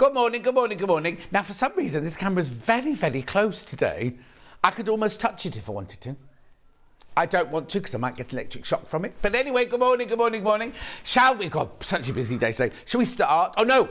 Good morning, good morning, good morning. Now, for some reason, this camera's very, very close today. I could almost touch it if I wanted to. I don't want to because I might get electric shock from it. But anyway, good morning, good morning, good morning. Shall we? God, such a busy day today. Shall we start? Oh, no.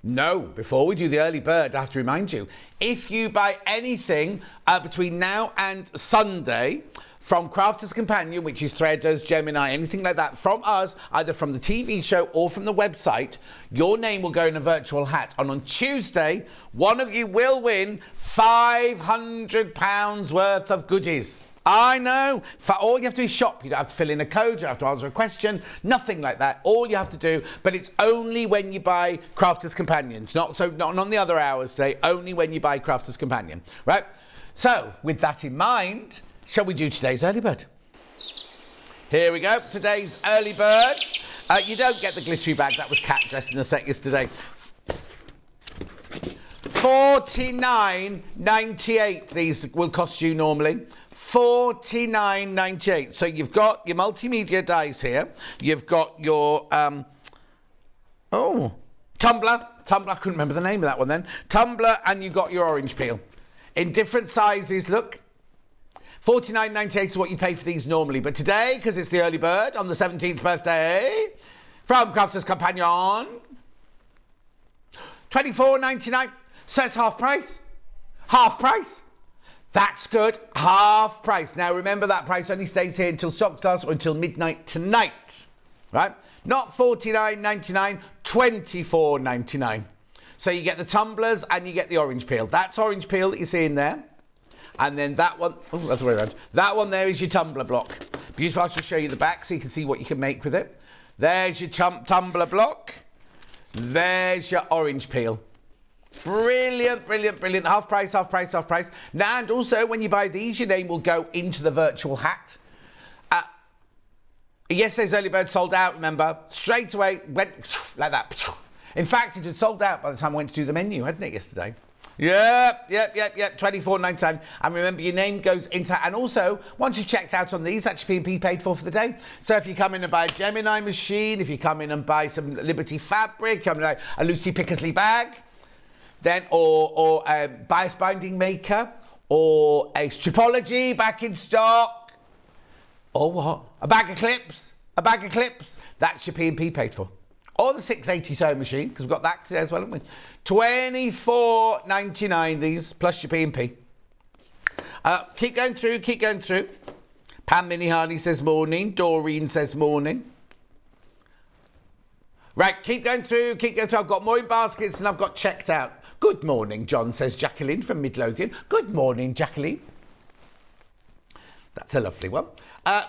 No, before we do the early bird, I have to remind you, if you buy anything between now and Sunday from Crafter's Companion, which is Threaders, Gemini, anything like that, from us, either from the TV show or from the website, your name will go in a virtual hat. And on Tuesday, one of you will win £500 worth of goodies. I know. For all you have to do is shop. You don't have to fill in a code. You don't have to answer a question. Nothing like that. All you have to do, but it's only when you buy Crafter's Companions. Not on the other hours today. Only when you buy Crafter's Companion. Right? So, with that in mind, shall we do today's early bird? Here we go. Today's early bird. You don't get the glittery bag. That was Cat dressed in a set yesterday. $49.98 these will cost you normally. $49.98. So you've got your multimedia dies here. You've got your tumbler. I couldn't remember the name of that one then. Tumbler, and you've got your orange peel. In different sizes, look. $49.98 is what you pay for these normally. But today, because it's the early bird on the 17th birthday, from Crafter's Companion, $24.99. So it's half price. Half price. That's good. Half price. Now, remember that price only stays here until stock starts or until midnight tonight. Right? Not $49.99, $24.99. So you get the tumblers and you get the orange peel. That's orange peel that you see in there. And then that one, oh, that's the way around. That one there is your tumbler block. Beautiful. I'll just show you the back so you can see what you can make with it. There's your tumbler block. There's your orange peel. Brilliant, brilliant, brilliant. Half price, half price, half price. Now, and also, when you buy these, your name will go into the virtual hat. Yesterday's early bird sold out, remember? Straight away, went like that. In fact, it had sold out by the time I went to do the menu, hadn't it, yesterday? Yep, $24.99. And remember, your name goes into that. And also, once you've checked out on these, that's your P&P paid for the day. So if you come in and buy a Gemini machine, if you come in and buy some Liberty fabric, come in and buy a Lucy Picksley bag, then or a bias binding maker, or a Stripology back in stock, or what? A bag of clips, that's your P&P paid for. Or the 680 sewing machine, because we've got that today as well, haven't we? $24.99 these, plus your P&P. Keep going through. Pam Minnie Harney says morning. Doreen says morning. Right, keep going through. I've got more in baskets than I've got checked out. Good morning, John, says Jacqueline from Midlothian. Good morning, Jacqueline. That's a lovely one.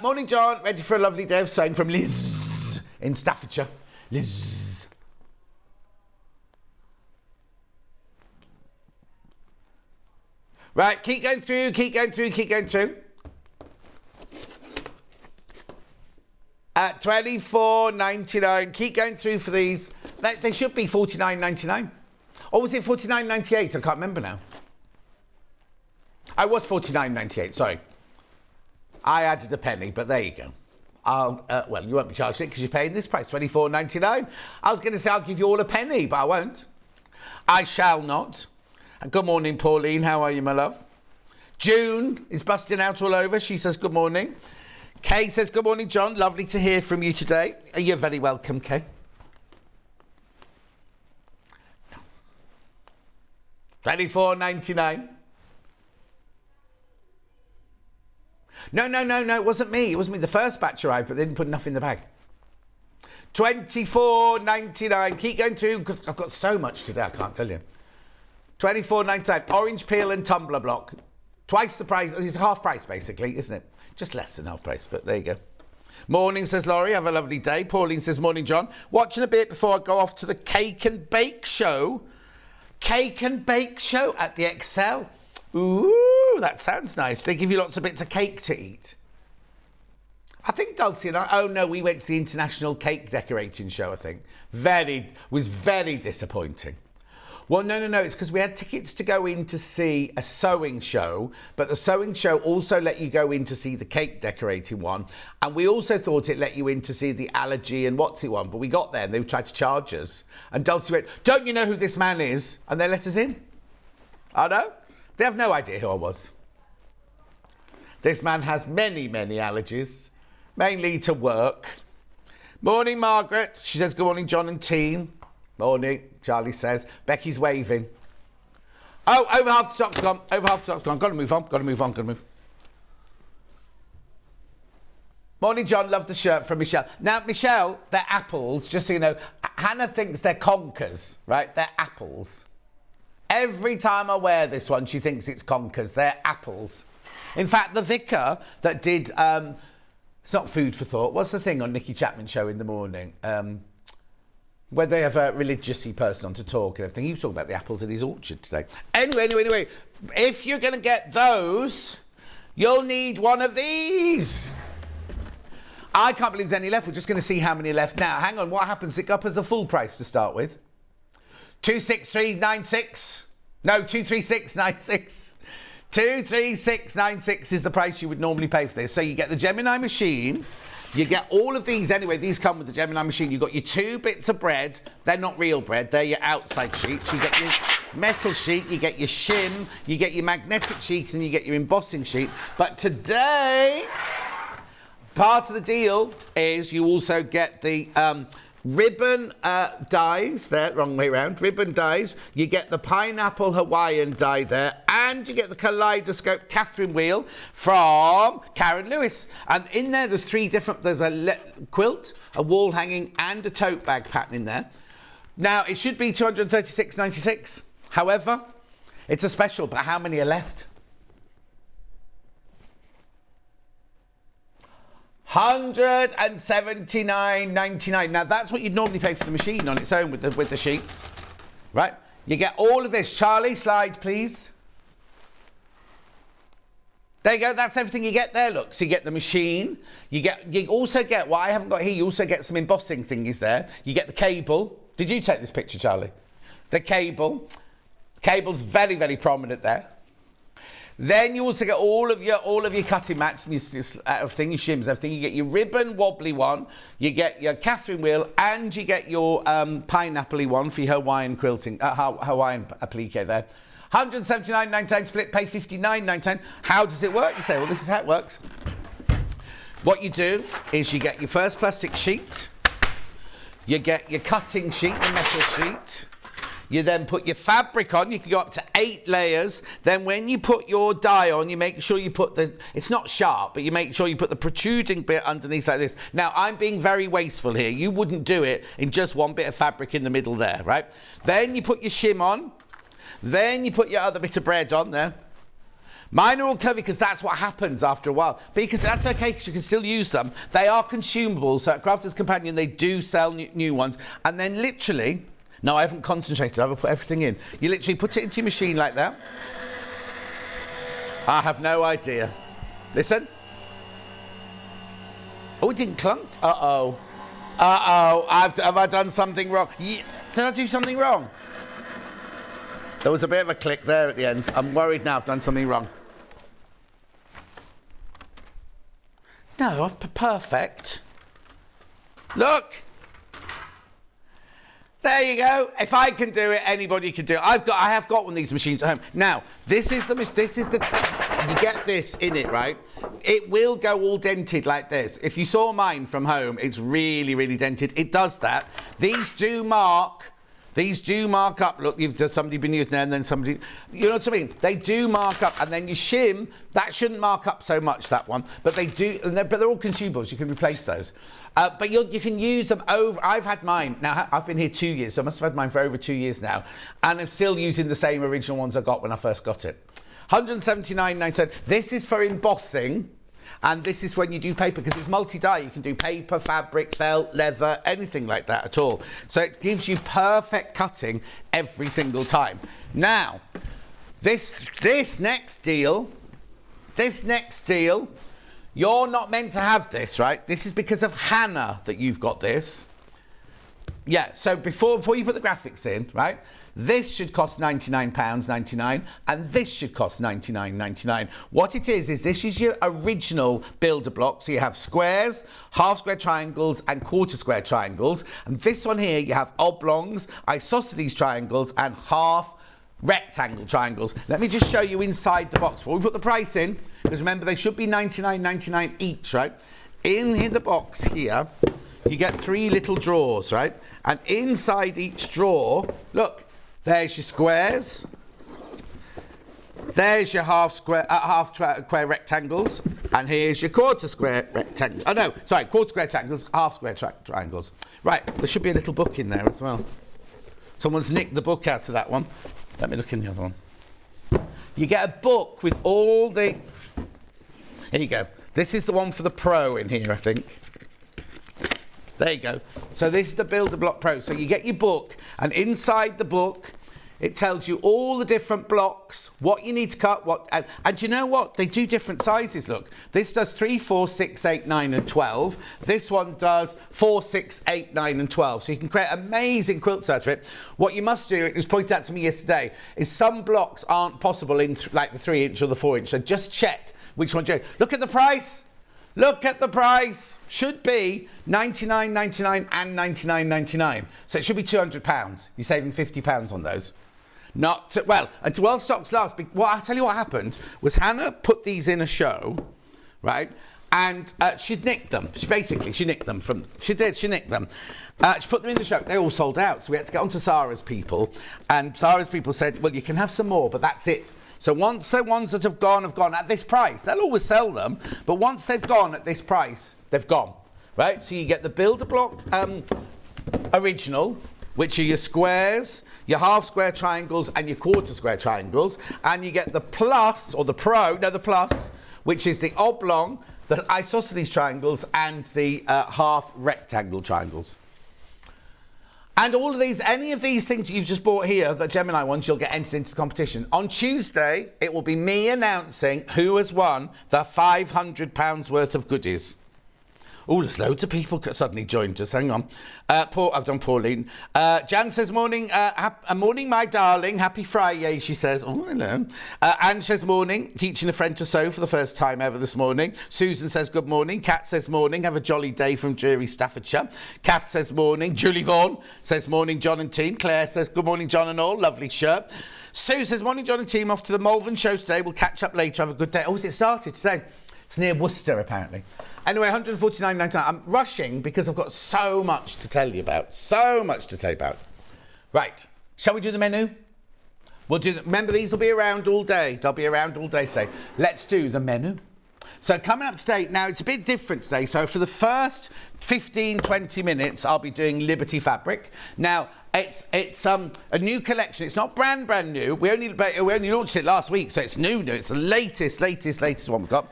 Morning, John. Ready for a lovely day of sewing from Liz in Staffordshire. Liz. Right, keep going through. At $24.99. Keep going through for these. They should be $49.99. Or was it $49.98? I can't remember now. I was $49.98, sorry. I added a penny, but there you go. Well, you won't be charged it because you're paying this price, $24.99. I was going to say I'll give you all a penny, but I won't. I shall not. And good morning, Pauline. How are you, my love? June is busting out all over. She says good morning. Kay says good morning, John. Lovely to hear from you today. You're very welcome, Kay. $24.99. No, it wasn't me. It wasn't me. The first batch arrived, but they didn't put enough in the bag. $24.99. Keep going through, because I've got so much today, I can't tell you. $24.99. Orange peel and tumbler block. Twice the price. It's half price, basically, isn't it? Just less than half price, but there you go. Morning, says Laurie. Have a lovely day. Pauline says, morning, John. Watching a bit before I go off to the cake and bake show. Cake and bake show at the Excel. Ooh, that sounds nice. They give you lots of bits of cake to eat. I think Dulcie and I... Oh, no, we went to the International Cake Decorating Show, I think. Was very disappointing. Well, no. It's because we had tickets to go in to see a sewing show, but the sewing show also let you go in to see the cake decorating one. And we also thought it let you in to see the allergy and what's it one. But we got there and they tried to charge us. And Dulcie went, "Don't you know who this man is?" And they let us in. I know. They have no idea who I was. This man has many, many allergies, mainly to work. Morning, Margaret. She says, "Good morning, John and team." Morning, Charlie says. Becky's waving. Oh, over half the stock's gone. Over half the stock's gone. Got to move on. Morning, John. Love the shirt from Michelle. Now, Michelle, they're apples, just so you know. Hannah thinks they're conkers, right? They're apples. Every time I wear this one, she thinks it's conkers. They're apples. In fact, the vicar that did... it's not food for thought. What's the thing on Nicky Chapman's show in the morning? Where they have a religious-y person on to talk and everything. He was talking about the apples in his orchard today. Anyway. If you're going to get those, you'll need one of these. I can't believe there's any left. We're just going to see how many left now. Hang on, what happens? It up as the full price to start with. 263.96. No, 236.96. 236.96 is the price you would normally pay for this. So you get the Gemini machine. You get all of these anyway. These come with the Gemini machine. You've got your 2 bits of bread. They're not real bread. They're your outside sheets. You get your metal sheet. You get your shim. You get your magnetic sheet. And you get your embossing sheet. But today, part of the deal is you also get the... ribbon dies there, wrong way round, ribbon dies. You get the pineapple Hawaiian die there, and you get the kaleidoscope Catherine wheel from Karen Lewis. And in there, there's 3 different, there's a quilt, a wall hanging, and a tote bag pattern in there. Now, it should be 236.96. However, it's a special, but how many are left? 179.99. Now that's what you'd normally pay for the machine on its own with the sheets, right? You get all of this. Charlie, slide, please. There you go. That's everything you get there. Look, so you get the machine. You also get what I haven't got here. You also get some embossing thingies there. You get the cable. Did you take this picture, Charlie? The cable. Cable's very, very prominent there. Then you also get all of your cutting mats and your everything, your shims, everything. You get your ribbon wobbly one, you get your Catherine wheel, and you get your pineapple-y one for your Hawaiian quilting, Hawaiian applique there. 179.99 split, pay 59.99. How does it work? You say, well, this is how it works. What you do is you get your first plastic sheet, you get your cutting sheet, the metal sheet. You then put your fabric on. You can go up to 8 layers. Then when you put your die on, you make sure you put it's not sharp, but you make sure you put the protruding bit underneath like this. Now, I'm being very wasteful here. You wouldn't do it in just one bit of fabric in the middle there, right? Then you put your shim on. Then you put your other bit of bread on there. Mine are all curvy because that's what happens after a while. Because that's okay because you can still use them. They are consumable. So at Crafter's Companion, they do sell new ones. And then literally... No, I haven't concentrated. I've put everything in. You literally put it into your machine like that. I have no idea. Listen. Oh, it didn't clunk. Uh-oh. Have I done something wrong? Did I do something wrong? There was a bit of a click there at the end. I'm worried now I've done something wrong. No, perfect. Look. There you go. If I can do it, anybody can do it. I have got one of these machines at home. Now, this is the you get this in it, right? It will go all dented like this. If you saw mine from home, it's really, really dented. It does that. These do mark up. Look, somebody been using there and then somebody, you know what I mean? They do mark up, and then you shim. That shouldn't mark up so much, that one, but they do. But they're all consumables. You can replace those. But you can use them over. I've had mine now. I've been here 2 years, so I must have had mine for over 2 years now, and I'm still using the same original ones I got when I first got it. 179.99. This is for embossing. And this is when you do paper, because it's multi-dye. You can do paper, fabric, felt, leather, anything like that at all. So it gives you perfect cutting every single time. Now, this next deal, you're not meant to have this, right? This is because of Hannah that you've got this. Yeah, so before you put the graphics in, right, this should cost £99.99 and this should cost £99.99. What it is this is your original builder block. So you have squares, half square triangles and quarter square triangles. And this one here, you have oblongs, isosceles triangles and half rectangle triangles. Let me just show you inside the box before we put the price in, because remember they should be £99.99 each, right? In the box here, you get 3 little drawers, right? And inside each drawer, look, there's your squares. There's your half square rectangles. And here's your quarter square rectangles. Oh, no, sorry, quarter square rectangles, half square triangles. Right, there should be a little book in there as well. Someone's nicked the book out of that one. Let me look in the other one. You get a book with all the... Here you go. This is the one for the Pro in here, I think. There you go. So this is the Builder Block Pro. So you get your book, and inside the book, it tells you all the different blocks, what you need to cut, and you know what? They do different sizes, look. This does 3, 4, 6, 8, 9, and 12. This one does 4, 6, 8, 9, and 12. So you can create amazing quilt sets with it. What you must do, it was pointed out to me yesterday, is some blocks aren't possible in like the 3-inch or the 4-inch. So just check which one you do. Look at the price. Look at the price. Should be £99.99 and £99.99. So it should be £200. You're saving £50 on those. Well, until stocks last. Well, I'll tell you what happened was Hannah put these in a show, right? And she'd nicked them. She nicked them from... She nicked them. She put them in the show. They all sold out. So we had to get on to Sarah's people. And Sarah's people said, well, you can have some more, but that's it. So once the ones that have gone at this price, they'll always sell them, but once they've gone at this price, they've gone, right? So you get the Builder Block original, which are your squares, your half square triangles and your quarter square triangles, and you get the Plus, or the Pro, no, the Plus, which is the oblong, the isosceles triangles and the half rectangle triangles. And all of these, any of these things you've just bought here, the Gemini ones, you'll get entered into the competition. On Tuesday, it will be me announcing who has won the £500 worth of goodies. Oh, there's loads of people suddenly joined us. Hang on. I've done Pauline. Jan says, morning, morning, my darling. Happy Friday, she says. Oh, hello. Anne says, morning. Teaching a friend to sew for the first time ever this morning. Susan says, good morning. Kat says, morning. Have a jolly day from Drury, Staffordshire. Kath says, morning. Julie Vaughan says, morning, John and team. Claire says, good morning, John and all. Lovely shirt. Sue says, morning, John and team. Off to the Malvern show today. We'll catch up later. Have a good day. Oh, has it started today? It's near Worcester, apparently. Anyway, £149.99. I'm rushing because I've got so much to tell you about. So much to tell you about. Right. Shall we do the menu? We'll do remember, these will be around all day. They'll be around all day, so let's do the menu. So coming up today, now it's a bit different today. So for the first 15, 20 minutes, I'll be doing Liberty fabric. Now, it's a new collection. It's not brand new. We only launched it last week, so it's new. It's the latest one we've got.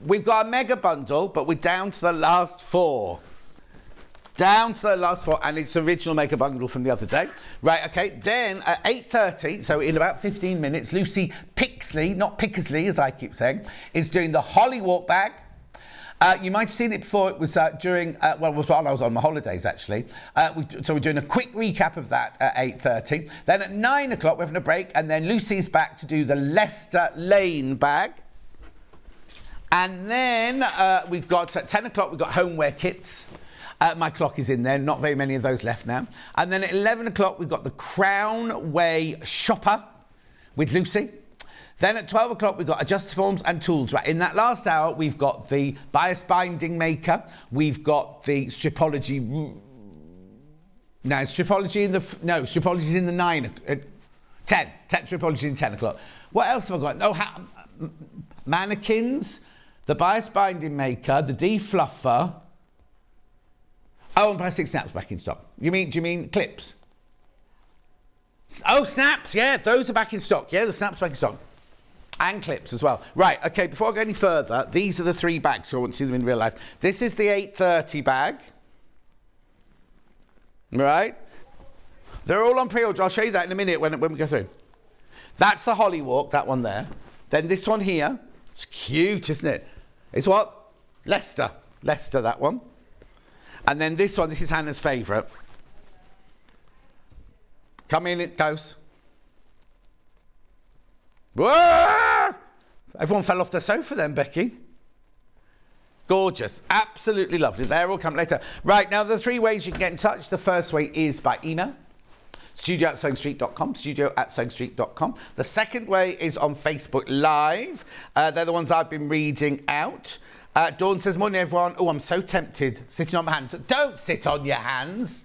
We've got a mega bundle, but we're down to the last 4. Down to the last 4, and it's original mega bundle from the other day. Right, okay. Then at 8:30, so in about 15 minutes, Lucy Picksley, not Picksley as I keep saying, is doing the Hollywalk bag. You might have seen it before. It was during, while I was on my holidays, actually. So we're doing a quick recap of that at 8:30. Then at 9 o'clock, we're having a break, and then Lucy's back to do the Leicester Lane bag. And then we've got, at 10 o'clock, we've got Homeware Kits. My clock is in there, not very many of those left now. And then at 11 o'clock, we've got the Crown Way Shopper with Lucy. Then at 12 o'clock, we've got Adjustoforms and Tools. Right, in that last hour, we've got the Bias Binding Maker. We've got the Stripology. No, Stripology's in the 10. Stripology's in 10 o'clock. What else have I got? Oh, mannequins. The Bias Binding Maker, the Defluffer. Oh, and plastic snaps back in stock. Do you mean clips? Oh, snaps, yeah, those are back in stock. Yeah, the snaps back in stock. And clips as well. Right, okay, before I go any further, these are the 3 bags, so I want to see them in real life. This is the 8:30 bag. Right? They're all on pre-order. I'll show you that in a minute when we go through. That's the Hollywalk, that one there. Then this one here. It's cute, isn't it? It's what? Leicester, that one. And then this one, this is Hannah's favourite. Come in, it goes. Whoa! Everyone fell off their sofa then, Becky. Gorgeous. Absolutely lovely. They're all coming later. Right, now the 3 ways you can get in touch. The first way is by email. studio@sewingstreet.com, studio@sewingstreet.com. The second way is on Facebook Live. They're the ones I've been reading out. Dawn says, morning everyone. Oh, I'm so tempted sitting on my hands. Don't sit on your hands.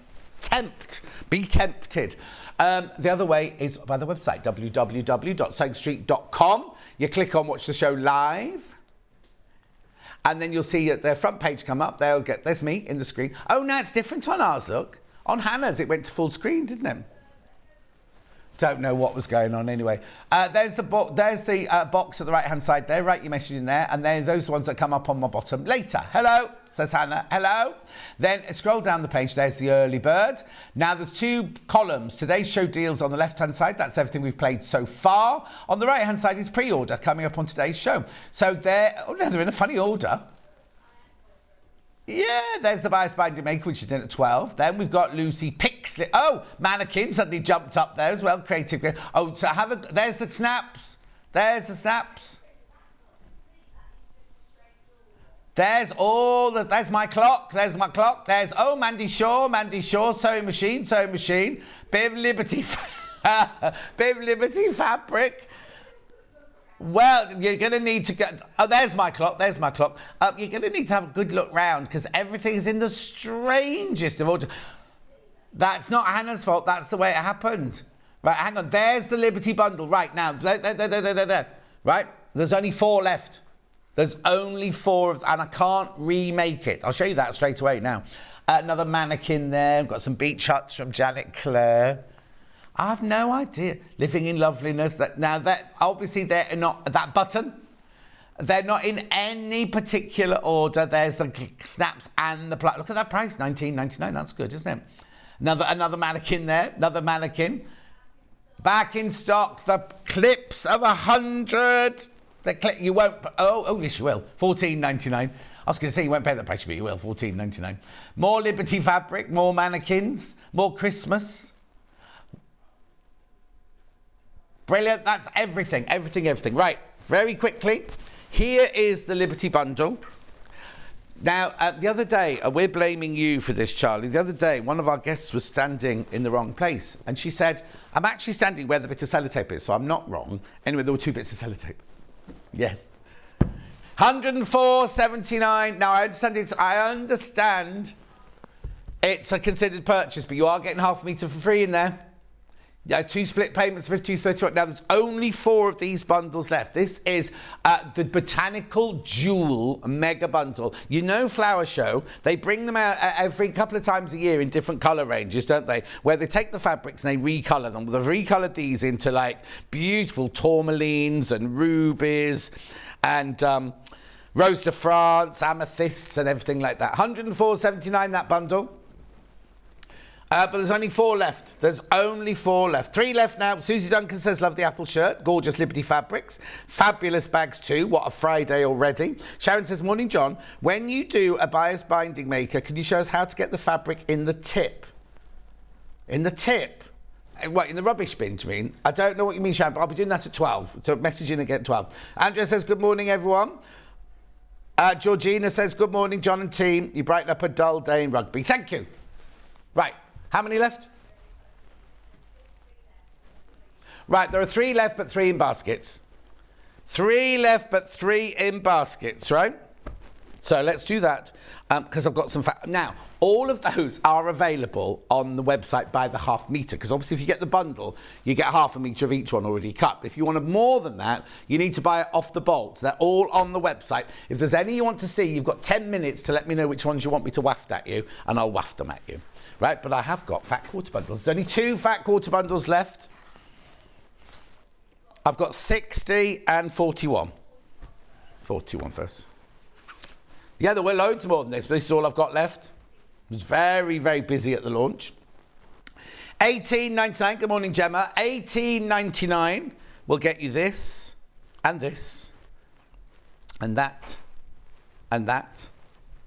Be tempted. The other way is by the website, www.sewingstreet.com. You click on watch the show live. And then you'll see their front page come up. There's me in the screen. Oh, now it's different on ours, look. On Hannah's, it went to full screen, didn't it? Don't know what was going on anyway. There's the box at the right-hand side there. Write your message in there. And then those are the ones that come up on my bottom later. Hello, says Hannah. Hello. Then scroll down the page. There's the early bird. Now, there's 2 columns. Today's show deals on the left-hand side. That's everything we've played so far. On the right-hand side is pre-order coming up on today's show. So they're in a funny order. Yeah, there's the Bias Binding Maker, which is in at 12. Then we've got Lucy Picksley. Oh, Mannequin suddenly jumped up there as well. Creative. Oh, so there's the snaps. There's the snaps. There's my clock. There's my clock. There's, Mandy Shaw, sewing machine. Bit of Liberty fabric. Well, you're going to need to get... Oh, there's my clock. You're going to need to have a good look round because everything's in the strangest of order. That's not Hannah's fault. That's the way it happened. Right, hang on. There's the Liberty bundle. Right, now. There. Right? There's only 4 left. There's only 4 and I can't remake it. I'll show you that straight away now. Another mannequin there. We've got some beach huts from Janet Clare. I have no idea. Living in Loveliness. Obviously they're not that button. They're not in any particular order. There's the snaps and the look at that price, $19.99. That's good, isn't it? Another mannequin there. Another mannequin. Back in stock. The clips of 100. You won't. Oh yes you will. $14.99. I was going to say you won't pay that price, but you will. $14.99. More Liberty fabric. More mannequins. More Christmas. Brilliant, that's everything. Right, very quickly, here is the Liberty bundle. Now, the other day, we're blaming you for this, Charlie. The other day, one of our guests was standing in the wrong place. And she said, I'm actually standing where the bit of sellotape is, so I'm not wrong. Anyway, there were 2 bits of sellotape. Yes. $104.79. Now, I understand it's a considered purchase, but you are getting half a metre for free in there. Yeah, 2 split payments of $52.31. Now, there's only 4 of these bundles left. This is the Botanical Jewel Mega Bundle. You know Flower Show, they bring them out every couple of times a year in different colour ranges, don't they? Where they take the fabrics and they recolour them. They've recoloured these into, like, beautiful tourmalines and rubies and Rose de France, amethysts and everything like that. $104.79, that bundle. But there's only 4 left. 3 left now. Susie Duncan says, love the apple shirt. Gorgeous Liberty fabrics. Fabulous bags too. What a Friday already. Sharon says, morning, John. When you do a Bias Binding Maker, can you show us how to get the fabric in the tip? In the tip? What, in the rubbish bin, do you mean? I don't know what you mean, Sharon, but I'll be doing that at 12. So message in again at 12. Andrea says, good morning, everyone. Georgina says, good morning, John and team. You brighten up a dull day in rugby. Thank you. Right. How many left? Right, there are 3 left, but 3 in baskets. 3 left, but 3 in baskets, right? So let's do that, because I've got some... Now, all of those are available on the website by the half metre, because obviously if you get the bundle, you get half a metre of each one already cut. If you wanted more than that, you need to buy it off the bolt. They're all on the website. If there's any you want to see, you've got 10 minutes to let me know which ones you want me to waft at you, and I'll waft them at you. Right, but I have got fat quarter bundles. There's only 2 fat quarter bundles left. I've got 60 and 41. 41 first. Yeah, there were loads more than this, but this is all I've got left. I was very, very busy at the launch. $18.99. Good morning, Gemma. $18.99 will get you this, and this, and that, and that,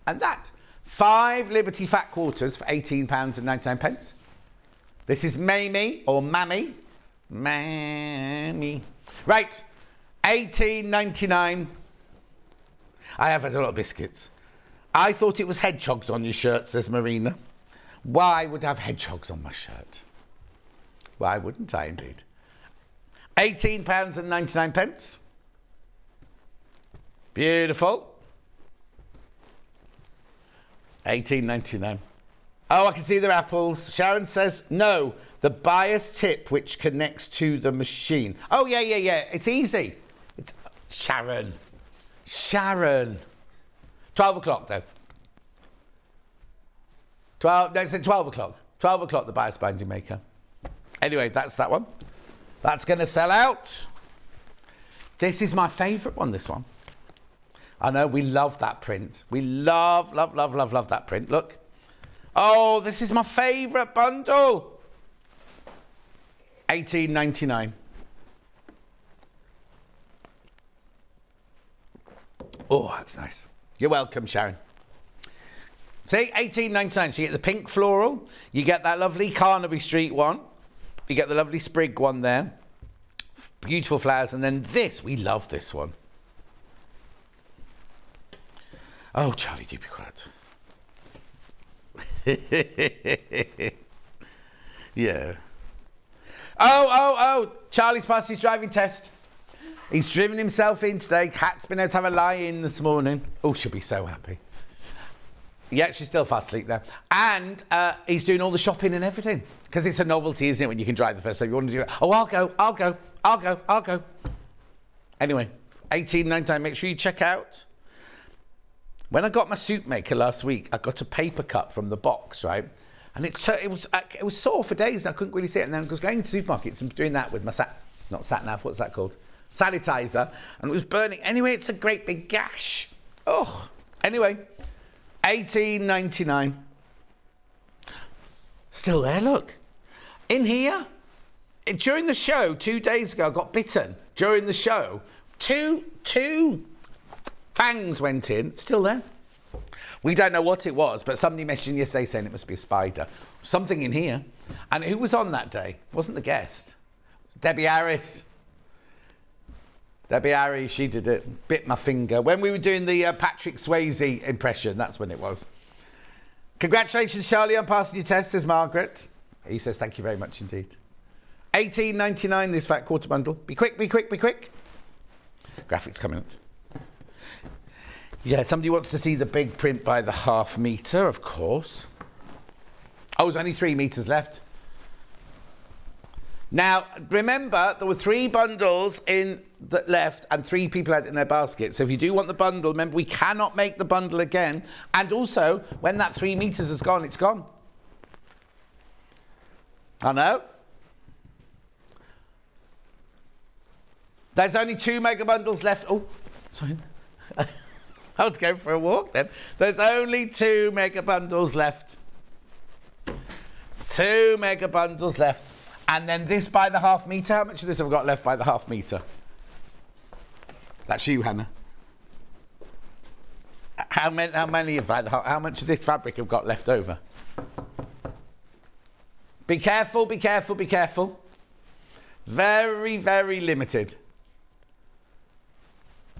and that. 5 Liberty fat quarters for £18.99. This is Mamie or Mammy. Mammy. Right, $18.99. I have had a lot of biscuits. I thought it was hedgehogs on your shirt, says Marina. Why would I have hedgehogs on my shirt? Why wouldn't I, indeed? £18.99. Beautiful. $18.99. Oh, I can see their apples. Sharon says, no, the buyer's tip which connects to the machine. Oh, yeah. It's easy. It's Sharon. 12 o'clock, though. 12 o'clock. 12 o'clock, the buyer's binding maker. Anyway, that's that one. That's going to sell out. This is my favourite one, this one. I know, we love that print. We love that print. Look. Oh, this is my favourite bundle. $18.99. Oh, that's nice. You're welcome, Sharon. See, $18.99. So you get the pink floral. You get that lovely Carnaby Street one. You get the lovely sprig one there. Beautiful flowers. And then this, we love this one. Oh, Charlie, do be quiet. Yeah. Oh, Charlie's passed his driving test. He's driven himself in today. Kat's been able to have a lie in this morning. Oh, she'll be so happy. Yeah, she's still fast asleep there. And he's doing all the shopping and everything. Because it's a novelty, isn't it, when you can drive the first time. You want to do it. Oh, I'll go. Anyway, $18.99. Make sure you check out. When I got my soup maker last week, I got a paper cut from the box, right? And it was sore for days. And I couldn't really see it. And then I was going to supermarkets and doing that with my not sat nav, what's that called? Sanitizer. And it was burning. Anyway, it's a great big gash. Oh, anyway, $18.99. Still there, look. In here, during the show, 2 days ago, I got bitten. During the show, two fangs went in. Still there. We don't know what it was, but somebody messaged yesterday saying it must be a spider. Something in here. And who was on that day? Wasn't the guest. Debbie Harris. She did it. Bit my finger. When we were doing the Patrick Swayze impression, that's when it was. Congratulations, Charlie, on passing your test, says Margaret. He says, thank you very much indeed. $18.99, this fat quarter bundle. Be quick. Graphics coming up. Yeah, somebody wants to see the big print by the half metre, of course. Oh, there's only 3 metres left. Now, remember, there were 3 bundles in that left and 3 people had it in their basket. So if you do want the bundle, remember, we cannot make the bundle again. And also, when that 3 metres is gone, it's gone. I know. There's only 2 mega bundles left. Oh, sorry. I was going for a walk then. There's only 2 mega bundles left. 2 mega bundles left. And then this by the half metre. How much of this have I got left by the half metre? That's you, Hannah. How many by the how much of this fabric have got left over? Be careful. Very, very limited.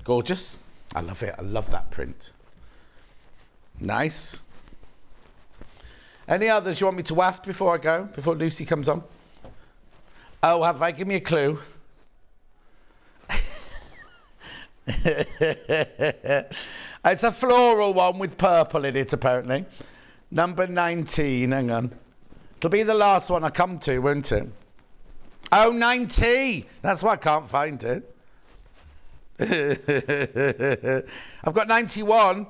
Gorgeous. I love it. I love that print. Nice. Any others you want me to waft before I go? Before Lucy comes on? Oh, have I? Give me a clue. It's a floral one with purple in it, apparently. Number 19. Hang on. It'll be the last one I come to, won't it? Oh, 90. That's why I can't find it. I've got 91.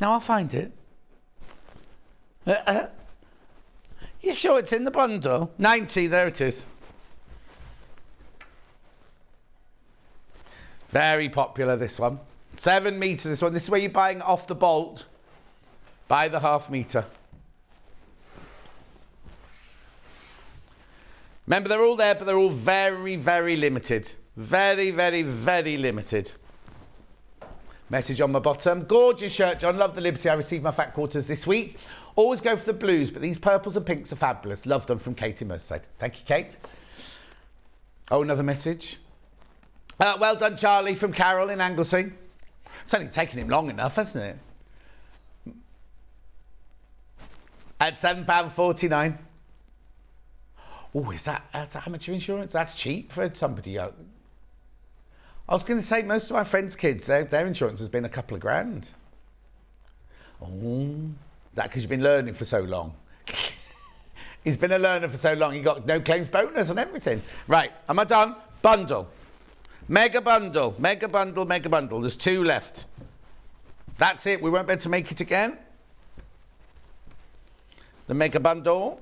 Now I'll find it. You sure it's in the bundle? 90, there it is. Very popular, this one. 7 metres, this one. This is where you're buying off the bolt. By the half metre. Remember, they're all there, but they're all very, very limited. Very, very, very limited. Message on my bottom. Gorgeous shirt, John. Love the Liberty. I received my fat quarters this week. Always go for the blues, but these purples and pinks are fabulous. Love them, from Katie Merseyside. Thank you, Kate. Oh, another message. Well done, Charlie, from Carol in Anglesey. It's only taken him long enough, hasn't it? At £7.49. Oh, is that how much of insurance? That's cheap for somebody else. I was going to say, most of my friends' kids, their insurance has been a couple of grand. Oh, is that because you've been learning for so long? He's been a learner for so long, he got no claims bonus and everything. Right, am I done? Bundle. Mega bundle, mega bundle, mega bundle. There's 2 left. That's it, we won't be able to make it again. The mega bundle.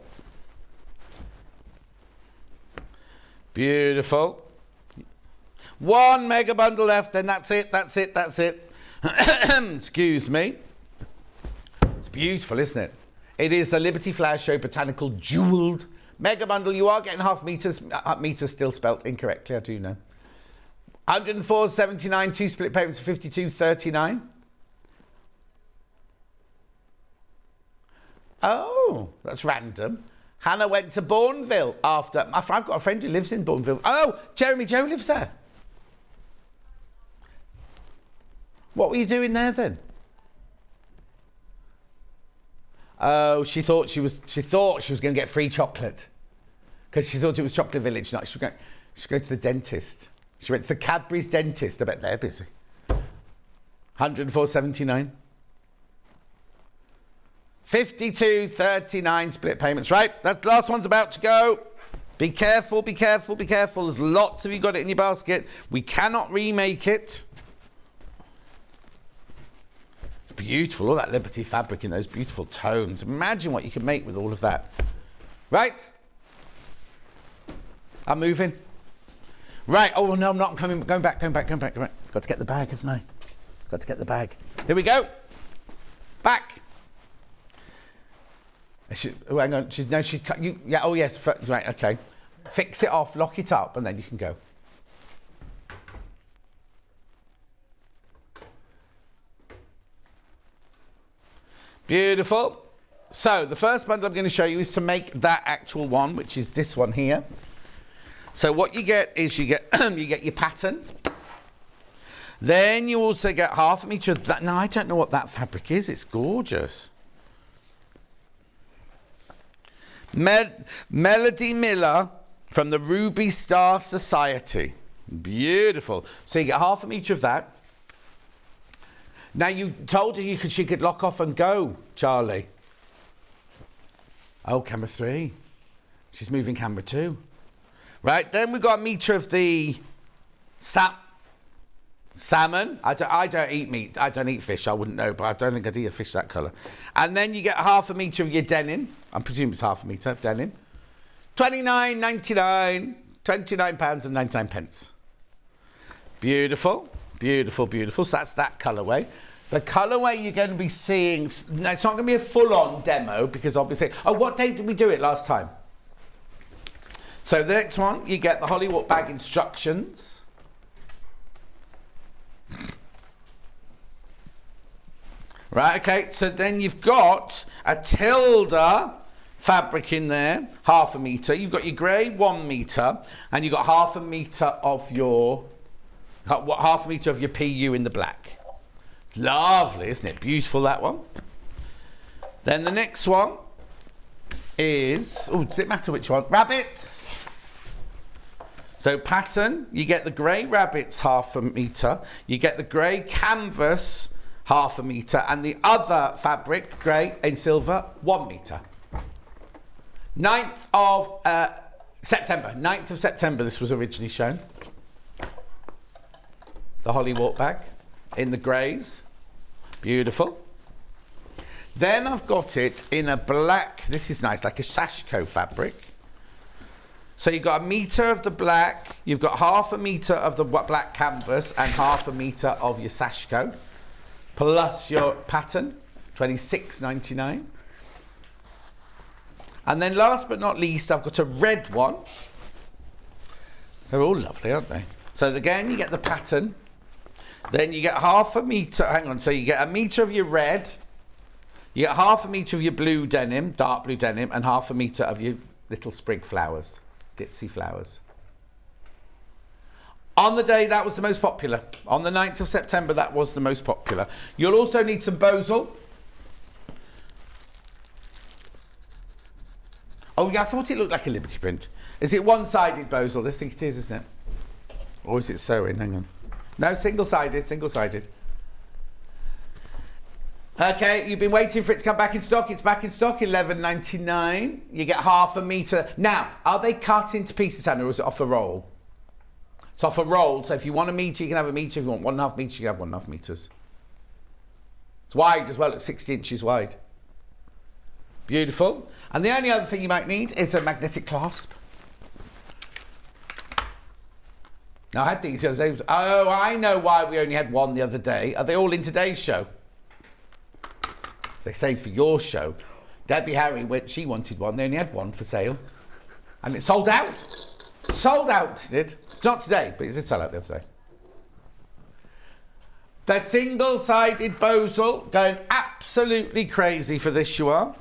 Beautiful. 1 mega bundle left, then that's it. Excuse me. It's beautiful, isn't it? It is the Liberty Flower Show Botanical Jewelled Mega Bundle. You are getting half meters. Meters still spelt incorrectly, I do know. 104.79, 2 split payments of 52.39. Oh, that's random. Hannah went to Bourneville after. I've got a friend who lives in Bourneville. Oh, Jeremy Joe lives there. What were you doing there then? Oh, she thought she was going to get free chocolate because she thought it was Chocolate Village night. She was going to the dentist. She went to the Cadbury's dentist. I bet they're busy. 104.79. 52.39 split payments. Right, that last one's about to go. Be careful, be careful, be careful. There's lots of you got it in your basket. We cannot remake it. Beautiful, all that Liberty fabric in those beautiful tones. Imagine what you can make with all of that. Right? I'm moving. Right. Oh, no, I'm not. I'm coming. Going back. Got to get the bag, haven't I? Got to get the bag. Here we go. Back. Oh, hang on. She cut you. Yeah, oh, yes. Right, okay. Fix it off, lock it up, and then you can go. Beautiful. So the first bundle I'm going to show you is to make that actual one, which is this one here. So what you get is you get your pattern. Then you also get half a metre of that. Now, I don't know what that fabric is. It's gorgeous. Melody Miller from the Ruby Star Society. Beautiful. So you get half a metre of that. Now, you told her she could lock off and go, Charlie. Oh, camera 3. She's moving camera 2. Right, then we've got a metre of the salmon. I don't eat meat. I don't eat fish. I wouldn't know, but I don't think I'd eat a fish that colour. And then you get half a metre of your denim. I presume it's half a metre of denim. £29.99. £29.99. Beautiful. Beautiful, beautiful. So that's that colourway. The colourway you're going to be seeing, no, it's not going to be a full-on demo because obviously, oh, what day did we do it last time? So the next one, you get the Hollywalk bag instructions. Right, okay, so then you've got a Tilda fabric in there, half a metre. You've got your grey 1 metre, and you've got half a metre of your PU in the black. It's lovely, isn't it? Beautiful, that one. Then the next one is, oh, does it matter which one? Rabbits. So pattern, you get the grey rabbits half a metre, you get the grey canvas half a metre, and the other fabric, grey in silver, 1 metre. 9th of September. 9th of September this was originally shown. The Hollywalk bag in the greys. Beautiful. Then I've got it in a black, this is nice, like a sashiko fabric. So you've got a metre of the black, you've got half a metre of the black canvas and half a metre of your sashiko, plus your pattern, £26.99. And then last but not least, I've got a red one. They're all lovely, aren't they? So again, you get the pattern. Then you get half a metre, hang on, so you get a metre of your red, you get half a metre of your blue denim, dark blue denim, and half a metre of your little sprig flowers, ditzy flowers. On the day, that was the most popular. On the 9th of September, that was the most popular. You'll also need some bosal. Oh, yeah, I thought it looked like a Liberty print. Is it one-sided bosal? I think it is, isn't it? Or is it sewing? Hang on. No, single-sided, single-sided. Okay, you've been waiting for it to come back in stock. It's back in stock, $11.99. You get half a metre. Now, are they cut into pieces, Hannah, or is it off a roll? It's off a roll, so if you want a metre, you can have a metre. If you want 1.5 metres, you can have 1.5 metres. It's wide as well, it's 60 inches wide. Beautiful. And the only other thing you might need is a magnetic clasp. Now, I had these the other day. Oh, I know why we only had one the other day. Are they all in today's show? They saved for your show. Debbie Harry, she wanted one. They only had one for sale. And it sold out. Sold out, it did. It's not today, but it did sell out the other day. The single-sided bosal, going absolutely crazy for this, you are.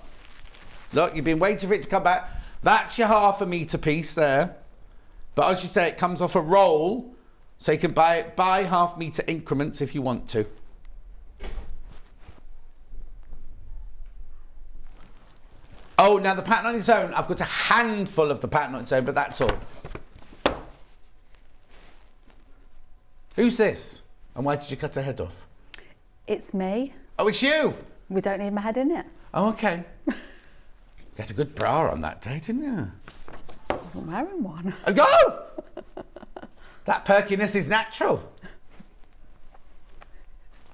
Look, you've been waiting for it to come back. That's your half a metre piece there. But as you say, it comes off a roll, so you can buy it by half metre increments if you want to. Oh, now the pattern on its own, I've got a handful of the pattern on its own, but that's all. Who's this? And why did you cut her head off? It's me. Oh, it's you? We don't need my head in it. Oh, okay. You had a good bra on that day, didn't you? I wasn't wearing one. Oh, go! That perkiness is natural.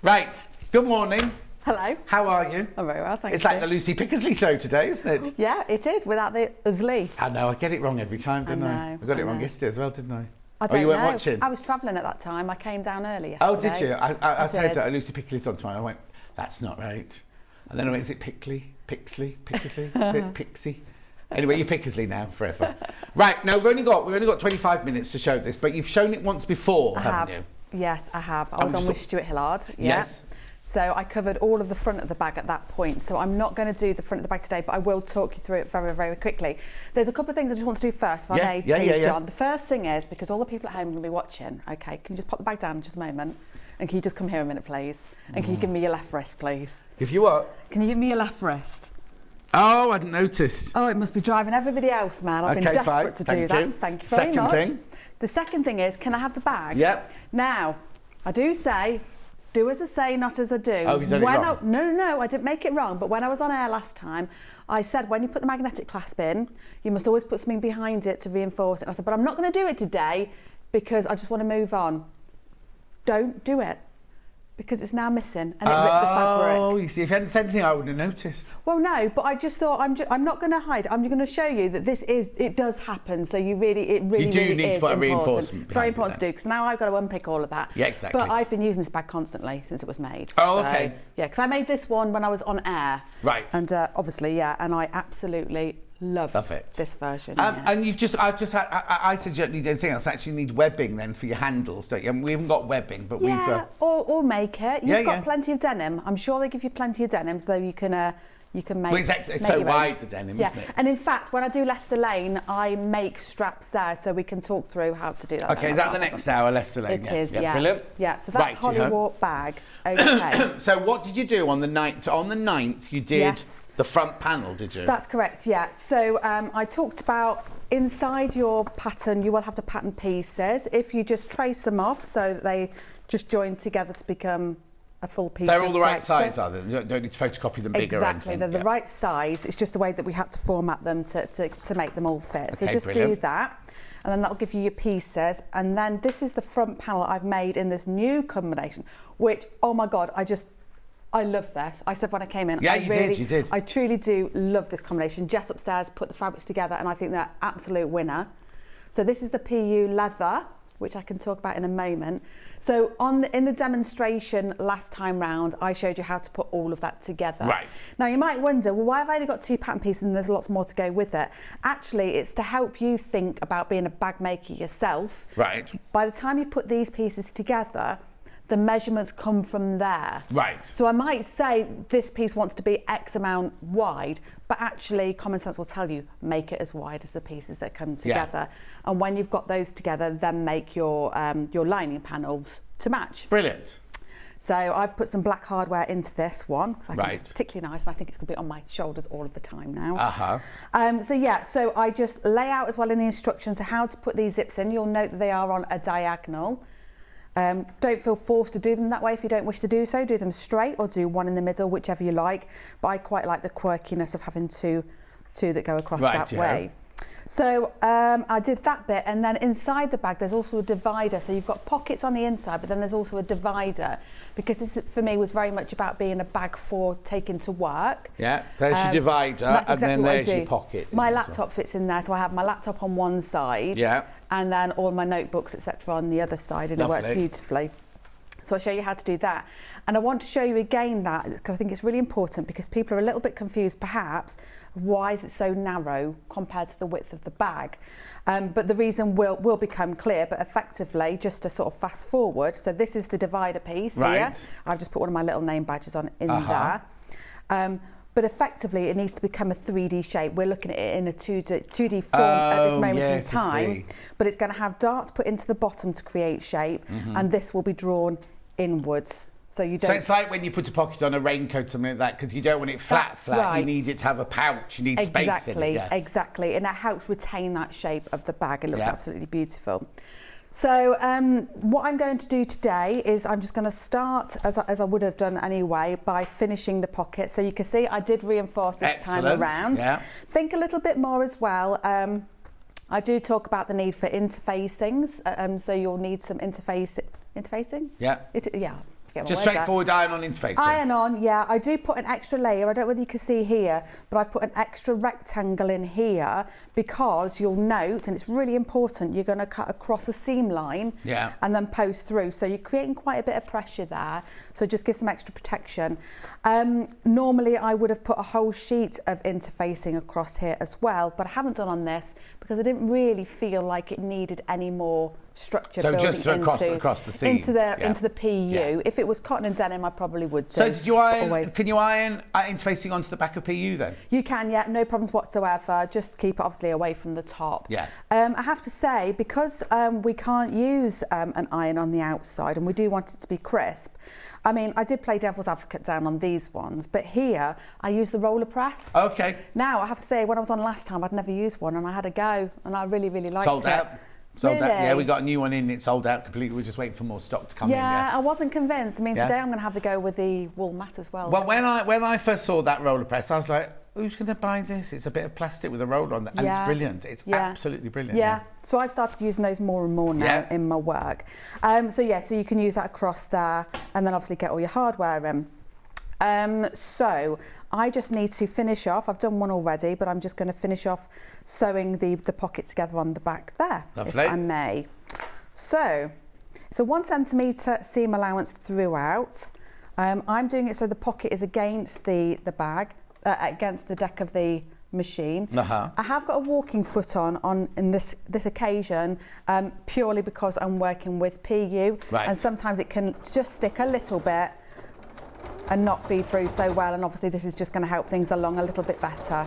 Right. Good morning. Hello. How are you? I'm very well, thank you. It's like the Lucy Picksley show today, isn't it? Yeah, it is, without the Usli. I know, I get it wrong every time, didn't I? I got it wrong yesterday as well, didn't I? I don't you weren't know. watching? I was travelling at that time. I came down early yesterday. Oh, did you? I said did. Lucy Picksley's on tomorrow. I went, that's not right. And then I went, is it Pickley? Pixley? Pixie? Anyway, you're Picksley now, forever. Right, now we've only got 25 minutes to show this, but you've shown it once before, haven't you? Yes, I have. I was on with Stuart Hillard. Yeah. Yes. So I covered all of the front of the bag at that point. So I'm not going to do the front of the bag today, but I will talk you through it very, very quickly. There's a couple of things I just want to do first, if I may, please, John. The first thing is, because all the people at home are going to be watching, okay, can you just pop the bag down in just a moment? And can you just come here a minute, please? And can you give me your left wrist, please? Give you what? Can you give me your left wrist? Oh, I hadn't noticed. Oh, it must be driving everybody else, man. I've been desperate to do that. Thank you very much. Second thing. The second thing is, can I have the bag? Yep. Now, I do say, do as I say, not as I do. Oh, you've done it wrong? No, I didn't make it wrong. But when I was on air last time, I said, when you put the magnetic clasp in, you must always put something behind it to reinforce it. And I said, but I'm not going to do it today because I just want to move on. Don't do it. Because it's now missing and it ripped the fabric. Oh, you see, if you hadn't said anything, I wouldn't have noticed. Well, no, but I just thought I'm not going to hide. I'm going to show you that it does happen. So it really You do need to put a reinforcement behind it. Very important to do, because now I've got to unpick all of that. Yeah, exactly. But I've been using this bag constantly since it was made. Oh, so, okay. Yeah, because I made this one when I was on air. Right. And obviously, yeah, and I absolutely love it. This version. Yeah. And I've just had, I said you don't need anything else. Actually, you need webbing then for your handles, don't you? I mean, we haven't got webbing, but we've... or make it. You've got plenty of denim. I'm sure they give you plenty of denim, so you can make... Well, exactly. It's so wide, the denim, isn't it? And in fact, when I do Leicester Lane, I make straps there, so we can talk through how to do that. Okay, is that the next hour, Leicester Lane? It is, yeah. Brilliant. Yeah, so that's Hollywalk bag. Okay. So what did you do on the 9th? On the 9th, you did the front panel, did you? That's correct, yeah. So I talked about inside your pattern, you will have the pattern pieces. If you just trace them off so that they just join together to become a full piece. They're all the right size, are they? You don't need to photocopy them bigger. Exactly, they're the right size. It's just the way that we had to format them to make them all fit. Okay, so just do that, and then that'll give you your pieces. And then this is the front panel I've made in this new combination, which, oh my God, I love this. I said when I came in, yeah, you did. I truly do love this combination. Jess upstairs put the fabrics together, and I think they're absolute winner. So this is the PU leather, which I can talk about in a moment. So in the demonstration last time round, I showed you how to put all of that together. Right. Now you might wonder, well, why have I only got 2 pattern pieces and there's lots more to go with it? Actually, it's to help you think about being a bag maker yourself. Right. By the time you put these pieces together, the measurements come from there. Right. So I might say this piece wants to be X amount wide, but actually common sense will tell you make it as wide as the pieces that come together. Yeah. And when you've got those together, then make your lining panels to match. Brilliant. So I've put some black hardware into this one because I think it's particularly nice, and I think it's going to be on my shoulders all of the time now. So I just lay out as well in the instructions how to put these zips in. You'll note that they are on a diagonal. Don't feel forced to do them that way if you don't wish to do so. Do them straight or do one in the middle, whichever you like. But I quite like the quirkiness of having two that go across that way. So I did that bit, and then inside the bag there's also a divider. So you've got pockets on the inside, but then there's also a divider, because this for me was very much about being a bag for taking to work. Yeah, there's your divider, and then there's your pocket. My laptop fits in there, so I have my laptop on one side, and then all my notebooks, etc., on the other side, and it works beautifully. So I'll show you how to do that. And I want to show you again that, because I think it's really important, because people are a little bit confused perhaps, why is it so narrow compared to the width of the bag? But the reason will become clear, but effectively, just to sort of fast forward, so this is the divider piece here. I've just put one of my little name badges on in there. But effectively, it needs to become a 3D shape. We're looking at it in a 2D form at this moment in time. But it's going to have darts put into the bottom to create shape, and this will be drawn inwards. So you don't. So it's like when you put a pocket on a raincoat, something like that, because you don't want it flat. You need it to have a pouch. You need space in it. Exactly, and that helps retain that shape of the bag. It looks absolutely beautiful. So what I'm going to do today is I'm just going to start, as I would have done anyway, by finishing the pocket. So you can see I did reinforce this time around. Think a little bit more as well. I do talk about the need for interfacings, so you'll need some interfacing? Just straightforward iron-on interfacing. Iron-on, I do put an extra layer. I don't know whether you can see here, but I've put an extra rectangle in here because you'll note, and it's really important, you're going to cut across a seam line and then post through. So you're creating quite a bit of pressure there. So just give some extra protection. Normally, I would have put a whole sheet of interfacing across here as well, but I haven't done on this because I didn't really feel like it needed any more structure. So just across the seam into the PU. If it was cotton and denim, I probably would do. So did you iron? Can you iron interfacing onto the back of PU then? You can, no problems whatsoever. Just keep it obviously away from the top. I have to say, because we can't use an iron on the outside, and we do want it to be crisp. I mean, I did play devil's advocate down on these ones, but here I use the roller press. Okay. Now I have to say, when I was on last time, I'd never used one, and I had a go, and I really liked it. Sold out. Yeah, we got a new one in. It's sold out completely. We're just waiting for more stock to come in. Yeah, I wasn't convinced. I mean, today I'm going to have a go with the wool mat as well. Well, when I first saw that roller press, I was like, who's going to buy this? It's a bit of plastic with a roller on it, and it's brilliant. It's absolutely brilliant. Yeah. So I've started using those more and more now in my work. So you can use that across there, and then obviously get all your hardware in. So I just need to finish off. I've done one already, but I'm just going to finish off sewing the pocket together on the back there, Lovely. if I may. So it's a 1 centimetre seam allowance throughout. I'm doing it so the pocket is against the bag, against the deck of the machine. I have got a walking foot on in this occasion, purely because I'm working with PU, and sometimes it can just stick a little bit and not feed through so well, and obviously this is just going to help things along a little bit better.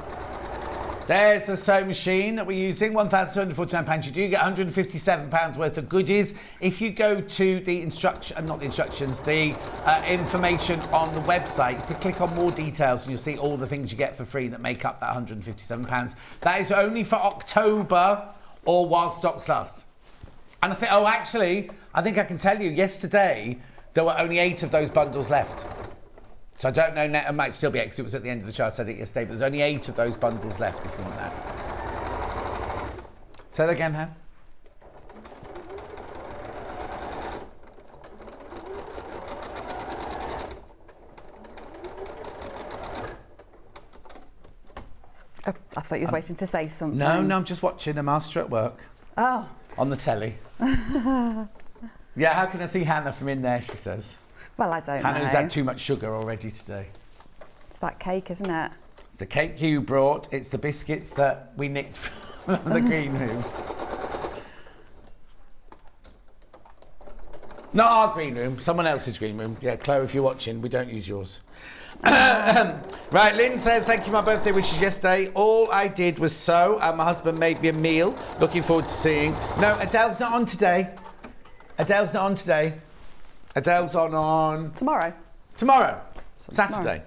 There's the sewing machine that we're using, £1,249. You do get £157 worth of goodies. If you go to the information on the website, you can click on more details and you'll see all the things you get for free that make up that £157. That is only for October or while stocks last. And I think I can tell you, yesterday there were only 8 of those bundles left. So I don't know, it might still be 8 because it was at the end of the show. I said it yesterday, but there's only 8 of those bundles left if you want that. Say that again, Han. Oh, I thought you were waiting to say something. No, I'm just watching a master at work. Oh. On the telly. Yeah, how can I see Hannah from in there, she says. Well, I don't know. Hannah's had too much sugar already today. It's that cake, isn't it? It's the cake you brought. It's the biscuits that we nicked from the green room. Not our green room, someone else's green room. Yeah, Chloe, if you're watching, we don't use yours. Right, Lynn says, thank you, my birthday wishes yesterday. All I did was sew and my husband made me a meal. Looking forward to seeing. No, Adele's not on today. Adele's not on today. Adele's on... Tomorrow. Tomorrow. Tomorrow. Saturday.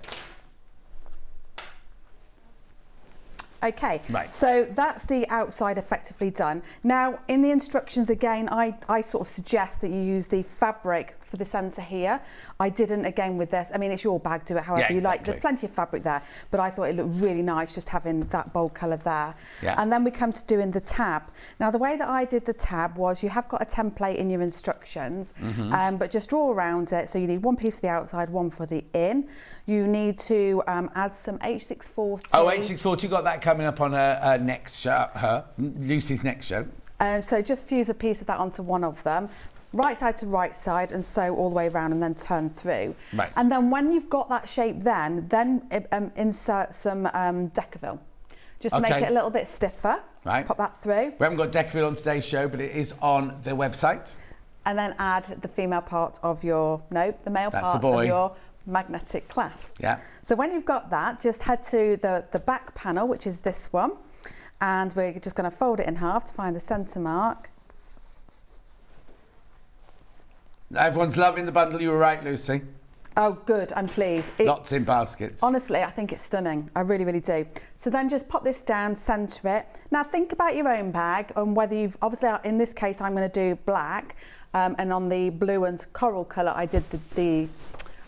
Okay, right. So that's the outside effectively done. Now, in the instructions, again, I sort of suggest that you use the fabric for the centre here. I didn't, again, with this. I mean, it's your bag, do it however you like. There's plenty of fabric there, but I thought it looked really nice just having that bold colour there. Yeah. And then we come to doing the tab. Now, the way that I did the tab was you have got a template in your instructions, but just draw around it. So you need one piece for the outside, one for the in. You need to add some H640. Oh, H640, got that coming up on her next show, Lucy's next show. So just fuse a piece of that onto one of them. Right side to right side and sew all the way around and then turn through. Right. And then when you've got that shape then insert some Decavil. Just to make it a little bit stiffer. Right. Pop that through. We haven't got Decavil on today's show, but it is on the website. And then add the female part of your, the male part of your magnetic clasp. Yeah. So when you've got that, just head to the back panel, which is this one. And we're just going to fold it in half to find the centre mark. Everyone's loving the bundle. You were right, Lucy. Oh, good. I'm pleased. Lots in baskets. Honestly, I think it's stunning. I really, really do. So then just pop this down, centre it. Now think about your own bag and whether you've, obviously in this case, I'm going to do black. And on the blue and coral colour, I did the blue.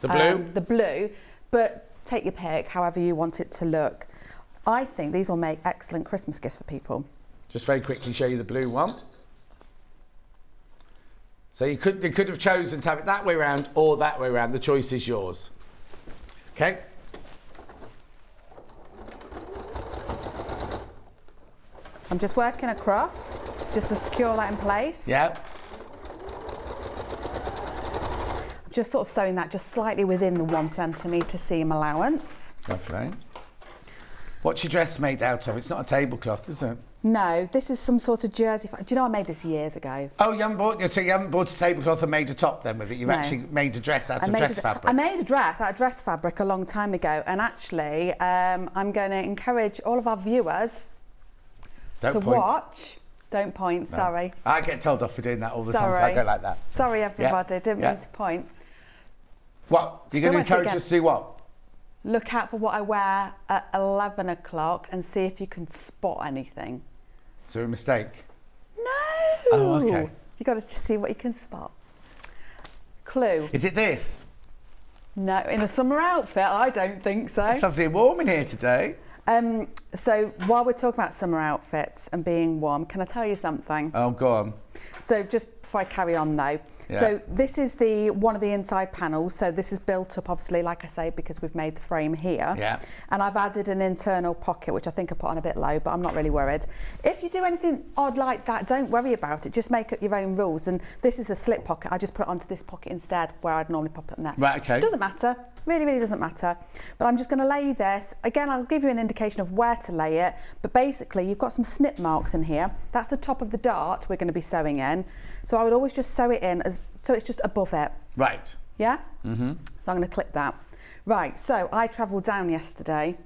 The blue. But take your pick, however you want it to look. I think these will make excellent Christmas gifts for people. Just very quickly show you the blue one. So you could have chosen to have it that way around or that way around. The choice is yours. Okay. So I'm just working across just to secure that in place. Yeah. I'm just sort of sewing that just slightly within the 1 centimetre seam allowance. Lovely. What's your dress made out of? It's not a tablecloth, is it? No, this is some sort of jersey. Do you know I made this years ago? Oh, you haven't bought a tablecloth and made a top then with it? You've actually made a dress out of dress fabric? I made a dress out of dress fabric a long time ago, and actually I'm going to encourage all of our viewers to watch. Don't point, no. Sorry. I get told off for doing that all the time. I don't like that. Sorry, everybody. Didn't mean to point. What? You're going to encourage us to do what? Look out for what I wear at 11 o'clock and see if you can spot anything. Is there a mistake? No. Oh, okay. You've got to just see what you can spot. Clue. Is it this? No, in a summer outfit, I don't think so. It's lovely and warm in here today. So while we're talking about summer outfits and being warm, can I tell you something? Oh, go on. So just before I carry on though, so this is one of the inside panels. So this is built up, obviously, like I say, because we've made the frame here. Yeah. And I've added an internal pocket, which I think I put on a bit low, but I'm not really worried. If you do anything odd like that, don't worry about it. Just make up your own rules. And this is a slip pocket. I just put it onto this pocket instead, where I'd normally pop it in there. Right, okay. Doesn't matter. Really, really doesn't matter. But I'm just going to lay this. Again, I'll give you an indication of where to lay it. But basically, you've got some snip marks in here. That's the top of the dart we're going to be sewing in. So I would always just sew it in so it's just above it. Right. Yeah? Mm-hmm. So I'm going to clip that. Right, so I travelled down yesterday.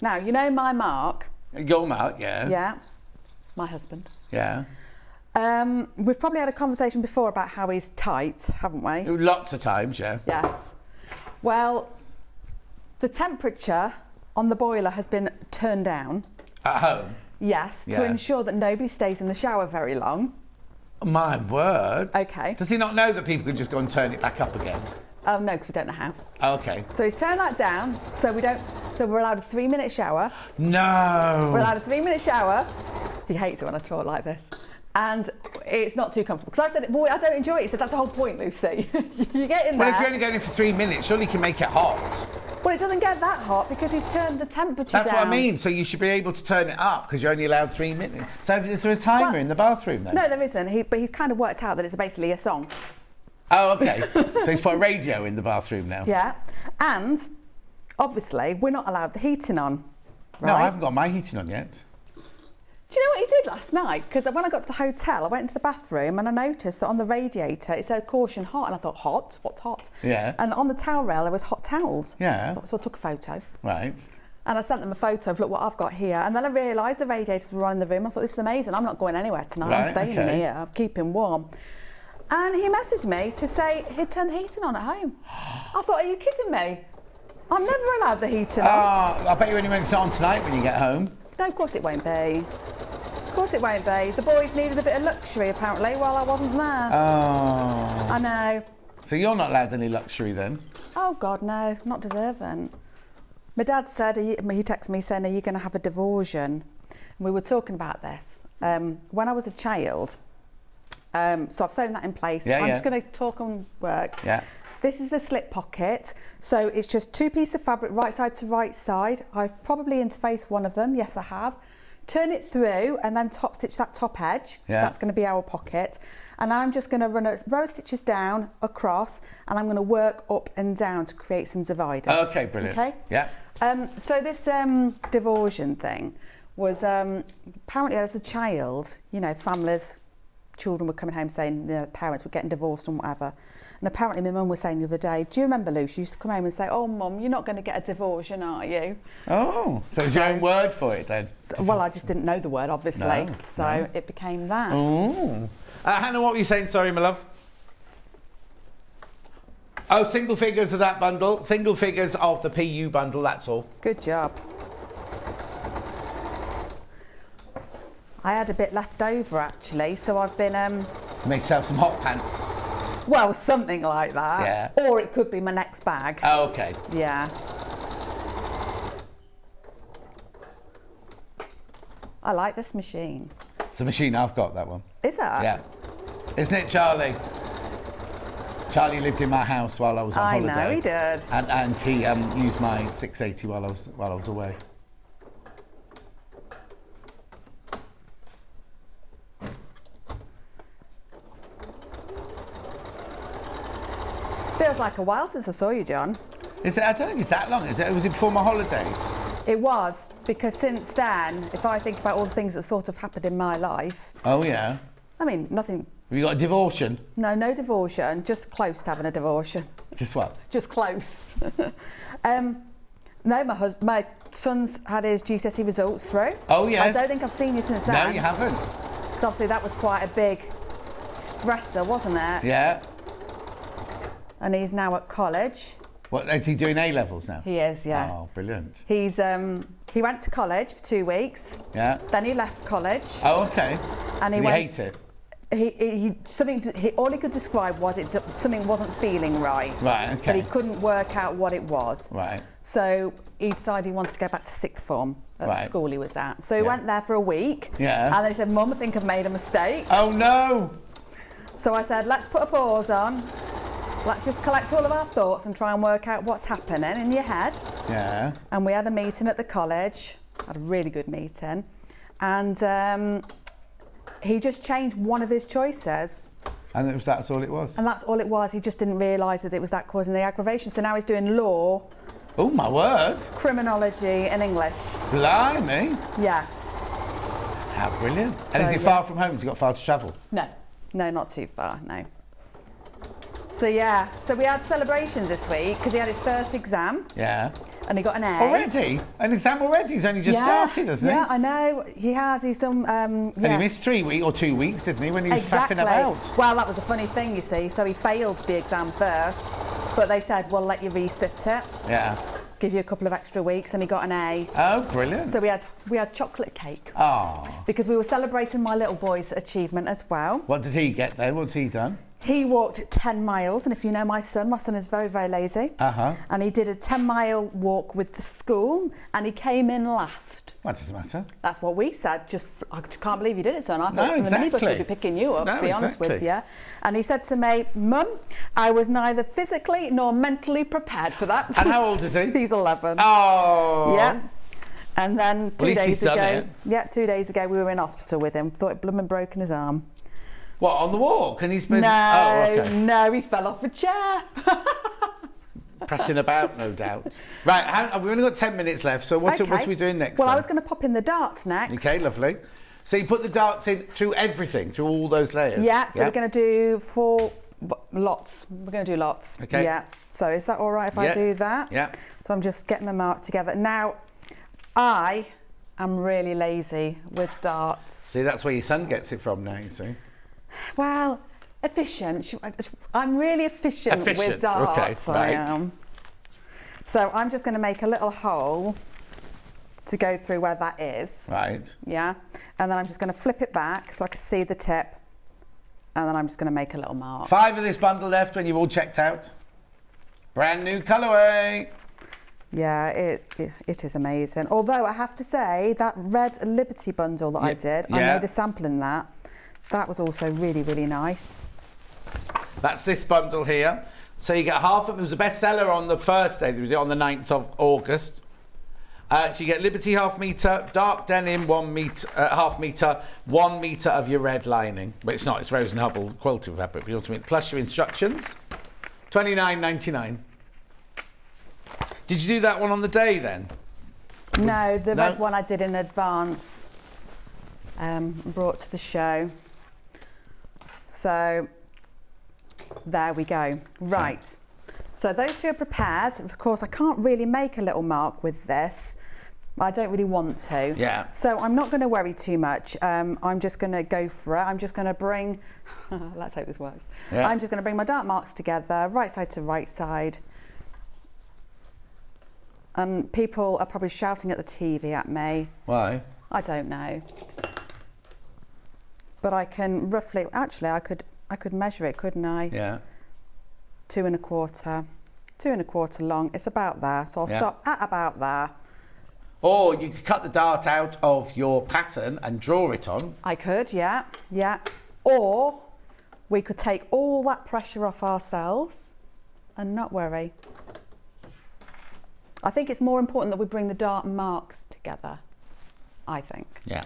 Now, you know my Mark? Your Mark, yeah. Yeah. My husband. Yeah. We've probably had a conversation before about how he's tight, haven't we? Lots of times, yeah. Yes. Well, the temperature on the boiler has been turned down. At home? Yes, to ensure that nobody stays in the shower very long. My word. Okay. Does he not know that people can just go and turn it back up again? Oh, no, because we don't know how. Oh, okay. So he's turned that down, so we're allowed a 3-minute shower. No. We're allowed a 3-minute shower. He hates it when I talk like this. And it's not too comfortable. Because I said, boy, I don't enjoy it. He said, that's the whole point, Lucy. You get in there. Well, if you're only going in for 3 minutes, surely you can make it hot. Well, it doesn't get that hot because he's turned the temperature down. That's what I mean. So you should be able to turn it up because you're only allowed 3 minutes. So is there a timer in the bathroom then? No, there isn't. But he's kind of worked out that it's basically a song. Oh, okay. So he's put a radio in the bathroom now. Yeah. And, obviously, we're not allowed the heating on. Right? No, I haven't got my heating on yet. Do you know what he weird last night because when I got to the hotel, I went into the bathroom and I noticed that on the radiator it said caution hot, and I thought, hot? What's hot? Yeah. And on the towel rail there was hot towels. Yeah. So I took a photo. Right. And I sent them a photo of, look what I've got here. And then I realised the radiators were on in the room. I thought, this is amazing. I'm not going anywhere tonight. Right, I'm staying in here. I'm keeping warm. And he messaged me to say he'd turned the heating on at home. I thought, are you kidding me? I'm never allowed the heating on. I bet you only when it's on tonight when you get home. No, of course it won't be. Of course it won't be. The boys needed a bit of luxury, apparently, while I wasn't there. Oh. I know. So you're not allowed any luxury then? Oh, God, no. Not deserving. My dad said, he texted me saying, are you going to have a diversion? And we were talking about this. When I was a child, so I've sewn that in place. I'm just going to talk on work. Yeah. This is the slip pocket. So it's just 2 pieces of fabric, right side to right side. I've probably interfaced one of them. Yes, I have. Turn it through and then top stitch that top edge. Yeah. So that's going to be our pocket. And I'm just going to run a row of stitches down, across, and I'm going to work up and down to create some dividers. Okay, brilliant. Okay? Yeah. So this diversion thing was apparently as a child, you know, families, children were coming home saying their parents were getting divorced and whatever. And apparently my mum was saying the other day, do you remember, Lou, she used to come home and say, oh, Mum, you're not going to get a diversion, are you? Oh, so it's your own word for it then? So, well, I just didn't know the word, obviously. It became that. Oh. Hannah, what were you saying? Sorry, my love. Oh, single figures of that bundle. Single figures of the PU bundle, that's all. Good job. I had a bit left over, actually, so I've been... Made yourself some hot pants. Well, something like that. Yeah. Or it could be my next bag. Oh, okay. Yeah. I like this machine. It's the machine I've got, that one. Is it? Yeah. Isn't it, Charlie? Charlie lived in my house while I was on holiday. I know, he did. And he used my 680 while I was away. Feels like a while since I saw you, John. Is it? I don't think it's that long, is it? Was it before my holidays? It was, because since then, if I think about all the things that sort of happened in my life... Oh, yeah? I mean, nothing... Have you got a divortion? No, no divortion, just close to having a divortion. Just what? Just close. No, my son's had his GCSE results through. Oh, yes. I don't think I've seen you since then. No, you haven't. Because obviously that was quite a big stressor, wasn't it? Yeah. And he's now at college. What, is he doing A-levels now? He is, yeah. Oh, brilliant. He's he went to college for 2 weeks. Yeah. Then he left college. Oh, okay. And Did he hate it? All he could describe was something wasn't feeling right. Right, okay. But he couldn't work out what it was. Right. So he decided he wanted to go back to sixth form at the school he was at. So he went there for a week. Yeah. And then he said, Mum, I think I've made a mistake. Oh, no. So I said, let's put a pause on. Let's just collect all of our thoughts and try and work out what's happening in your head. Yeah. And we had a meeting at the college. Had a really good meeting. And he just changed one of his choices. And that's all it was? And that's all it was. He just didn't realise that it was that causing the aggravation. So now he's doing law. Oh, my word. Criminology and English. Blimey. Yeah. How brilliant. And is he far from home? Has he got far to travel? No. No, not too far, no. So, yeah. So we had celebrations this week because he had his first exam. Yeah. And he got an A. Already? An exam already? He's only just started, hasn't he? Yeah, I know. He has. He's done... And he missed 3 weeks or 2 weeks, didn't he, when he was faffing about? Well, that was a funny thing, you see. So he failed the exam first, but they said, we'll let you resit it. Yeah. Give you a couple of extra weeks, and he got an A. Oh, brilliant. So we had chocolate cake. Oh. Because we were celebrating my little boy's achievement as well. What did he get then? What's he done? He walked 10 miles, and if you know my son is very, very lazy. Uh-huh. And he did a 10-mile walk with the school, and he came in last. What does it matter? That's what we said. I can't believe you did it, son. I thought the minibus would be picking you up, to be honest with you. And he said to me, Mum, I was neither physically nor mentally prepared for that. And how old is he? He's 11. Oh. Yeah. And then 2 days ago, done it. 2 days ago, we were in hospital with him. Thought he'd blooming broken his arm. What, on the walk? And he's been... No, he fell off a chair. Pressing about, no doubt. Right, we've only got 10 minutes left, so what are we doing next? Well, I was going to pop in the darts next. Okay, lovely. So you put the darts in through everything, through all those layers? Yeah, so we're going to do 4 lots. We're going to do lots. Okay. Yeah. So is that all right if I do that? Yeah. So I'm just getting my mark together. Now, I am really lazy with darts. See, that's where your son gets it from now, you see. Well, efficient. I'm really efficient with darts. Okay, right. I am. So I'm just going to make a little hole to go through where that is. Right. Yeah. And then I'm just going to flip it back so I can see the tip. And then I'm just going to make a little mark. 5 of this bundle left when you've all checked out. Brand new colourway. Yeah, it is amazing. Although I have to say that red Liberty bundle that I did, I made a sample in that. That was also really, really nice. That's this bundle here. So you get half of it. It was a bestseller on the first day that we did, on the 9th of August. So you get Liberty half metre, dark denim 1 metre, half metre, 1 metre of your red lining. But it's not, it's Rose and Hubble quality fabric, but ultimately, plus your instructions. $29.99. Did you do that one on the day then? No, the red one I did in advance, brought to the show. So there we go. Right. Okay. So those 2 are prepared. Of course, I can't really make a little mark with this. I don't really want to. Yeah. So I'm not going to worry too much. I'm just going to go for it. I'm just going to bring, let's hope this works. Yeah. I'm just going to bring my dart marks together, right side to right side. And people are probably shouting at the TV at me. Why? I don't know. But I can roughly, actually I could measure it, couldn't I? Yeah. 2 1/4. 2 1/4 long. It's about there. So I'll stop at about there. Or you could cut the dart out of your pattern and draw it on. I could, yeah. Or we could take all that pressure off ourselves and not worry. I think it's more important that we bring the dart marks together, I think. Yeah.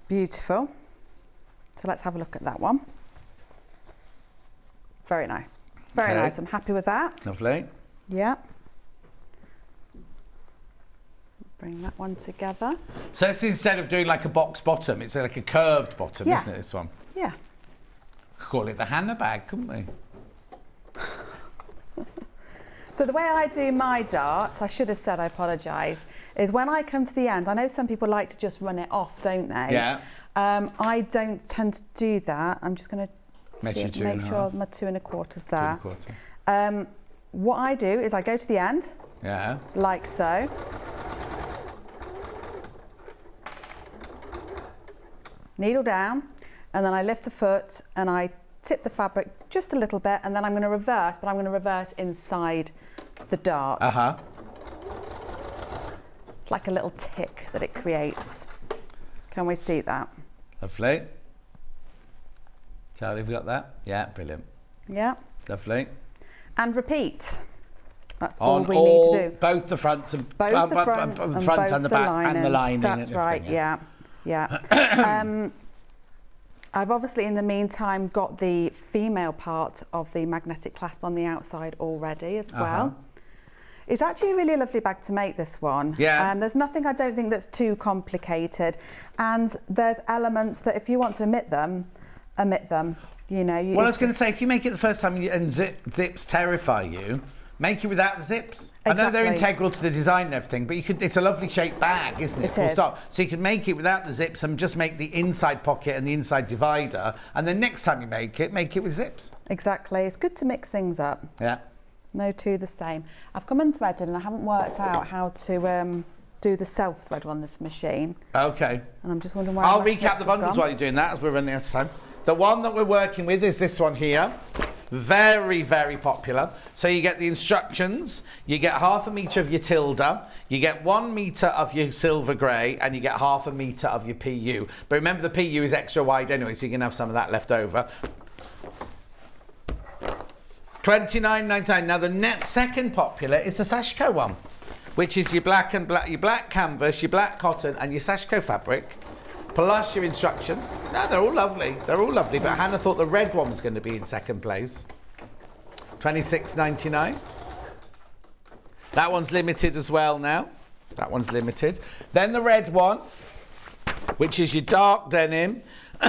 Beautiful. So let's have a look at that one. Very nice. Very nice. I'm happy with that. Lovely. Yeah. Bring that one together. So this is, instead of doing like a box bottom, it's like a curved bottom, isn't it, this one? Yeah. Could call it the Hannah bag, couldn't we? So the way I do my darts, I should have said, I apologise, is when I come to the end, I know some people like to just run it off, don't they? Yeah. I don't tend to do that. I'm just going to make sure my 2 1/4's there. 2 1/4. What I do is I go to the end. Yeah. Like so. Needle down, and then I lift the foot and I tip the fabric just a little bit, and then I'm going to reverse, but I'm going to reverse inside the dart. Uh-huh. It's like a little tick that it creates. Can we see that? Lovely. Charlie, have we got that? Yeah, brilliant. Yeah. Lovely. And repeat. That's all we need to do. Both the fronts and both the fronts and both and the back and the lining. That's right. Yeah. I've obviously in the meantime got the female part of the magnetic clasp on the outside already as well. It's actually a really lovely bag to make, this one. Yeah. There's nothing, I don't think, that's too complicated, and there's elements that if you want to omit them, you know. Well, I was going to say, if you make it the first time and zips terrify you, make it without the zips. Exactly. I know they're integral to the design and everything, but you could. It's a lovely shaped bag, isn't it? It is. So you can make it without the zips and just make the inside pocket and the inside divider, and then next time you make it with zips. Exactly. It's good to mix things up. Yeah. No two the same. I've come unthreaded and I haven't worked out how to do the self-thread on this machine. Okay. And I'm just wondering where I'll recap the bundles while you're doing that, as we're running out of time. The one that we're working with is this one here. Very, very popular. So you get the instructions, you get 1/2 metre of your tilde, you get 1 metre of your silver grey, and you get 1/2 metre of your PU. But remember, the PU is extra wide anyway, so you can have some of that left over. $29.99. Now the next second popular is the Sashiko one, which is your black canvas, your black cotton, and your Sashiko fabric. plus your instructions. No, they're all lovely. They're all lovely, but Hannah thought the red one was going to be in second place. $26.99. That one's limited as well now. That one's limited. Then the red one, which is your dark denim,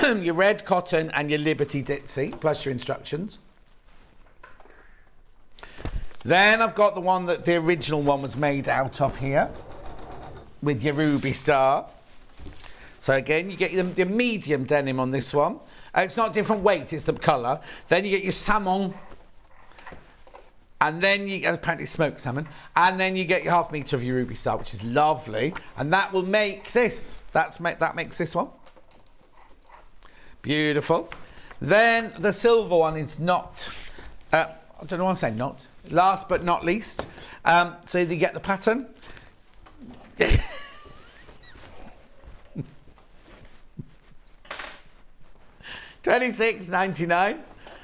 your red cotton and your Liberty Ditzy, plus your instructions. Then I've got the one that the original one was made out of here, with your ruby star. So again, you get the medium denim on this one. It's not different weight, it's the colour. Then you get your salmon. And then you get apparently smoked salmon. And then you get your half metre of your ruby star, which is lovely. And that will make this. That makes this one. Beautiful. Then the silver one is not, I don't know why I'm saying not. Last but not least. So you get the pattern. $26.99.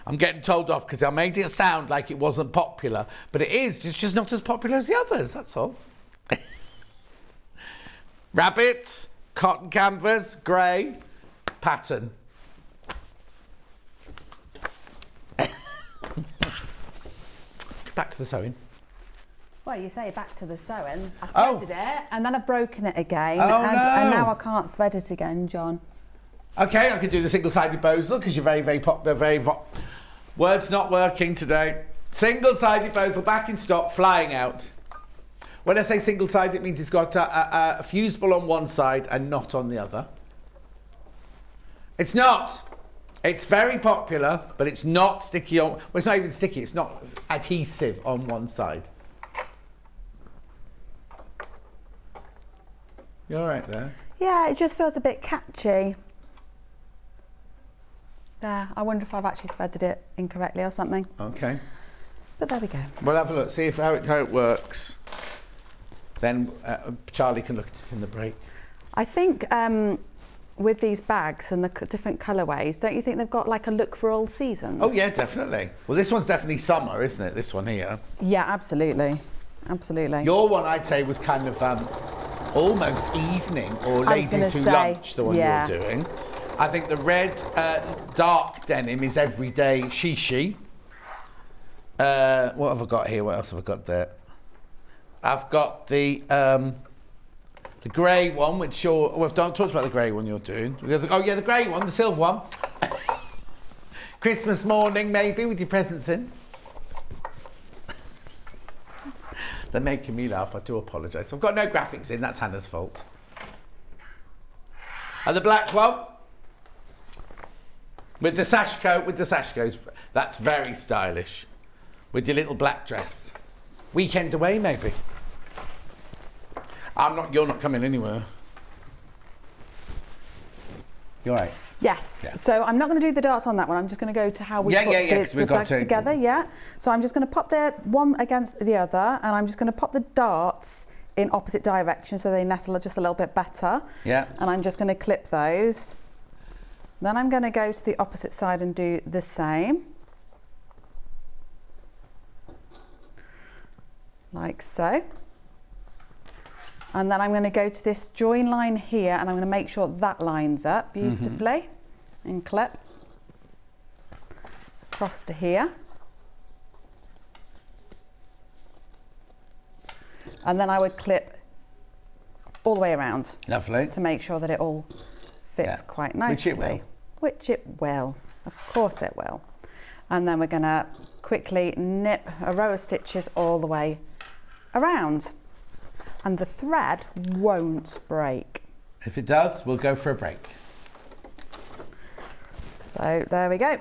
I'm getting told off because I made it sound like it wasn't popular, but it is. It's just not as popular as the others, that's all. Rabbit, cotton canvas, grey, pattern. Back to the sewing. Well, you say back to the sewing. I threaded it and then I've broken it again. And now I can't thread it again, John. Okay, I could do the single-sided bows, look, because you're very, very popular, Words not working today. Single-sided bows are back in stock, flying out. When I say single-sided, it means it's got a fusible on one side and not on the other. It's not. It's very popular, but it's not sticky on... Well, it's not even sticky. It's not adhesive on one side. You all right there? Yeah, it just feels a bit catchy. There, I wonder if I've actually threaded it incorrectly or something. Okay. But there we go. We'll have a look, see how it works. Then Charlie can look at it in the break. I think with these bags and the different colourways, don't you think they've got like a look for all seasons? Oh yeah, definitely. Well, this one's definitely summer, isn't it? This one here. Yeah, absolutely. Absolutely. Your one, I'd say, was kind of almost evening or ladies who lunch, the one you're doing. I think the red dark denim is everyday shishi. What have I got here? What else have I got there? I've got the grey one, which you're... Well, I've talked about the grey one you're doing. Oh, yeah, the grey one, the silver one. Christmas morning, maybe, with your presents in. They're making me laugh. I do apologise. I've got no graphics in. That's Hannah's fault. And the black one. With the sash coat, that's very stylish. With your little black dress. Weekend away, maybe. You're not coming anywhere. You're right. Yes. Yeah. So I'm not going to do the darts on that one. I'm just going to go to how we put the bags together. Yeah. So I'm just going to pop the one against the other, and I'm just going to pop the darts in opposite directions so they nestle just a little bit better. Yeah. And I'm just going to clip those. Then I'm going to go to the opposite side and do the same. Like so. And then I'm going to go to this join line here and I'm going to make sure that lines up beautifully and clip across to here. And then I would clip all the way around. Lovely. To make sure that it all fits quite nicely. Which it will. Of course it will. And then we're going to quickly knit a row of stitches all the way around. And the thread won't break. If it does, we'll go for a break. So there we go.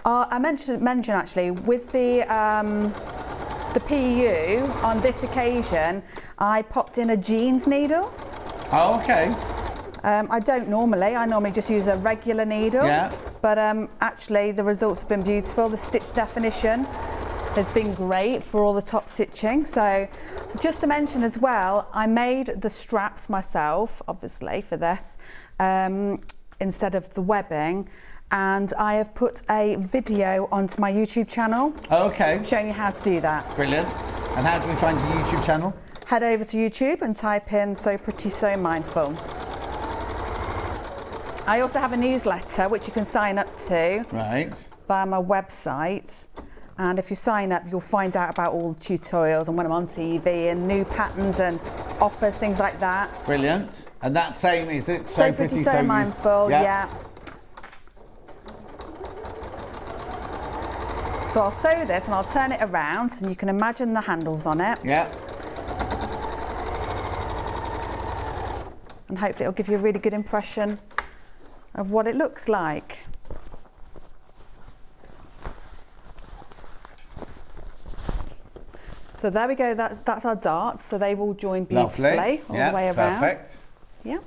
I mentioned actually with the PU on this occasion, I popped in a jeans needle. Oh, okay. I don't normally. I normally just use a regular needle. Yeah. But actually, the results have been beautiful. The stitch definition has been great for all the top stitching. So, just to mention as well, I made the straps myself, obviously, for this, instead of the webbing. And I have put a video onto my YouTube channel. Oh, okay. Showing you how to do that. Brilliant. And how do we find your YouTube channel? Head over to YouTube and type in So Pretty So Mindful. I also have a newsletter which you can sign up to via my website. And if you sign up, you'll find out about all the tutorials and when I'm on TV and new patterns and offers, things like that. Brilliant. And that same, is it? So Pretty So Mindful, yeah. So I'll sew this and I'll turn it around and you can imagine the handles on it. Yeah. And hopefully it'll give you a really good impression of what it looks like. So there we go, that's our darts, so they've all joined beautifully all the way around. Perfect. Yeah.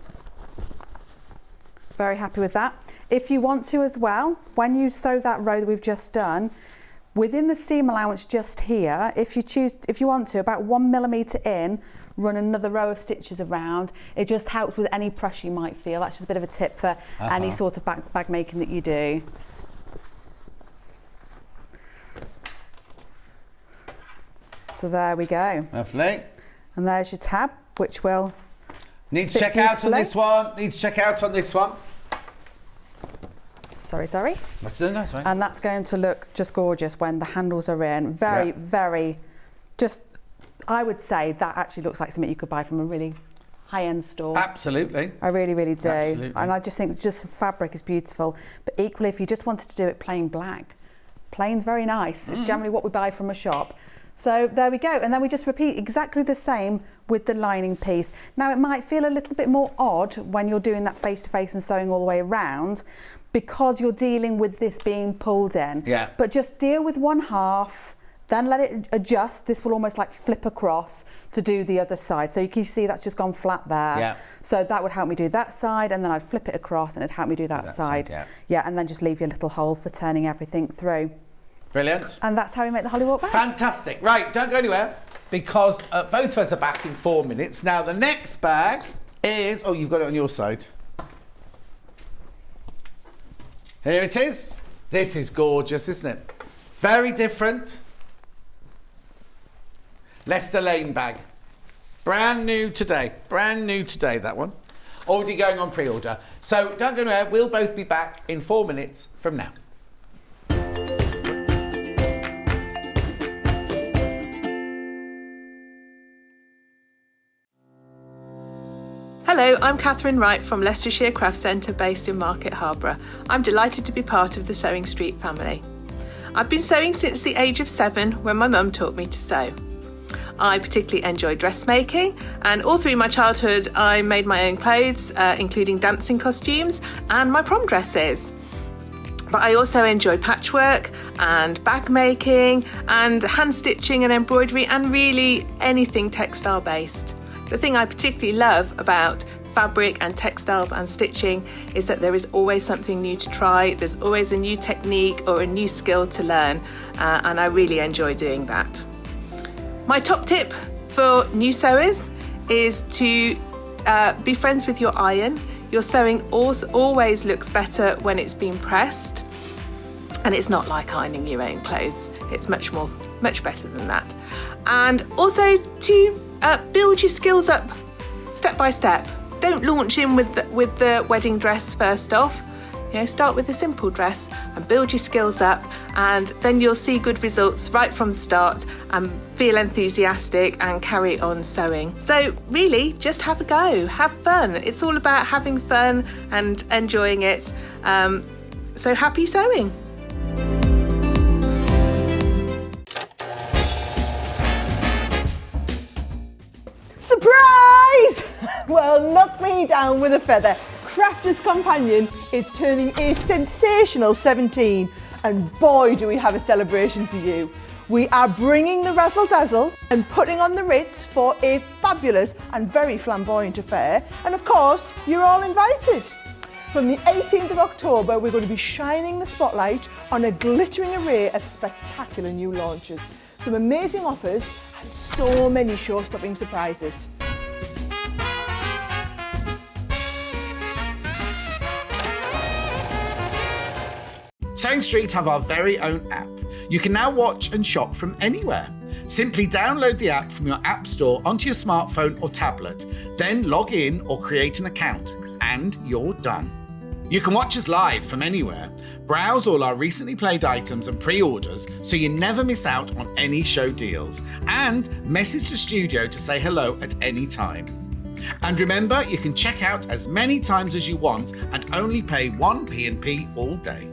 Very happy with that. If you want to as well, when you sew that row that we've just done, within the seam allowance just here, if you want to, about 1 millimetre in, run another row of stitches around. It just helps with any pressure you might feel. That's just a bit of a tip for any sort of bag making that you do. So there we go. Lovely. And there's your tab, which will need to check out on this one. Need to check out on this one. Sorry. That's nice, right? And that's going to look just gorgeous when the handles are in. Very, just, I would say that actually looks like something you could buy from a really high-end store. Absolutely. I really do. Absolutely. And I just think just the fabric is beautiful. But equally, if you just wanted to do it plain black, plain's very nice. It's generally what we buy from a shop. So there we go, and then we just repeat exactly the same with the lining piece. Now it might feel a little bit more odd when you're doing that face-to-face and sewing all the way around because you're dealing with this being pulled in. Yeah. But just deal with one half, then let it adjust. This will almost like flip across to do the other side. So you can see that's just gone flat there. Yeah. So that would help me do that side, and then I'd flip it across and it'd help me do that side. Yeah, and then just leave your little hole for turning everything through. Brilliant. And that's how we make the Hollywalk bag. Fantastic. Right, don't go anywhere because both of us are back in 4 minutes. Now the next bag is, oh, you've got it on your side. Here it is. This is gorgeous, isn't it? Very different. Leicester Lane bag. Brand new today, that one. Already going on pre-order. So don't go anywhere. We'll both be back in 4 minutes from now. Hello, I'm Catherine Wright from Leicestershire Craft Centre based in Market Harborough. I'm delighted to be part of the Sewing Street family. I've been sewing since the age of 7 when my mum taught me to sew. I particularly enjoy dressmaking, and all through my childhood I made my own clothes, including dancing costumes and my prom dresses. But I also enjoy patchwork and bag making and hand stitching and embroidery and really anything textile based. The thing I particularly love about fabric and textiles and stitching is that there is always something new to try, there's always a new technique or a new skill to learn, and I really enjoy doing that. My top tip for new sewers is to be friends with your iron. Your sewing always looks better when it's been pressed, and it's not like ironing your own clothes. It's much better than that. And also to build your skills up step by step. Don't launch in with the wedding dress first off. You know, start with a simple dress and build your skills up, and then you'll see good results right from the start and feel enthusiastic and carry on sewing. So really, just have a go, have fun. It's all about having fun and enjoying it. So happy sewing. Surprise! Well, knock me down with a feather. Crafter's Companion is turning a sensational 17, and boy do we have a celebration for you. We are bringing the razzle dazzle and putting on the Ritz for a fabulous and very flamboyant affair, and of course you're all invited. From the 18th of October we're going to be shining the spotlight on a glittering array of spectacular new launches, some amazing offers and so many show-stopping surprises. Sewing Street have our very own app. You can now watch and shop from anywhere. Simply download the app from your app store onto your smartphone or tablet, then log in or create an account, and you're done. You can watch us live from anywhere, browse all our recently played items and pre-orders so you never miss out on any show deals, and message the studio to say hello at any time. And remember, you can check out as many times as you want and only pay one P&P all day.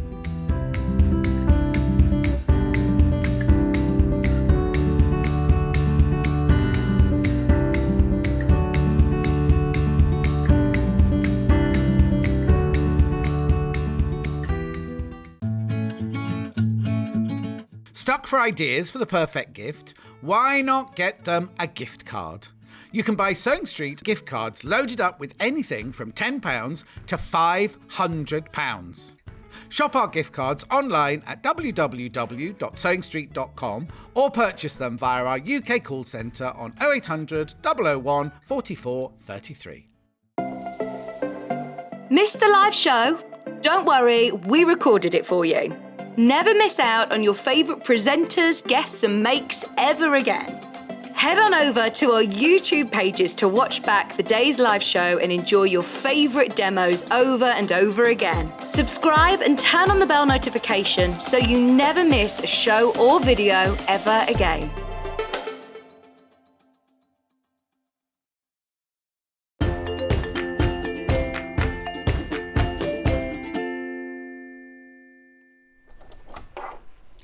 Stuck for ideas for the perfect gift? Why not get them a gift card? You can buy Sewing Street gift cards loaded up with anything from £10 to £500. Shop our gift cards online at www.sewingstreet.com or purchase them via our UK call centre on 0800 001 44 33. Missed the live show? Don't worry, we recorded it for you. Never miss out on your favourite presenters, guests and makes ever again. Head on over to our YouTube pages to watch back the day's live show and enjoy your favourite demos over and over again. Subscribe and turn on the bell notification so you never miss a show or video ever again.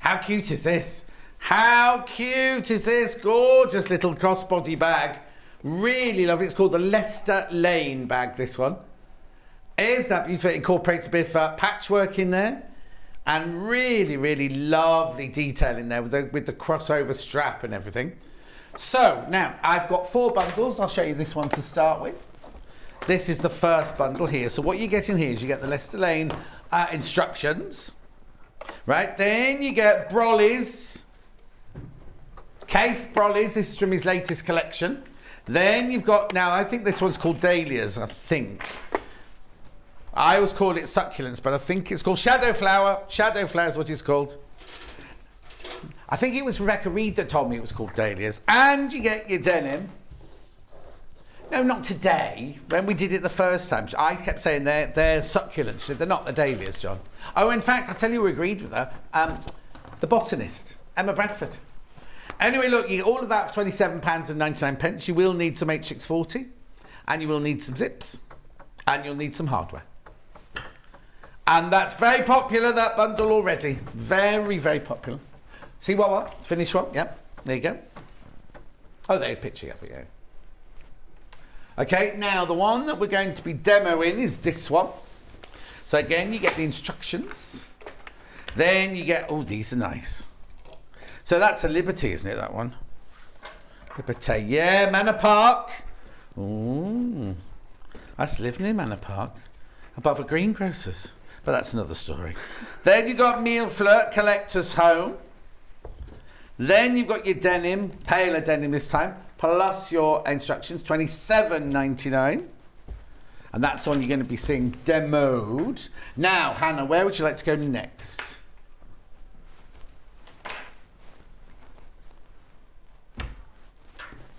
How cute is this? How cute is this? Gorgeous little crossbody bag. Really lovely. It's called the Leicester Lane bag, this one. Is that beautiful? It incorporates a bit of patchwork in there. And really, really lovely detail in there with the crossover strap and everything. So, now, I've got 4 bundles. I'll show you this one to start with. This is the first bundle here. So what you get in here is you get the Leicester Lane instructions. Right, then you get brollies. Kaif brollies, this is from his latest collection. Then you've got, now I think this one's called dahlias, I think. I always call it succulents, but I think it's called shadow flower. Shadow flower is what it's called. I think it was Rebecca Reed that told me it was called dahlias. And you get your denim. No, not today. When we did it the first time, I kept saying they're succulents. They're not the dahlias, John. Oh, in fact, I'll tell you who agreed with her. The botanist, Emma Bradford. Anyway, look, you get all of that for £27.99. You will need some H640, and you will need some zips, and you'll need some hardware. And that's very popular, that bundle already. Very, very popular. See what? Finish one? Yep. There you go. Oh, there's a picture of it, yeah. Okay, now the one that we're going to be demoing is this one. So again, you get the instructions. Then you get, oh, these are nice. So that's a Liberty, isn't it, that one? Liberty, yeah, Manor Park. Ooh, that's living in Manor Park, above a greengrocer's. But that's another story. Then you've got Meal Flirt Collector's Home. Then you've got your denim, paler denim this time, plus your instructions, £27.99. And that's the one you're going to be seeing demoed. Now, Hannah, where would you like to go next?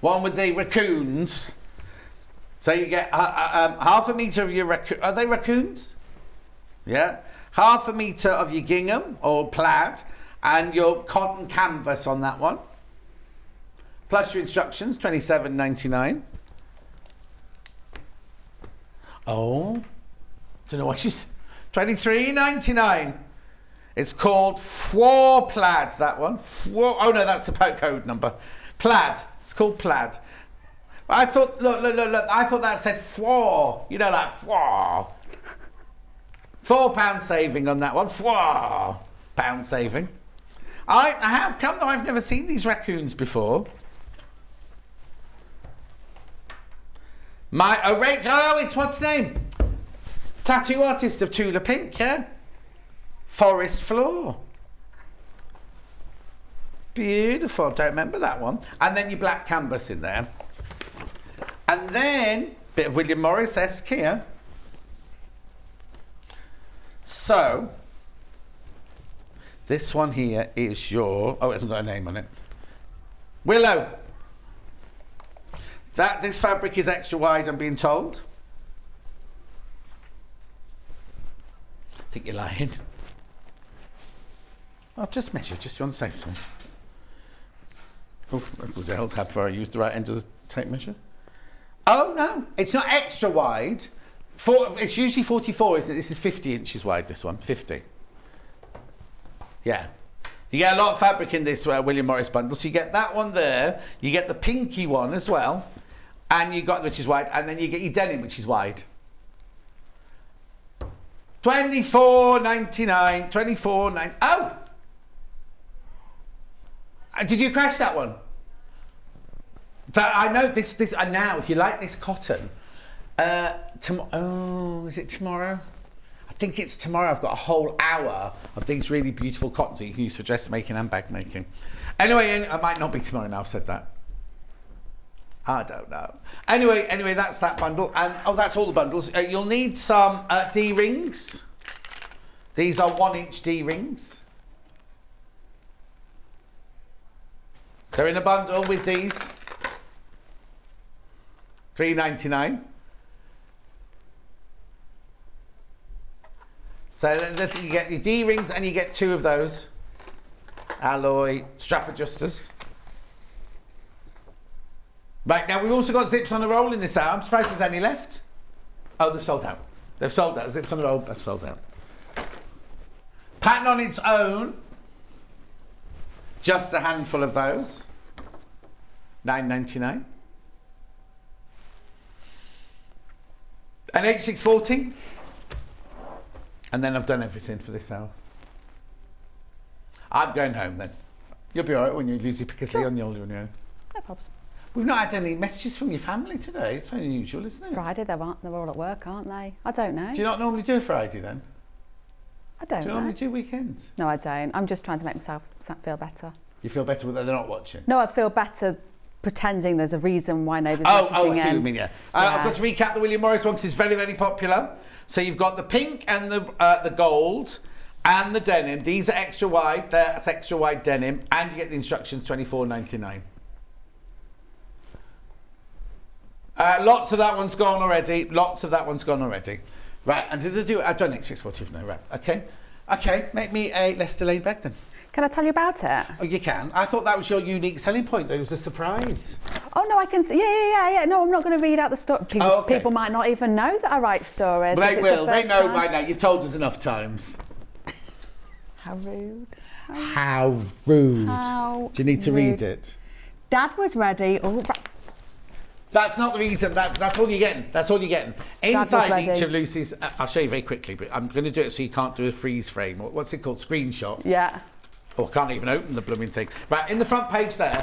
One with the raccoons. So you get half a metre of your raccoon. Are they raccoons? Yeah. Half a metre of your gingham or plaid and your cotton canvas on that one. Plus your instructions, £27.99. Oh, don't know what she's... £23.99. It's called Four Plaid, that one. Oh no, that's the code number. Plaid. It's called Plaid. I thought, look, I thought that said four. You know, like four. £4 saving on that one. £4 saving. How come though I've never seen these raccoons before? It's what's name? Tattoo artist of Tula Pink, yeah? Forest Floor. Beautiful, don't remember that one. And then your black canvas in there. And then, bit of William Morris-esque here. So, this one here is your, oh, it hasn't got a name on it. Willow. This fabric is extra wide, I'm being told. I think you're lying. I've just measured, just on the safe side. Oh, the hell, have I used the right end of the tape measure? Oh, no, it's not extra wide. It's usually 44, isn't it? This is 50 inches wide, this one, 50. Yeah. You get a lot of fabric in this William Morris bundle. So you get that one there, you get the pinky one as well, and you got, which is wide, and then you get your denim, which is wide. $24.99, $24.99. Oh! Did you crash that one? I know this. And now, if you like this cotton, is it tomorrow? I think it's tomorrow. I've got a whole hour of these really beautiful cottons that you can use for dressmaking and bag making. Anyway, it might not be tomorrow now I've said that. I don't know. Anyway, that's that bundle. And that's all the bundles. You'll need some D-rings. These are 1-inch D-rings. They're in a bundle with these. $3.99. So you get your D-rings and you get 2 of those alloy strap adjusters. Right, now we've also got zips on a roll in this hour. I'm surprised there's any left. Oh, they've sold out. They've sold out. Zips on a roll, they've sold out. Pattern on its own. Just a handful of those. $9.99. An H640. And then I've done everything for this hour. I'm going home then. You'll be all right when you lose your Picksley on your own. No problems. We've not had any messages from your family today. It's unusual, isn't it? It's Friday, they're all at work, aren't they? I don't know. Do you not normally do a Friday then? I don't know. Do you normally do weekends? No, I don't. I'm just trying to make myself feel better. You feel better when they're not watching? No, I feel better pretending there's a reason why nobody's I messaging see what you in. mean, yeah. I've got to recap the William Morris one because it's very, very popular. So you've got the pink and the gold and the denim. These are extra wide. That's extra wide denim. And you get the instructions, $24.99. Lots of that one's gone already. Right, and did I do it? I've done H640 now, right. Okay, make me a Leicester Lane bag then. Can I tell you about it? Oh, you can. I thought that was your unique selling point. It was a surprise. Oh, no, I can... Yeah. No, I'm not going to read out the story. People might not even know that I write stories. Well, they will. They know by now. You've told us enough times. How rude. How rude. Do you need to read it? Dad was ready. Oh, that's not the reason. That's all you're getting. Inside each of Lucy's... I'll show you very quickly, but I'm going to do it so you can't do a freeze frame. What's it called? Screenshot? Yeah. Oh, I can't even open the blooming thing. Right, in the front page there,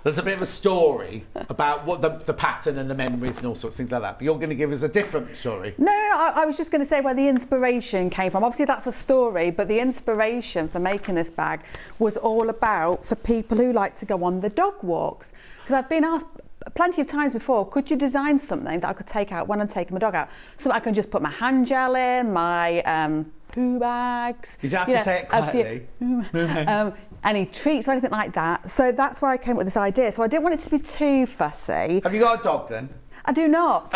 there's a bit of a story about what the pattern and the memories and all sorts of things like that. But you're going to give us a different story. No, I was just going to say where the inspiration came from. Obviously, that's a story, but the inspiration for making this bag was all about for people who like to go on the dog walks. Because I've been asked plenty of times before, could you design something that I could take out when I'm taking my dog out? So I can just put my hand gel in, my poo bags. You don't have to say it quietly. Any treats or anything like that. So that's where I came up with this idea. So I didn't want it to be too fussy. Have you got a dog then? I do not.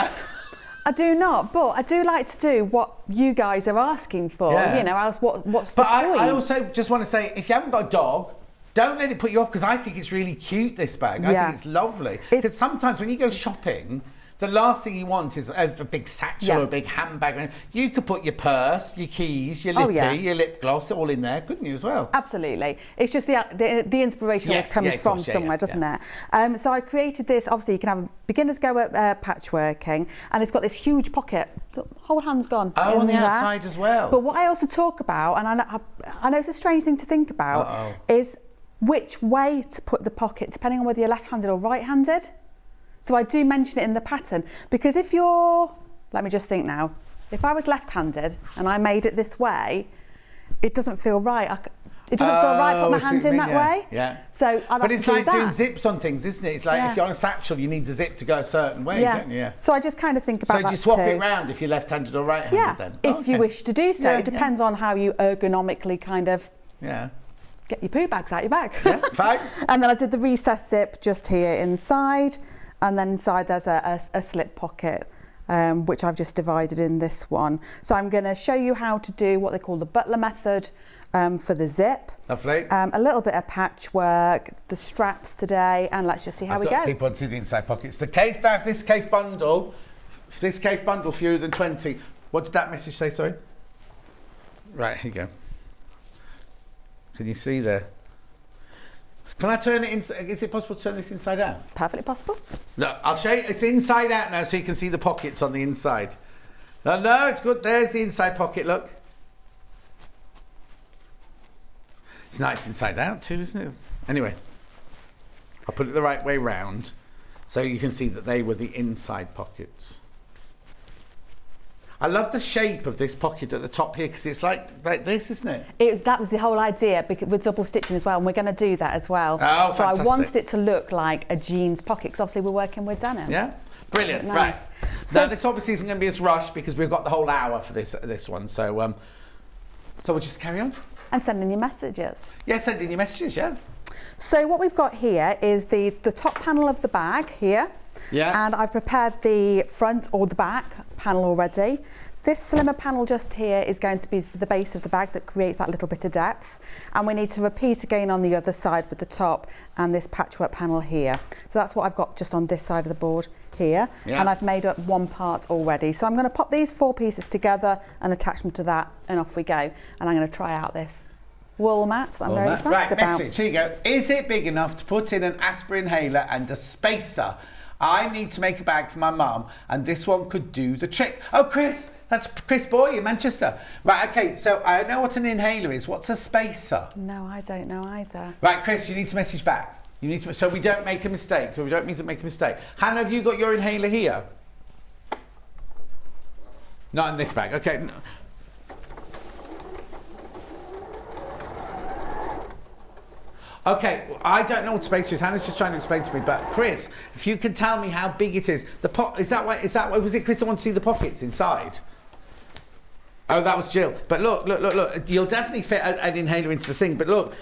I do not, but I do like to do what you guys are asking for. Yeah. You know, what's the point? I also just want to say, if you haven't got a dog, don't let it put you off, because I think it's really cute, this bag. I think it's lovely. Because sometimes when you go shopping, the last thing you want is a big satchel or a big handbag. You could put your purse, your keys, your lippy, your lip gloss all in there, couldn't you, as well? Absolutely. It's just the inspiration always comes from somewhere, doesn't it? So I created this. Obviously, you can have a beginner's go at patchworking, and it's got this huge pocket. The whole hand's gone. Oh, on the outside as well. But what I also talk about, and I know it's a strange thing to think about, is which way to put the pocket, depending on whether you're left-handed or right-handed. So I do mention it in the pattern, because if you're, let me just think now, if I was left-handed and I made it this way, it doesn't feel right. It doesn't feel right to put my hand in that way. Yeah. So but it's like doing zips on things, isn't it? It's like if you're on a satchel, you need the zip to go a certain way, don't you? Yeah. So I just kind of think about that too. So do you swap it around if you're left-handed or right-handed then? If you wish to do so. It depends on how you ergonomically kind of get your poo bags out your bag. Yeah, fine. And then I did the recess zip just here inside, and then inside there's a slip pocket, which I've just divided in this one. So I'm going to show you how to do what they call the butler method for the zip. Lovely. A little bit of patchwork, the straps today, and let's just see how we go. People want to see the inside pockets. This cave bundle fewer than 20. What did that message say, sorry? Right, here you go. Can you see there? Can I turn it inside? Is it possible to turn this inside out? Perfectly possible. Look, I'll show you. It's inside out now so you can see the pockets on the inside. No, it's good. There's the inside pocket, look. It's nice inside out too, isn't it? Anyway, I'll put it the right way round so you can see that they were the inside pockets. I love the shape of this pocket at the top here because it's like this, isn't it? That was the whole idea with double stitching as well, and we're going to do that as well. Oh, so fantastic. I wanted it to look like a jeans pocket because obviously we're working with denim. Yeah, brilliant. Nice. Right. So now this obviously isn't going to be as rushed because we've got the whole hour for this one. So we'll just carry on. And send in your messages. Yeah, send in your messages. Yeah. So what we've got here is the top panel of the bag here. Yeah. And I've prepared the front or the back panel already. This slimmer panel just here is going to be for the base of the bag that creates that little bit of depth. And we need to repeat again on the other side with the top and this patchwork panel here. So that's what I've got just on this side of the board here. Yeah. And I've made up one part already. So I'm going to pop these 4 pieces together and attach them to that, and off we go. And I'm going to try out this wool mat that I'm very excited right, about. message, here you go. Is it big enough to put in an aspirin inhaler and a spacer? I need to make a bag for my mum, and this one could do the trick. Oh, Chris, that's Chris Boy in Manchester. Right, okay, so I know what an inhaler is. What's a spacer? No, I don't know either. Right, Chris, you need to message back. You need to, so we don't make a mistake. So we don't need to make a mistake. Hannah, have you got your inhaler here? Not in this bag. Okay. Okay, I don't know what spacer is. Hannah's just trying to explain to me. But Chris, if you can tell me how big it is, the pot is that why? Was it Chris that wanted to see the pockets inside? Oh, that was Jill. But look! You'll definitely fit an inhaler into the thing. But look,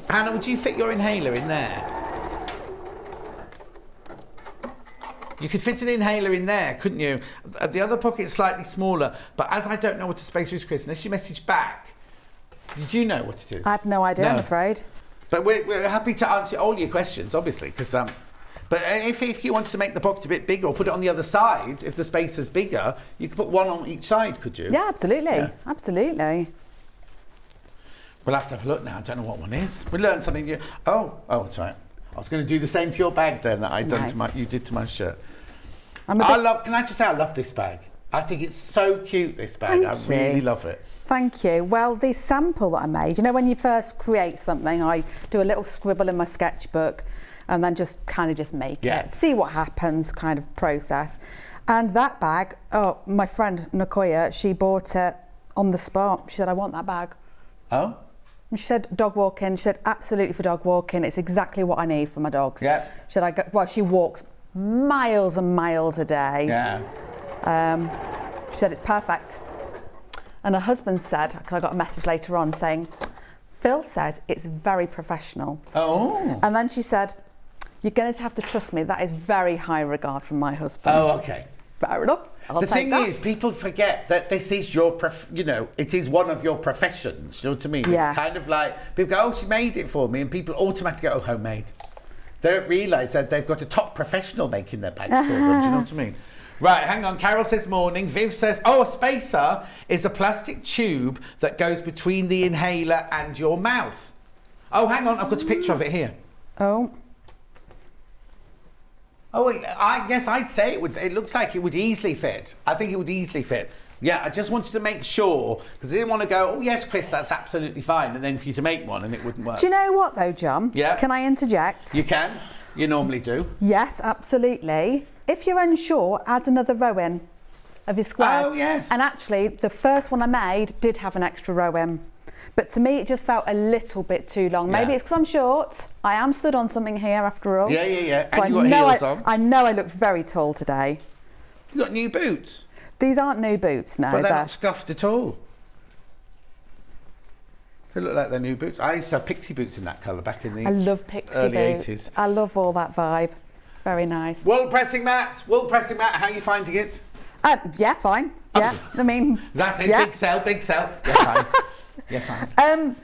Hannah, would you fit your inhaler in there? You could fit an inhaler in there, couldn't you? The other pocket's slightly smaller. But as I don't know what a spacer is, Chris, unless you message back, did you know what it is? I have no idea, I'm afraid. But we're happy to answer all your questions, obviously, because but if you want to make the pocket a bit bigger or put it on the other side, if the space is bigger, you could put one on each side, could you? Yeah, absolutely. Yeah. Absolutely. We'll have to have a look now. I don't know what one is. We learned something new. Oh, that's right. I was going to do the same to your bag then that you did to my shirt. Can I just say I love this bag. I think it's so cute, this bag. I really love it. Thank you. Well, the sample that I made, you know, when you first create something, I do a little scribble in my sketchbook and then just make it, see what happens kind of process. And that bag, my friend Nakoya, she bought it on the spot. She said, I want that bag. Oh? And she said, dog walking. She said, absolutely for dog walking. It's exactly what I need for my dogs. Yeah. She said, she walks miles and miles a day. Yeah. She said, it's perfect. And her husband said, I got a message later on saying, Phil says it's very professional. Oh. And then she said, you're going to have to trust me. That is very high regard from my husband. Oh, okay. Fair enough. The thing is, people forget that this is your, it is one of your professions. You know what I mean? Yeah. It's kind of like, people go, she made it for me. And people automatically go, homemade. They don't realise that they've got a top professional making their bags for them. Do you know what I mean? Right, hang on. Carol says morning. Viv says, a spacer is a plastic tube that goes between the inhaler and your mouth. Oh, hang on. I've got a picture of it here. Oh. Oh, I guess I'd say it would. It looks like it would easily fit. I think it would easily fit. Yeah, I just wanted to make sure, because I didn't want to go, oh, yes, Chris, that's absolutely fine, and then for you to make one and it wouldn't work. Do you know what, though, John? Yeah. Can I interject? You can. You normally do. Yes, absolutely. If you're unsure, add another row in of your squares. Oh, yes. And actually, the first one I made did have an extra row in. But to me, it just felt a little bit too long. Maybe it's because I'm short. I am stood on something here, after all. Yeah. So and you got heels on. I know I look very tall today. You got new boots. These aren't new boots, no. But they're not scuffed at all. They look like their new boots. I used to have Pixie boots in that colour back in the I love Picksley early boots. 80s. I love all that vibe. Very nice. Wool pressing mat. How are you finding it? Yeah, fine. Yeah, I mean... That's it, yeah. big sell. Yeah, fine. Yeah, fine.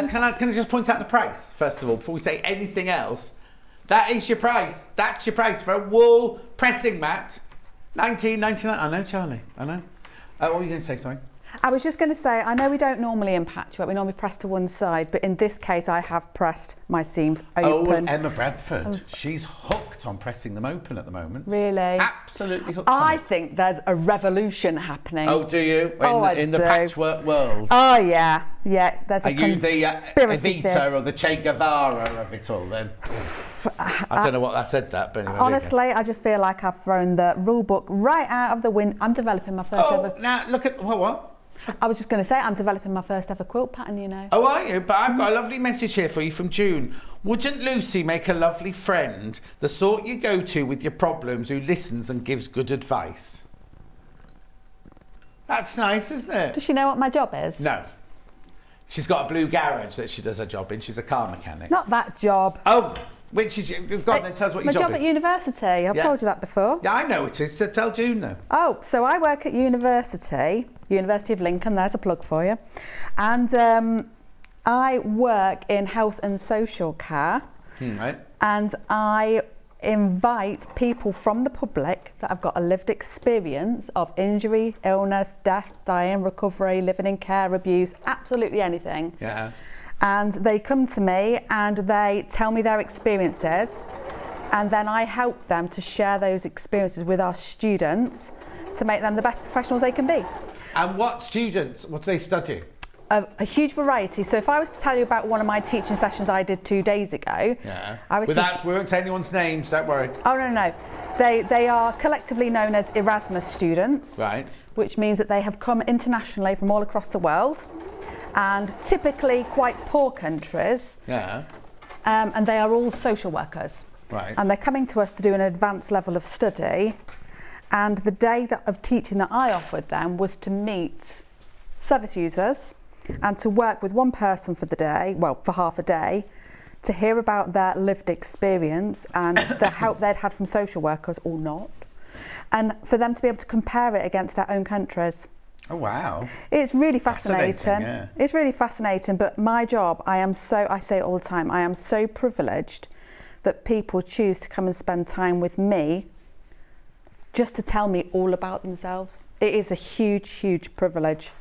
Can I just point out the price, first of all, before we say anything else? That is your price. That's your price for a wool pressing mat. $19.99. I know, Charlie. I know. What were you going to say, sorry? I was just going to say, I know we don't normally in patchwork, we normally press to one side, but in this case I have pressed my seams open. Oh, Emma Bradford, she's hooked on pressing them open at the moment. Really? Absolutely hooked on I it. think there's a revolution happening. Oh, do you? In the patchwork world? Oh, yeah. Yeah, there's a conspiracy Are you the Evita or the Che Guevara of it all then? I don't know what I said that, but anyway. Honestly, I just feel like I've thrown the rule book right out of the window. I'm developing my first ever... now look at... What? I was just going to say, I'm developing my first ever quilt pattern, you know. Oh, are you? But I've got a lovely message here for you from June. Wouldn't Lucy make a lovely friend, the sort you go to with your problems, who listens and gives good advice? That's nice, isn't it? Does she know what my job is? No. She's got a blue garage that she does her job in. She's a car mechanic. Not that job. Oh, which is... Go on then, tell us what your job is. My job at university. I've told you that before. Yeah, I know it is. To tell June now. Oh, so I work at University of Lincoln, there's a plug for you. And I work in health and social care. Right. And I invite people from the public that have got a lived experience of injury, illness, death, dying, recovery, living in care, abuse, absolutely anything. Yeah. And they come to me and they tell me their experiences, and then I help them to share those experiences with our students to make them the best professionals they can be. And what students, what do they study? A huge variety. So if I was to tell you about one of my teaching sessions I did 2 days ago, I was we won't say anyone's names, don't worry. Oh, no. They are collectively known as Erasmus students, right? Which means that they have come internationally from all across the world, and typically quite poor countries. Yeah. And they are all social workers. Right. And they're coming to us to do an advanced level of study. And the day of teaching that I offered them was to meet service users and to work with one person for the day, well, for half a day, to hear about their lived experience and the help they'd had from social workers or not, and for them to be able to compare it against their own countries. Oh, wow. It's really fascinating. Yeah. It's really fascinating, but my job, I say it all the time, I am so privileged that people choose to come and spend time with me just to tell me all about themselves. It is a huge, huge privilege.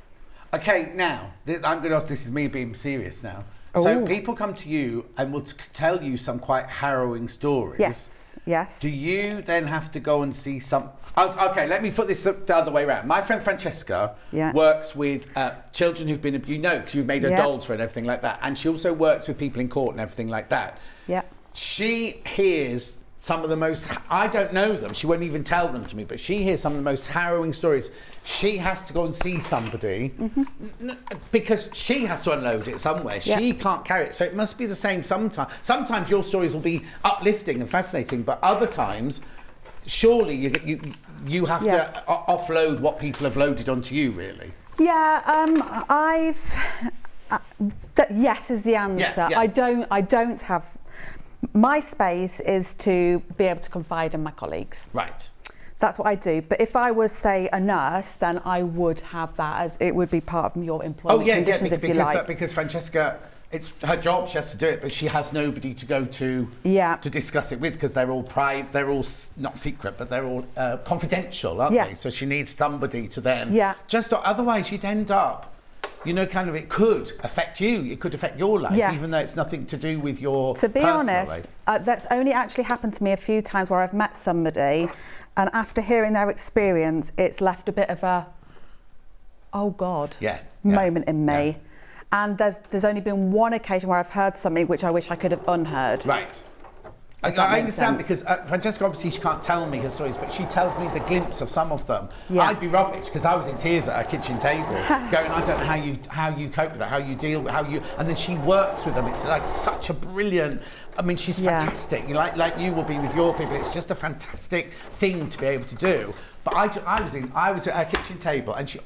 Okay, now, I'm going to ask, this is me being serious now. So people come to you and will tell you some quite harrowing stories. Yes. Do you then have to go and see some... Oh, okay, let me put this the other way around. My friend Francesca works with children who've been... You know, because you've made her dolls for her and everything like that. And she also works with people in court and everything like that. Yeah. She hears some of the most... I don't know them. She won't even tell them to me. But she hears some of the most harrowing stories. She has to go and see somebody because she has to unload it somewhere. She can't carry it. So it must be the same sometimes. Sometimes your stories will be uplifting and fascinating, but other times, surely you have to offload what people have loaded onto you, really. Yeah, yes is the answer. Yeah. I don't have... My space is to be able to confide in my colleagues. Right. That's what I do. But if I was, say, a nurse, then I would have that as it would be part of your employment conditions, if you like. Because Francesca, it's her job, she has to do it, but she has nobody to go to discuss it with because they're all private, they're all not secret, but they're all confidential, aren't they? So she needs somebody to then... Just otherwise you'd end up... You know, kind of, it could affect you. It could affect your life, even though it's nothing to do with your To be honest, that's only actually happened to me a few times where I've met somebody, and after hearing their experience, it's left a bit of a, oh God, moment in me. Yeah. And there's only been one occasion where I've heard something which I wish I could have unheard. Right. I understand because Francesca, obviously she can't tell me her stories, but she tells me the glimpse of some of them. I'd be rubbish because I was in tears at her kitchen table going, I don't know how you cope with it, how you deal with and then she works with them. It's like such a brilliant, I mean, she's fantastic. Like you will be with your people. It's just a fantastic thing to be able to do. But I was at her kitchen table and she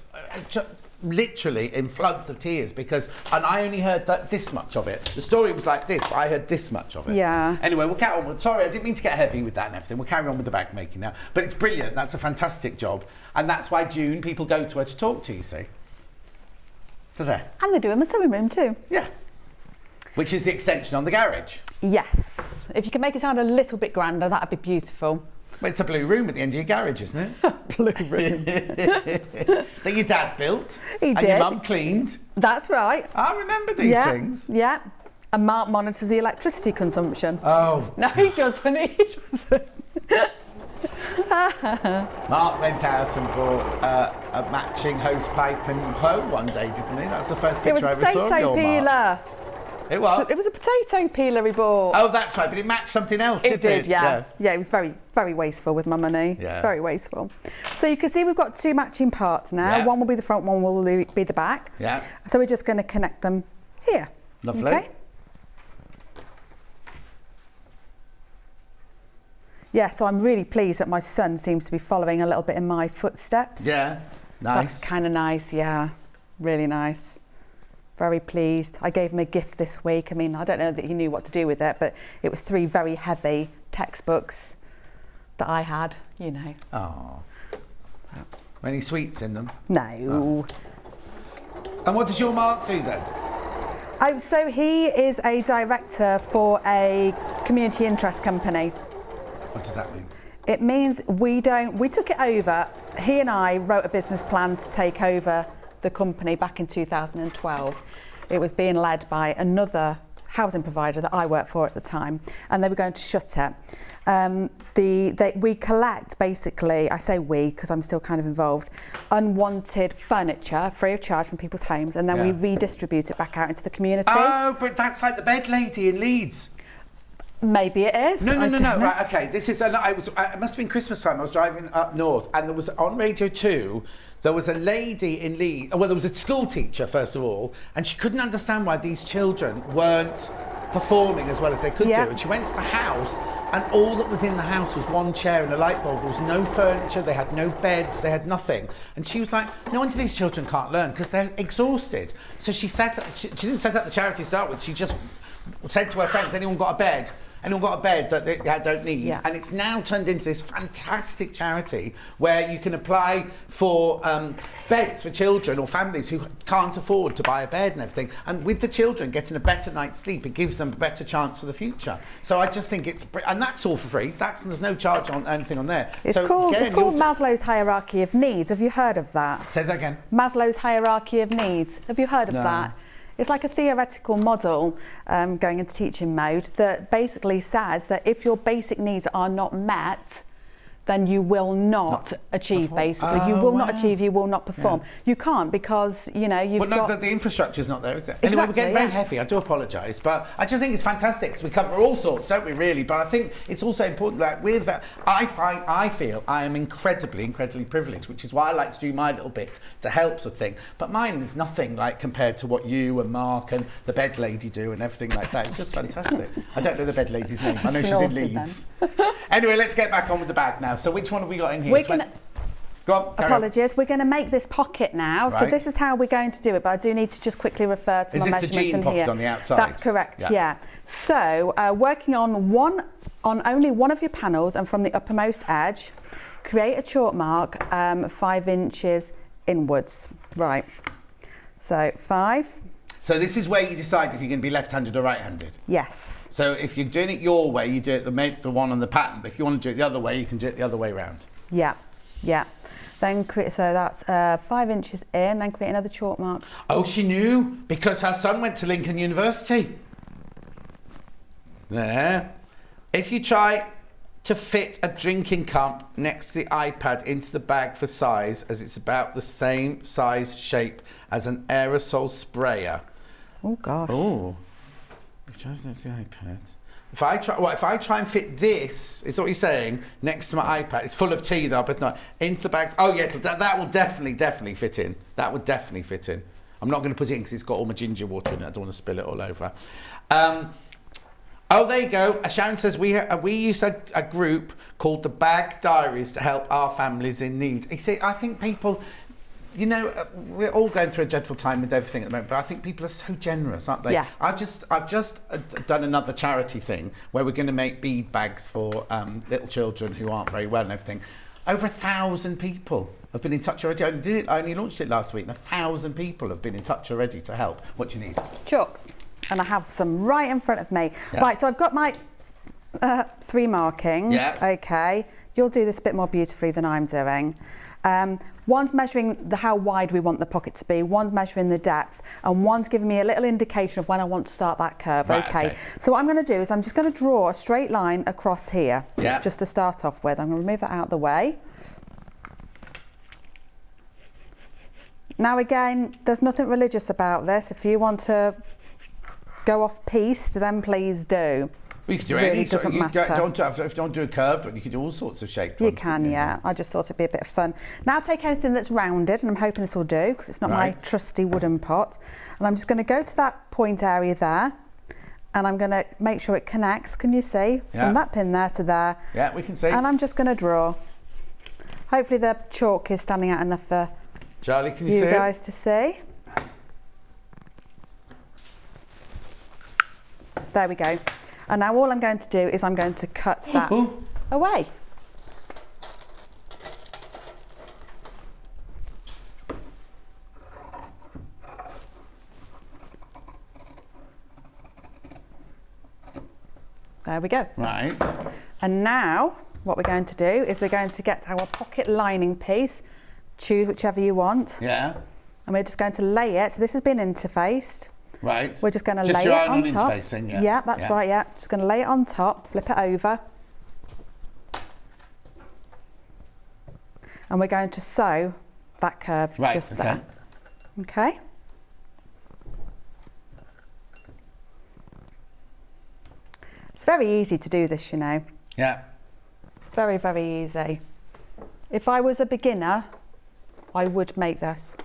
literally in floods of tears and I only heard this much of it. The story was like this, but I heard this much of it. Yeah. Anyway, we'll carry on. Sorry, I didn't mean to get heavy with that and everything. We'll carry on with the bag making now. But it's brilliant. That's a fantastic job. And that's why June, people go to her to talk to, you see. Do they? And they do in my sewing room too. Yeah. Which is the extension on the garage. Yes. If you can make it sound a little bit grander, that'd be beautiful. Well, it's a blue room at the end of your garage, isn't it? Blue room. That your dad built. He and did. your mum cleaned. That's right. I remember these things. Yeah. And Mark monitors the electricity consumption. Oh. No, he doesn't. He doesn't. Mark went out and bought a matching hose pipe and hoe one day, didn't he? That's the first picture I ever saw of your Mark. It was a potato peeler. It was? It was a potato peeler he bought. Oh, that's right, but it matched something else, didn't it? It did, yeah. Yeah, it was very, very wasteful with my money. Yeah. Very wasteful. So you can see we've got 2 matching parts now. Yeah. One will be the front, one will be the back. Yeah. So we're just going to connect them here. Lovely. Okay? Yeah, so I'm really pleased that my son seems to be following a little bit in my footsteps. Yeah, nice. That's kind of nice, yeah. Really nice. Very pleased. I gave him a gift this week. I mean, I don't know that he knew what to do with it, but it was 3 very heavy textbooks that I had, you know. Oh. Any sweets in them? No. Oh. And what does your Mark do then? Oh, so he is a director for a community interest company. What does that mean? It means we took it over. He and I wrote a business plan to take over the company back in 2012. It was being led by another housing provider that I worked for at the time, and they were going to shut it. We collect, basically, I say we because I'm still kind of involved, unwanted furniture free of charge from people's homes, and then we redistribute it back out into the community. Oh, but that's like the bed lady in Leeds. Maybe it is. No. Right, okay. This is. It must have been Christmas time. I was driving up north, and there was on Radio 2. There was a lady in Leeds. Well, there was a school teacher first of all, and she couldn't understand why these children weren't performing as well as they could do. And she went to the house, and all that was in the house was one chair and a light bulb. There was no furniture. They had no beds. They had nothing. And she was like, "No wonder these children can't learn because they're exhausted." So she didn't set up the charity to start with. She just said to her friends, "Anyone got a bed? Anyone got a bed that they don't need?" Yeah. And it's now turned into this fantastic charity where you can apply for beds for children or families who can't afford to buy a bed and everything. And with the children getting a better night's sleep, it gives them a better chance for the future. So I just think and that's all for free. There's no charge on anything on there. It's called Maslow's hierarchy of needs. Have you heard of that? Say that again. Maslow's hierarchy of needs. Have you heard of that? It's like a theoretical model going into teaching mode that basically says that if your basic needs are not met, then you will not achieve, basically. You will not achieve, you will not perform. You can't because, you know, you've got... But the infrastructu's not there, is it? Exactly, anyway, we're getting very heavy. I do apologise, but I just think it's fantastic because we cover all sorts, don't we, really? But I think it's also important that with that, I feel I am incredibly privileged, which is why I like to do my little bit to help sort of thing. But mine is nothing like compared to what you and Mark and the bed lady do and everything like that. It's just fantastic. I don't know the bed lady's name. I know she's in Leeds. Anyway, let's get back on with the bag now. So which one have we got in here? Go on, apologies. We're going to make this pocket now. Right. So this is how we're going to do it, but I do need to just quickly refer to my measurements in here. Is this the jean pocket on the outside? That's correct, yeah. So working on only one of your panels and from the uppermost edge, create a chalk mark 5 inches inwards. Right. So 5. So this is where you decide if you're going to be left-handed or right-handed? Yes. So if you're doing it your way, you do it the one on the pattern. But if you want to do it the other way, you can do it the other way round. Yeah. Then so that's 5 inches in, then create another chalk mark. Oh, she knew because her son went to Lincoln University. There. If you try to fit a drinking cup next to the iPad into the bag for size, as it's about the same size shape as an aerosol sprayer. Oh gosh. Oh. If I try and fit this, is what you're saying, next to my iPad. It's full of tea though, but not into the bag. Oh yeah, that will definitely fit in. That would definitely fit in. I'm not going to put it in because it's got all my ginger water in it. I don't want to spill it all over. Oh, there you go. Sharon says we used a group called the Bag Diaries to help our families in need. You see, I think people you know, we're all going through a dreadful time with everything at the moment, but I think people are so generous, aren't they? Yeah. I've just done another charity thing where we're going to make bead bags for little children who aren't very well and everything. Over 1,000 people have been in touch already. I only launched it last week, and 1,000 people have been in touch already to help. What do you need? Chalk. And I have some right in front of me. Yeah. Right, so I've got my 3 markings. Yeah. Okay. You'll do this a bit more beautifully than I'm doing. One's measuring how wide we want the pocket to be, one's measuring the depth, and one's giving me a little indication of when I want to start that curve. Right, okay. So what I'm going to do is I'm just going to draw a straight line across here, yeah. just to start off with. I'm going to remove that out of the way. Now again, there's nothing religious about this. If you want to go off piste, then please do. Well, you can do Really any doesn't matter. if you don't want to do a curved one, you can do all sorts of shaped You ones. can, yeah. I just thought it'd be a bit of fun. Now take anything that's rounded, and I'm hoping this will do, because it's not my Right. trusty wooden pot. And I'm just going to go to that point area there, and I'm going to make sure it connects, can you see? Yeah. From that pin there to there. Yeah, we can see. And I'm just going to draw. Hopefully the chalk is standing out enough for Charlie, can you see you it? guys to see. There we go. And now all I'm going to do is I'm going to cut that Ooh. away. There we go. Right. And now what we're going to do is we're going to get our pocket lining piece, choose whichever you want, Yeah. and we're just going to lay it. So this has been interfaced. Right. We're just going to Just lay your it own on top. interfacing, yeah. Yeah, that's right, yeah. Just going to lay it on top, flip it over. And we're going to sew that curve Right, just okay. there. Okay. It's very easy to do this, you know. Yeah. Very, very easy. If I was a beginner, I would make this.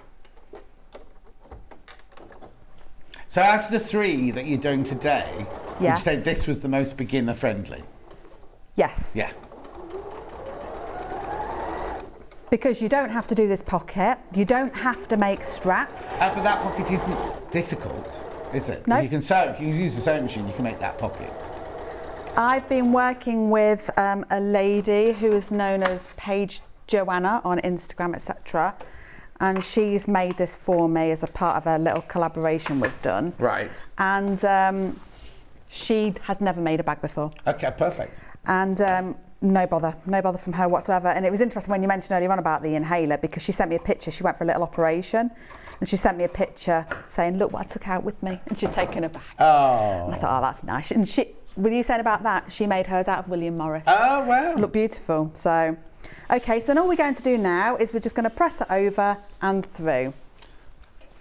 So out of the 3 that you're doing today, would you Yes. say this was the most beginner friendly? Yes. Yeah. Because you don't have to do this pocket. You don't have to make straps. But that pocket isn't difficult, is it? No. If you can sew, if you use a sewing machine, you can make that pocket. I've been working with a lady who is known as Paige Joanna on Instagram, etc. And she's made this for me as a part of a little collaboration we've done. Right. And she has never made a bag before. Okay, perfect. And no bother from her whatsoever. And it was interesting when you mentioned earlier on about the inhaler, because she sent me a picture. She went for a little operation and she sent me a picture saying, look what I took out with me. And she'd taken a bag. Oh. And I thought, oh, that's nice. And she, with you saying about that, she made hers out of William Morris. Oh, wow. Look beautiful. So, okay, so then all we're going to do now is we're just going to press it over and through.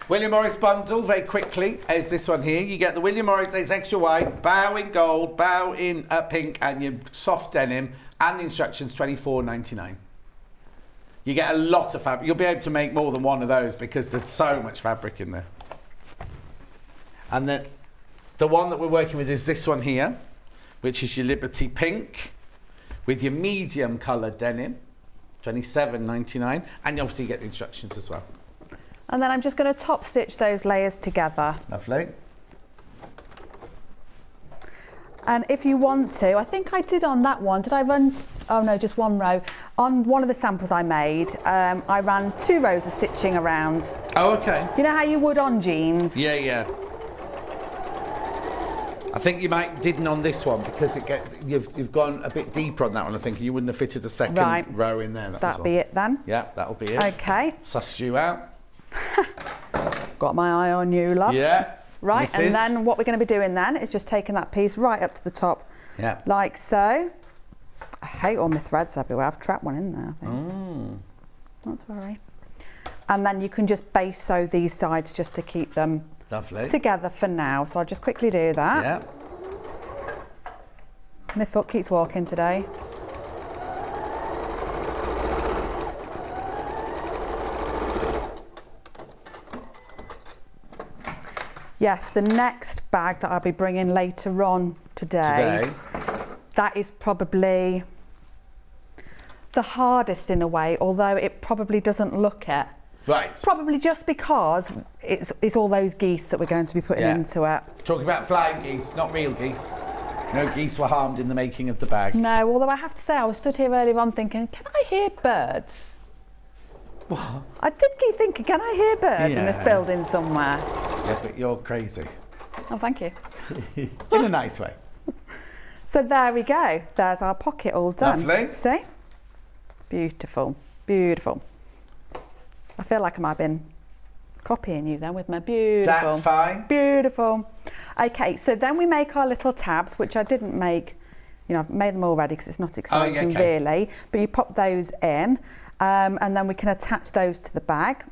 William Morris bundle, very quickly, is this one here. You get the William Morris, it's extra wide, bow in gold, bow in pink, and your soft denim, and the instructions $24.99. You get a lot of fabric. You'll be able to make more than one of those because there's so much fabric in there. And then the one that we're working with is this one here, which is your Liberty Pink with your medium coloured denim, $27.99, and you obviously get the instructions as well. And then I'm just going to top stitch those layers together. Lovely. And if you want to, I think I did on that one, did I run, oh no, just one row. On one of the samples I made, I ran 2 rows of stitching around. Oh, okay. You know how you would on jeans? Yeah, yeah. I think you didn't on this one because you've gone a bit deeper on that one. I think you wouldn't have fitted a second row in there. That'll be it then. Yeah, that'll be it. Okay. Sussed you out. Got my eye on you, love. Yeah. Right, Mrs. and then what we're going to be doing then is just taking that piece right up to the top. Yeah. Like so. I hate all my threads everywhere. I've trapped one in there, I think. Not to worry. And then you can just base sew these sides just to keep them Lovely. together for now. So I'll just quickly do that. Yeah. My foot keeps walking today. Yes, the next bag that I'll be bringing later on today, that is probably the hardest in a way, although it probably doesn't look it. Right. Probably just because it's all those geese that we're going to be putting into it. Talking about flying geese, not real geese. No geese were harmed in the making of the bag. No, although I have to say, I was stood here earlier on thinking, can I hear birds? What? I did keep thinking, can I hear birds in this building somewhere? Yeah, but you're crazy. Oh, thank you. In a nice way. So there we go. There's our pocket all done. Lovely. See? Beautiful, beautiful. I feel like I might have been copying you then with my beautiful. That's fine. Beautiful. Okay, so then we make our little tabs, which I didn't make. You know, I've made them already because it's not exciting really. But you pop those in, and then we can attach those to the bag.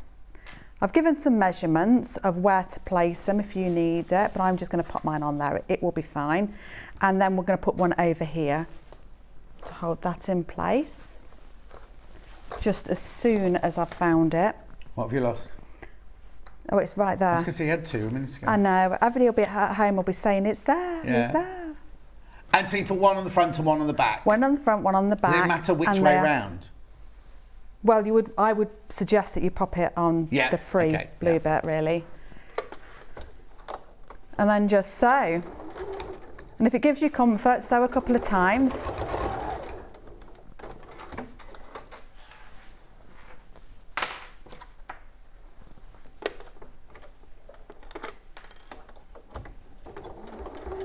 I've given some measurements of where to place them if you need it, but I'm just going to pop mine on there. It will be fine. And then we're going to put one over here to hold that in place. Just as soon as I've found it. What have you lost? Oh, it's right there. I was going to say you had 2 minutes ago. I know. Everybody will be at home will be saying it's there, it's there. And so you put one on the front and one on the back? One on the front, one on the back. Does it matter which way round? Well, I would suggest that you pop it on the free blue bit, really. And then just sew. And if it gives you comfort, sew a couple of times.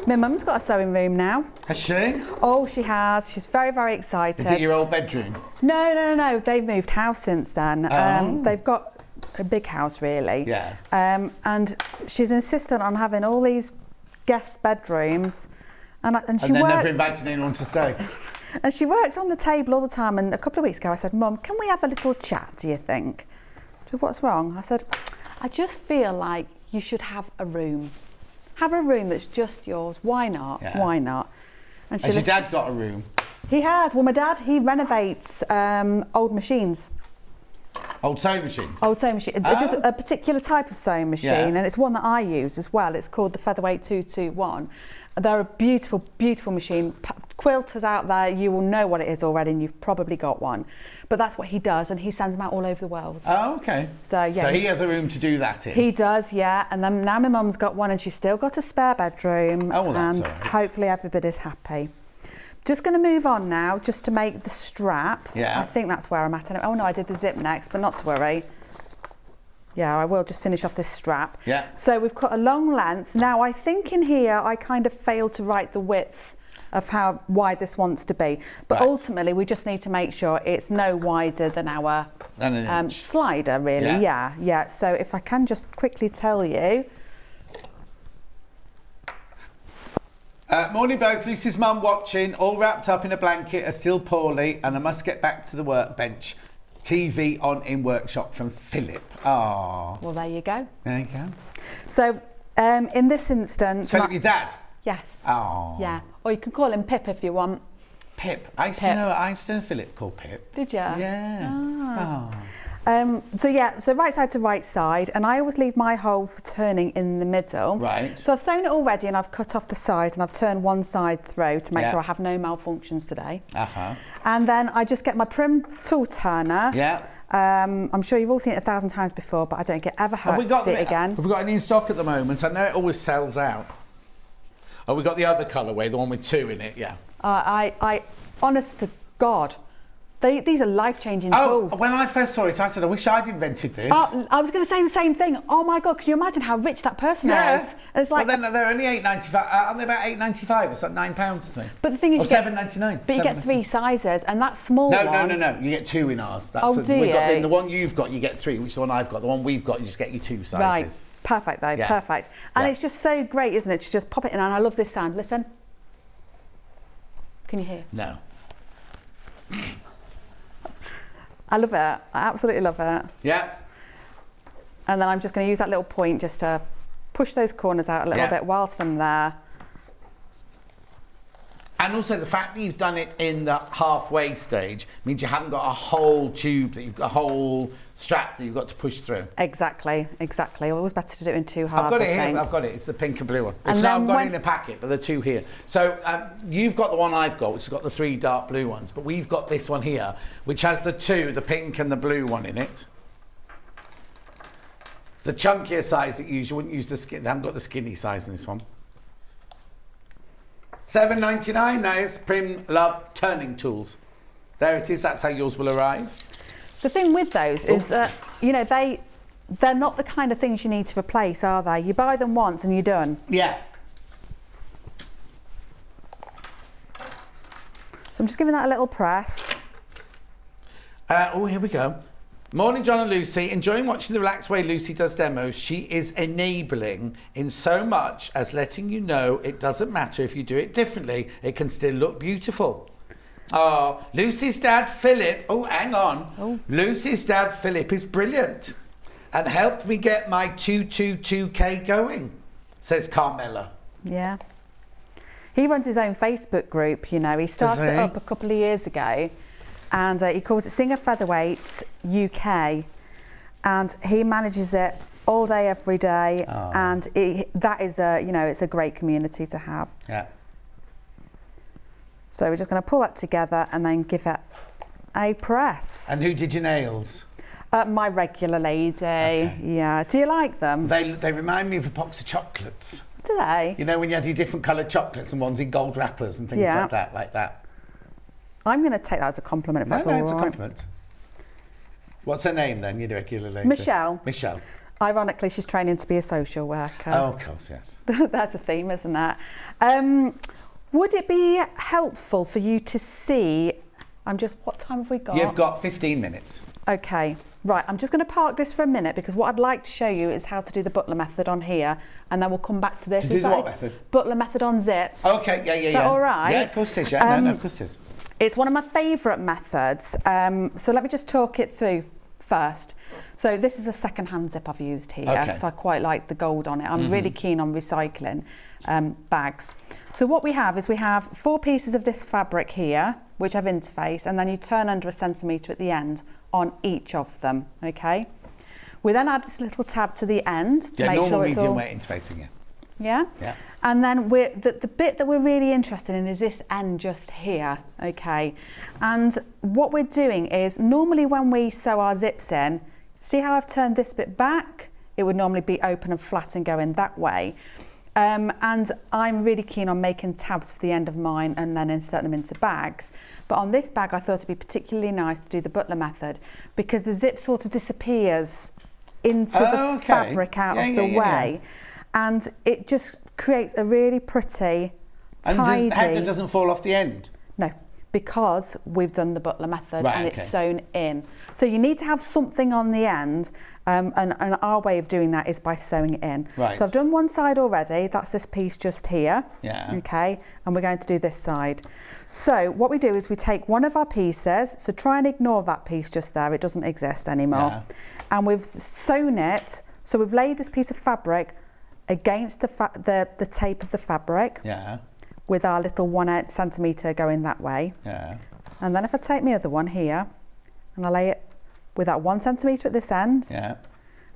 My mum's got a sewing room now. Has she? Oh, she has. She's very, very excited. Is it your old bedroom? No. They've moved house since then. They've got a big house, really. Yeah. And she's insistent on having all these guest bedrooms. And she then never invited anyone to stay. And she works on the table all the time. And a couple of weeks ago, I said, Mum, can we have a little chat, do you think? She said, what's wrong? I said, I just feel like you should have a room. Have a room that's just yours. Why not? Yeah. Why not? And Has your dad got a room? He has. Well, my dad, he renovates old machines. Old sewing machine? Old sewing machine. Just a particular type of sewing machine, and it's one that I use as well. It's called the Featherweight 221. They're a beautiful, beautiful machine. Quilters out there, you will know what it is already, and you've probably got one. But that's what he does, and he sends them out all over the world. Oh, okay. So, yeah. So he has a room to do that in? He does, yeah. And then now my mum's got one, and she's still got a spare bedroom. Oh, well, that's and all right. hopefully everybody's happy. Just going to move on now, just to make the strap. Yeah. I think that's where I'm at. Oh, no, I did the zip next, but not to worry. Yeah, I will just finish off this strap. Yeah. So we've got a long length. Now, I think in here, I kind of failed to write the width of how wide this wants to be. But ultimately, we just need to make sure it's no wider than our slider, really. Yeah. So if I can just quickly tell you. Morning both, Lucy's mum watching, all wrapped up in a blanket, are still poorly, and I must get back to the workbench. TV on in workshop from Philip. Oh. Well, there you go. There you go. So in this instance... Philip, your dad? Yes. Oh. Yeah. Or you can call him Pip if you want. Pip. I used to know a Philip called Pip. Did you? Yeah. Ah. So right side to right side, and I always leave my hole for turning in the middle. Right. So I've sewn it already, and I've cut off the sides, and I've turned one side through to make sure I have no malfunctions today. And then I just get my prim tool turner. Yeah. I'm sure you've all seen it 1,000 times before, but I don't get ever hurt to see it again. Have we got any in stock at the moment? I know it always sells out. Oh, we got the other colourway, the one with 2 in it, yeah. I honest to God, these are life-changing tools. Oh, when I first saw it, I said, I wish I'd invented this. I was going to say the same thing. Oh my God, can you imagine how rich that person is? And it's like, well, then they're only $8.95. Aren't they about $8.95? It's like £9 or something. But the thing is, $7.99. But you get 3 sizes, and that small one. No. You get 2 in ours. That's do you? In the one you've got, you get 3, which is the one I've got. The one we've got, you just get your 2 sizes. Right. Perfect, though. Yeah. Perfect. And it's just so great, isn't it, to just pop it in. And I love this sound. Listen. Can you hear? No. I love it. I absolutely love it. Yeah. And then I'm just going to use that little point just to push those corners out a little bit whilst I'm there. And also the fact that you've done it in the halfway stage means you haven't got a whole tube, that you've got a whole strap that you've got to push through. Exactly. Always better to do it in 2 halves. I've got it here. I've got it. It's the pink and blue one. And I've got it in a packet, but the 2 here. So you've got the one I've got, which has got the 3 dark blue ones, but we've got this one here, which has the 2, the pink and the blue one in it. the chunkier size that you use. You wouldn't use the skin. They haven't got the skinny size in this one. $7.99. That is Prim Love Turning Tools. There it is. That's how yours will arrive. The thing with those is that, you know, they're not the kind of things you need to replace, are they? You buy them once and you're done. Yeah. So I'm just giving that a little press. Oh, here we go. Morning, John and Lucy. Enjoying watching the relaxed way Lucy does demos. She is enabling in so much as letting you know it doesn't matter if you do it differently. It can still look beautiful. Oh, Lucy's dad, Philip. Oh, hang on. Oh. Lucy's dad, Philip, is brilliant and helped me get my 222K going, says Carmela. Yeah. He runs his own Facebook group, you know. He started it up a couple of years ago, and he calls it Singer Featherweights UK, and he manages it all day, every day, and that is it's a great community to have. Yeah. So we're just going to pull that together and then give it a press. And who did your nails? My regular lady. Okay. Yeah. Do you like them? They remind me of a box of chocolates. Do they? You know when you had your different coloured chocolates and ones in gold wrappers and things like that. I'm going to take that as a compliment if that's all right. No, it's a compliment. What's her name then, your regular lady? Michelle. Michelle. Ironically, she's training to be a social worker. Oh, of course, yes. That's a theme, isn't it? Would it be helpful for you to see... what time have we got? You've got 15 minutes. Okay. Right, I'm just going to park this for a minute because what I'd like to show you is how to do the butler method on here, and then we'll come back to this. To do the what method? Butler method on zips. Okay, yeah. Is that all right? Yeah, of course it is. Yeah, no, of course it is. It's one of my favourite methods. So let me just talk it through first. So this is a second-hand zip I've used here because I quite like the gold on it. I'm really keen on recycling bags. So what we have is 4 pieces of this fabric here, which I've interfaced, and then you turn under 1 centimetre at the end on each of them, okay? We then add this little tab to the end to make sure it's all... medium weight interfacing, Yeah? Yeah. And then the bit that we're really interested in is this end just here, okay? And what we're doing is, normally when we sew our zips in, see how I've turned this bit back? It would normally be open and flat and going that way. And I'm really keen on making tabs for the end of mine and then inserting them into bags. But on this bag, I thought it'd be particularly nice to do the butler method because the zip sort of disappears into the fabric out of the way. And it just creates a really pretty, tidy... And the header doesn't fall off the end? No, because we've done the butler method and it's sewn in. So you need to have something on the end, and our way of doing that is by sewing it in. Right. So I've done one side already, that's this piece just here. Yeah. Okay, and we're going to do this side. So what we do is we take one of our pieces, so try and ignore that piece just there, it doesn't exist anymore. Yeah. And we've sewn it, so we've laid this piece of fabric against the tape of the fabric. Yeah. With our little 1 centimetre going that way. Yeah. And then if I take my other one here and I lay it with that 1 centimetre at this end. Yeah.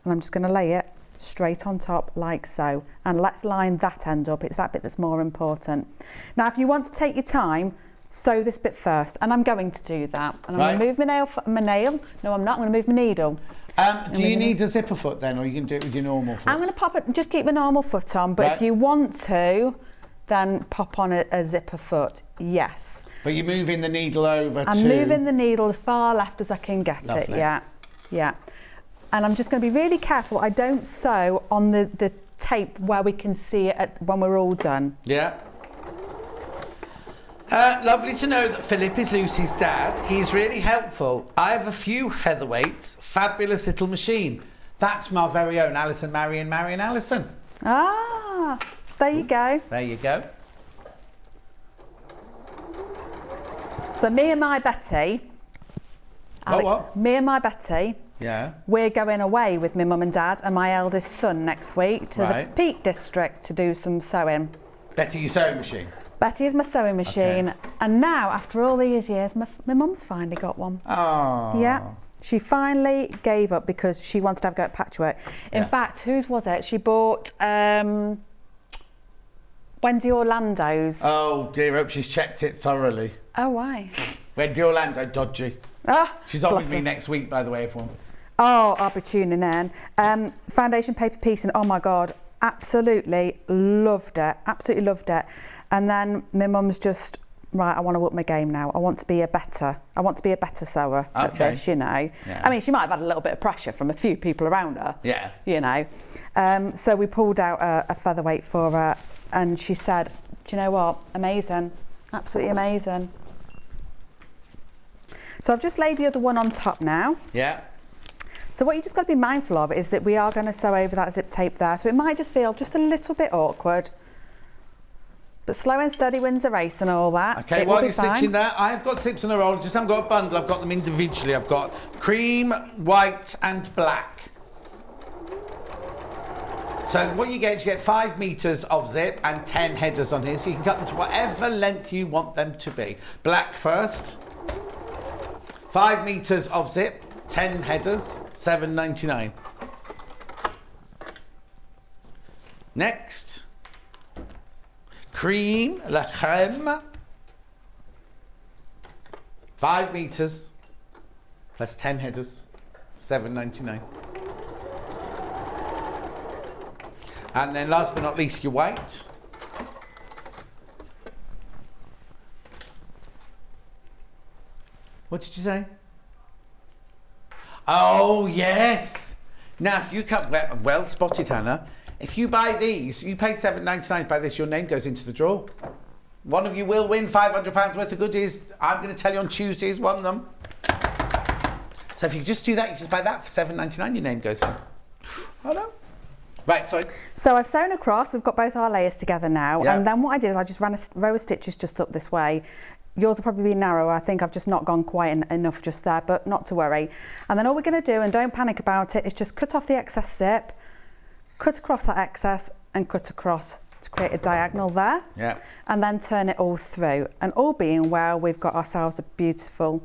And I'm just going to lay it straight on top like so. And let's line that end up. It's that bit that's more important. Now, if you want to take your time, sew this bit first. And I'm going to do that. And I'm going to move my nail. No, I'm not. I'm going to move my needle. Do you need a zipper foot then, or you can do it with your normal foot? I'm going to pop it, just keep my normal foot on. But if you want to, then pop on a zipper foot, yes. But you're moving the needle over I'm moving the needle as far left as I can get it, yeah. And I'm just going to be really careful I don't sew on the tape where we can see it when we're all done. Yeah. Lovely to know that Philip is Lucy's dad. He's really helpful. I have a few featherweights, fabulous little machine. That's my very own Alison Marion Allison. Ah, there you go. There you go. So me and my Betty. Me and my Betty. Yeah. We're going away with my mum and dad and my eldest son next week to the Peak District to do some sewing. Betty, your sewing machine? Betty is my sewing machine. And now, after all these years, my mum's finally got one. Oh. Yeah. She finally gave up because she wanted to have a go at patchwork. In fact, whose was it? She bought Wendy Orlando's. Oh dear, I hope she's checked it thoroughly. Oh, why? Wendy Orlando, dodgy. Ah, she's on with me next week, by the way, everyone. Oh, I'll be tuning in. Foundation paper piecing, oh my God, absolutely loved it. Absolutely loved it. And then my mum's just, right, I want to up my game now. I want to be a better sewer at this, you know. Yeah. I mean, she might have had a little bit of pressure from a few people around her. Yeah. You know. So we pulled out a featherweight for her, and she said, do you know what? Amazing. Absolutely amazing. So I've just laid the other one on top now. Yeah. So what you just got to be mindful of is that we are going to sew over that zip tape there. So it might just feel just a little bit awkward. But slow and steady wins the race and all that. Okay, while you're stitching that, I've got zips on a roll. Just haven't got a bundle. I've got them individually. I've got cream, white, and black. So what you get 5 meters of zip and 10 headers on here. So you can cut them to whatever length you want them to be. Black first. 5 meters of zip, 10 headers, $7.99. Next. Cream, la crème, 5 meters plus 10 headers, $7.99. And then last but not least, your white. What did you say? Oh, yes. Now, if you cut, well spotted, Hannah. If you buy these, you pay $7.99. By this, your name goes into the draw. One of you will win £500 worth of goodies. I'm going to tell you on Tuesday who's won them. So if you just do that, you just buy that for $7.99. Your name goes in. Hello. Right, sorry. So I've sewn across. We've got both our layers together now. Yeah. And then what I did is I just ran a row of stitches just up this way. Yours will probably be narrower. I think I've just not gone quite enough just there, but not to worry. And then all we're going to do, and don't panic about it, is just cut off the excess zip, cut across that excess and cut across to create a diagonal there. Yeah. And then turn it all through. And all being well, we've got ourselves a beautiful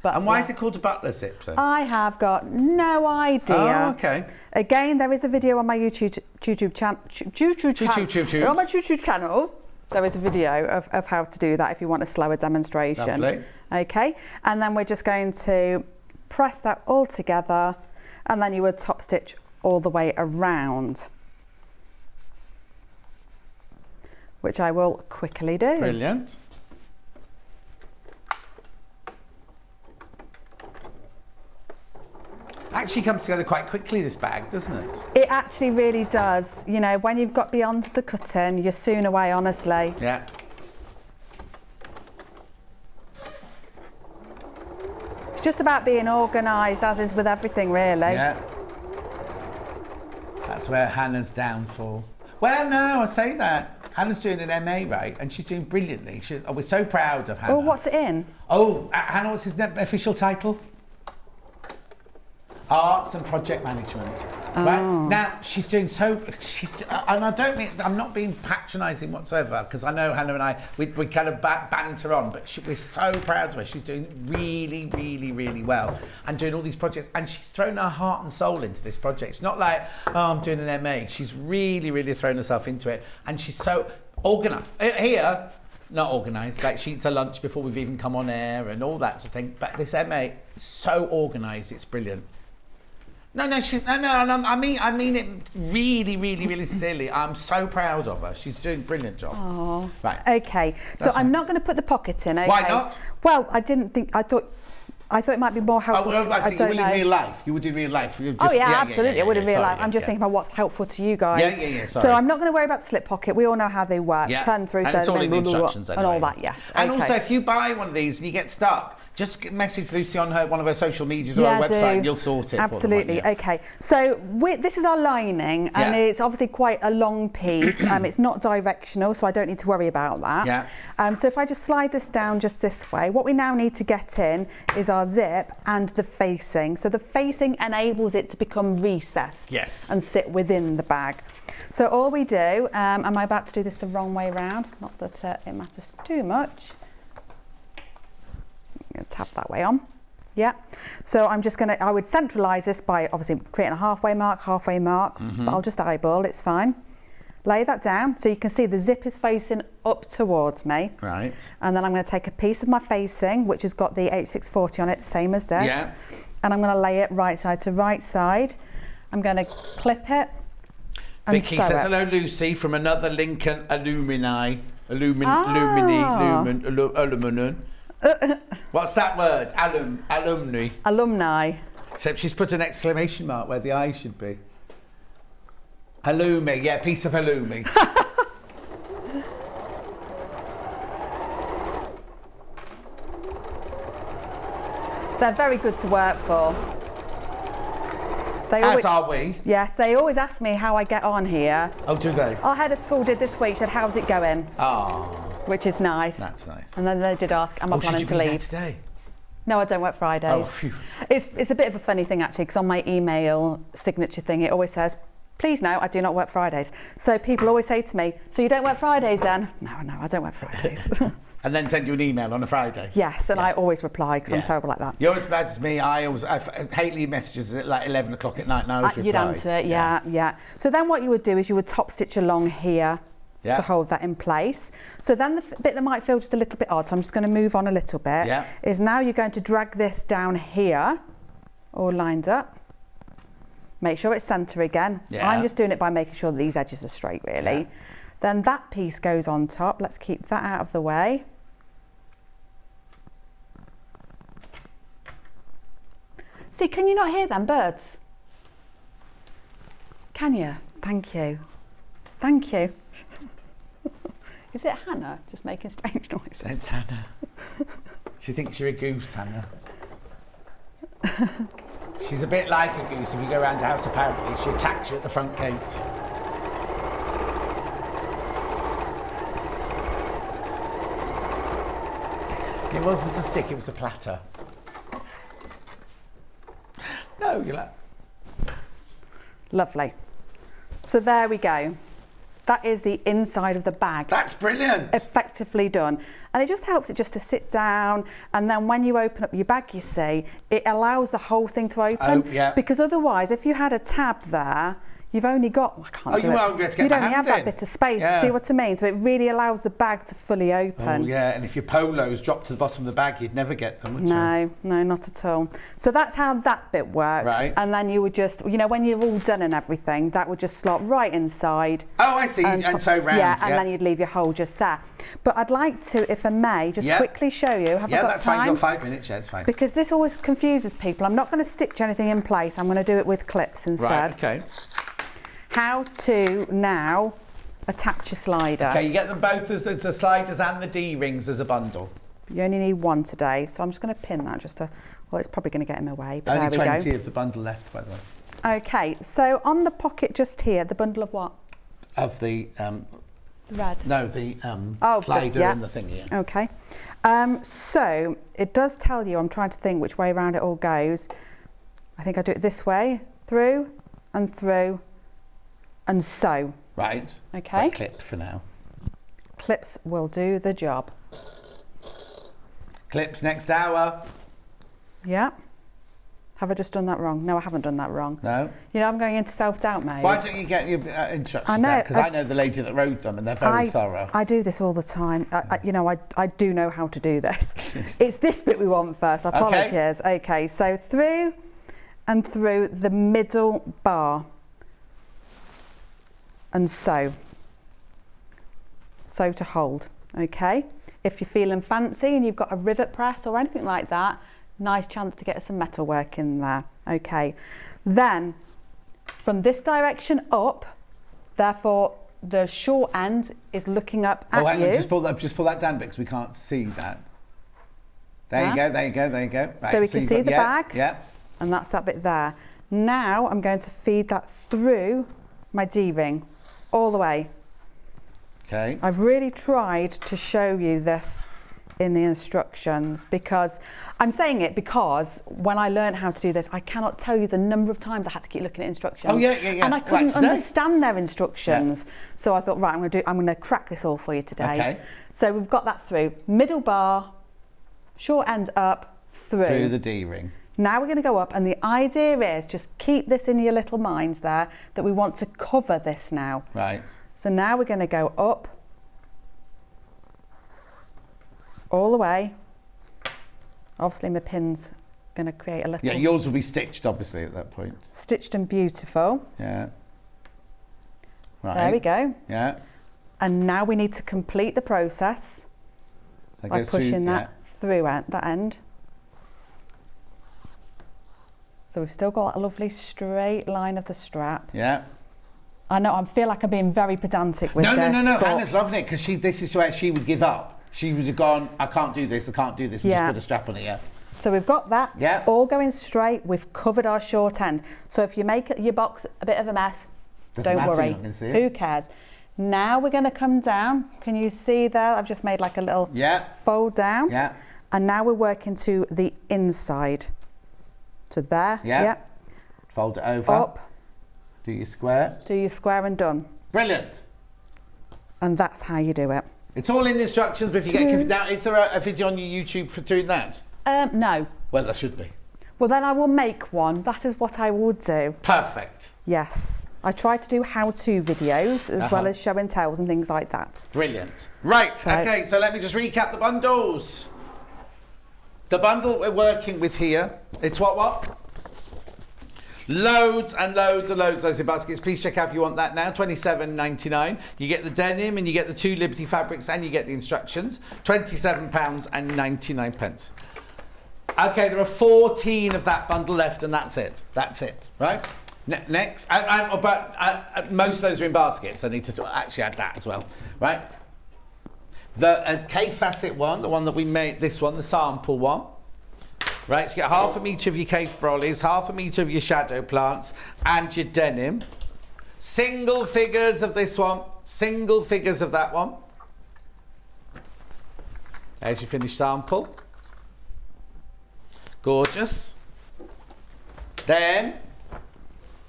butler. And why is it called a butler zip then? I have got no idea. Oh, okay. Again, there is a video on my YouTube channel. On my YouTube channel, there is a video of how to do that if you want a slower demonstration. Lovely. Okay. And then we're just going to press that all together, and then you would top stitch all the way around, which I will quickly do. Brilliant. Actually comes together quite quickly, this bag, doesn't it? It actually really does. You know, when you've got beyond the cutting, you're soon away, honestly. Yeah. It's just about being organised, as is with everything, really. Yeah. That's where Hannah's downfall. Well, no, I say that. Hannah's doing an MA, right? And she's doing brilliantly. We're so proud of Hannah. Well, what's it in? Oh, Hannah, what's his official title? Arts and Project Management. Oh. Right? Now, she's doing so... and I don't mean... I'm not being patronising whatsoever, because I know Hannah and I, we kind of banter on, but we're so proud of her. She's doing really, really, really well and doing all these projects. And she's thrown her heart and soul into this project. It's not like, oh, I'm doing an MA. She's really, really thrown herself into it. And she's so organised. Here... Not organised, like she eats her lunch before we've even come on air and all that sort of thing. But this MA, so organised, it's brilliant. No, I mean it really, really, really silly. I'm so proud of her. She's doing a brilliant job. Oh. Right. Okay. So I'm not going to put the pocket in, okay? Why not? Well, I thought it might be more helpful. I don't know. In real life. You would in real life. Absolutely. I would in real life. I'm just thinking about what's helpful to you guys. Yeah. Sorry. So I'm not going to worry about the slip pocket. We all know how they work. Yeah. Turn through, and it's all in the instructions and all that. Yes. And okay. also, if you buy one of these and you get stuck, just message Lucy on one of her social medias or her website, and you'll sort it. Absolutely. For them, Okay. So this is our lining, and it's obviously quite a long piece. It's not directional, so I don't need to worry about that. Yeah. So if I just slide this down just this way, what we now need to get in is our zip and the facing. So the facing enables it to become recessed. Yes. And sit within the bag. So all we do, am I about to do this the wrong way around? Not that it matters too much. Tap that way on. Yeah. So I'm just I would centralise this by obviously creating a halfway mark, but I'll just eyeball, it's fine. Lay that down so you can see the zip is facing up towards me. Right. And then I'm going to take a piece of my facing, which has got the H640 on it, same as this. Yeah. and I'm going to lay it right side to right side. I'm going to clip it and Vicky sew says, it. hello Lucy from another Lincoln alumni. What's that word? Alumni. Alumni. Except she's put an exclamation mark where the I should be. Halloumi, yeah, piece of halloumi. They're very good to work for. As are we. Yes, they always ask me how I get on here. Oh, do they? Our head of school did this week, said, how's it going? Ah. Which is nice. That's nice. And then they did ask, am I planning to leave? Today? No, I don't work Fridays. Oh, phew. It's a bit of a funny thing, actually, because on my email signature thing, it always says, please note, I do not work Fridays. So people always say to me, so you don't work Fridays then? No, I don't work Fridays. And then send you an email on a Friday. Yes, and I always reply because I'm terrible like that. You're as bad as me. Haley messages at like 11 o'clock at night and I always reply. You'd answer it, yeah. So then what you would do is you would top stitch along here to hold that in place. So then the bit that might feel just a little bit odd, so I'm just going to move on a little bit, is now you're going to drag this down here, all lined up. Make sure it's centre again. I'm just doing it by making sure that these edges are straight, really. Then that piece goes on top. Let's keep that out of the way. See, can you not hear them birds? Can you? Thank you. Thank you. Is it Hannah just making strange noises? It's Hannah. She thinks you're a goose, Hannah. She's a bit like a goose. If you go around the house, apparently, she attacks you at the front gate. It wasn't a stick, it was a platter. No, you're like... Lovely. So there we go. That is the inside of the bag. That's brilliant. Effectively done. And it just helps it just to sit down, and then when you open up your bag, you see, it allows the whole thing to open. Oh, yeah. Because otherwise, if you had a tab there, you've only got, I can't do you it. won't be able to get You'd my only have hand that in. bit of space, Yeah. see what I mean? So it really allows the bag to fully open. Oh, yeah, and if your polos dropped to the bottom of the bag, you'd never get them, would you? No, not at all. So that's how that bit works. Right. And then you would just, you know, when you're all done and everything, that would just slot right inside. Oh, I see, and so round. Yeah, and then you'd leave your hole just there. But I'd like to, if I may, just quickly show you. Have I got that's time? fine. You've got 5 minutes. Yeah, it's fine. Because this always confuses people. I'm not going to stitch anything in place. I'm going to do it with clips instead. Right, okay. How to now attach your slider. Okay, you get them both as the sliders and the D-rings as a bundle. You only need one today, so I'm just going to pin that just to, well, it's probably going to get in my way, but Only there we 20 go. of the bundle left, by the way. Okay, so on the pocket just here, the bundle of what? Of the... Red. No, the slider and the thing, yeah. Okay. So it does tell you, I'm trying to think which way around it all goes. I think I do it this way, through and sew. Right. Okay. But clip for now. Clips will do the job. Clips next hour. Yeah. Have I just done that wrong? No, I haven't done that wrong. No. You know, I'm going into self-doubt mode. Why don't you get your instructions? I know. Because I know the lady that wrote them and they're very thorough. I do this all the time. I do know how to do this. It's this bit we want first. Apologies. Okay, so through and through the middle bar and sew. Sew to hold, okay? If you're feeling fancy and you've got a rivet press or anything like that, nice chance to get some metal work in there, okay? Then, from this direction up, therefore, the short end is looking up at you. Hang on, just pull that down because we can't see that. There you go. Right, so we can see the bag, yeah. And that's that bit there. Now I'm going to feed that through my D-ring, all the way. Okay. I've really tried to show you this in the instructions because I'm saying it because when I learned how to do this, I cannot tell you the number of times I had to keep looking at instructions. Oh yeah. And I couldn't understand their instructions. Yeah. So I thought, right, I'm going to crack this all for you today. Okay. So we've got that through. Middle bar, short end up, through. Through the D-ring. Now we're going to go up, and the idea is just keep this in your little minds there that we want to cover this now. Right. So now we're going to go up all the way. Obviously my pin's going to create a little... Yeah, yours will be stitched, obviously, at that point. Stitched and beautiful. Yeah. Right. There we go. Yeah. And now we need to complete the process by pushing that through at that end. So we've still got a lovely straight line of the strap. Yeah. I know, I feel like I'm being very pedantic with this. No. Hannah's loving it because this is where she would give up. She would have gone, I can't do this, and just put a strap on it, yeah. So we've got that all going straight. We've covered our short end. So if you make your box a bit of a mess, don't worry. Who cares? Now we're going to come down. Can you see there? I've just made like a little fold down. Yeah. And now we're working to the inside. So there. Yeah. Fold it over. Up. Do your square. Do your square and done. Brilliant. And that's how you do it. It's all in the instructions, but if you get confused, now, is there a video on your YouTube for doing that? No. Well, there should be. Well, then I will make one. That is what I will do. Perfect. Yes. I try to do how-to videos as well as show and tells and things like that. Brilliant. Right, okay, so let me just recap the bundles. The bundle we're working with here, it's what? Loads and loads and loads of baskets. Please check out if you want that now. £27.99. You get the denim and you get the 2 Liberty fabrics and you get the instructions. £27.99. Okay, there are 14 of that bundle left and that's it. That's it, right? Next, most of those are in baskets. I need to actually add that as well, right? The K facet one, the one that we made, this one, the sample one. Right, so you get half a metre of your cave brollies, half a metre of your shadow plants, and your denim. Single figures of this one, single figures of that one. There's your finished sample. Gorgeous. Then,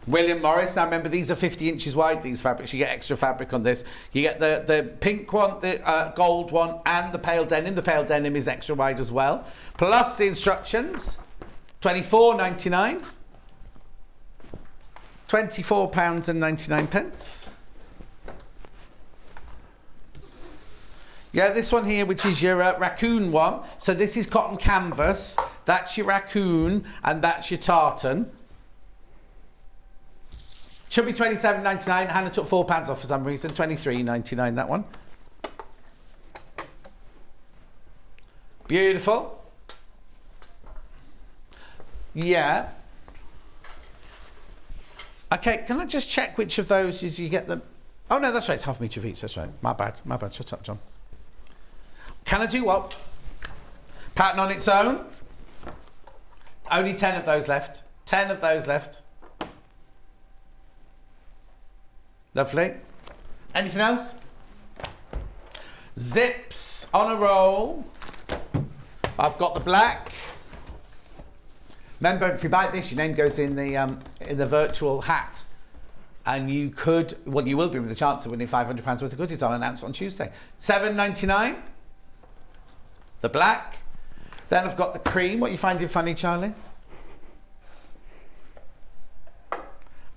William Morris. Now remember, these are 50 inches wide, these fabrics. You get extra fabric on this. You get the pink one, the gold one, and the pale denim. The pale denim is extra wide as well. Plus the instructions, £24.99. £24.99. Yeah, this one here, which is your raccoon one. So this is cotton canvas. That's your raccoon, and that's your tartan. Should be £27.99. Hannah took £4 off for some reason. £23.99, that one. Beautiful. Yeah. Okay, can I just check which of those is you get them? Oh no, that's right, it's half a metre of each, that's right. My bad, shut up, John. Can I do what? Pattern on its own. Only 10 of those left. 10 of those left. Lovely. Anything else? Zips on a roll. I've got the black. Remember, if you buy this, your name goes in the virtual hat, and you could, well, you will be with a chance of winning £500 worth of goodies. I'll announce on Tuesday. £7.99. The black. Then I've got the cream. What are you finding funny, Charlie?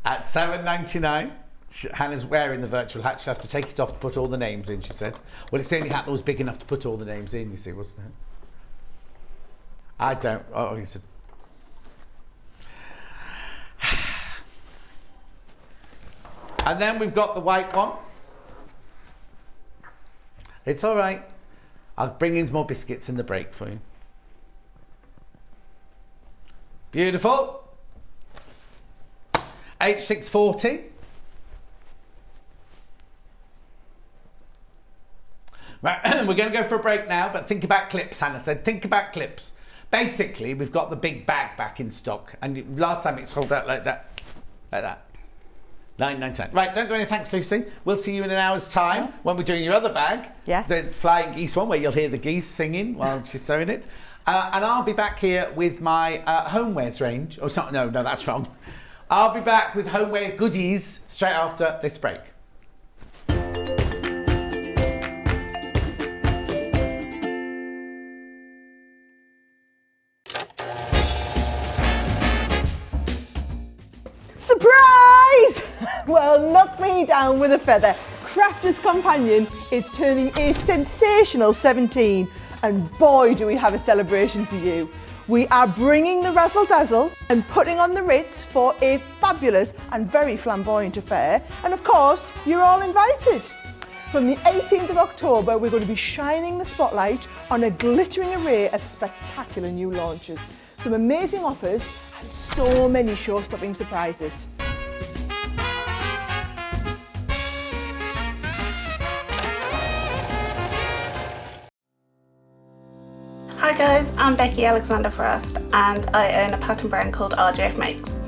At £7.99. Hannah's wearing the virtual hat. She'll have to take it off to put all the names in, she said. Well, it's the only hat that was big enough to put all the names in, you see, wasn't it? I don't. Oh, he said. And then we've got the white one. It's all right. I'll bring in more biscuits in the break for you. Beautiful. H640. Right, we're going to go for a break now, but think about clips, Hannah said. Think about clips. Basically, we've got the big bag back in stock, and last time it sold out like that. Like that. 9.99. Right, don't go any thanks, Lucy. We'll see you in an hour's time when we're doing your other bag. Yes. The flying geese one, where you'll hear the geese singing while she's sewing it. And I'll be back here with my homewares range. Oh, it's not, no, that's wrong. I'll be back with homeware goodies straight after this break. Surprise! Well, knock me down with a feather. Crafter's Companion is turning a sensational 17, and boy do we have a celebration for you. We are bringing the razzle dazzle and putting on the Ritz for a fabulous and very flamboyant affair. And of course, you're all invited. From the 18th of October, we're going to be shining the spotlight on a glittering array of spectacular new launches. Some amazing offers and so many show-stopping surprises. Hi guys, I'm Becky Alexander Frost and I own a pattern brand called RJF Makes.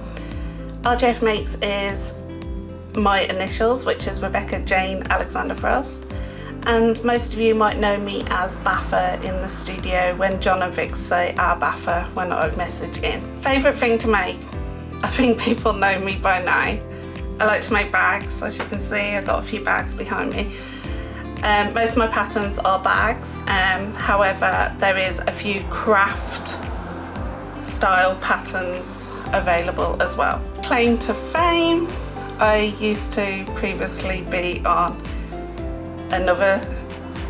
RJF Makes is my initials, which is Rebecca Jane Alexander Frost, and most of you might know me as Baffer in the studio when John and Vic say our Baffer when I message in. Favourite thing to make? I think people know me by now. I like to make bags. As you can see, I've got a few bags behind me. Most of my patterns are bags, however there is a few craft style patterns available as well. Claim to fame, I used to previously be on another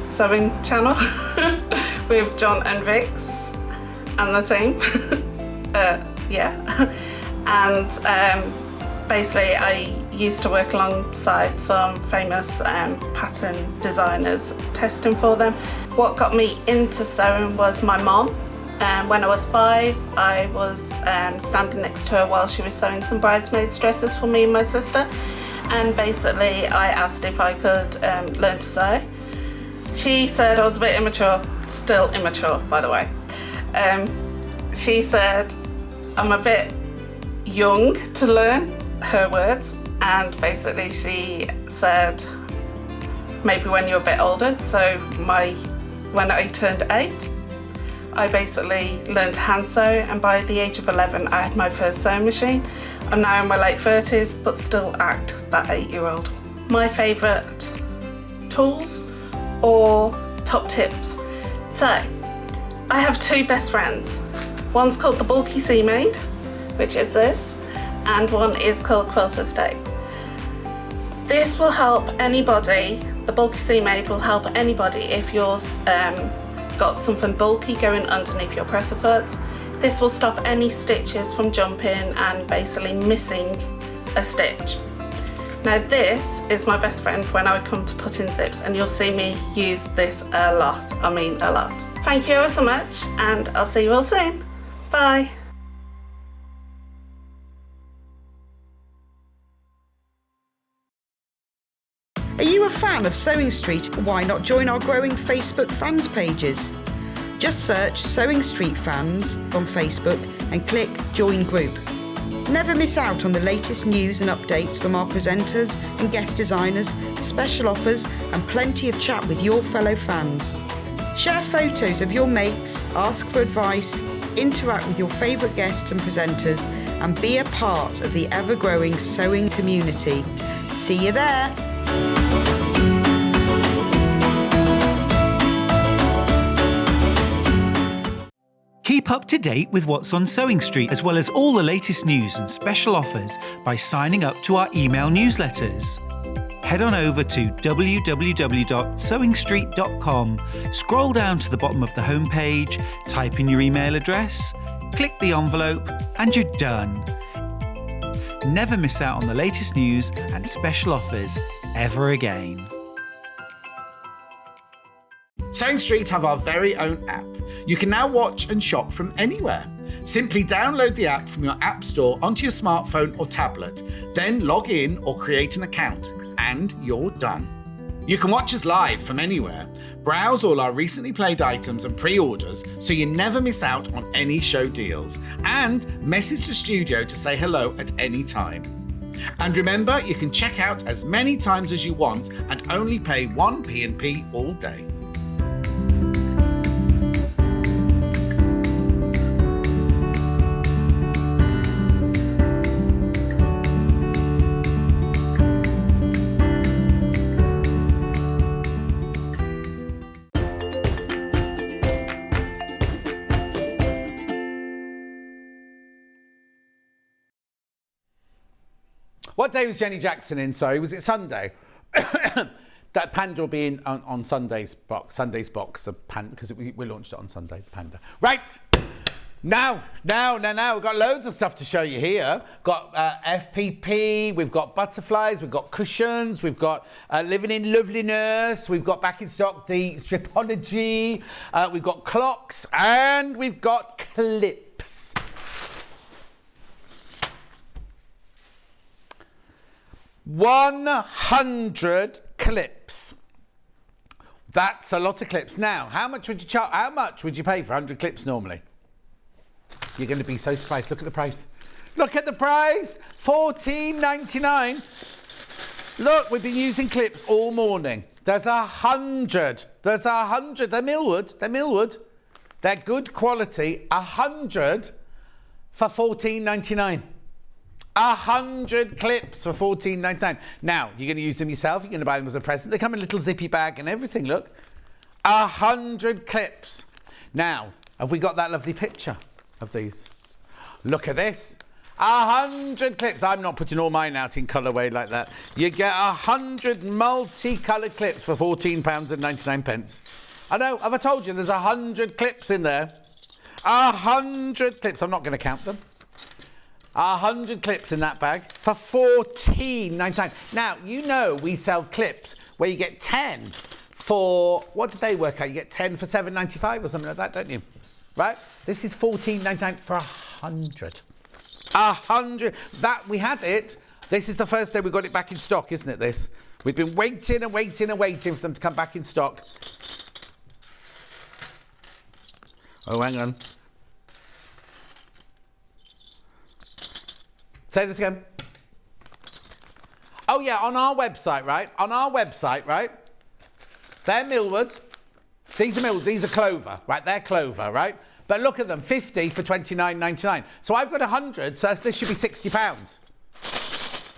sewing channel with John and Vix and the team. Basically I used to work alongside some famous pattern designers testing for them. What got me into sewing was my mom. When I was 5, I was standing next to her while she was sewing some bridesmaids dresses for me and my sister, and basically I asked if I could learn to sew. She said I was a bit immature, still immature by the way. She said I'm a bit young to learn, her words, and basically she said maybe when you're a bit older. So when I turned 8, I basically learned to hand sew, and by the age of 11 I had my first sewing machine. I'm now in my late 30s but still act that 8-year-old. My favourite tools or top tips. So I have 2 best friends. One's called the Bulky Sea Maid, which is this, and one is called Quilter Stay. This will help anybody, the Bulky Sea Maid will help anybody if yours got something bulky going underneath your presser foots. This will stop any stitches from jumping and basically missing a stitch. Now this is my best friend when I come to put in zips, and you'll see me use this a lot, I mean a lot. Thank you ever so much, and I'll see you all soon. Bye. Are you a fan of Sewing Street? Why not join our growing Facebook fans pages? Just search Sewing Street Fans on Facebook and click Join Group. Never miss out on the latest news and updates from our presenters and guest designers, special offers and plenty of chat with your fellow fans. Share photos of your makes, ask for advice, interact with your favourite guests and presenters, and be a part of the ever-growing sewing community. See you there! Keep up to date with what's on Sewing Street, as well as all the latest news and special offers by signing up to our email newsletters. Head on over to www.sewingstreet.com, scroll down to the bottom of the homepage, type in your email address, click the envelope, and you're done. Never miss out on the latest news and special offers ever again. Sewing Street have our very own app. You can now watch and shop from anywhere. Simply download the app from your app store onto your smartphone or tablet, then log in or create an account, and you're done. You can watch us live from anywhere, browse all our recently played items and pre-orders so you never miss out on any show deals, and message the studio to say hello at any time. And remember, you can check out as many times as you want and only pay 1 P&P all day. What day was Jenny Jackson in? Sorry, was it Sunday? That Panda will be in on Sunday's box, because we launched it on Sunday, the Panda. Right. Now, we've got loads of stuff to show you here. Got FPP, we've got butterflies, we've got cushions, we've got Living in Loveliness, we've got back in stock the Stripology, we've got clocks, and we've got clips. $100 clips. That's a lot of clips. Now, how much would you charge? How much would you pay for 100 clips normally? You're going to be so surprised. Look at the price. Look at the price. $14.99. Look, we've been using clips all morning. There's 100. There's 100. They're Millwood. They're Millwood. They're good quality. 100 for $14.99. 100 clips for $14.99. Now, you're going to use them yourself. You're going to buy them as a present. They come in a little zippy bag and everything. Look. 100 clips. Now, have we got that lovely picture of these? Look at this. 100 clips. I'm not putting all mine out in colourway like that. You get 100 multi-coloured clips for £14.99. I know, have I told you there's 100 clips in there? 100 clips. I'm not going to count them. 100 clips in that bag for $14.99. Now, you know we sell clips where you get 10 for, what did they work out? You get 10 for $7.95 or something like that, don't you? Right? This is $14.99 for 100. 100. That, we had it. This is the first day we got it back in stock, isn't it, this? We've been waiting and waiting and waiting for them to come back in stock. Oh, hang on. Say this again. Oh, yeah, on our website, right? On our website, right? They're Millwood. These are Millwood. These are Clover, right? They're Clover, right? But look at them, 50 for $29.99. So I've got 100, so this should be £60.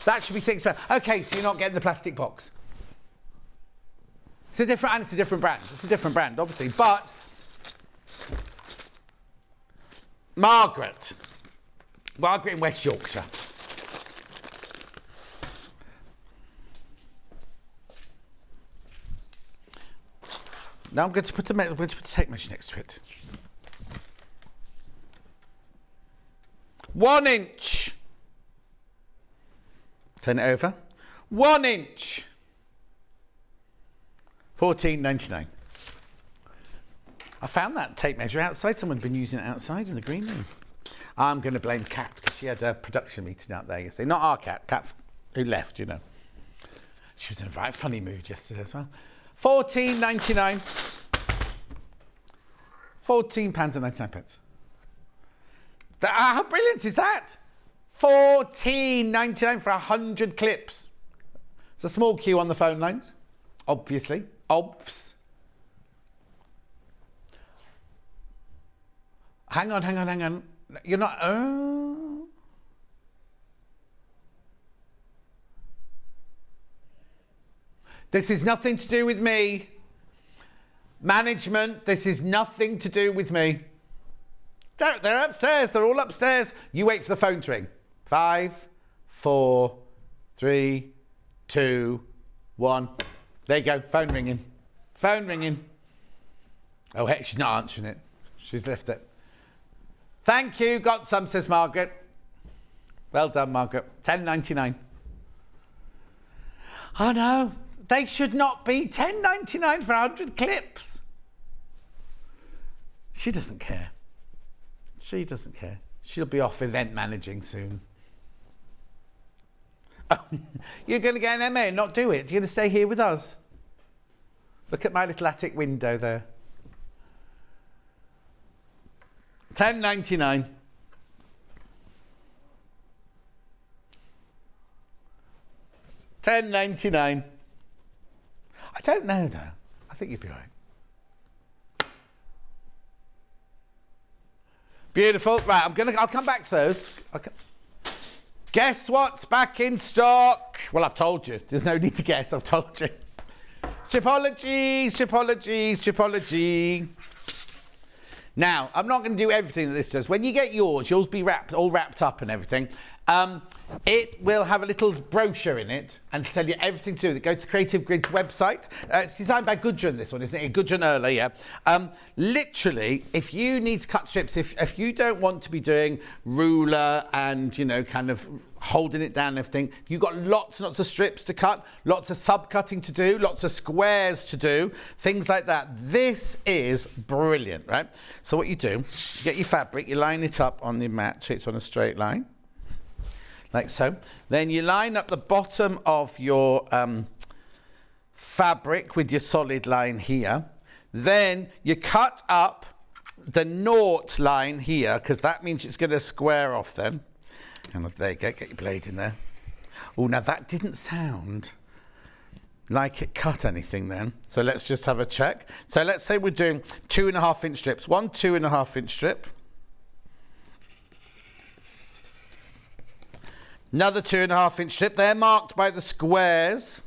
That should be £60. OK, so you're not getting the plastic box. It's a different, and it's a different brand. It's a different brand, obviously, but Margaret in West Yorkshire. Now I'm going to put the tape measure next to it. 1 inch. Turn it over. 1 inch. $14.99. I found that tape measure outside. Someone's been using it outside in the green room. I'm going to blame Kat because she had a production meeting out there yesterday. Not our Kat who left, you know. She was in a very funny mood yesterday as well. $14.99. £14.99. How brilliant is that? $14.99 for 100 clips. It's a small queue on the phone lines, obviously. Obs. Hang on. You're not... Oh. This is nothing to do with me. Management, this is nothing to do with me. They're upstairs. They're all upstairs. You wait for the phone to ring. 5, 4, 3, 2, 1. There you go. Phone ringing. Phone ringing. Oh, heck, she's not answering it. She's left it. Thank you. Got some, says Margaret. Well done, Margaret. $10.99. Oh, no. They should not be $10.99 for 100 clips. She doesn't care. She doesn't care. She'll be off event managing soon. Oh, you're going to get an MA and not do it? You're going to stay here with us? Look at my little attic window there. $10.99. $10.99. I don't know though. I think you'd be all right. Beautiful. Right, I'll come back to those. Guess what's back in stock? Well, I've told you. There's no need to guess. I've told you. Stripology. Now, I'm not going to do everything that this does. When you get yours, you'll be all wrapped up and everything. It will have a little brochure in it and tell you everything to do with it. Go to Creative Grid's website. It's designed by Gudrun, this one, isn't it? Gudrun Erler, yeah. Literally, if you need to cut strips, if you don't want to be doing ruler and, you know, kind of holding it down and everything, you've got lots and lots of strips to cut, lots of sub-cutting to do, lots of squares to do, things like that. This is brilliant, right? So what you do, you get your fabric, you line it up on the mat so it's on a straight line, like so. Then you line up the bottom of your fabric with your solid line here. Then you cut up the naught line here, because that means it's going to square off then. And there you go, get your blade in there. Oh, now that didn't sound like it cut anything then. So let's just have a check. So let's say we're doing 2.5 inch strips. One 2.5 inch strip. Another 2.5 inch strip. They're marked by the squares.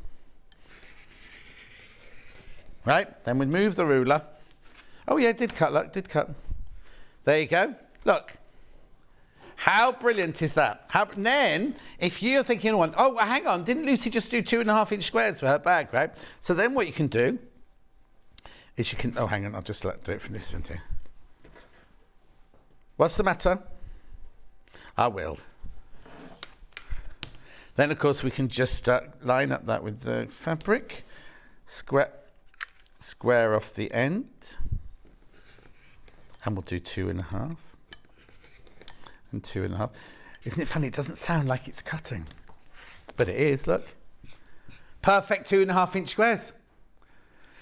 Right, then we move the ruler. Oh yeah, it did cut, look, did cut. There you go, look. How brilliant is that? And then, if you're thinking, oh, hang on, didn't Lucy just do 2.5 inch squares for her bag, right? So then what you can do is you can, oh, hang on, I'll just do it from this end here. What's the matter? I will. Then, of course, we can just line up that with the fabric, square off the end, and we'll do 2.5. And 2.5. Isn't it funny? It doesn't sound like it's cutting, but it is. Look, perfect 2.5 inch squares.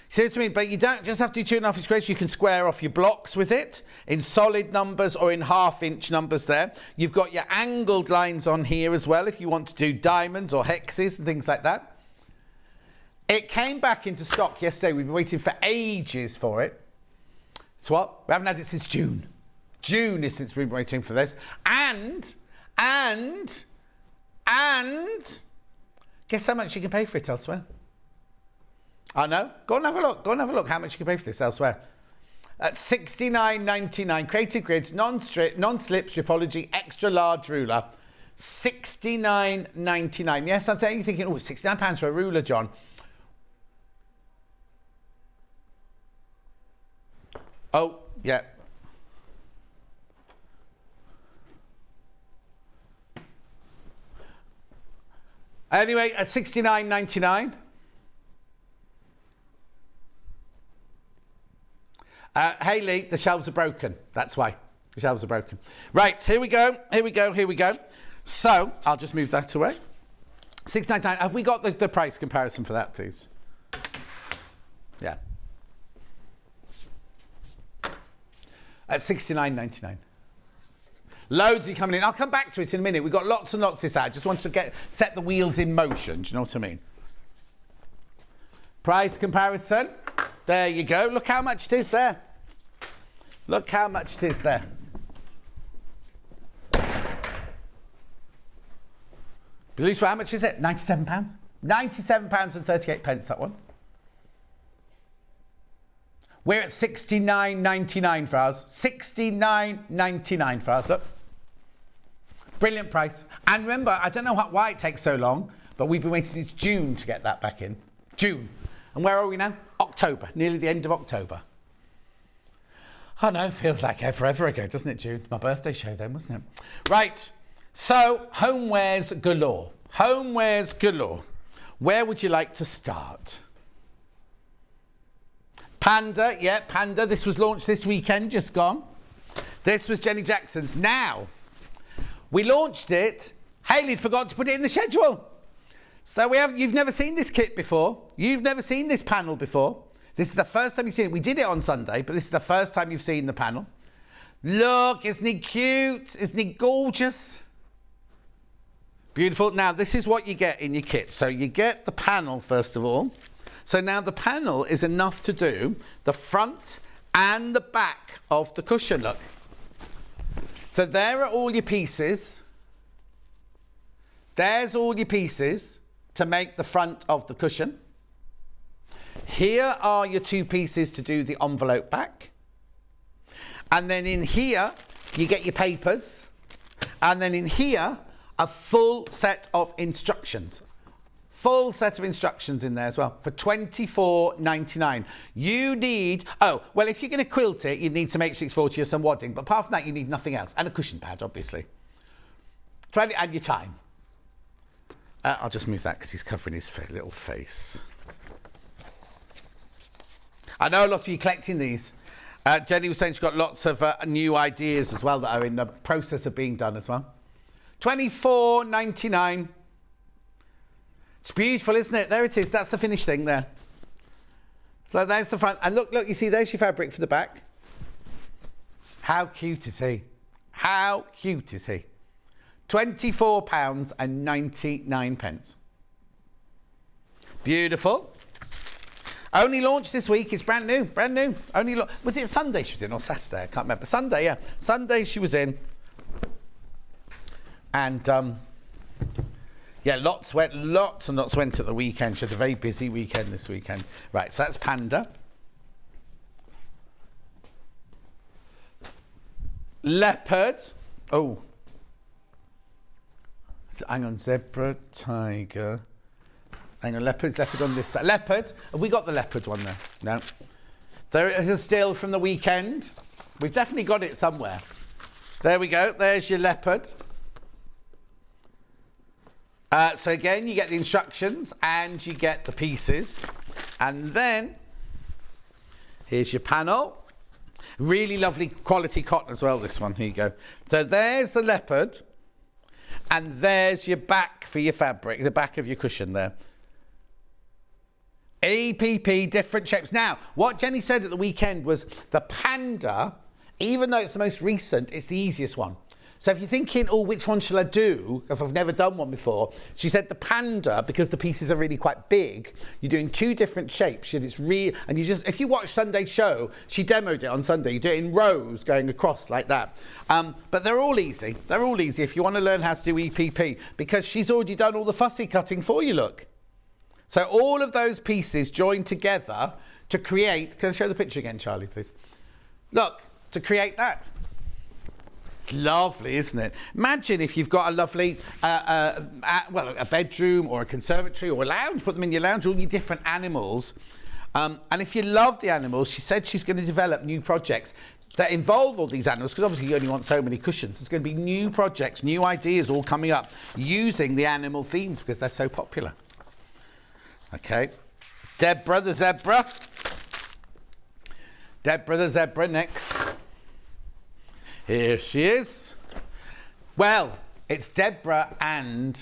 See what I mean? But you don't just have to do 2.5 inch squares. You can square off your blocks with it in solid numbers or in 1/2 inch numbers. There, you've got your angled lines on here as well if you want to do diamonds or hexes and things like that. It came back into stock yesterday. We've been waiting for ages for it. So what? We haven't had it since June. June is since we've been waiting for this. And guess how much you can pay for it elsewhere? I know. Go and have a look. Go and have a look how much you can pay for this elsewhere. At $69.99. Creative Grids, non-slip, stripology, extra large ruler. $69.99. Yes, I'm saying you're thinking, oh, it's £69 for a ruler, John. Oh, yeah. Anyway, at $69.99. Hey Lee, the shelves are broken. That's why. The shelves are broken. Right, here we go. So, I'll just move that away. $6.99. Have we got the price comparison for that, please? Yeah. At $69.99. Loads are coming in. I'll come back to it in a minute. We've got lots and lots this ad. Just want to set the wheels in motion. Do you know what I mean? Price comparison. There you go. Look how much it is there. Look how much it is there. Believe for how much is it? £97. £97.38, that one. We're at $69.99 for ours. $69.99 for ours, look. Brilliant price. And remember, I don't know why it takes so long, but we've been waiting since June to get that back in. June. And where are we now? October. Nearly the end of October. I know, feels like forever ago, doesn't it, June? My birthday show then, wasn't it? Right. So, homewares galore. Homewares galore. Where would you like to start? Panda, yeah, Panda. This was launched this weekend, just gone. This was Jenny Jackson's. Now, we launched it. Hayley forgot to put it in the schedule. So you've never seen this kit before. You've never seen this panel before. This is the first time you've seen it. We did it on Sunday, but this is the first time you've seen the panel. Look, isn't he cute? Isn't he gorgeous? Beautiful. Now, this is what you get in your kit. So you get the panel, first of all. So now the panel is enough to do the front and the back of the cushion, look. So there are all your pieces. There's all your pieces to make the front of the cushion. Here are your two pieces to do the envelope back. And then in here, you get your papers. And then in here a full set of instructions. Full set of instructions in there as well for $24.99. You need, if you're going to quilt it, you need some H640 or some wadding, but apart from that, you need nothing else. And a cushion pad, obviously. And your time. I'll just move that because he's covering his little face. I know a lot of you collecting these. Jenny was saying she's got lots of new ideas as well that are in the process of being done as well. $24.99. It's beautiful, isn't it? There it is. That's the finished thing there. So there's the front. And look, you see, there's your fabric for the back. How cute is he? How cute is he? £24.99. Beautiful. Only launched this week. It's brand new. Was it Sunday she was in or Saturday? I can't remember. Sunday, yeah. Sunday she was in. And, lots and lots went at the weekend. She had a very busy weekend this weekend. Right, so that's Panda. Leopard. Oh. Hang on, zebra, tiger. Hang on, leopard on this side. Leopard. Have we got the leopard one there? No. There it is still from the weekend. We've definitely got it somewhere. There we go. There's your leopard. So again, you get the instructions and you get the pieces. And then, here's your panel. Really lovely quality cotton as well, this one. Here you go. So there's the leopard. And there's your back for your fabric, the back of your cushion there. EPP, different shapes. Now, what Jenny said at the weekend was the Panda, even though it's the most recent, it's the easiest one. So if you're thinking, which one shall I do, if I've never done one before, she said the Panda, because the pieces are really quite big, you're doing two different shapes. And it's and you just, if you watch Sunday's show, she demoed it on Sunday. You do it in rows going across like that. But they're all easy. They're all easy if you want to learn how to do EPP, because she's already done all the fussy cutting for you, look. So all of those pieces join together to create, can I show the picture again, Charlie, please? Look, to create that. It's lovely, isn't it? Imagine if you've got a lovely, a bedroom or a conservatory or a lounge, put them in your lounge, all your different animals. And if you love the animals, she said she's going to develop new projects that involve all these animals, because obviously you only want so many cushions. There's going to be new projects, new ideas all coming up using the animal themes because they're so popular. Okay. Deborah the zebra. Deborah the zebra next. Here she is. Well, it's Deborah and...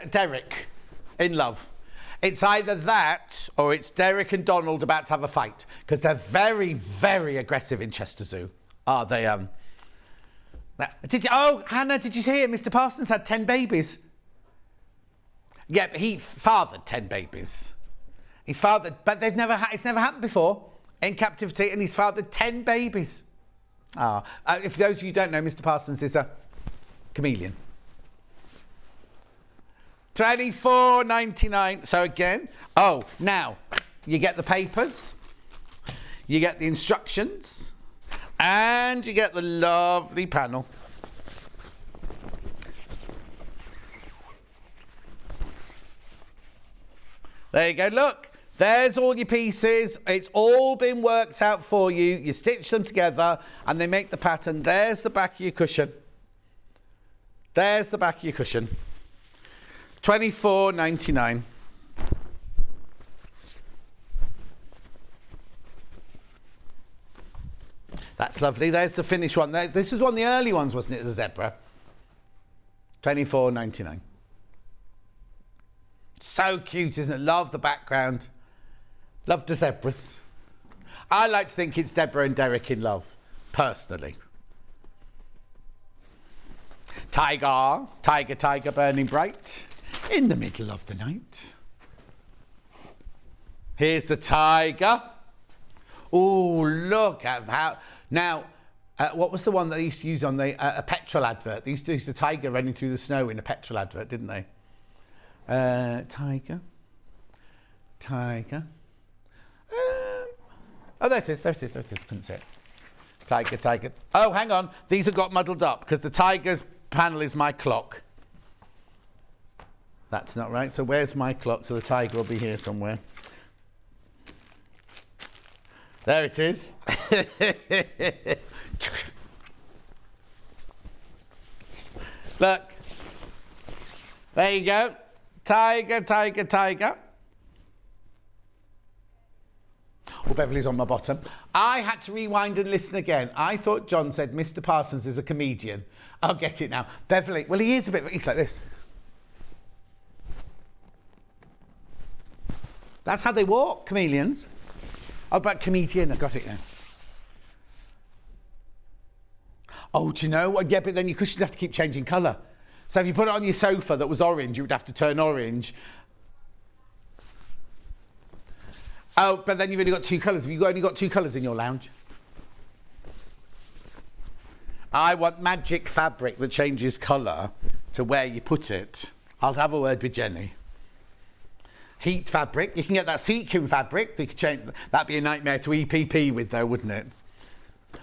Derek in love. It's either that or it's Derek and Donald about to have a fight, because they're very, very aggressive in Chester Zoo. Are they? Hannah, did you hear? Mr. Parsons had 10 babies. Yeah, but he fathered 10 babies. He fathered, but it's never happened before in captivity, and he's fathered 10 babies. If those of you who don't know, Mr. Parsons is a chameleon. $24.99. So again, now you get the papers, you get the instructions, and you get the lovely panel. There you go. Look. There's all your pieces. It's all been worked out for you. You stitch them together and they make the pattern. There's the back of your cushion. There's the back of your cushion. $24.99. That's lovely. There's the finished one. This is one of the early ones, wasn't it, the zebra? $24.99. So cute, isn't it? Love the background. Love the zebras. I like to think it's Deborah and Derek in love, personally. Tiger, tiger, tiger burning bright in the middle of the night. Here's the tiger. Oh, look at how... Now, what was the one that they used to use on a petrol advert? They used to use the tiger running through the snow in a petrol advert, didn't they? Tiger. Tiger. There it is. Couldn't see it. Tiger, tiger. Oh, hang on. These have got muddled up because the tiger's panel is my clock. That's not right. So where's my clock? So the tiger will be here somewhere. There it is. Look. There you go. Tiger, tiger, tiger. Oh, Beverly's on my bottom. I had to rewind and listen again. I thought John said Mr. Parsons is a comedian. I'll get it now. Beverly, well, he is a bit, he's like this. That's how they walk, chameleons. Oh, but comedian, I got it now. Oh, do you know what? Yeah, but then your cushions have to keep changing colour. So if you put it on your sofa that was orange, you would have to turn orange. Oh, but then you've only got 2 colours. Have you only got 2 colours in your lounge? I want magic fabric that changes colour to where you put it. I'll have a word with Jenny. Heat fabric. You can get that sequin fabric. You could change. That'd be a nightmare to EPP with, though, wouldn't it?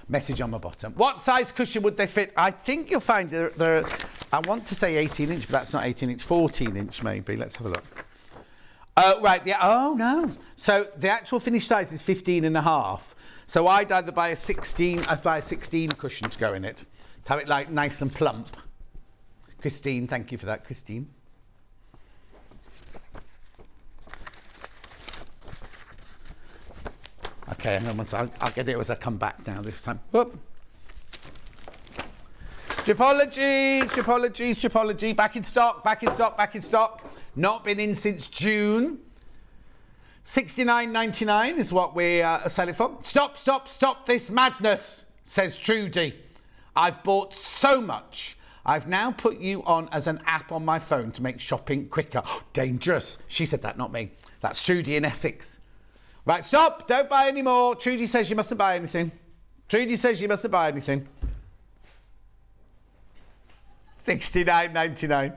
Message on my bottom. What size cushion would they fit? I think you'll find they're I want to say 18 inch, but that's not 18 inch. 14 inch maybe. Let's have a look. Right, yeah, oh no. So the actual finished size is 15.5. So I'd either buy a 16 cushion to go in it. To have it like nice and plump. Christine, thank you for that, Christine. Okay, hang on one second. I'll get it as I come back now this time. Whoop. Tripology. Back in stock. Not been in since June. $69.99 is what we sell it for. Stop this madness, says Trudy. I've bought so much. I've now put you on as an app on my phone to make shopping quicker. Oh, dangerous. She said that, not me. That's Trudy in Essex. Right, stop. Don't buy any more. Trudy says you mustn't buy anything. $69.99.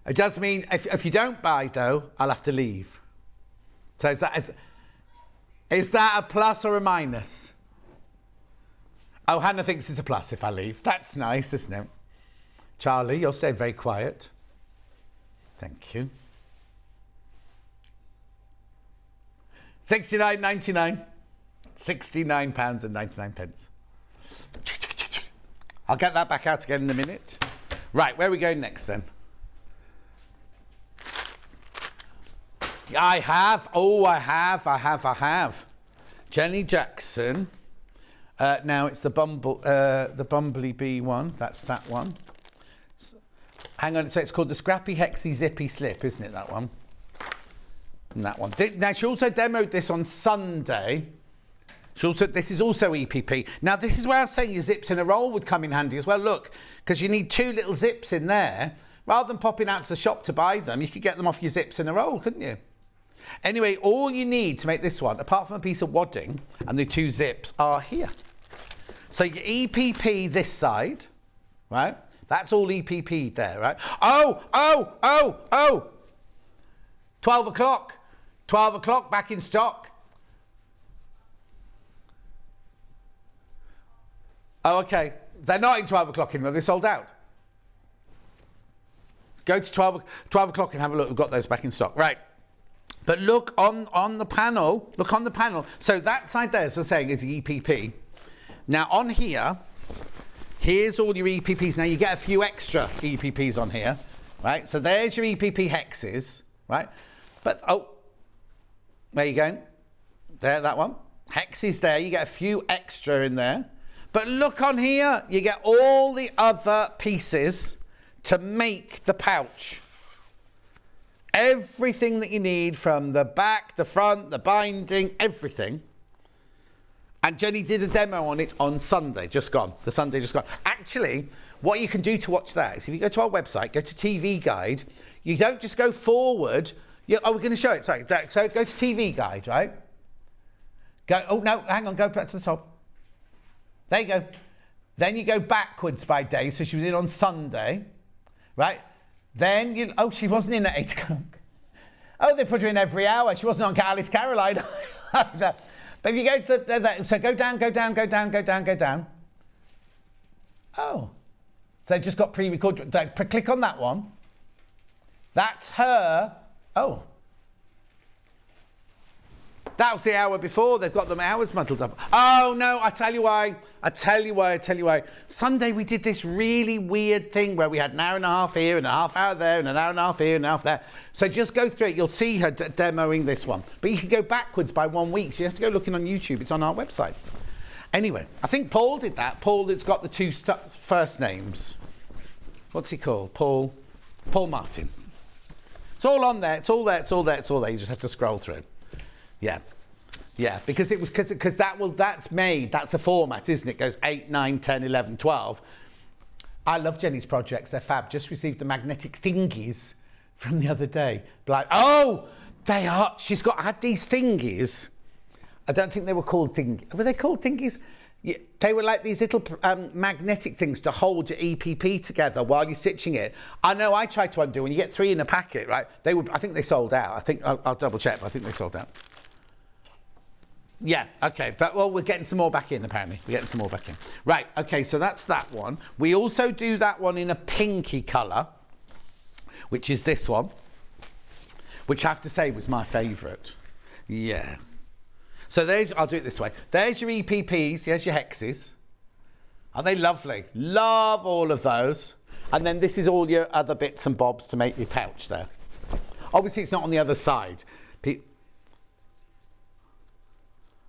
It does mean if you don't buy, though, I'll have to leave. So is that a plus or a minus? Oh, Hannah thinks it's a plus if I leave. That's nice, isn't it? Charlie, you're staying very quiet. Thank you. £69.99. £69.99. I'll get that back out again in a minute. Right, where are we going next then? I have. Jenny Jackson. Now it's the Bumblebee one. That's that one. Hang on. So it's called the Scrappy Hexy Zippy Slip, isn't it? That one. And that one. Now she also demoed this on Sunday. This is also EPP. Now this is where I was saying your zips in a roll would come in handy as well. Look, because you need 2 little zips in there. Rather than popping out to the shop to buy them, you could get them off your zips in a roll, couldn't you? Anyway, all you need to make this one, apart from a piece of wadding and the 2 zips, are here. So your EPP this side, right? That's all EPP there, right? Oh! 12 o'clock. 12 o'clock, back in stock. Oh, okay. They're not in 12 o'clock anymore. They're sold out. Go to 12 o'clock and have a look. We've got those back in stock. Right. But look on the panel. Look on the panel. So that side there, as I was saying, is the EPP. Now on here, here's all your EPPs. Now you get a few extra EPPs on here, right? So there's your EPP hexes, right? But, oh, where are you going? There, that one. Hexes there. You get a few extra in there. But look on here. You get all the other pieces to make the pouch. Everything that you need from the back, the front, the binding, everything. And Jenny did a demo on it on Sunday, just gone. The Sunday just gone. Actually, what you can do to watch that is if you go to our website, go to TV Guide, you don't just go forward. We're going to show it. Sorry. So go to TV Guide, right? Oh, no, hang on. Go back to the top. There you go. Then you go backwards by day. So she was in on Sunday, right? Then she wasn't in at 8 o'clock. Oh, they put her in every hour. She wasn't on Alice Caroline. But if you go to so go down. Oh. So they've just got pre-recorded. Click on that one. That's her. Oh. That was the hour before. They've got them hours muddled up. Oh, no, I tell you why. Sunday, we did this really weird thing where we had an hour and a half here and a half hour there and an hour and a half here and a half there. So just go through it. You'll see her demoing this one. But you can go backwards by 1 week. So you have to go looking on YouTube. It's on our website. Anyway, I think Paul did that. Paul that's got the two first names. What's he called? Paul Martin. It's all on there. It's all there. You just have to scroll through. Yeah, because that's made, that's a format, isn't it? It goes 8, 9, 10, 11, 12. I love Jenny's projects, they're fab. Just received the magnetic thingies from the other day. Like, oh, they are, had these thingies. I don't think they were called thingies. Were they called thingies? Yeah, they were like these little magnetic things to hold your EPP together while you're stitching it. I know I tried to undo, when you get 3 in a packet, right? I think they sold out. I think, I'll double check, but I think they sold out. Yeah, okay, but well, we're getting some more back in, apparently. Right, okay, so that's that one. We also do that one in a pinky colour, which is this one, which I have to say was my favourite. Yeah. So I'll do it this way. There's your EPPs, there's your hexes. Aren't they lovely? Love all of those. And then this is all your other bits and bobs to make your pouch there. Obviously, it's not on the other side.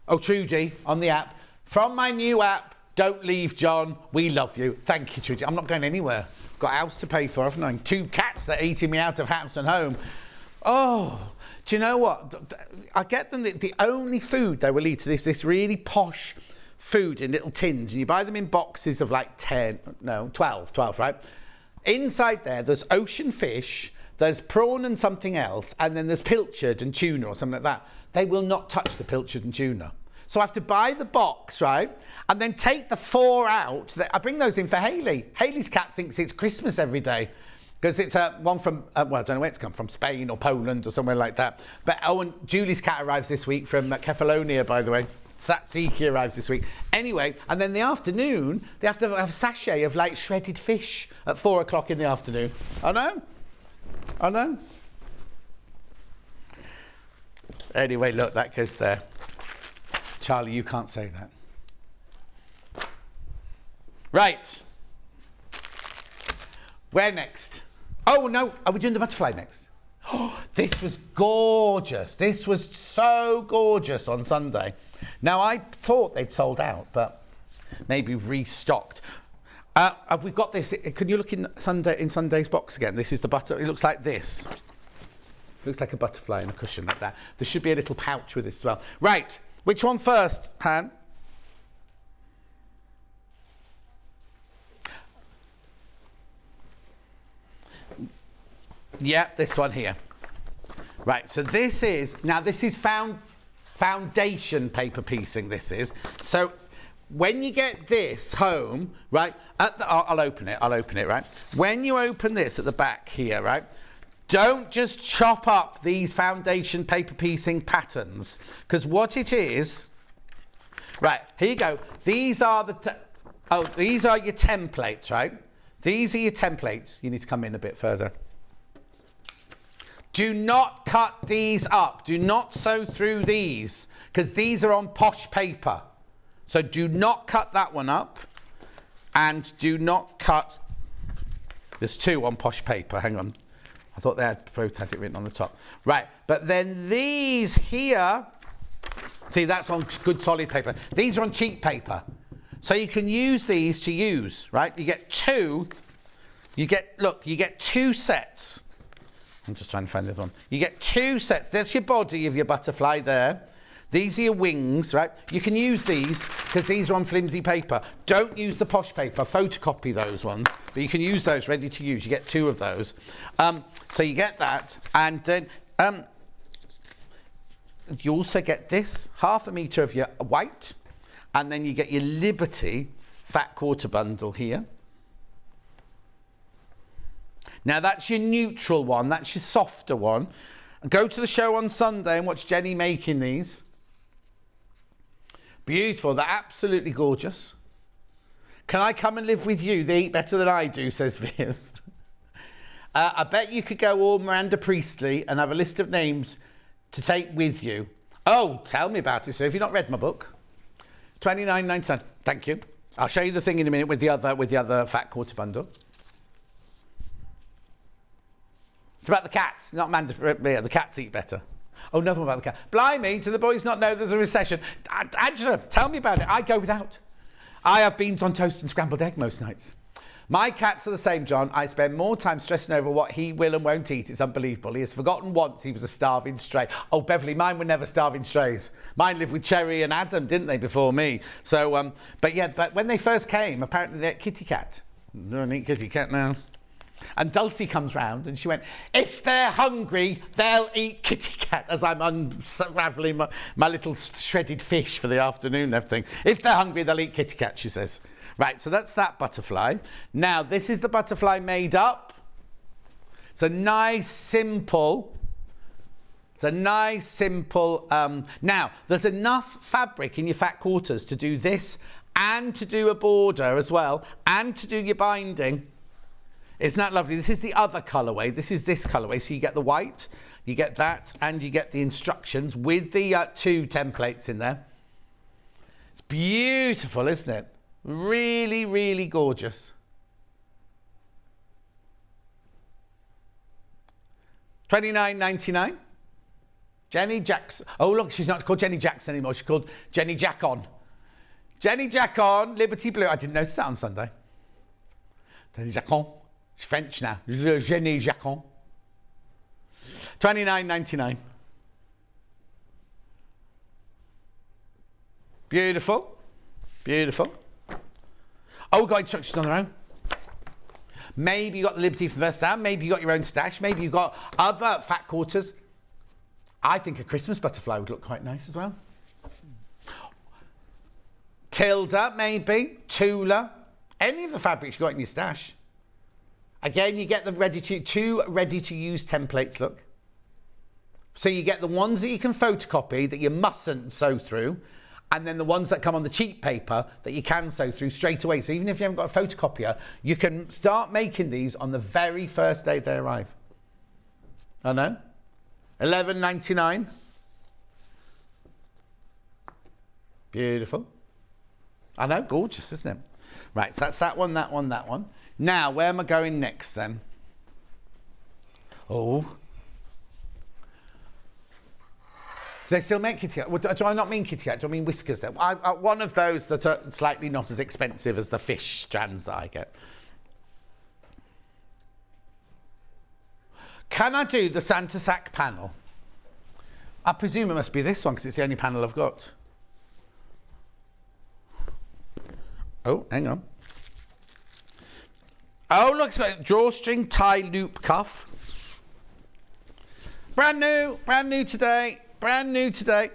Oh, Trudy, on the app. From my new app, don't leave, John. We love you. Thank you, Trudy. I'm not going anywhere. Got a house to pay for, haven't I? 2 cats that are eating me out of house and home. Oh, do you know what? I get them, the only food they will eat is this really posh food in little tins. And you buy them in boxes of like 12, right? Inside there's ocean fish, there's prawn and something else, and then there's pilchard and tuna or something like that. They will not touch the pilchard and tuna. So I have to buy the box, right? And then take the 4 out. I bring those in for Hayley. Hayley's cat thinks it's Christmas every day because it's one from, well, I don't know where it's come from, Spain or Poland or somewhere like that. But, and Julie's cat arrives this week from Kefalonia, by the way. Tzatziki arrives this week. Anyway, and then the afternoon, they have to have a sachet of like shredded fish at 4 o'clock in the afternoon. I know. Anyway, look, that goes there. Charlie, you can't say that. Right. Where next? Oh, no. Are we doing the butterfly next? Oh, this was gorgeous. This was so gorgeous on Sunday. Now, I thought they'd sold out, but maybe restocked. We've got this. Can you look in Sunday's box again? This is the butter. It looks like this. It looks like a butterfly and a cushion like that. There should be a little pouch with it as well. Right. Which one first, Han? Yeah, this one here. Right, so this is foundation paper piecing, this is. So when you get this home, right, I'll open it, right? When you open this at the back here, right, don't just chop up these foundation paper piecing patterns, because what it is, right, here you go. These are these are your templates, right? These are your templates. You need to come in a bit further. Do not cut these up. Do not sew through these, because these are on posh paper. So do not cut that one up, and do not cut, there's 2 on posh paper, hang on. I thought they both had it written on the top. Right, but then these here, see, that's on good solid paper. These are on cheap paper. So you can use these to use, right? You get 2, you get 2 sets. I'm just trying to find the other one. You get 2 sets. There's your body of your butterfly there. These are your wings, right? You can use these because these are on flimsy paper. Don't use the posh paper. Photocopy those ones. But you can use those ready to use. You get 2 of those. So you get that. And then you also get this, 1/2 metre of your white. And then you get your Liberty fat quarter bundle here. Now that's your neutral one. That's your softer one. Go to the show on Sunday and watch Jenny making these. Beautiful. They're absolutely gorgeous. Can I come and live with you? They eat better than I do, says Viv. I bet you could go all Miranda Priestley and have a list of names to take with you. Oh, tell me about it. So if you've not read my book, $29.99. Thank you. I'll show you the thing in a minute with the other fat quarter bundle. It's about the cats, not the cats eat better. Oh, nothing about the cat. Blimey, do the boys not know there's a recession? Angela, tell me about it. I go without. I have beans on toast and scrambled egg most nights. My cats are the same, John. I spend more time stressing over what he will and won't eat. It's unbelievable. He has forgotten once he was a starving stray. Oh, Beverly, mine were never starving strays. Mine lived with Cherry and Adam, didn't they, before me? So, but when they first came, apparently they ate kitty cat. They don't eat kitty cat now. And Dulcie comes round and she went, if they're hungry, they'll eat kitty cat, as I'm unravelling my little shredded fish for the afternoon and everything. If they're hungry, they'll eat kitty cat, she says. Right, so that's that butterfly. Now, this is the butterfly made up. It's a nice, simple... now, there's enough fabric in your fat quarters to do this and to do a border as well and to do your binding. Isn't that lovely? This is the other colourway. This is this colourway. So you get the white, you get that, and you get the instructions with the 2 templates in there. It's beautiful, isn't it? Really, really gorgeous. $29.99. Jenny Jackson. Oh, look, she's not called Jenny Jackson anymore. She's called Jenny Jackon. Jenny Jackon, Liberty Blue. I didn't notice that on Sunday. Jenny Jackon. It's French now. Jenny Jackon. $29.99. Beautiful. Beautiful. Oh, got instructions on their own. Maybe you got the Liberty for the first time. Maybe you got your own stash. Maybe you got other fat quarters. I think a Christmas butterfly would look quite nice as well. Tilda, maybe. Tula. Any of the fabrics you got in your stash. Again, you get the two ready-to-use templates, look. So you get the ones that you can photocopy that you mustn't sew through, and then the ones that come on the cheap paper that you can sew through straight away. So even if you haven't got a photocopier, you can start making these on the very first day they arrive. I know. $11.99. Beautiful. I know, gorgeous, isn't it? Right, so that's that one, that one, that one. Now, where am I going next then? Oh. Do they still make kitty cat? Do I not mean kitty cat? Do I mean whiskers then? One of those that are slightly not as expensive as the fish strands that I get. Can I do the Santa sack panel? I presume it must be this one because it's the only panel I've got. Oh, hang on. Oh, look, it's got a drawstring tie loop cuff. Brand new today. Brand new today.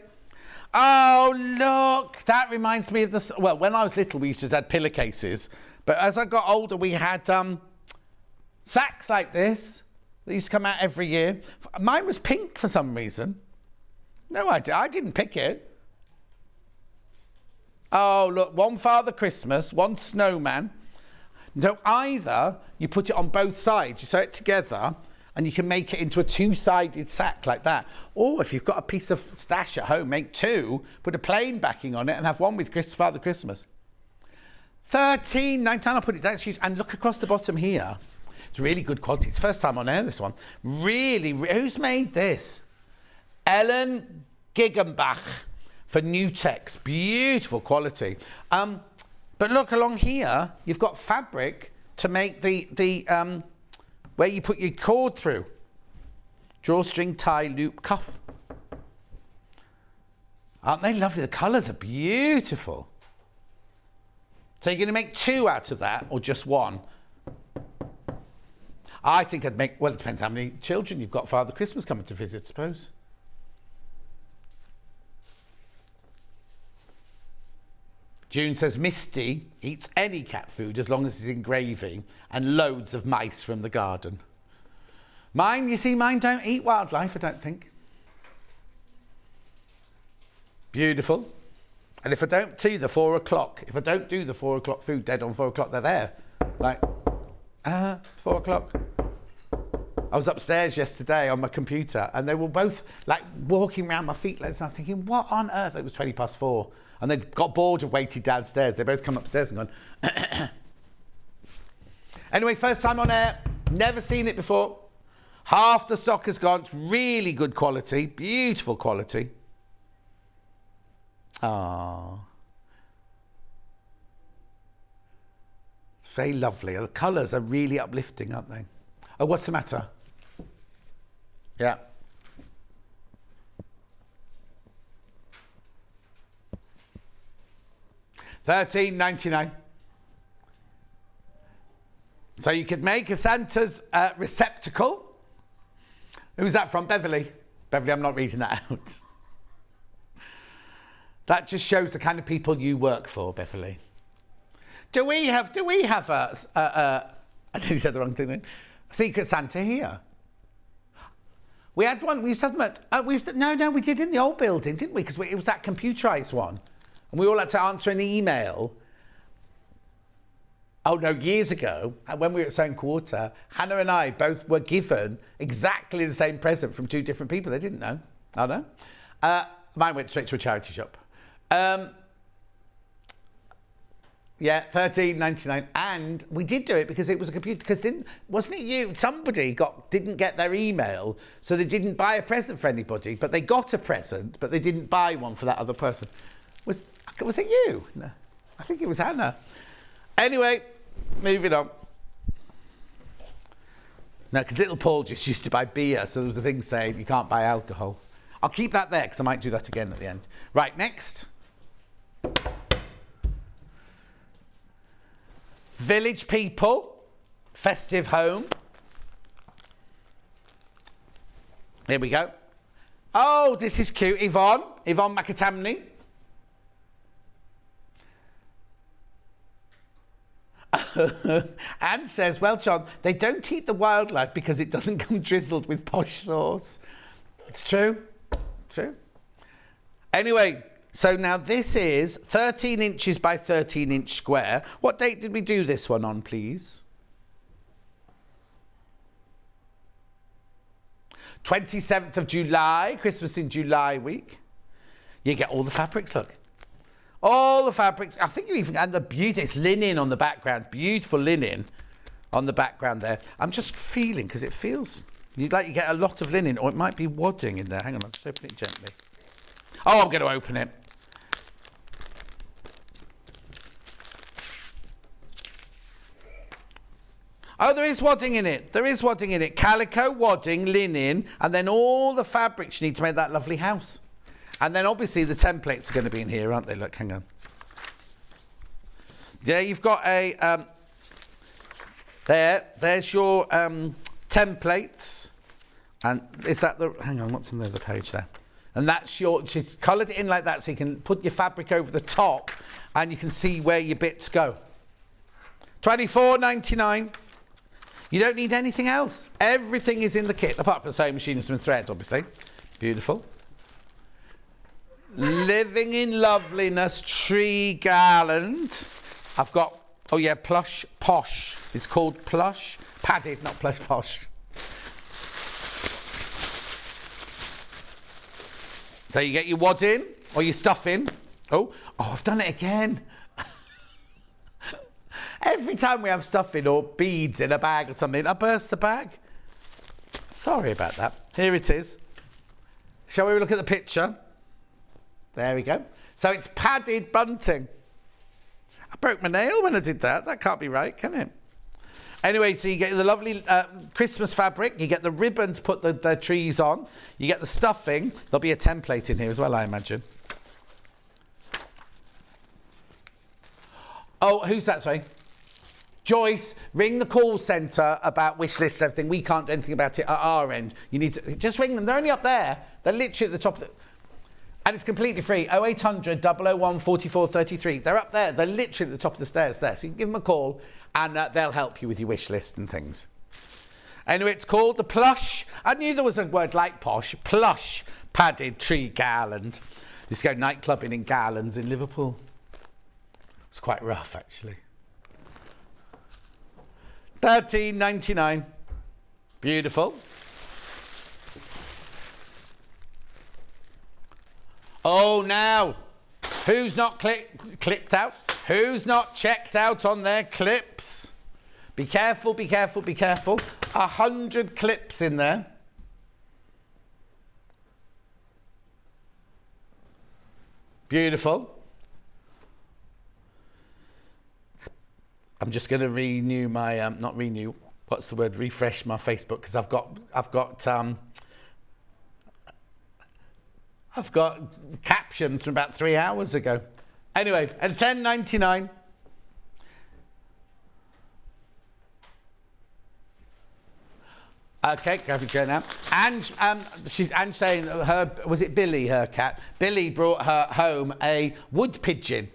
Oh, look, that reminds me of the... Well, when I was little, we used to have pillowcases. But as I got older, we had sacks like this. They used to come out every year. Mine was pink for some reason. No idea. I didn't pick it. Oh, look, one Father Christmas, one snowman. No, either you put it on both sides, you sew it together, and you can make it into a two-sided sack like that. Or if you've got a piece of stash at home, make two, put a plain backing on it, and have one with Father Christmas. $13.99. I'll put it down. And look across the bottom here. It's really good quality. It's first time on air, this one. Really, who's made this? Ellen Giggenbach for Nutex. Beautiful quality. But look along here, you've got fabric to make the where you put your cord through. Drawstring tie loop cuff. Aren't they lovely? The colours are beautiful. So you're going to make two out of that or just one? I think I'd make, well, it depends how many children you've got Father Christmas coming to visit, I suppose. June says Misty eats any cat food as long as it's in gravy and loads of mice from the garden. Mine, you see, mine don't eat wildlife, I don't think. Beautiful. And if I don't do the 4 o'clock, if I don't do the 4 o'clock food dead on 4 o'clock, they're there. Like, 4 o'clock. I was upstairs yesterday on my computer and they were both like walking around my feet legs, and I was thinking, what on earth? It was 20 past 4. And they got bored of waiting downstairs. They both come upstairs and gone. Anyway, first time on air, never seen it before. Half the stock has gone. It's really good quality, beautiful quality. Ah, it's very lovely. The colours are really uplifting, aren't they? Oh, what's the matter? Yeah. $13.99. So you could make a Santa's receptacle. Who's that from? Beverly. Beverly, I'm not reading that out. That just shows the kind of people you work for, Beverly. Do we have I nearly said the wrong thing then. Secret Santa here. We had one, we used to have them at, we did in the old building, didn't we? Because it was that computerised one. And we all had to answer an email. Oh no, years ago, when we were at Sewing Quarter, Hannah and I both were given exactly the same present from 2 different people. They didn't know. I know. Mine went straight to a charity shop. Yeah, $13.99, and we did do it because it was a computer. Because wasn't it you? Somebody didn't get their email, so they didn't buy a present for anybody. But they got a present, but they didn't buy one for that other person. Was it you? No, I think it was Hannah. Anyway, moving on. No, because little Paul just used to buy beer, so there was a thing saying you can't buy alcohol. I'll keep that there because I might do that again at the end. Right, next. Village People, Festive Home. Here we go. Oh, this is cute. Yvonne McAtamney. Anne says, well, John, they don't eat the wildlife because it doesn't come drizzled with posh sauce. It's true. True. Anyway, so now this is 13 inches by 13 inch square. What date did we do this one on, please? 27th of July, Christmas in July week. You get all the fabrics, look. All the fabrics. I think you even, and the beauty, it's linen on the background. Beautiful linen on the background there. I'm just feeling, because it feels, you get a lot of linen, or it might be wadding in there. Hang on, I'll just open it gently. Oh, I'm going to open it. Oh, there is wadding in it. There is wadding in it. Calico, wadding, linen, and then all the fabrics you need to make that lovely house. And then obviously the templates are going to be in here, aren't they? Look, hang on. Yeah, you've got a... there's your templates. And is that the... Hang on, what's on the other page there? And that's your... She's coloured it in like that so you can put your fabric over the top and you can see where your bits go. $24.99. You don't need anything else. Everything is in the kit, apart from the sewing machine and some thread, obviously. Beautiful. Living in Loveliness tree garland. I've got, oh yeah, plush posh. It's called plush padded, not plush posh. So you get your wad in or your stuff in. Oh, I've done it again. Every time we have stuff in or beads in a bag or something, I burst the bag. Sorry about that. Here it is. Shall we look at the picture? There we go. So it's padded bunting. I broke my nail when I did that. That can't be right, can it? Anyway, so you get the lovely Christmas fabric. You get the ribbon to put the trees on. You get the stuffing. There'll be a template in here as well, I imagine. Oh, who's that, sorry? Joyce, ring the call centre about wish lists and everything. We can't do anything about it at our end. You need to just ring them. They're only up there. They're literally at the top of the... And it's completely free. 0800 001 44 33. They're up there. They're literally at the top of the stairs there. So you can give them a call and they'll help you with your wish list and things. Anyway, it's called the plush. I knew there was a word like posh. Plush padded tree garland. Used to go nightclubbing in Garlands in Liverpool. It's quite rough, actually. £13.99. Beautiful. Oh, now, who's not clipped out? Who's not checked out on their clips? Be careful, be careful, be careful. 100 clips in there. Beautiful. I'm just going to renew my, not renew, what's the word? Refresh my Facebook, because I've got captions from about 3 hours ago. Anyway, at £10.99. Okay, grab your chair now. And she's saying was it Billy, her cat? Billy brought her home a wood pigeon.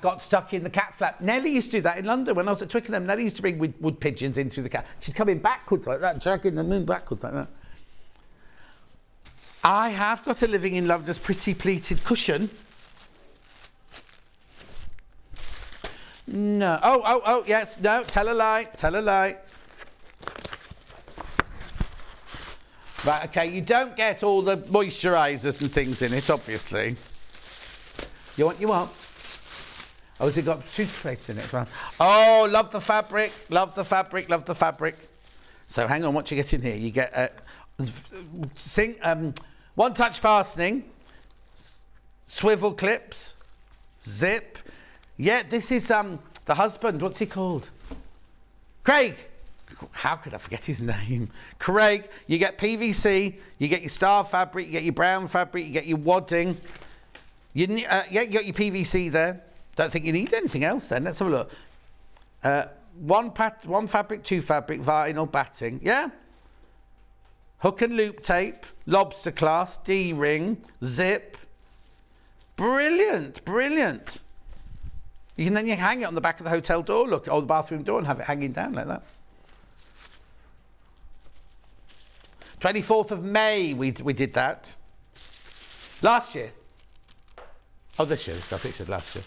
Got stuck in the cat flap. Nellie used to do that in London when I was at Twickenham. Nellie used to bring wood pigeons in through the cat. She'd come in backwards like that, dragging the moon backwards like that. I have got a Living in London's pretty pleated cushion. No. Oh, yes. No, tell a lie. Tell a lie. Right, okay, you don't get all the moisturisers and things in it, obviously. You want? Oh, has it got toothpaste in it as well? Oh, love the fabric, love the fabric, love the fabric. So hang on, what you get in here? You get one-touch fastening, swivel clips, zip. Yeah, this is the husband. What's he called? Craig. How could I forget his name? Craig. You get PVC, you get your star fabric, you get your brown fabric, you get your wadding. You got your PVC there. Don't think you need anything else then. Let's have a look. One fabric, two fabric, vinyl batting. Yeah? Hook and loop tape, lobster clasp, D-ring, zip. Brilliant, brilliant. You can then hang it on the back of the hotel door, look, or the bathroom door, and have it hanging down like that. 24th of May, we did that. Last year. Oh, this year. I think it said last year.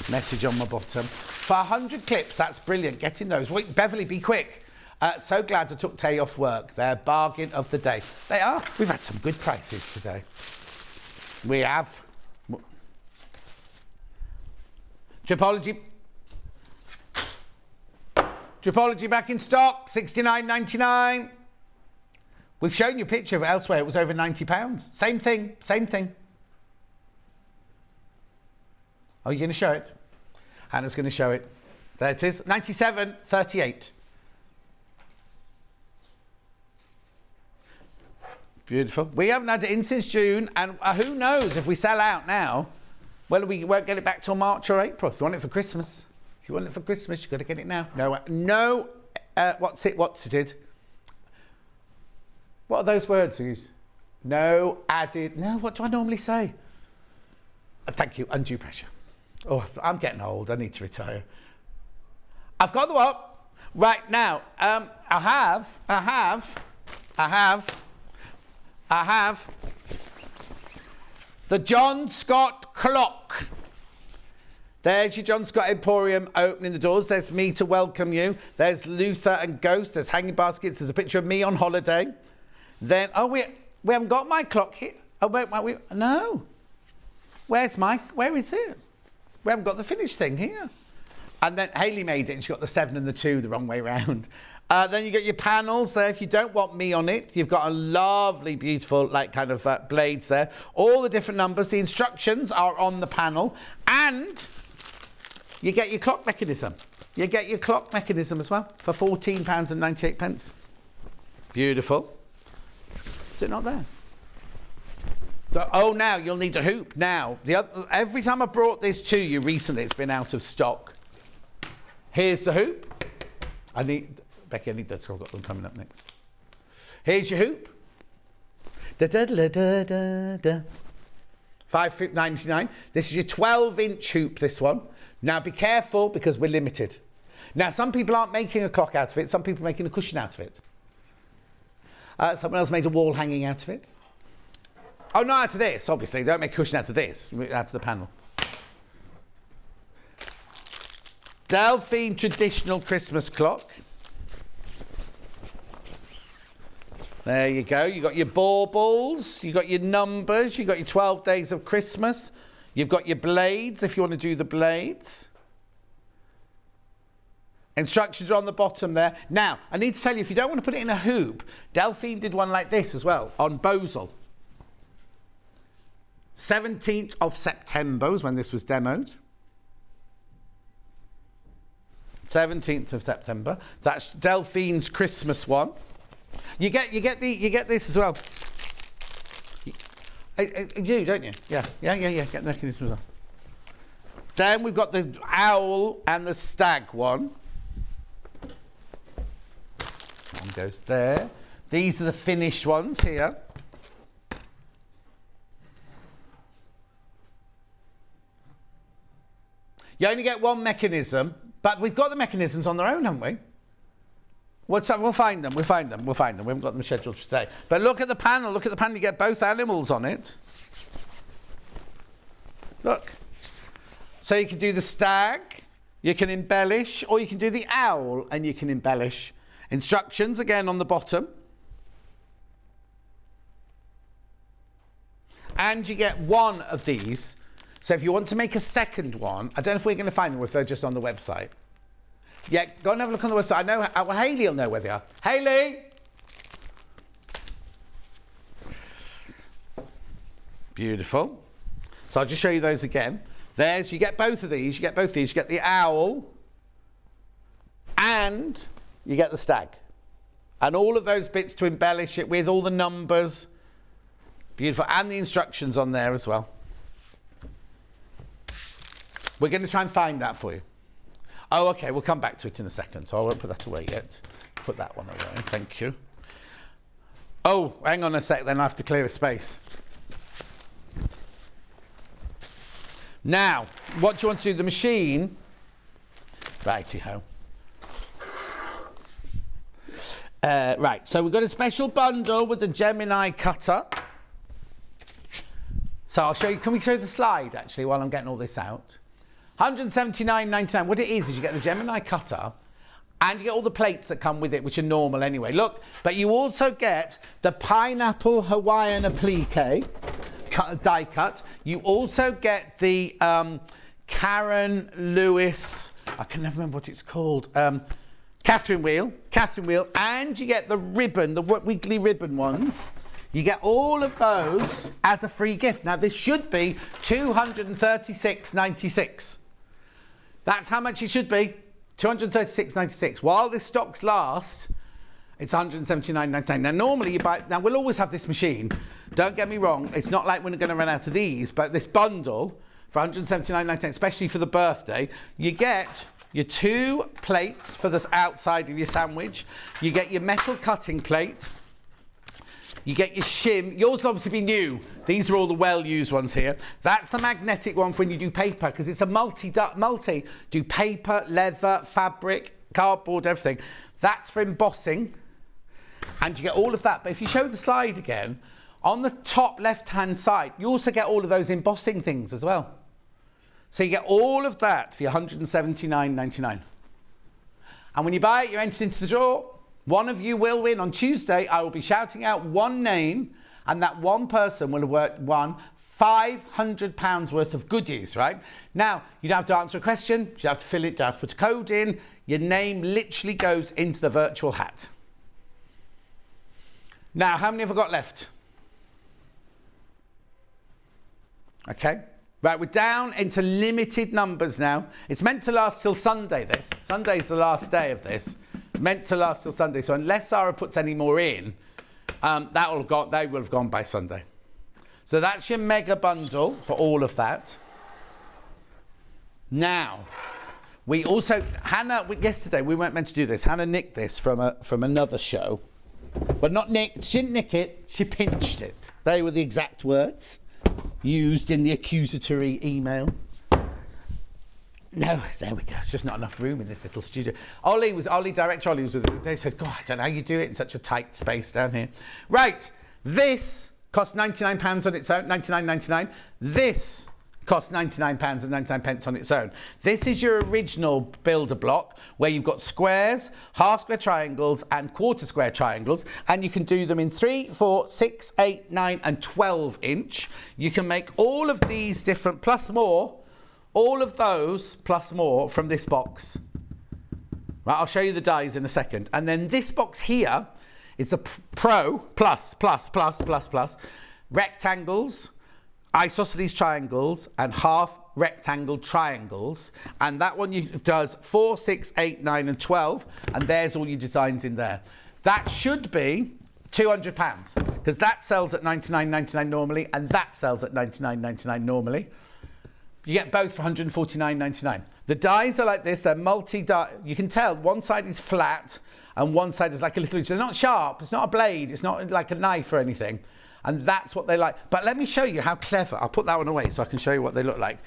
Message on my bottom. For 100 clips, that's brilliant. Getting those. Wait, Beverly, be quick. So glad I took day off work. They're bargain of the day. They are. We've had some good prices today. We have. Tripology back in stock. £69.99. We've shown you a picture of it elsewhere. It was over £90. Same thing, same thing. Oh, you're going to show it? Hannah's going to show it. There it is, £97.38. Beautiful. We haven't had it in since June, and who knows if we sell out now, well, we won't get it back till March or April. If you want it for Christmas, you've got to get it now. No, what's it? What are those words used? No added. No, what do I normally say? Thank you. Undue pressure. Oh, I'm getting old. I need to retire. I've got the what? Right now. I have the John Scott clock. There's your John Scott Emporium opening the doors. There's me to welcome you. There's Luther and Ghost. There's hanging baskets. There's a picture of me on holiday. Then, we haven't got my clock here. Oh, wait, no. Where is it? We haven't got the finished thing here. And then Hayley made it and she got the 7 and the 2 the wrong way round. Then you get your panels there. If you don't want me on it, you've got a lovely, beautiful, blades there. All the different numbers. The instructions are on the panel. And you get your clock mechanism. You get your clock mechanism as well for £14.98. Beautiful. Is it not there? Now you'll need a hoop. Now, every time I brought this to you recently, it's been out of stock. Here's the hoop. Becky, I need that, so I've got them coming up next. Here's your hoop. £5.99. This is your 12-inch hoop, this one. Now, be careful, because we're limited. Now, some people aren't making a clock out of it. Some people are making a cushion out of it. Someone else made a wall hanging out of it. Oh, not out of this, obviously. Don't make a cushion out of this. Out of the panel. Delphine traditional Christmas clock. There you go. You got your baubles. You got your numbers. You got your 12 days of Christmas. You've got your blades if you want to do the blades. Instructions are on the bottom there. Now, I need to tell you, if you don't want to put it in a hoop, Delphine did one like this as well, on Bosel. 17th of September was when this was demoed. 17th of September. That's Delphine's Christmas one. You get this as well. You don't you? Yeah. Get the mechanism as well. Then we've got the owl and the stag one. One goes there. These are the finished ones here. You only get one mechanism, but we've got the mechanisms on their own, haven't we? What's up? We'll find them. We haven't got them scheduled for today. But look at the panel. You get both animals on it. Look. So you can do the stag, you can embellish, or you can do the owl and you can embellish. Instructions again on the bottom. And you get one of these. So if you want to make a second one, I don't know if we're going to find them or if they're just on the website. Yeah, go and have a look on the website. I know, well, Hayley will know where they are. Hayley! Beautiful. So I'll just show you those again. You get both of these. You get the owl and you get the stag. And all of those bits to embellish it with, all the numbers. Beautiful. And the instructions on there as well. We're going to try and find that for you. Oh, okay, we'll come back to it in a second, so I won't put that away yet. Put that one away, thank you. Oh, hang on a sec, then I have to clear a space. Now, what do you want to do? The machine? Righty-ho. Right, so we've got a special bundle with the Gemini cutter. So I'll show you, can we show the slide, actually, while I'm getting all this out? £179.99. What it is you get the Gemini cutter and you get all the plates that come with it, which are normal anyway. Look, but you also get the pineapple Hawaiian applique die cut. You also get the Karen Lewis, I can never remember what it's called, Catherine wheel, and you get the ribbon, the weekly ribbon ones. You get all of those as a free gift. Now, this should be $236.96. That's how much it should be, $236.96. While this stocks last, it's $179.99. Now, normally you buy... Now, we'll always have this machine. Don't get me wrong. It's not like we're going to run out of these, but this bundle for $179.99, especially for the birthday, you get your 2 plates for the outside of your sandwich. You get your metal cutting plate. You get your shim. Yours will obviously be new. These are all the well-used ones here. That's the magnetic one for when you do paper, because it's a multi. Do paper, leather, fabric, cardboard, everything. That's for embossing. And you get all of that. But if you show the slide again, on the top left-hand side, you also get all of those embossing things as well. So you get all of that for your $179.99. And when you buy it, you're entered into the draw. One of you will win. On Tuesday, I will be shouting out one name, and that one person will have won £500 worth of goodies, right? Now, you don't have to answer a question. You don't have to fill it. You don't have to put a code in. Your name literally goes into the virtual hat. Now, how many have I got left? Okay. Right, we're down into limited numbers now. It's meant to last till Sunday, this. Sunday's the last day of this. Meant to last till Sunday. So unless Sarah puts any more in, they will have gone by Sunday. So that's your mega bundle for all of that. Now, we also, yesterday we weren't meant to do this. Hannah nicked this from another show. But not nicked, she didn't nick it, she pinched it. They were the exact words used in the accusatory email. No, there we go. It's just not enough room in this little studio. Director Ollie was with us. They said, God, I don't know how you do it in such a tight space down here. Right, this costs £99 on its own, £99.99. This costs £99.99 on its own. This is your original builder block where you've got squares, half square triangles and quarter square triangles, and you can do them in 3, 4, 6, 8, 9 and 12 inch. You can make all of these different plus more, all of those plus more from this box. Right, I'll show you the dies in a second. And then this box here is the Pro plus rectangles, isosceles triangles and half rectangle triangles, and that one does 4, 6, 8, 9 and 12, and there's all your designs in there. That should be £200 because that sells at $99.99 normally and that sells at $99.99 normally. You get both for $149.99. The dies are like this, they're multi-die. You can tell one side is flat and one side is like a little, they're not sharp, it's not a blade, it's not like a knife or anything. And that's what they like. But let me show you how clever. I'll put that one away so I can show you what they look like.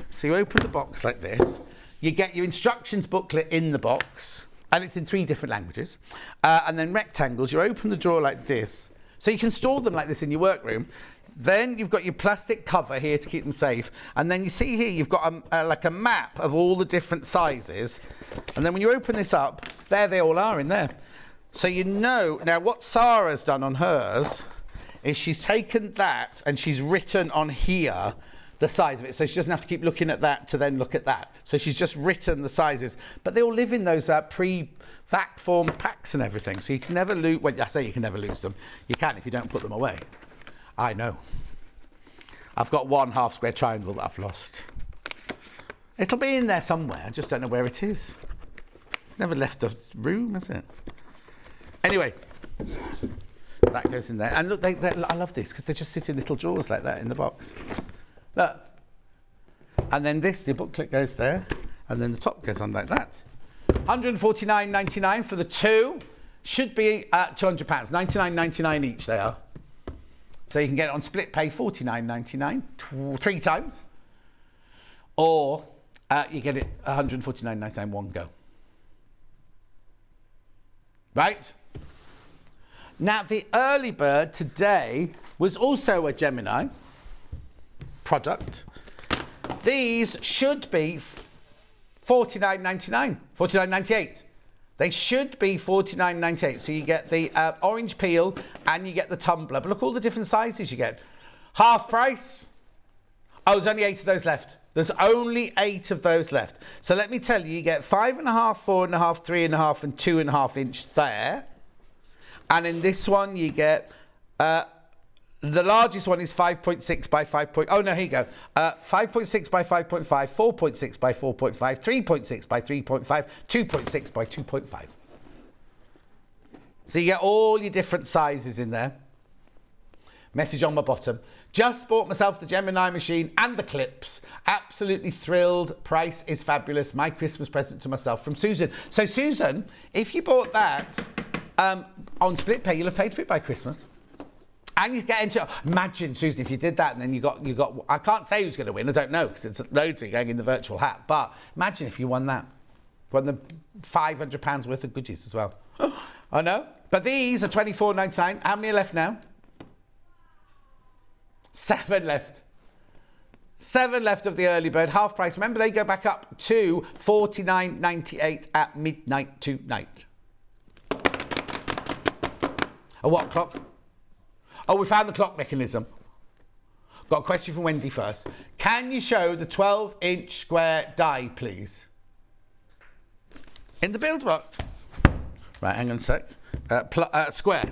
So you open the box like this. You get your instructions booklet in the box. And it's in 3 different languages. And then rectangles, you open the drawer like this. So you can store them like this in your workroom. Then you've got your plastic cover here to keep them safe. And then you see here, you've got like a map of all the different sizes. And then when you open this up, there they all are in there. So you know, now what Sarah's done on hers is she's taken that and she's written on here the size of it. So she doesn't have to keep looking at that to then look at that. So she's just written the sizes. But they all live in those pre-vac form packs and everything. So you can never lose, well, I say you can never lose them. You can if you don't put them away. I know. I've got one half square triangle that I've lost. It'll be in there somewhere. I just don't know where it is. Never left the room, has it? Anyway. That goes in there. And look, I love this because they just sit in little drawers like that in the box. Look. And then the booklet goes there. And then the top goes on like that. $149.99 for the 2. Should be £200. $99.99 each they are. So you can get it on split pay, $49.99, 3 times. Or you get it $149.99 one go. Right? Now, the early bird today was also a Gemini product. These should be $49.99, $49.98. They should be $49.98. So you get the orange peel and you get the tumbler. But look all the different sizes you get. Half price. Oh, there's only 8 of those left. There's only 8 of those left. So let me tell you, you get 5.5, 4.5, 3.5 and 2.5 inch there. And in this one, you get, the largest one is 5.6 by 5. Oh, no, here you go. 5.6 by 5.5, 4.6 by 4.5, 3.6 by 3.5, 2.6 by 2.5. So you get all your different sizes in there. Message on my bottom. Just bought myself the Gemini machine and the clips. Absolutely thrilled. Price is fabulous. My Christmas present to myself from Susan. So, Susan, if you bought that... on split pay, you'll have paid for it by Christmas. And you get into, imagine, Susan, if you did that and then you got, I can't say who's going to win, I don't know, because it's loads of going in the virtual hat, but imagine if you won that. Won the £500 worth of goodies as well. I know. But these are $24.99. How many are left now? 7 left. 7 left of the early bird, half price. Remember, they go back up to $49.98 at midnight tonight. A what clock? Oh, we found the clock mechanism. Got a question from Wendy first. Can you show the 12-inch square die, please? In the build block. Right, hang on a sec. Square.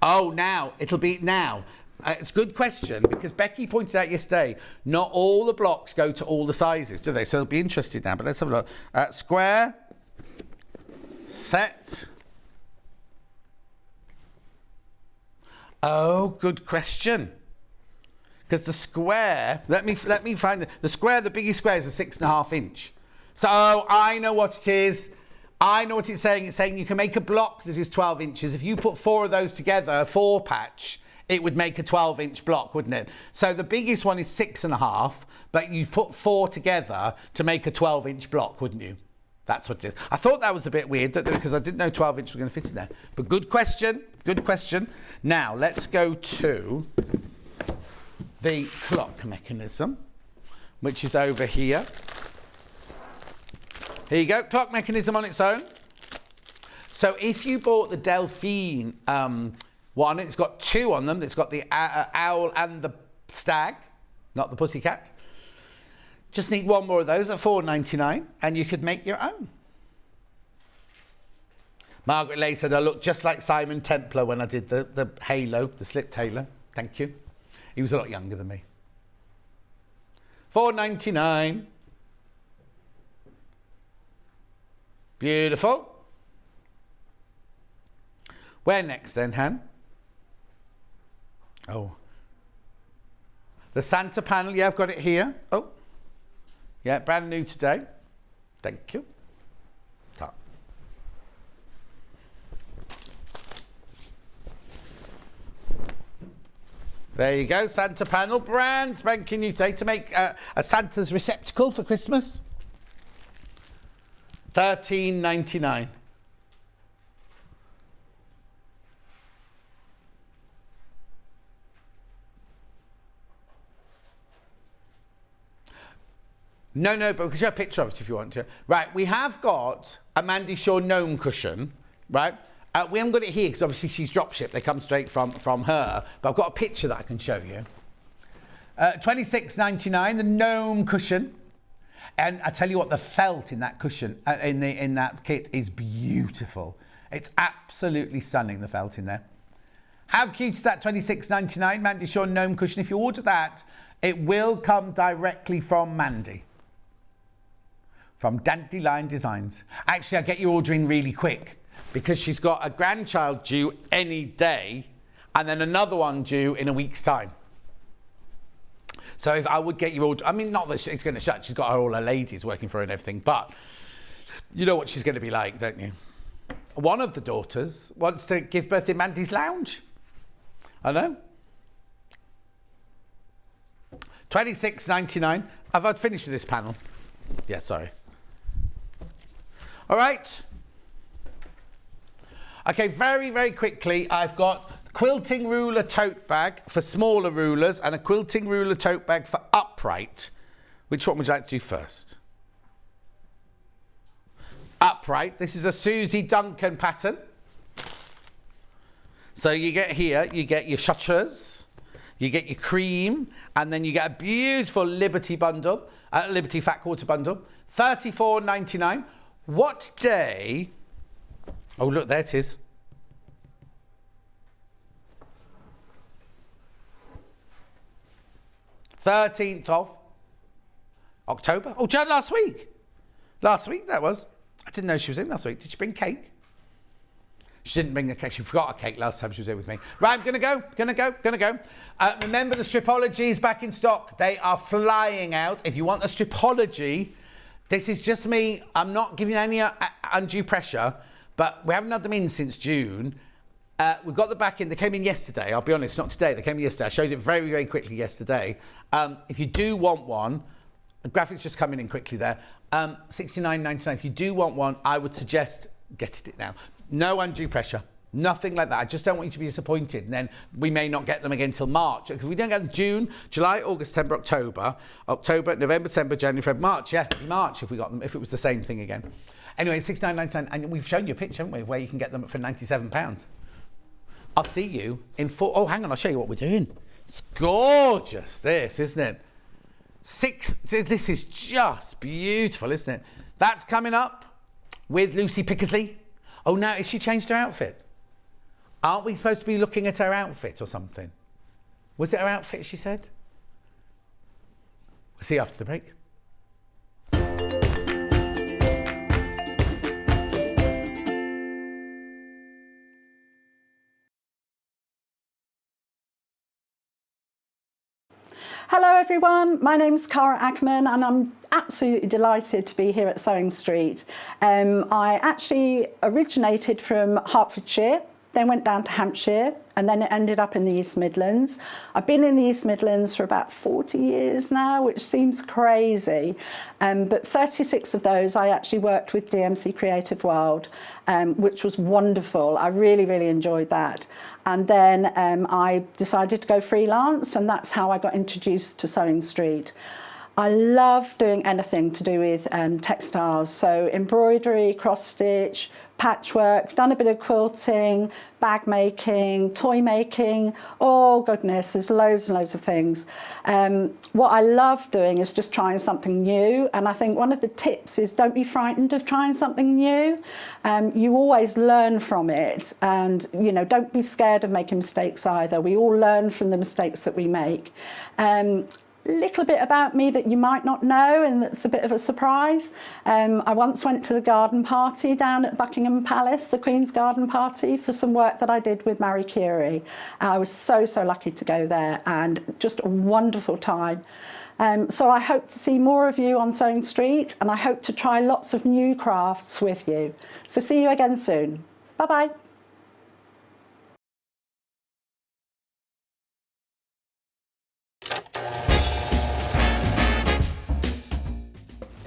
Oh, now. It'll be now. It's a good question because Becky pointed out yesterday, not all the blocks go to all the sizes, do they? So they'll be interested now, but let's have a look. Square. Set. Oh, good question. Because the square, let me find the square, the biggest square is a 6.5 inch. So I know what it is. I know what it's saying. It's saying you can make a block that is 12 inches. If you put 4 of those together, 4 patch, it would make a 12-inch block, wouldn't it? So the biggest one is 6.5, but you put 4 together to make a 12-inch block, wouldn't you? That's what it is. I thought that was a bit weird because I didn't know 12 inch was going to fit in there. But good question. Good question. Now, let's go to the clock mechanism, which is over here. Here you go. Clock mechanism on its own. So if you bought the Delphine one, it's got two on them. It's got the owl and the stag, not the pussycat. Just need one more of those at $4.99 and you could make your own. Margaret Lay said I looked just like Simon Templar when I did the halo, the slipped halo. Thank you. He was a lot younger than me. $4.99. Beautiful. Where next then, Han? Oh. The Santa panel, yeah, I've got it here. Oh. Yeah, brand new today. Thank you. Top. There you go, Santa panel, brand spanking new today to make a Santa's receptacle for Christmas. $13.99. No, but we can show a picture of it if you want to. Right, we have got a Mandy Shaw gnome cushion, right? We haven't got it here because obviously she's drop shipped. They come straight from her. But I've got a picture that I can show you. $26.99, the gnome cushion. And I tell you what, the felt in that cushion, in that kit is beautiful. It's absolutely stunning, the felt in there. How cute is that $26.99 Mandy Shaw gnome cushion? If you order that, it will come directly from Mandy. From Dandelion Designs. Actually, I get you ordering really quick because she's got a grandchild due any day and then another one due in a week's time. So if I would get you order, I mean, not that it's going to shut, she's got all her ladies working for her and everything, but you know what she's going to be like, don't you? One of the daughters wants to give birth in Mandy's lounge. I know. $26.99. Have I finished with this panel? Yeah, sorry. All right. Okay, very, very quickly, I've got quilting ruler tote bag for smaller rulers and a quilting ruler tote bag for upright. Which one would you like to do first? Upright. This is a Susie Duncan pattern. So you get here, you get your shutters, you get your cream, and then you get a beautiful Liberty bundle, Liberty fat quarter bundle, $34.99. What day? Oh, look, there it is. '13th of October. Oh, Jan, last week. Last week that was. I didn't know she was in last week. Did she bring cake? She didn't bring the cake. She forgot a cake last time she was here with me. Right, I'm gonna go. Remember, the Stripology is back in stock. They are flying out. If you want a Stripology, this is just me. I'm not giving any undue pressure, but we haven't had them in since June. We've got the back in. They came in yesterday. I'll be honest, not today. They came in yesterday. I showed it very, very quickly yesterday. If you do want one, the graphics just coming in quickly there. $69.99. If you do want one, I would suggest getting it now. No undue pressure. Nothing like that. I just don't want you to be disappointed. And then we may not get them again till March. Because we don't get them June, July, August, September, October, November, December, January, February, March. Yeah, March if we got them, if it was the same thing again. Anyway, $69.99. And we've shown you a picture, haven't we, where you can get them for £97. I'll see you in 4. Oh, hang on, I'll show you what we're doing. It's gorgeous, this, isn't it? This is just beautiful, isn't it? That's coming up with Lucy Picksley. Oh, now, has she changed her outfit? Aren't we supposed to be looking at her outfit or something? Was it her outfit, she said? We'll see you after the break. Hello everyone, my name's Cara Ackerman and I'm absolutely delighted to be here at Sewing Street. I actually originated from Hertfordshire then went down to Hampshire, and then it ended up in the East Midlands. I've been in the East Midlands for about 40 years now, which seems crazy. But 36 of those I actually worked with DMC Creative World, which was wonderful. I really, really enjoyed that. And then I decided to go freelance, and that's how I got introduced to Sewing Street. I love doing anything to do with textiles, so embroidery, cross stitch, patchwork, done a bit of quilting, bag making, toy making. Oh goodness, there's loads and loads of things. What I love doing is just trying something new, and I think one of the tips is don't be frightened of trying something new. You always learn from it, and don't be scared of making mistakes either. We all learn from the mistakes that we make. Little bit about me that you might not know, and that's a bit of a surprise. I once went to the garden party down at Buckingham Palace, the Queen's garden party, for some work that I did with Marie Curie. I was so lucky to go there, and just a wonderful time. So I hope to see more of you on Sewing Street, and I hope to try lots of new crafts with you. So see you again soon. Bye-bye.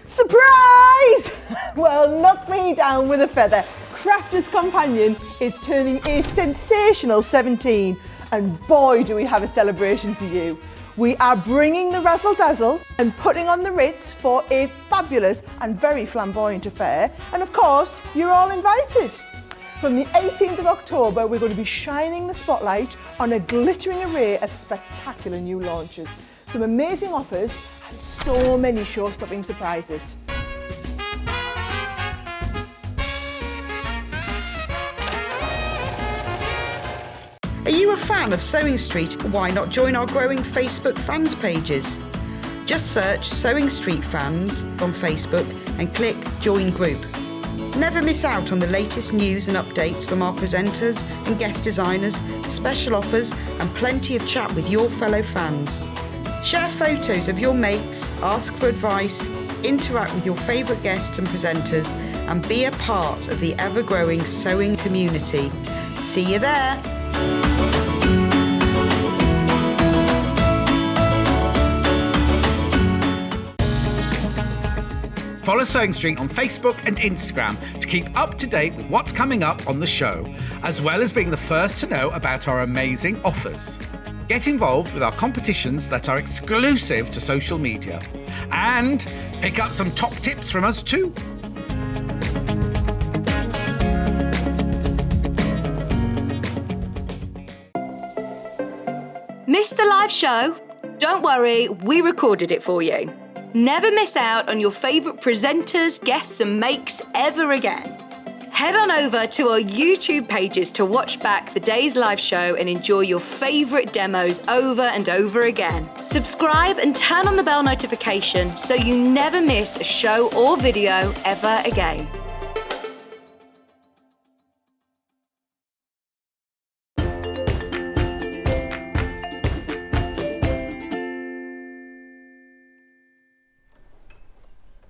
Surprise! Well, knock me down with a feather. Crafter's Companion is turning a sensational 17, and boy do we have a celebration for you. We are bringing the razzle dazzle and putting on the Ritz for a fabulous and very flamboyant affair, and of course you're all invited. From the 18th of October we're going to be shining the spotlight on a glittering array of spectacular new launches, some amazing offers and so many show-stopping surprises. Are you a fan of Sewing Street? Why not join our growing Facebook fans pages? Just search Sewing Street Fans on Facebook and click Join Group. Never miss out on the latest news and updates from our presenters and guest designers, special offers and plenty of chat with your fellow fans. Share photos of your makes, ask for advice, interact with your favourite guests and presenters, and be a part of the ever-growing sewing community. See you there! Follow Sewing Street on Facebook and Instagram to keep up to date with what's coming up on the show, as well as being the first to know about our amazing offers. Get involved with our competitions that are exclusive to social media, and pick up some top tips from us too. Missed the live show? Don't worry, we recorded it for you. Never miss out on your favourite presenters, guests and makes ever again. Head on over to our YouTube pages to watch back the day's live show and enjoy your favourite demos over and over again. Subscribe and turn on the bell notification so you never miss a show or video ever again.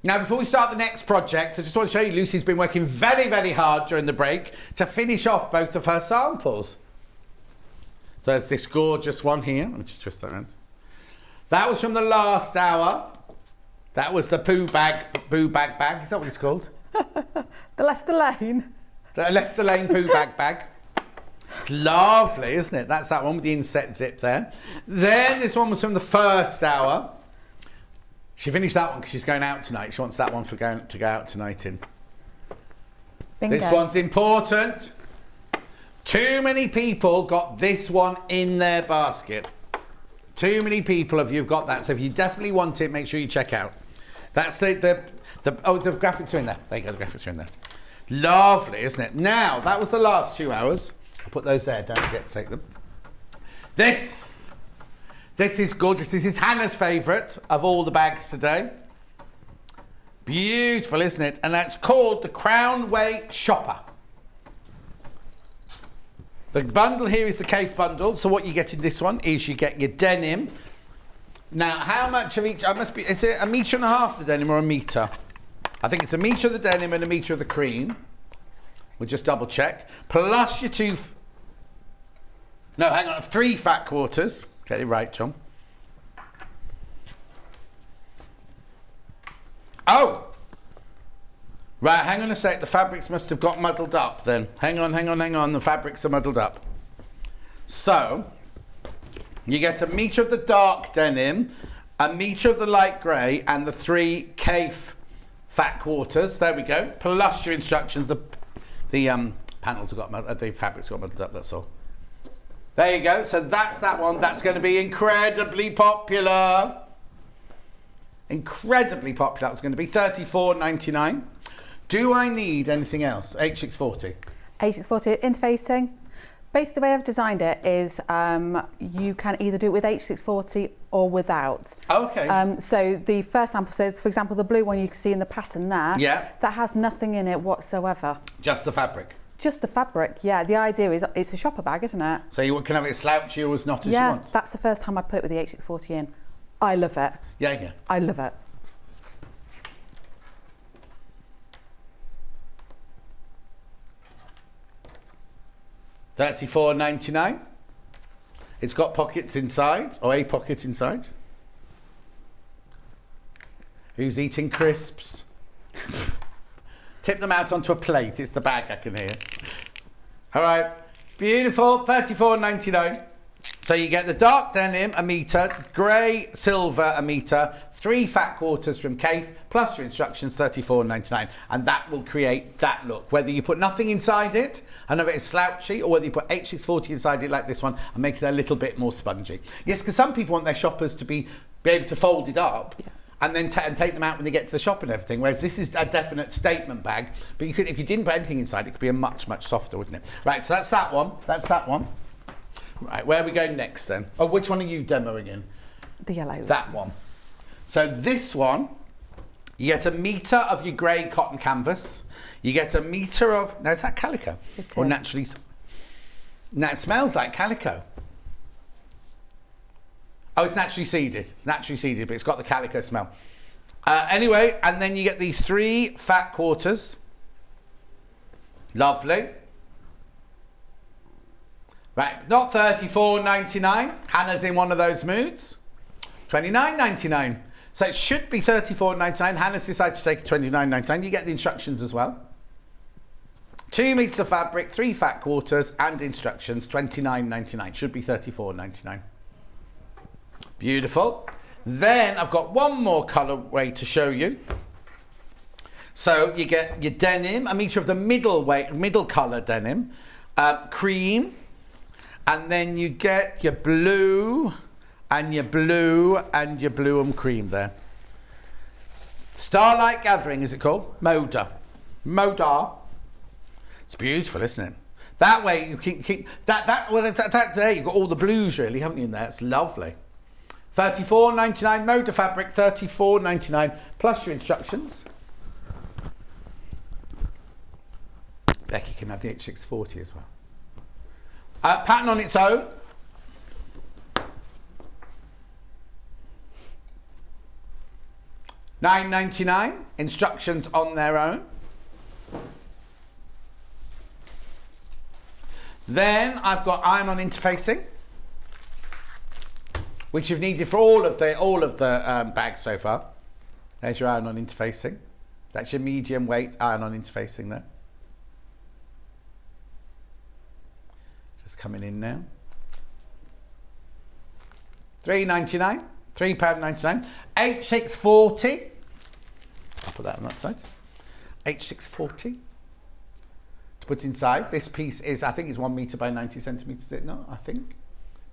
Now, before we start the next project, I just want to show you Lucy's been working very, very hard during the break to finish off both of her samples. So there's this gorgeous one here. Let me just twist that around. That was from the last hour. That was the poo bag bag. Is that what it's called? The Leicester Lane. The Leicester Lane poo bag. It's lovely, isn't it? That's that one with the inset zip there. Then this one was from the first hour. She finished that one because she's going out tonight. She wants that one to go out tonight in. Bingo. This one's important. Too many people got this one in their basket. Too many people of you have got that. So if you definitely want it, make sure you check out. That's the graphics are in there. There you go, the graphics are in there. Lovely, isn't it? Now, that was the last 2 hours. I'll put those there, don't forget to take them. This is gorgeous. This is Hannah's favourite of all the bags today. Beautiful, isn't it? And that's called the Crown Way Shopper. The bundle here is the Cave bundle. So what you get in this one is you get your denim. Now, how much of each? Is it 1.5 meters the denim or 1 metre? I think it's 1 metre of the denim and 1 metre of the cream. We'll just double check. Plus your two No, hang on. 3 fat quarters. Get it right, John. Oh! Right, hang on a sec. The fabrics must have got muddled up then. Hang on. The fabrics are muddled up. So, you get 1 metre of the dark denim, 1 metre of the light grey, and the 3 Kaffe fat quarters. There we go. Plus your instructions. The panels have got muddled, the fabrics got muddled up, that's all. There you go. So that's that one. That's going to be incredibly popular. Incredibly popular. It's going to be £34.99. Do I need anything else? H640. H640 interfacing. Basically, the way I've designed it is you can either do it with H640 or without. Okay. So the first sample, so for example, the blue one you can see in the pattern there, yeah, that has nothing in it whatsoever. Just the fabric? Just the fabric, yeah. The idea is it's a shopper bag, isn't it? So you can have it slouchy or as not as you want? Yeah, that's the first time I put it with the H640 in. I love it. Yeah. I love it. £34.99. It's got pockets inside, or a pocket inside. Who's eating crisps? Tip them out onto a plate. It's the bag, I can hear. All right, beautiful. £34.99. So you get the dark denim, 1 metre, grey silver, 1 metre, 3 fat quarters from Kaffe, plus your instructions, £34.99. And that will create that look. Whether you put nothing inside it, and of it is slouchy, or whether you put H640 inside it like this one and make it a little bit more spongy. Yes, because some people want their shoppers to be able to fold it up. Yeah. And then take them out when they get to the shop and everything. Whereas this is a definite statement bag. But you could, if you didn't put anything inside, it could be a much, much softer, wouldn't it? Right, so that's that one. That's that one. Right, where are we going next then? Oh, which one are you demoing in? The yellow. That one. So this one, you get 1 metre of your grey cotton canvas. You get 1 metre of... Now, is that calico? It is. Or naturally... Now, it smells like calico. Oh, it's naturally seeded. It's naturally seeded, but it's got the calico smell. Anyway, and then you get these 3 fat quarters. Lovely. Right, not £34.99. Hannah's in one of those moods. £29.99. So it should be £34.99. Hannah's decided to take it £29.99. You get the instructions as well. 2 metres of fabric, 3 fat quarters, and instructions, £29.99. Should be £34.99. Beautiful. Then I've got one more colourway to show you. So you get your denim, 1 metre of the middle colour denim, cream, and then you get your blue and your blue and your blue and cream there. Starlight Gathering, is it called? Moda. It's beautiful, isn't it? That way you keep that there you've got all the blues really, haven't you, in there? It's lovely. £34.99 Moda fabric, £34.99 plus your instructions. Becky can have the H640 as well. Pattern on its own. £9.99. Instructions on their own. Then I've got iron-on interfacing, which you've needed for all of the bags so far. There's your iron-on interfacing. That's your medium weight iron-on interfacing there. Just coming in now. £3.99. £3.99. H640. I'll put that on that side. H640. To put inside. This piece is, I think it's 1 metre by 90 centimetres, is it not? I think.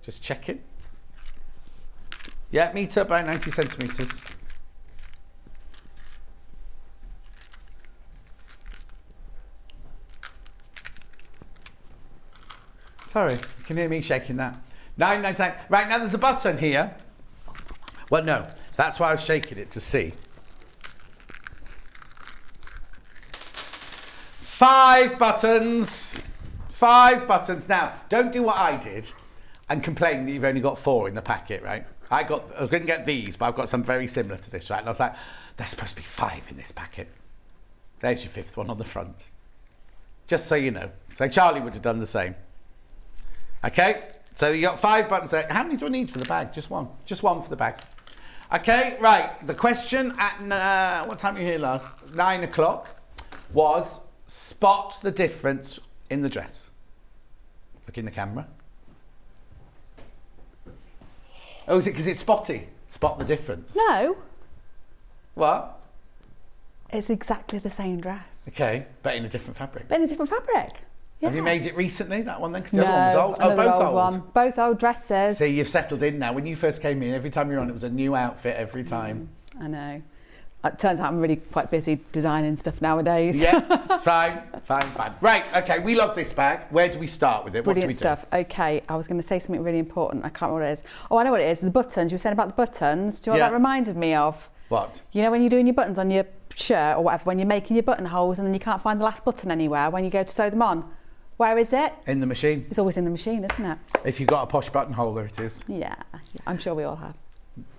Just checking. Yeah, metre by 90 centimetres. Sorry, you can hear me shaking that. £9.99. Right, now there's a button here. Well, no, that's why I was shaking it to see. 5 buttons. 5 buttons. Now, don't do what I did and complain that you've only got 4 in the packet, right? I couldn't get these, but I've got some very similar to this, right? And I was like, there's supposed to be 5 in this packet. There's your 5th one on the front. Just so you know. So Charlie would have done the same. Okay, So you got 5 buttons there. How many do I need for the bag? Just one. Just one for the bag. Okay, right. The question at, what time were you here last? 9 o'clock was spot the difference in the dress. Look in the camera. Oh, is it because it's spotty? Spot the difference. No. What? It's exactly the same dress. Okay, but in a different fabric. But in a different fabric. Yeah. Have you made it recently, that one then? Because the other one was old. Oh, both old. One. Both old dresses. See, you've settled in now. When you first came in, every time you're on, it was a new outfit every time. I know. It turns out I'm really quite busy designing stuff nowadays. Yeah, fine. Right, okay, we love this bag. Where do we start with it? Brilliant what do we stuff. Okay, I was going to say something really important. I can't remember what it is. Oh, I know what it is. The buttons. You were saying about the buttons. Do you know what that reminded me of? What? You know when you're doing your buttons on your shirt or whatever, when you're making your buttonholes and then you can't find the last button anywhere when you go to sew them on. Where is it? In the machine. It's always in the machine, isn't it? If you've got a posh buttonhole, there it is. Yeah, I'm sure we all have.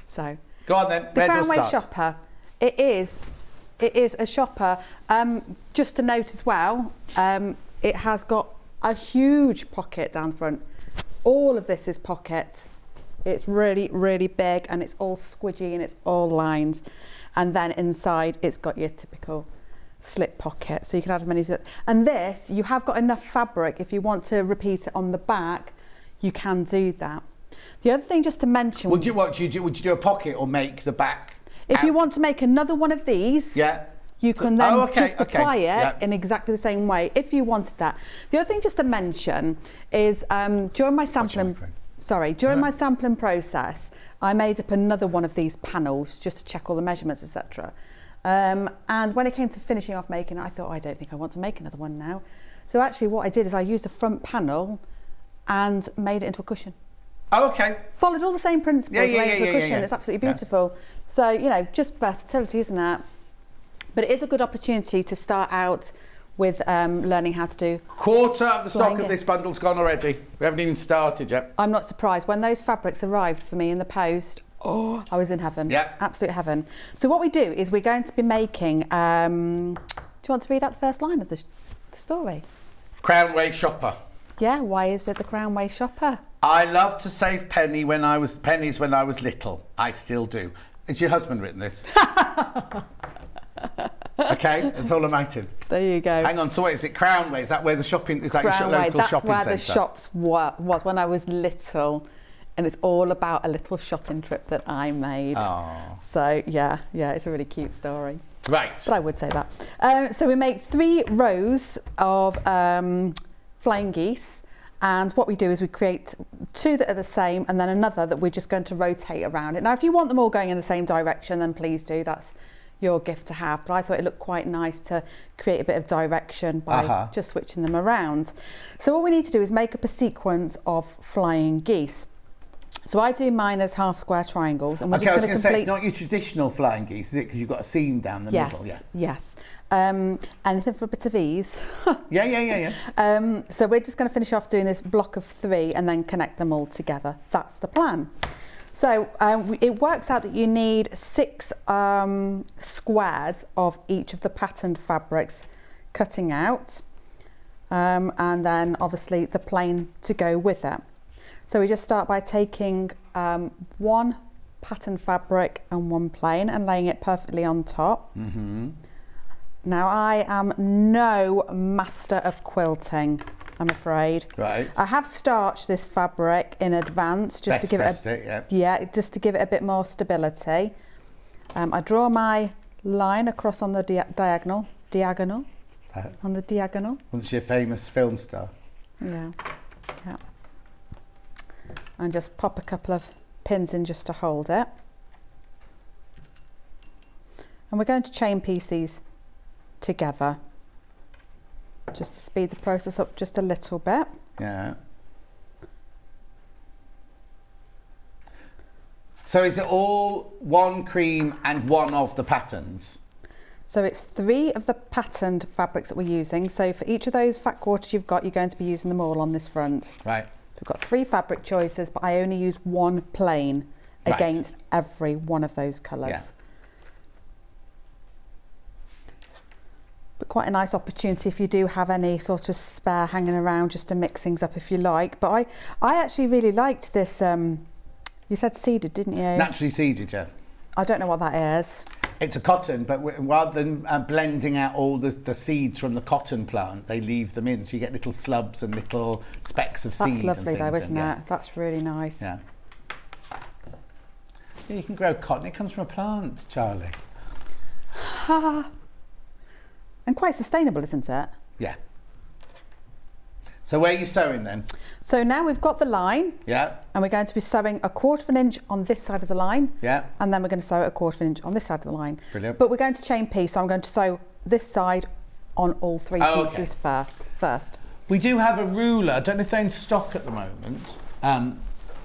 So. Go on then. The Where do we Crownway start? shopper. It is a shopper. Just to note as well, it has got a huge pocket down front. All of this is pockets. It's really, really big and it's all squidgy and it's all lined. And then inside it's got your typical slip pocket, so you can add as many as it. And this, you have got enough fabric. If you want to repeat it on the back, you can do that. The other thing just to mention... Would you do a pocket or make the back? If you want to make another one of these, you can then just apply it in exactly the same way if you wanted that. The other thing just to mention is during my sampling process, I made up another one of these panels just to check all the measurements, etc. And when it came to finishing off making it, I thought, I don't think I want to make another one now. So actually what I did is I used a front panel and made it into a cushion. Oh, okay. Followed all the same principles, made it into a cushion. It's absolutely beautiful. So, you know, just versatility, isn't it? But it is a good opportunity to start out with learning how to do... Quarter of the stock of this bundle's gone already. We haven't even started yet. I'm not surprised. When those fabrics arrived for me in the post, I was in heaven. Yeah. Absolute heaven. So what we do is we're going to be making... do you want to read out the first line of the story? Crownway shopper. Yeah, why is it the Crownway shopper? I loved to save pennies when I was little. I still do. Has your husband written this? Okay, that's all I'm writing. There you go. Hang on, so what is it? Crownway? Is that where the shopping? Is that your local shopping centre? That's where the shops was when I was little, and it's all about a little shopping trip that I made. Oh. So yeah, it's a really cute story. Right. But I would say that. So we make 3 rows of flying geese. And what we do is we create 2 that are the same and then another that we're just going to rotate around it. Now, if you want them all going in the same direction, then please do. That's your gift to have. But I thought it looked quite nice to create a bit of direction by just switching them around. So what we need to do is make up a sequence of flying geese. So I do mine as half square triangles. And we're just going to say, it's not your traditional flying geese, is it? Because you've got a seam down the middle. Yes. Anything for a bit of ease. Yeah. So we're just going to finish off doing this block of 3 and then connect them all together. That's the plan. So it works out that you need 6 squares of each of the patterned fabrics cutting out, and then obviously the plain to go with it. So we just start by taking 1 patterned fabric and 1 plain and laying it perfectly on top. Mm-hmm. Now, I am no master of quilting, I'm afraid. Right. I have starched this fabric in advance just to give just to give it a bit more stability. I draw my line across on the diagonal. On the diagonal. Wasn't she a famous film star? Yeah. And just pop a couple of pins in just to hold it. And we're going to chain piece these together just to speed the process up just a little bit. Yeah. So is it all 1 cream and 1 of the patterns? So it's 3 of the patterned fabrics that we're using. So for each of those fat quarters you've got, you're going to be using them all on this front. Right. So we've got 3 fabric choices, but I only use 1 plain against every one of those colours. Yeah. But quite a nice opportunity if you do have any sort of spare hanging around, just to mix things up if you like. But I actually really liked this. You said seeded, didn't you? Naturally seeded, yeah. I don't know what that is. It's a cotton, but rather than blending out all the seeds from the cotton plant, they leave them in, so you get little slubs and little specks of seed. That's lovely though, isn't it? That's really nice. Yeah. Yeah, you can grow cotton. It comes from a plant, Charlie. And quite sustainable, isn't it? Yeah. So where are you sewing then? So now we've got the line. Yeah. And we're going to be sewing 1/4 inch on this side of the line. Yeah. And then we're going to sew 1/4 inch on this side of the line. Brilliant. But we're going to chain piece, so I'm going to sew this side on all 3 pieces first. We do have a ruler. I don't know if they're in stock at the moment.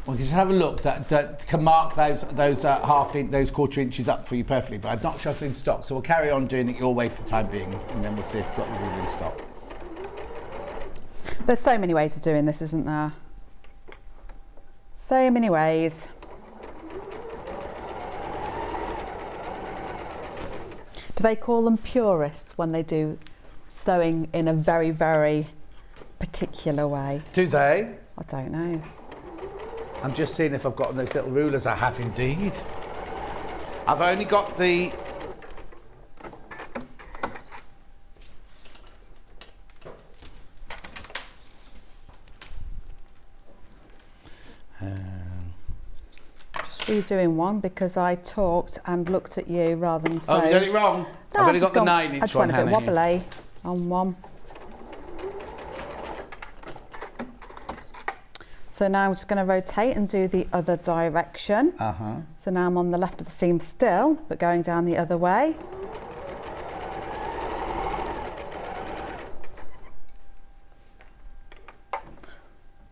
We can just have a look that can mark those 1/4 inches up for you perfectly, but I'm not sure if they're in stock. So we'll carry on doing it your way for the time being, and then we'll see if we've got the ruler in stock. There's so many ways of doing this, isn't there? So many ways. Do they call them purists when they do sewing in a very, very particular way? Do they? I don't know. I'm just seeing if I've got those little rulers. I have indeed. I've only got the... Just redoing one because I talked and looked at you rather than sewed. Oh, you got it wrong? No, I've only got the 9-inch one. I just went a bit wobbly on one. So now I'm just going to rotate and do the other direction. So now I'm on the left of the seam still, but going down the other way.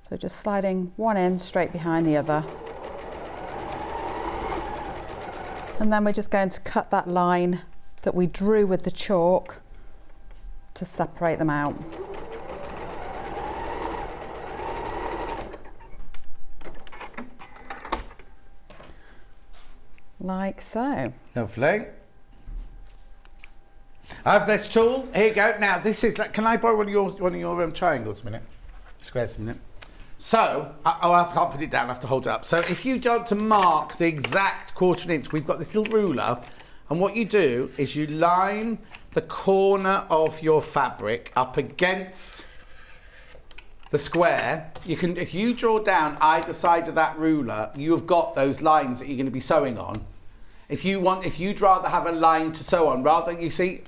So just sliding one end straight behind the other. And then we're just going to cut that line that we drew with the chalk to separate them out. Like so. Lovely. I have this tool. Here you go. Now this is like, can I borrow one of your triangles a minute? Squares a minute. So I can't put it down. I have to hold it up. So if you want to mark the exact 1/4 inch, we've got this little ruler, and what you do is you line the corner of your fabric up against the square. You can, if you draw down either side of that ruler, you've got those lines that you're going to be sewing on. If you'd rather have a line to sew on, rather than, you see,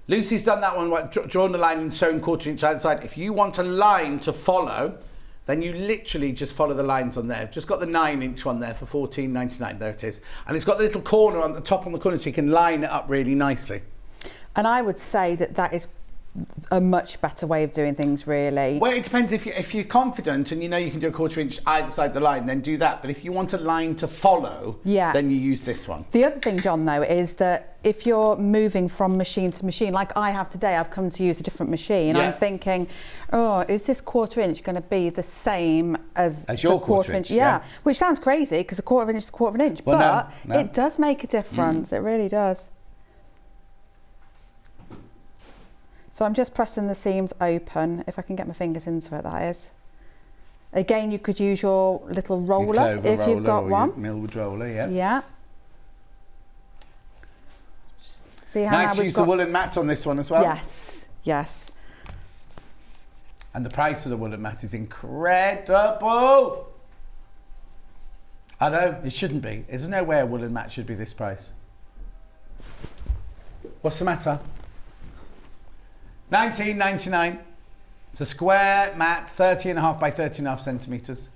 Lucy's done that one, drawn a line and sewn 1/4 inch either side. If you want a line to follow, then you literally just follow the lines on there. Just got the 9-inch one there for $14.99. There it is. And it's got the little corner on the top on the corner, so you can line it up really nicely. And I would say that is a much better way of doing things, really. Well, it depends. If you're confident and you know you can do a 1/4 inch either side of the line, then do that. But if you want a line to follow, then you use this one. The other thing, John, though, is that if you're moving from machine to machine, like I have today, I've come to use a different machine. I'm thinking, oh, is this 1/4 inch going to be the same as your the 1/4 inch? Yeah, which sounds crazy because a 1/4 inch is a 1/4 inch, well, but no. it does make a difference. It really does. So I'm just pressing the seams open, if I can get my fingers into it, that is. Again, you could use your little roller if you've got one. Millwood roller, yeah. Yeah. See how nice to use the woolen mat on this one as well. Yes, yes. And the price of the woolen mat is incredible. I know, it shouldn't be. There's no way a woolen mat should be this price. What's the matter? $19.99. It's a square mat, 30.5 by 30.5 centimetres.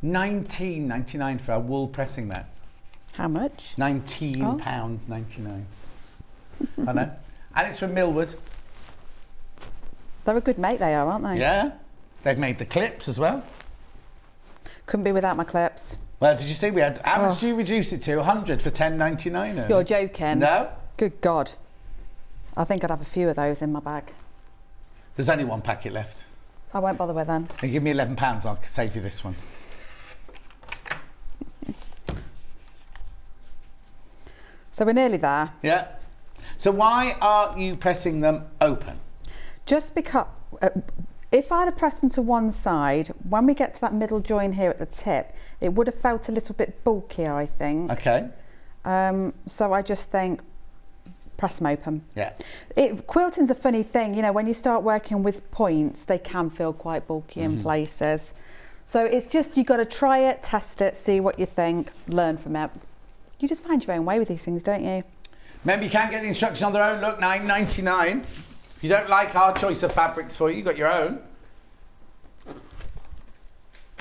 $19.99 for a wool pressing mat. How much? £19.99. I know. And it's from Millwood. They're a good mate, they are, aren't they? Yeah. They've made the clips as well. Couldn't be without my clips. Well, did you see we had, how much did you reduce it to? 100 for $10.99? You're joking. No. Good God. I think I'd have a few of those in my bag. There's only one packet left. I won't bother with them. And give me £11, I'll save you this one. So we're nearly there. Yeah. So why are you pressing them open? Just because if I'd have pressed them to one side, when we get to that middle join here at the tip, it would have felt a little bit bulky, I think. Okay. So I just think press them open. Yeah. Quilting's a funny thing, you know, when you start working with points, they can feel quite bulky in places. So it's just, you got to try it, test it, see what you think, learn from it. You just find your own way with these things, don't you? Remember, you can't get the instructions on their own. Look, $9.99. If you don't like our choice of fabrics for you, you got your own.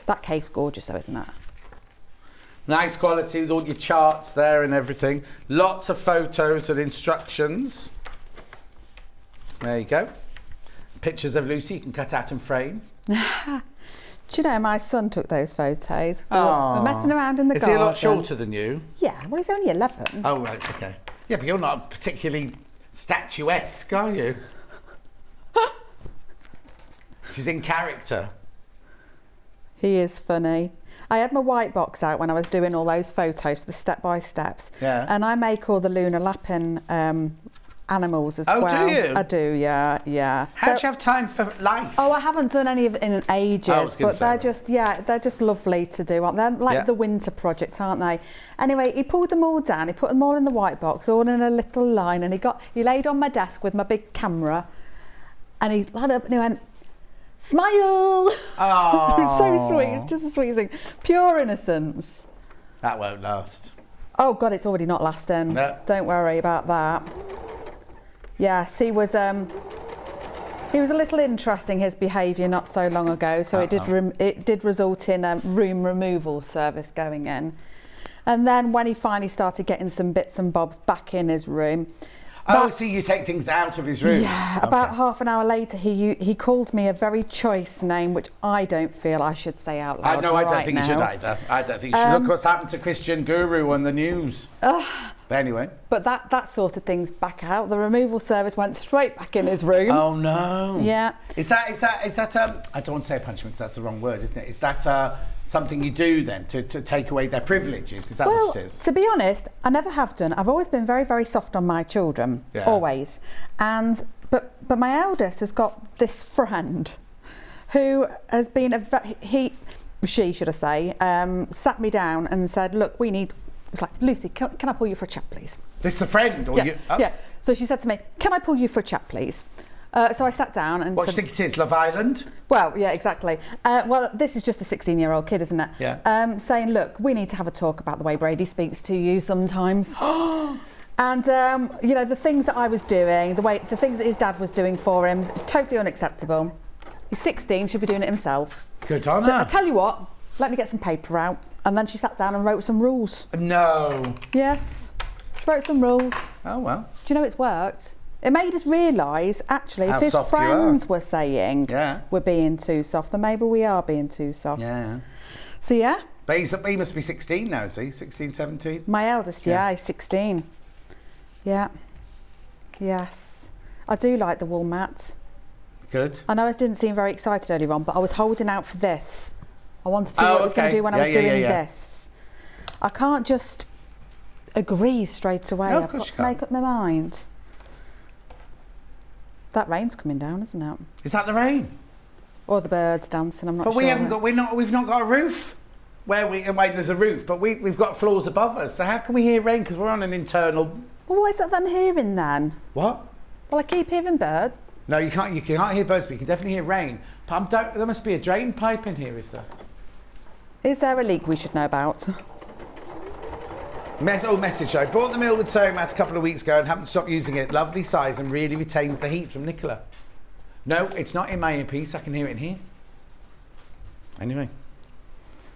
That case's gorgeous though, isn't it? Nice quality with all your charts there and everything. Lots of photos and instructions. There you go. Pictures of Lucy you can cut out and frame. Do you know, my son took those photos. Oh. We're messing around in the Is garden. he a lot shorter than you? Yeah, well, he's only 11. Oh, right, okay. Yeah, but you're not particularly statuesque, are you? She's in character. He is funny. I had my white box out when I was doing all those photos for the step-by-steps. Yeah. And I make all the lunar lapping animals as well. Oh, do you? I do, yeah. How do you have time for life? Oh, I haven't done any of it in ages, but they're just lovely to do, aren't they? They're like the winter projects, aren't they? Anyway, he pulled them all down, he put them all in the white box, all in a little line, and he laid on my desk with my big camera, and he lined up and he went, "Smile!" Oh. It was so sweet. It's just the sweetest thing. Pure innocence. That won't last. Oh God, it's already not lasting. No. Don't worry about that. Yes, he was a little interesting, his behaviour not so long ago. So it did result in a room removal service going in, and then when he finally started getting some bits and bobs back in his room. Oh, so you take things out of his room? Yeah, about half an hour later, he called me a very choice name, which I don't feel I should say out loud. I don't think you should either. I don't think you should. Look what's happened to Christian Guru on the news. But anyway. But that sorted things back out. The removal service went straight back in his room. Oh no. Yeah. Is that I don't want to say a punishment because that's the wrong word, isn't it? Is that something you do then to take away their privileges? Is that what it is? To be honest, I never have done. I've always been very, very soft on my children. Yeah. Always. But my eldest has got this friend who has been she should I say, sat me down and said, "Look, it's like, Lucy, can I pull you for a chat, please?" This the friend? Or Yeah, you? Oh. yeah. So she said to me, "Can I pull you for a chat, please?" So I sat down and what do you think it is, Love Island? Well, yeah, exactly. Well, this is just a 16-year-old kid, isn't it? Yeah. Saying, "Look, we need to have a talk about the way Brady speaks to you sometimes." And, you know, the things that I was doing, the things that his dad was doing for him, totally unacceptable. He's 16, should be doing it himself. Good on So her. I tell you what, let me get some paper out. And then she sat down and wrote some rules. No. Yes, she wrote some rules. Oh, well. Do you know it's worked? It made us realise, actually, How if his soft you friends were saying Yeah. we're being too soft, then maybe we are being too soft. Yeah. So, yeah. But he must be 16 now, is he? 16, 17? My eldest, yeah, he's 16. Yeah. Yes. I do like the wool mat. Good. I know I didn't seem very excited earlier on, but I was holding out for this. I wanted to see what I was going to do when I was doing this. I can't just agree straight away. No, of I've course got you to make can't. up my mind. That rain's coming down, isn't it? Is that the rain? Or the birds dancing, I'm not But sure. we've not got a roof. There's a roof, but we've got floors above us. So how can we hear rain? Because we're on an internal. Well, what is that I'm hearing then? What? Well, I keep hearing birds. No, you can't. You can't hear birds, but you can definitely hear rain. But there must be a drain pipe in here, is there? Is there a leak we should know about? Message. I bought the Millwood sewing mat a couple of weeks ago and haven't stopped using it. Lovely size and really retains the heat, from Nicola. No, it's not in my earpiece. I can hear it in here. Anyway,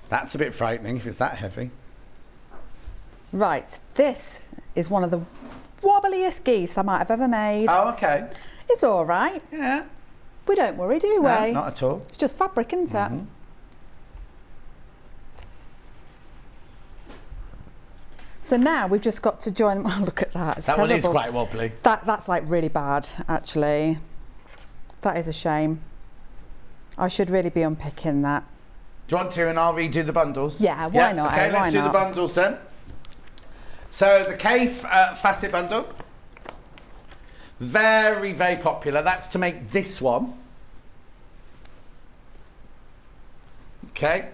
that's a bit frightening if it's that heavy. Right, this is one of the wobbliest geese I might have ever made. Oh, okay. It's all right. Yeah. We don't worry, do we? No, not at all. It's just fabric, isn't it? So now we've just got to join them. Oh, look at that. It's That terrible. one is quite wobbly. That's like really bad, actually. That is a shame. I should really be unpicking that. Do you want to, and I'll redo the bundles? Yeah, why not? Okay, let's do the bundles then. So the Cafe facet bundle. Very, very popular. That's to make this one. Okay.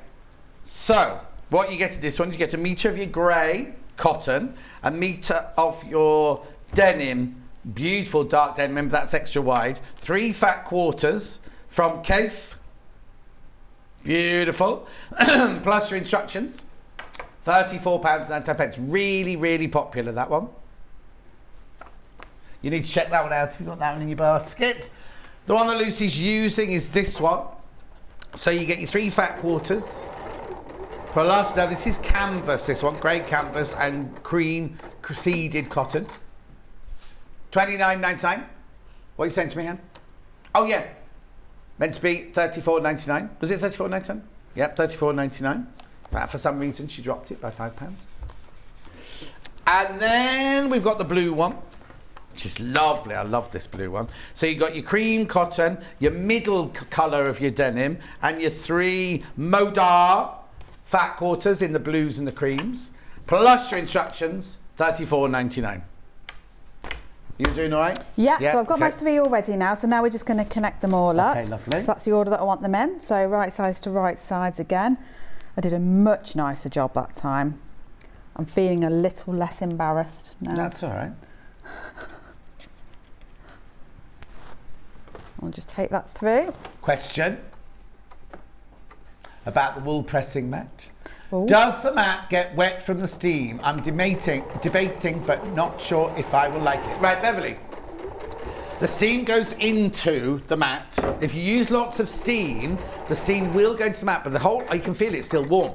So, what you get in this one, you get 1 metre of your grey cotton, 1 metre of your denim, beautiful dark denim, remember that's extra wide, 3 fat quarters from Kaffe, beautiful, plus your instructions, £34.99, really, really popular, that one. You need to check that one out if you've got that one in your basket. The one that Lucy's using is this one. So you get your 3 fat quarters. Plus, now this is canvas, this one, grey canvas and cream seeded cotton. $29.99. What are you saying to me, Anne? Oh yeah, meant to be $34.99. Was it $34.99? Yep, $34.99. But for some reason she dropped it by £5. And then we've got the blue one, which is lovely. I love this blue one. So you've got your cream cotton, your middle colour of your denim, and your 3 Modar fat quarters in the blues and the creams, plus your instructions, $34.99. You doing all right? Yeah, so I've got my 3 already now, so now we're just going to connect them all up. Okay, lovely. So that's the order that I want them in. So right sides to right sides again. I did a much nicer job that time. I'm feeling a little less embarrassed now. That's all right. I'll just take that through. Question about the wool pressing mat. Ooh. Does the mat get wet from the steam? I'm debating, but not sure if I will like it. Right, Beverly. The steam goes into the mat. If you use lots of steam, the steam will go into the mat, but you can feel it's still warm.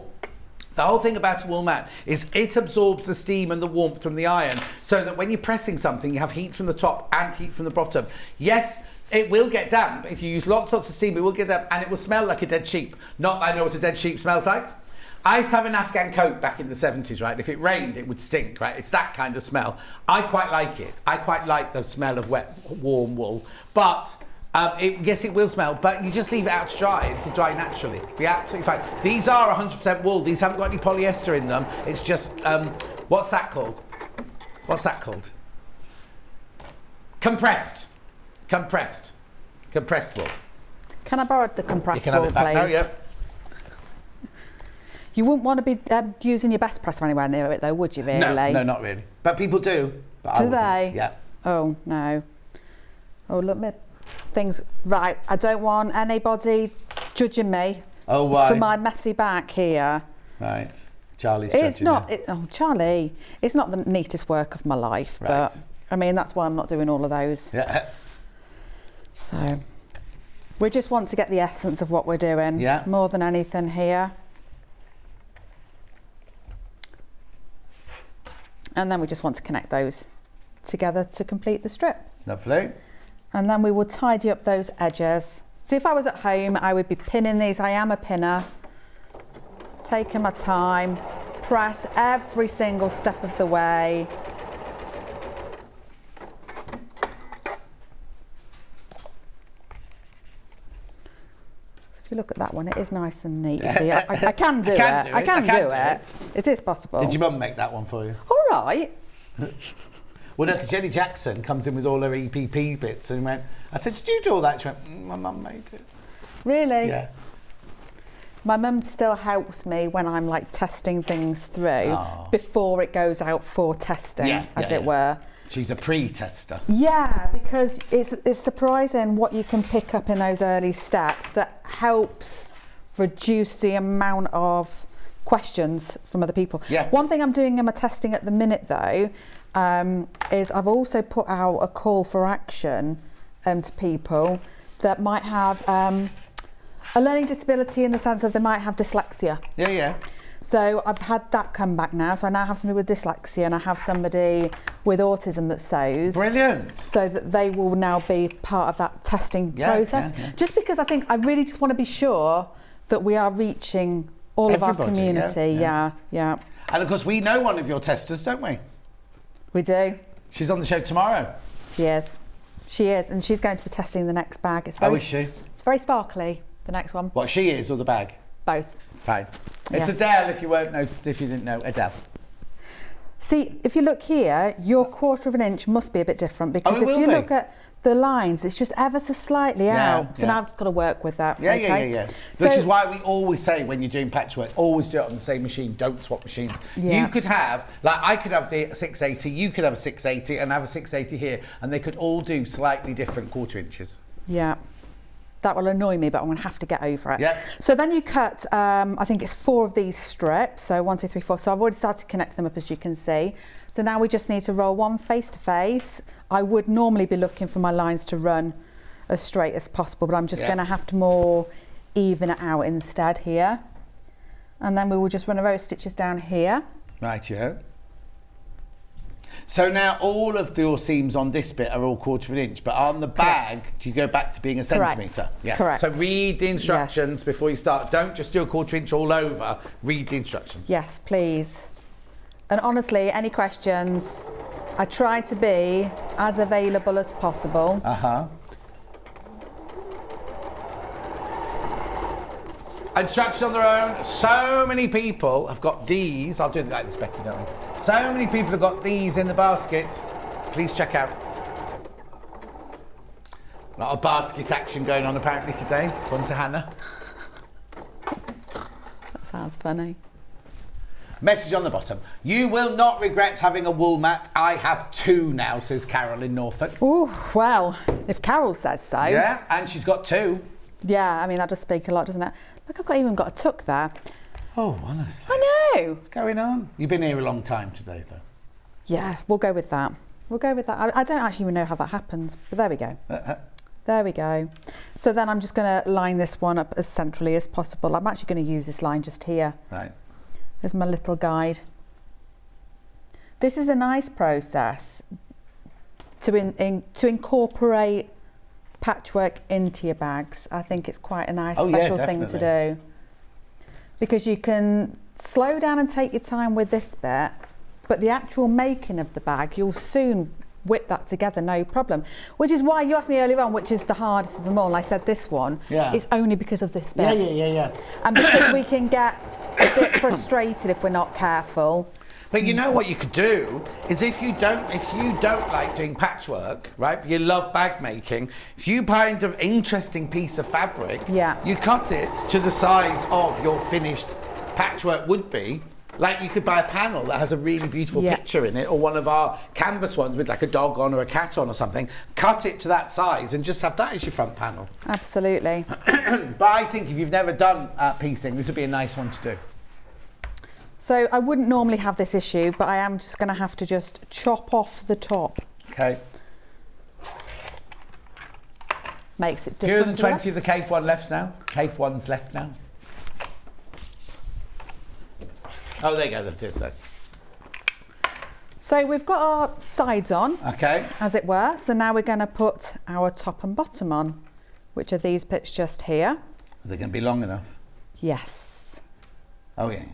The whole thing about a wool mat is it absorbs the steam and the warmth from the iron, so that when you're pressing something, you have heat from the top and heat from the bottom. Yes, it will get damp. If you use lots of steam, it will get damp, and it will smell like a dead sheep. Not that I know what a dead sheep smells like. I used to have an Afghan coat back in the 70s, right? If it rained, it would stink, right? It's that kind of smell. I quite like it. I quite like the smell of wet, warm wool. But, yes, it will smell, but you just leave it out to dry. It'll dry naturally. It'll be absolutely fine. These are 100% wool. These haven't got any polyester in them. It's just, what's that called? What's that called? Compressed. Compressed wool. Can I borrow the compressed wool, wool, please? please? Oh, yeah. You wouldn't want to be using your best press anywhere near it, though, would you, really? No, not really. But people do. But do they? Yeah. Oh, no. Oh, look, my things. Right, I don't want anybody judging me for my messy back here. Right. Charlie's judging It's not. Charlie, it's not the neatest work of my life, right. but, I mean, that's why I'm not doing all of those. Yeah. So, we just want to get the essence of what we're doing. Yeah. More than anything here. And then we just want to connect those together to complete the strip. Lovely. And then we will tidy up those edges. So if I was at home, I would be pinning these. I am a pinner. Taking my time, press every single step of the way. If you look at that one, it is nice and neat. You see, I can do it. I can do it. It is possible. Did your mum make that one for you? All right. Well, no, because Jenny Jackson comes in with all her EPP bits and I said, did you do all that? She went, my mum made it. Really? Yeah. My mum still helps me when I'm like testing things through before it goes out for testing, as it were. She's a pre-tester. Yeah, because it's surprising what you can pick up in those early steps that helps reduce the amount of questions from other people. Yeah. One thing I'm doing in my testing at the minute though, is I've also put out a call for action to people that might have a learning disability in the sense of they might have dyslexia. Yeah, yeah. So I've had that come back now. So I now have somebody with dyslexia and I have somebody with autism that sews. Brilliant. So that they will now be part of that testing process. Yeah. Just because I think I really just want to be sure that we are reaching all of our community. Yeah. And of course we know one of your testers, don't we? We do. She's on the show tomorrow. She is, and she's going to be testing the next bag. It's is she? It's very sparkly, the next one. What, she is or the bag? Both. Fine. It's Adele, if you didn't know, Adele. See, if you look here, your 1/4 of an inch must be a bit different, because if you look at the lines, it's just ever so slightly out. So now I've just got to work with that. Yeah. Which is why we always say, when you're doing patchwork, always do it on the same machine. Don't swap machines. You could have, like, I could have the 680, you could have a 680, and have a 680 here, and they could all do slightly different 1/4 inches. Yeah. That will annoy me, but I'm going to have to get over it. Yeah. So then you cut, I think it's 4 of these strips. So 1, 2, 3, 4. So I've already started to connect them up, as you can see. So now we just need to roll one face to face. I would normally be looking for my lines to run as straight as possible, but I'm just going to have to more even it out instead here. And then we will just run a row of stitches down here. Right, yeah. So now all of your seams on this bit are all 1/4 of an inch, but on the bag, do you go back to being a centimetre? Yeah. Correct. So read the instructions before you start. Don't just do a 1/4 inch all over. Read the instructions. Yes, please. And honestly, any questions, I try to be as available as possible. Instructions on their own. So many people have got these. I'll do it like this, Becky, don't we? So many people have got these in the basket. Please check out. A lot of basket action going on apparently today. According to Hannah. That sounds funny. Message on the bottom. You will not regret having a wool mat. I have 2 now, says Carol in Norfolk. Oh, well, if Carol says so. Yeah, and she's got 2. Yeah, I mean, that does speak a lot, doesn't it? Look, I've even got a tuck there. Oh, honestly. I know. What's going on? You've been here a long time today, though. Yeah, we'll go with that. We'll go with that. I don't actually even know how that happens, but there we go. There we go. So then I'm just going to line this one up as centrally as possible. I'm actually going to use this line just here. Right. There's my little guide. This is a nice process to incorporate patchwork into your bags. I think it's quite a nice special thing to do, because you can slow down and take your time with this bit, but the actual making of the bag, you'll soon whip that together, no problem. Which is why you asked me earlier on which is the hardest of them all. I said this one. It's only because of this bit. Yeah. And because we can get a bit frustrated if we're not careful. But you know what you could do is, if you don't like doing patchwork, right? You love bag making. If you find an interesting piece of fabric, you cut it to the size of your finished patchwork would be. Like, you could buy a panel that has a really beautiful picture in it, or one of our canvas ones with like a dog on or a cat on or something. Cut it to that size and just have that as your front panel. Absolutely. But I think if you've never done piecing, this would be a nice one to do. So I wouldn't normally have this issue, but I am just going to have to just chop off the top. Okay. Makes it different. 220 of the cave one left now. Cave one's left now. Oh, there you go. That's it. So we've got our sides on, as it were. So now we're going to put our top and bottom on, which are these bits just here. Are they going to be long enough? Yes. Oh, yeah.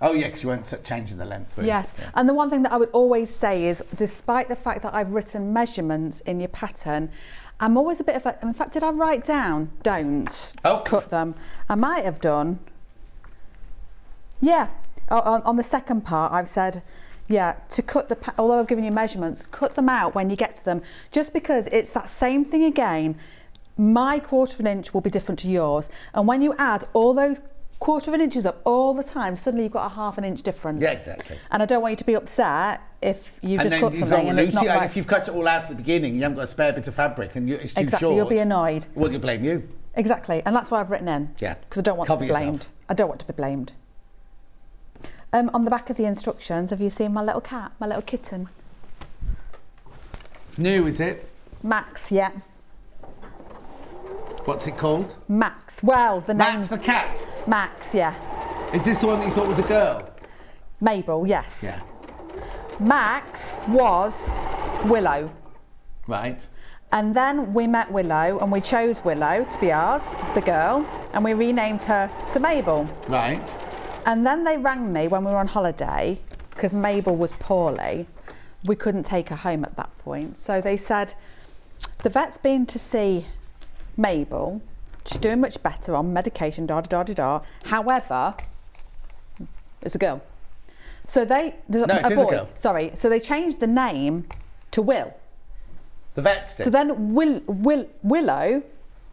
Oh, yeah, because you weren't changing the length. Yes. Yeah. And the one thing that I would always say is, despite the fact that I've written measurements in your pattern, I'm always a bit of a... In fact, did I write down? Don't cut them. I might have done. Yeah. On the second part, I've said, to cut the... Although I've given you measurements, cut them out when you get to them. Just because it's that same thing again. My 1/4 of an inch will be different to yours. And when you add all those 1/4 of an inches up all the time, suddenly you've got a 1/2 an inch difference. Yeah, exactly. And I don't want you to be upset if you just cut something and it's not right. And if you've cut it all out at the beginning, you haven't got a spare bit of fabric and it's too short. You'll be annoyed. Well, you'll blame you. Exactly, and that's why I've written in. Yeah. Because I don't want to be blamed. I don't want to be blamed. On the back of the instructions, have you seen my little cat, my little kitten? It's new, is it? Max, yeah. What's it called? Max. Well, the name. Max the cat? Max, yeah. Is this the one that you thought was a girl? Mabel, yes. Yeah. Max was Willow. Right. And then we met Willow and we chose Willow to be ours, the girl, and we renamed her to Mabel. Right. And then they rang me when we were on holiday, because Mabel was poorly. We couldn't take her home at that point. So they said, the vet's been to see Mabel. She's doing much better on medication, da-da-da-da-da. However, it's a girl. So they... No, it is a girl. Sorry. So they changed the name to Will. The vets did. So then Willow...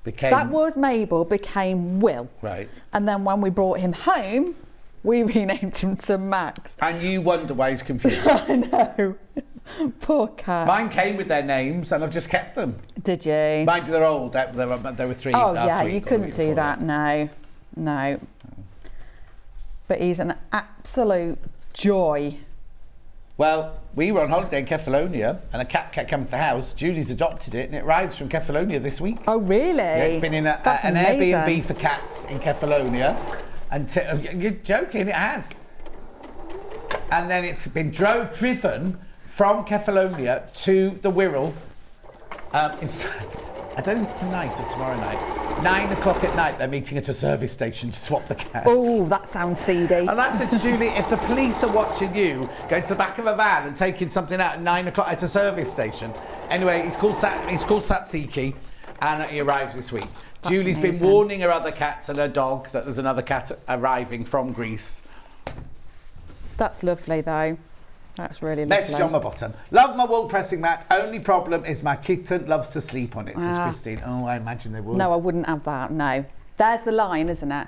That was Mabel, became Will. Right. And then when we brought him home, we renamed him to Max. And you wonder why he's confused. I know. Poor cat. Mine came with their names and I've just kept them. Did you? Mind you, they're old. There were 3 Oh, last yeah, week. you couldn't do that. No. But he's an absolute joy. Well, we were on holiday in Kefalonia and a cat kept coming to the house. Julie's adopted it and it arrives from Kefalonia this week. Oh, really? Yeah, it's been in an Airbnb for cats in Kefalonia. You're joking, it has. And then it's been driven from Kefalonia to the Wirral. In fact, I don't know if it's tonight or tomorrow night. 9 o'clock at night, they're meeting at a service station to swap the cat. Oh, that sounds seedy. And I said to Julie, if the police are watching you going to the back of a van and taking something out at 9 o'clock at a service station. Anyway, he's called Satsiki and he arrives this week. That's Julie's amazing. been warning her other cats and her dog that there's another cat arriving from Greece. That's lovely, though. That's really lovely. Message on my bottom. Love my wool pressing mat. Only problem is my kitten loves to sleep on it, says Christine. Oh, I imagine they would. No, I wouldn't have that, no. There's the line, isn't it?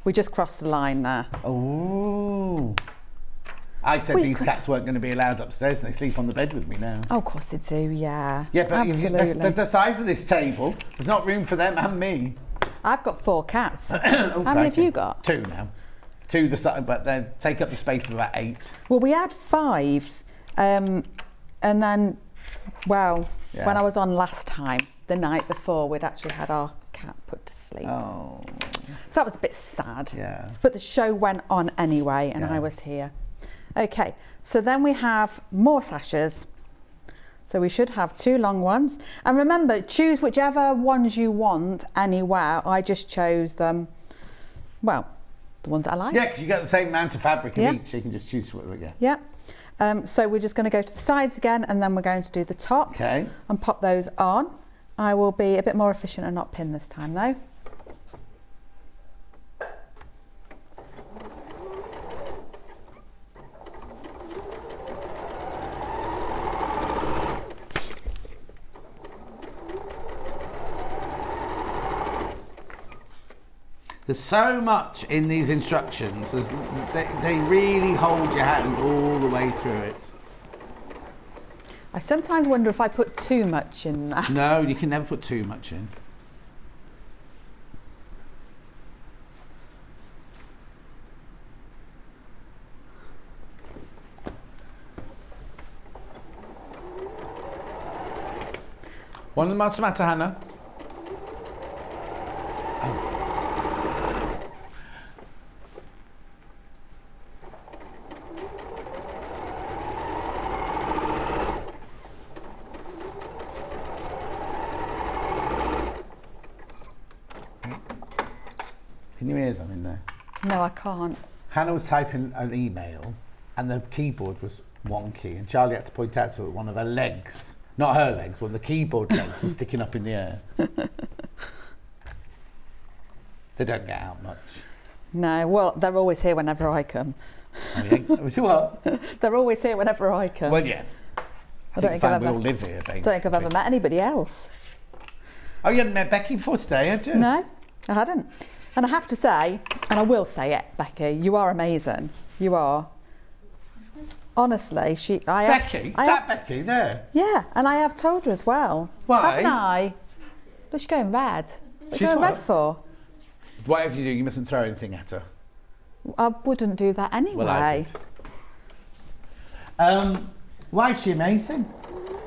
We just crossed the line there. Oh. I said these cats weren't going to be allowed upstairs and they sleep on the bed with me now. Oh, of course they do, yeah. Yeah, but absolutely. the size of this table, there's not room for them and me. I've got 4 cats. How many have you got? 2 now. 2 the size, but they take up the space of about 8. Well, we had 5, and then, when I was on last time, the night before, we'd actually had our cat put to sleep. Oh. So that was a bit sad. Yeah. But the show went on anyway, and I was here. Okay, so then we have more sashes. So we should have 2 long ones. And remember, choose whichever ones you want anywhere. I just chose them, the ones that I like. Yeah, because you got the same amount of fabric in each, so you can just choose what we get. Yeah. So we're just going to go to the sides again, and then we're going to do the top and pop those on. I will be a bit more efficient and not pin this time, though. There's so much in these instructions. They really hold your hand all the way through it. I sometimes wonder if I put too much in that. No, you can never put too much in. One of the matter, Hannah. Can you hear them in there? No, I can't. Hannah was typing an email and the keyboard was wonky and Charlie had to point out to her one of her legs, not her legs, one of the keyboard legs was sticking up in the air. They don't get out much. No, well, they're always here whenever I come. What? They're always here whenever I come. Well, yeah. I don't think I've we ever, all live here, don't think I've ever met anybody else. Oh, you hadn't met Becky before today, had you? No, I hadn't. And I have to say, and I will say it, Becky, you are amazing. You are. Honestly, Becky there. Yeah, and I have told her as well. Why? Haven't I? Look, she's going red. What's She's going what? red for? Whatever you do, you mustn't throw anything at her. I wouldn't do that anyway. Well, I did. Why is she amazing?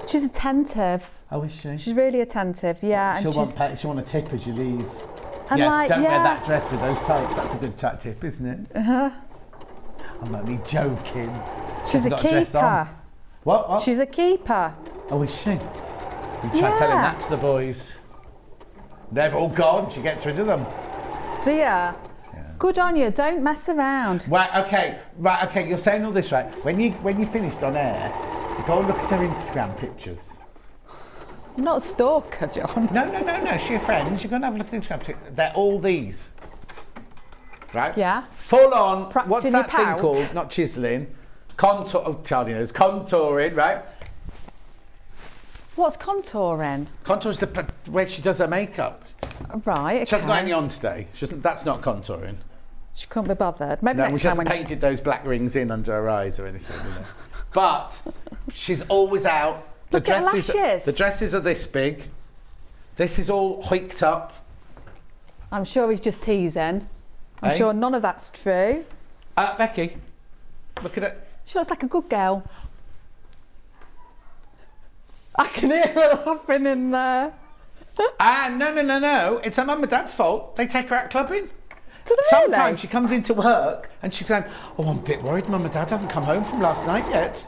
She's attentive. Oh, is she? She's really attentive, yeah. She'll want a tip as you leave. And don't wear that dress with those tights. That's a good tip, isn't it? Uh-huh. I'm only joking. She's a keeper. What? She's a keeper. Oh, is she? You try telling that to the boys. They're all gone. She gets rid of them. Do ya? Good on you. Don't mess around. Right. Okay. You're saying all this right. When you finished on air, you go and look at her Instagram pictures. I'm not a stalker, John. No. She's your friend. You're going to have a look at Instagram pictures. They're all these. Right? Yeah. Full on. Practicing What's your that thing pout. called? Not chiselling. Contour. Oh, Charlie knows. Contouring, right? What's contouring? Contour is the way she does her makeup. Right, okay. She hasn't got any on today. That's not contouring. She couldn't be bothered. Maybe No, next she time hasn't painted those black rings in under her eyes or anything, you know. But she's always out. Look at her lashes. The dresses are this big. This is all hoiked up. I'm sure he's just teasing. I'm Eh? sure none of that's true. Becky, look at it. She looks like a good girl. I can hear her laughing in there. No. It's her mum and dad's fault. They take her out clubbing. Do they really? Sometimes she comes into work and she's going, oh, I'm a bit worried. Mum and dad haven't come home from last night yet.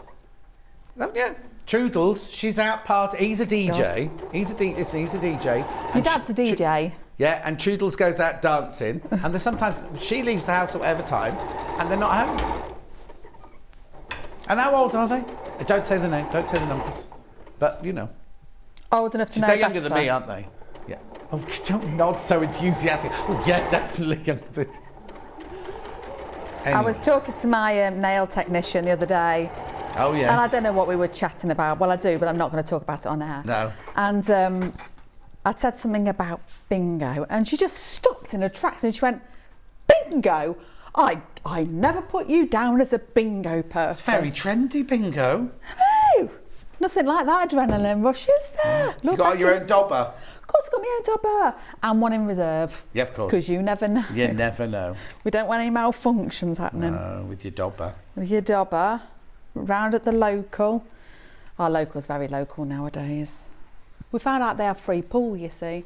Oh, yeah. Trudels, she's out party. He's a DJ. He's a DJ. Your dad's a DJ? Yeah, and Trudels goes out dancing. And then sometimes she leaves the house at whatever time and they're not home. And how old are they? Don't say the name, don't say the numbers. But, you know. Old enough to know They're younger better. than me, aren't they? Yeah. Oh, don't nod so enthusiastic. Oh, yeah, definitely younger than... Anyway. I was talking to my nail technician the other day. Oh, yes. And I don't know what we were chatting about. Well, I do, but I'm not going to talk about it on air. No. And I'd said something about bingo, and she just stopped in her tracks and she went, bingo? I never put you down as a bingo person. It's very trendy, bingo. No, nothing like that adrenaline rush, is there? You got your own dobber? Of course I've got my own dobber. And one in reserve. Yeah, of course. Because you never know. You never know. We don't want any malfunctions happening. No, with your dobber. With your dobber. Round at the local. Our local's very local nowadays. We found out they have free pool, you see.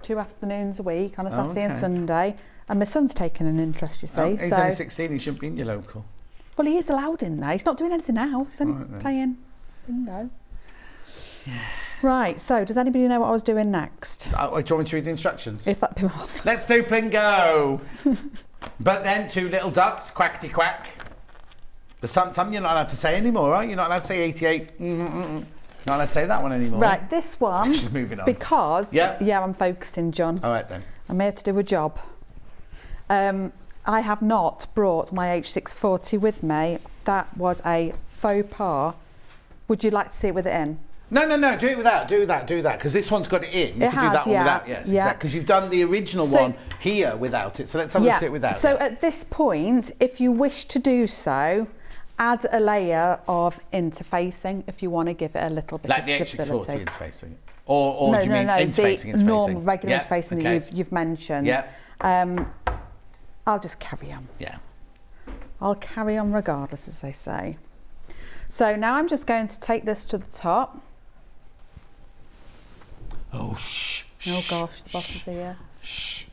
2 afternoons a week on a Saturday and Sunday. And my son's taken an interest, you see. Oh, he's only 16, he shouldn't be in your local. Well, he is allowed in there. He's not doing anything else. He's only playing bingo. Yeah. Right, so does anybody know what I was doing next? Do you want me to read the instructions? If that be marvellous. Let's do bingo! But then 2 little ducks, quackety quack. There's something you're not allowed to say anymore, right? You're not allowed to say 88. Not allowed to say that one anymore. Right, this one. She's moving on. Because, yeah, I'm focusing, John. All right then. I'm here to do a job. I have not brought my H640 with me. That was a faux pas. Would you like to see it with it in? No, do it without, do that, because this one's got it in. You can do that one without, yes, exactly, because you've done the original one here without it, so let's have a look at it without. So at this point, if you wish to do so, add a layer of interfacing if you want to give it a little bit of stability. Like the H640 interfacing? Or do you mean interfacing? The normal regular interfacing that you've mentioned. Yeah. I'll just carry on. Yeah. I'll carry on regardless, as they say. So now I'm just going to take this to the top. Oh, shh. Oh gosh, the boss is here. Shh.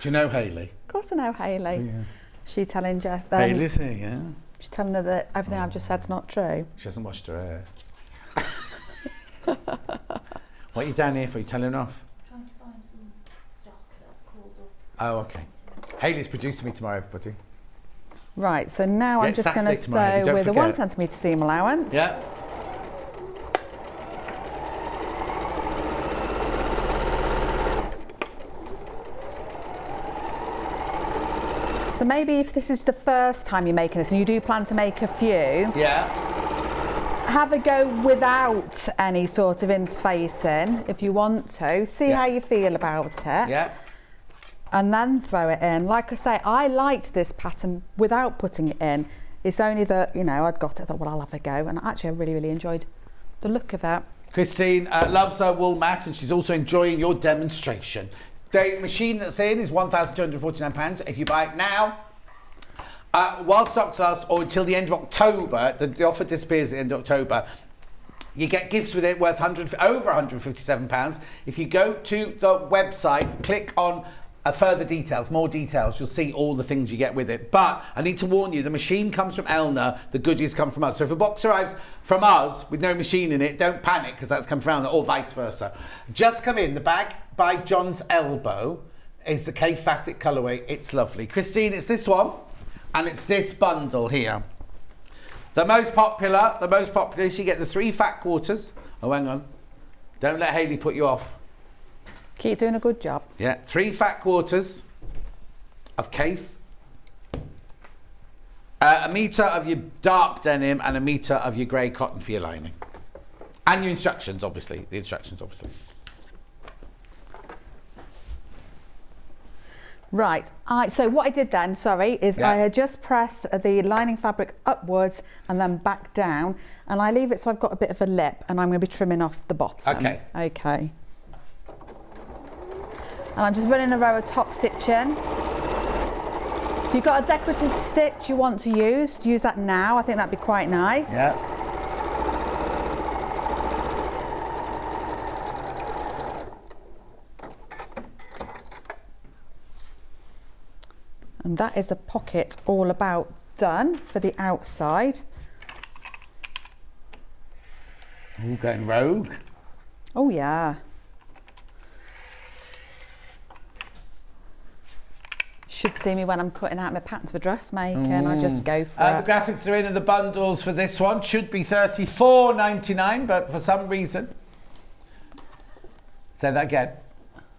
Do you know Hayley? Of course I know Hayley. Yeah. She telling Jeff. Hayley's here, yeah. She's telling her that everything I've just said's not true. She hasn't washed her hair. What are you down here for? You telling her off? Trying to find some stock that I've called up. Oh, okay. Hayley's producing me tomorrow, everybody. Right, so now I'm just going to sew with a 1 centimetre seam allowance. Yeah. So maybe if this is the first time you're making this and you do plan to make a few, have a go without any sort of interfacing if you want to. See how you feel about it. Yeah. And then throw it in. Like I say, I liked this pattern without putting it in. It's only that, you know, I'd got it, I thought, well, I'll have a go. And actually, I really, really enjoyed the look of that. Christine loves her wool mat and she's also enjoying your demonstration. The machine that's in is £1,249. If you buy it now, while stocks last or until the end of October, the offer disappears at the end of October, you get gifts with it worth over £157. If you go to the website, click on further details, more details, you'll see all the things you get with it. But I need to warn you, the machine comes from Elna, the goodies come from us. So if a box arrives from us with no machine in it, don't panic because that's come from Elna, or vice versa. Just come in, the bag by John's Elbow is the K Facet colourway. It's lovely. Christine, it's this one, and it's this bundle here. The most popular is you get the 3 fat quarters. Oh, hang on. Don't let Hayley put you off. Keep doing a good job. Yeah, 3 fat quarters of Kaif. A metre of your dark denim and a metre of your grey cotton for your lining. And your instructions, obviously. The instructions, obviously. Right, so what I did then, sorry, is I had just pressed the lining fabric upwards and then back down, and I leave it so I've got a bit of a lip, and I'm going to be trimming off the bottom. Okay. Okay. And I'm just running a row of top stitching. If you've got a decorative stitch you want to use that now. I think that'd be quite nice. Yeah. And that is the pocket all about done for the outside. Ooh, going rogue. Oh yeah. Should see me when I'm cutting out my patterns for dressmaking. I just go for it. The graphics are in, and the bundles for this one should be $34.99, but for some reason. Say that again.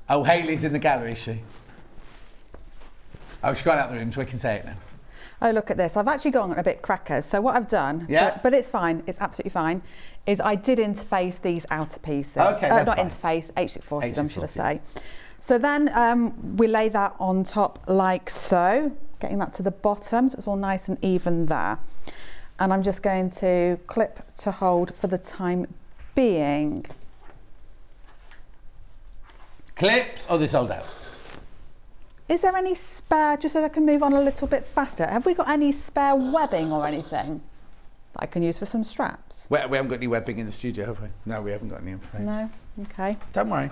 Oh, Hayley's in the gallery, is she? Oh, she's gone out the room so we can say it now. Oh, look at this. I've actually gone a bit crackers. So what I've done, but it's fine, it's absolutely fine, is I did interface these outer pieces. Okay, that's not fine. Interface, H640 them, should I say. So then we lay that on top like so, getting that to the bottom, so it's all nice and even there. And I'm just going to clip to hold for the time being. Clips, or this sold out? Is there any spare, just so I can move on a little bit faster, have we got any spare webbing or anything that I can use for some straps? We haven't got any webbing in the studio, have we? No, we haven't got any. No? Okay. Don't worry.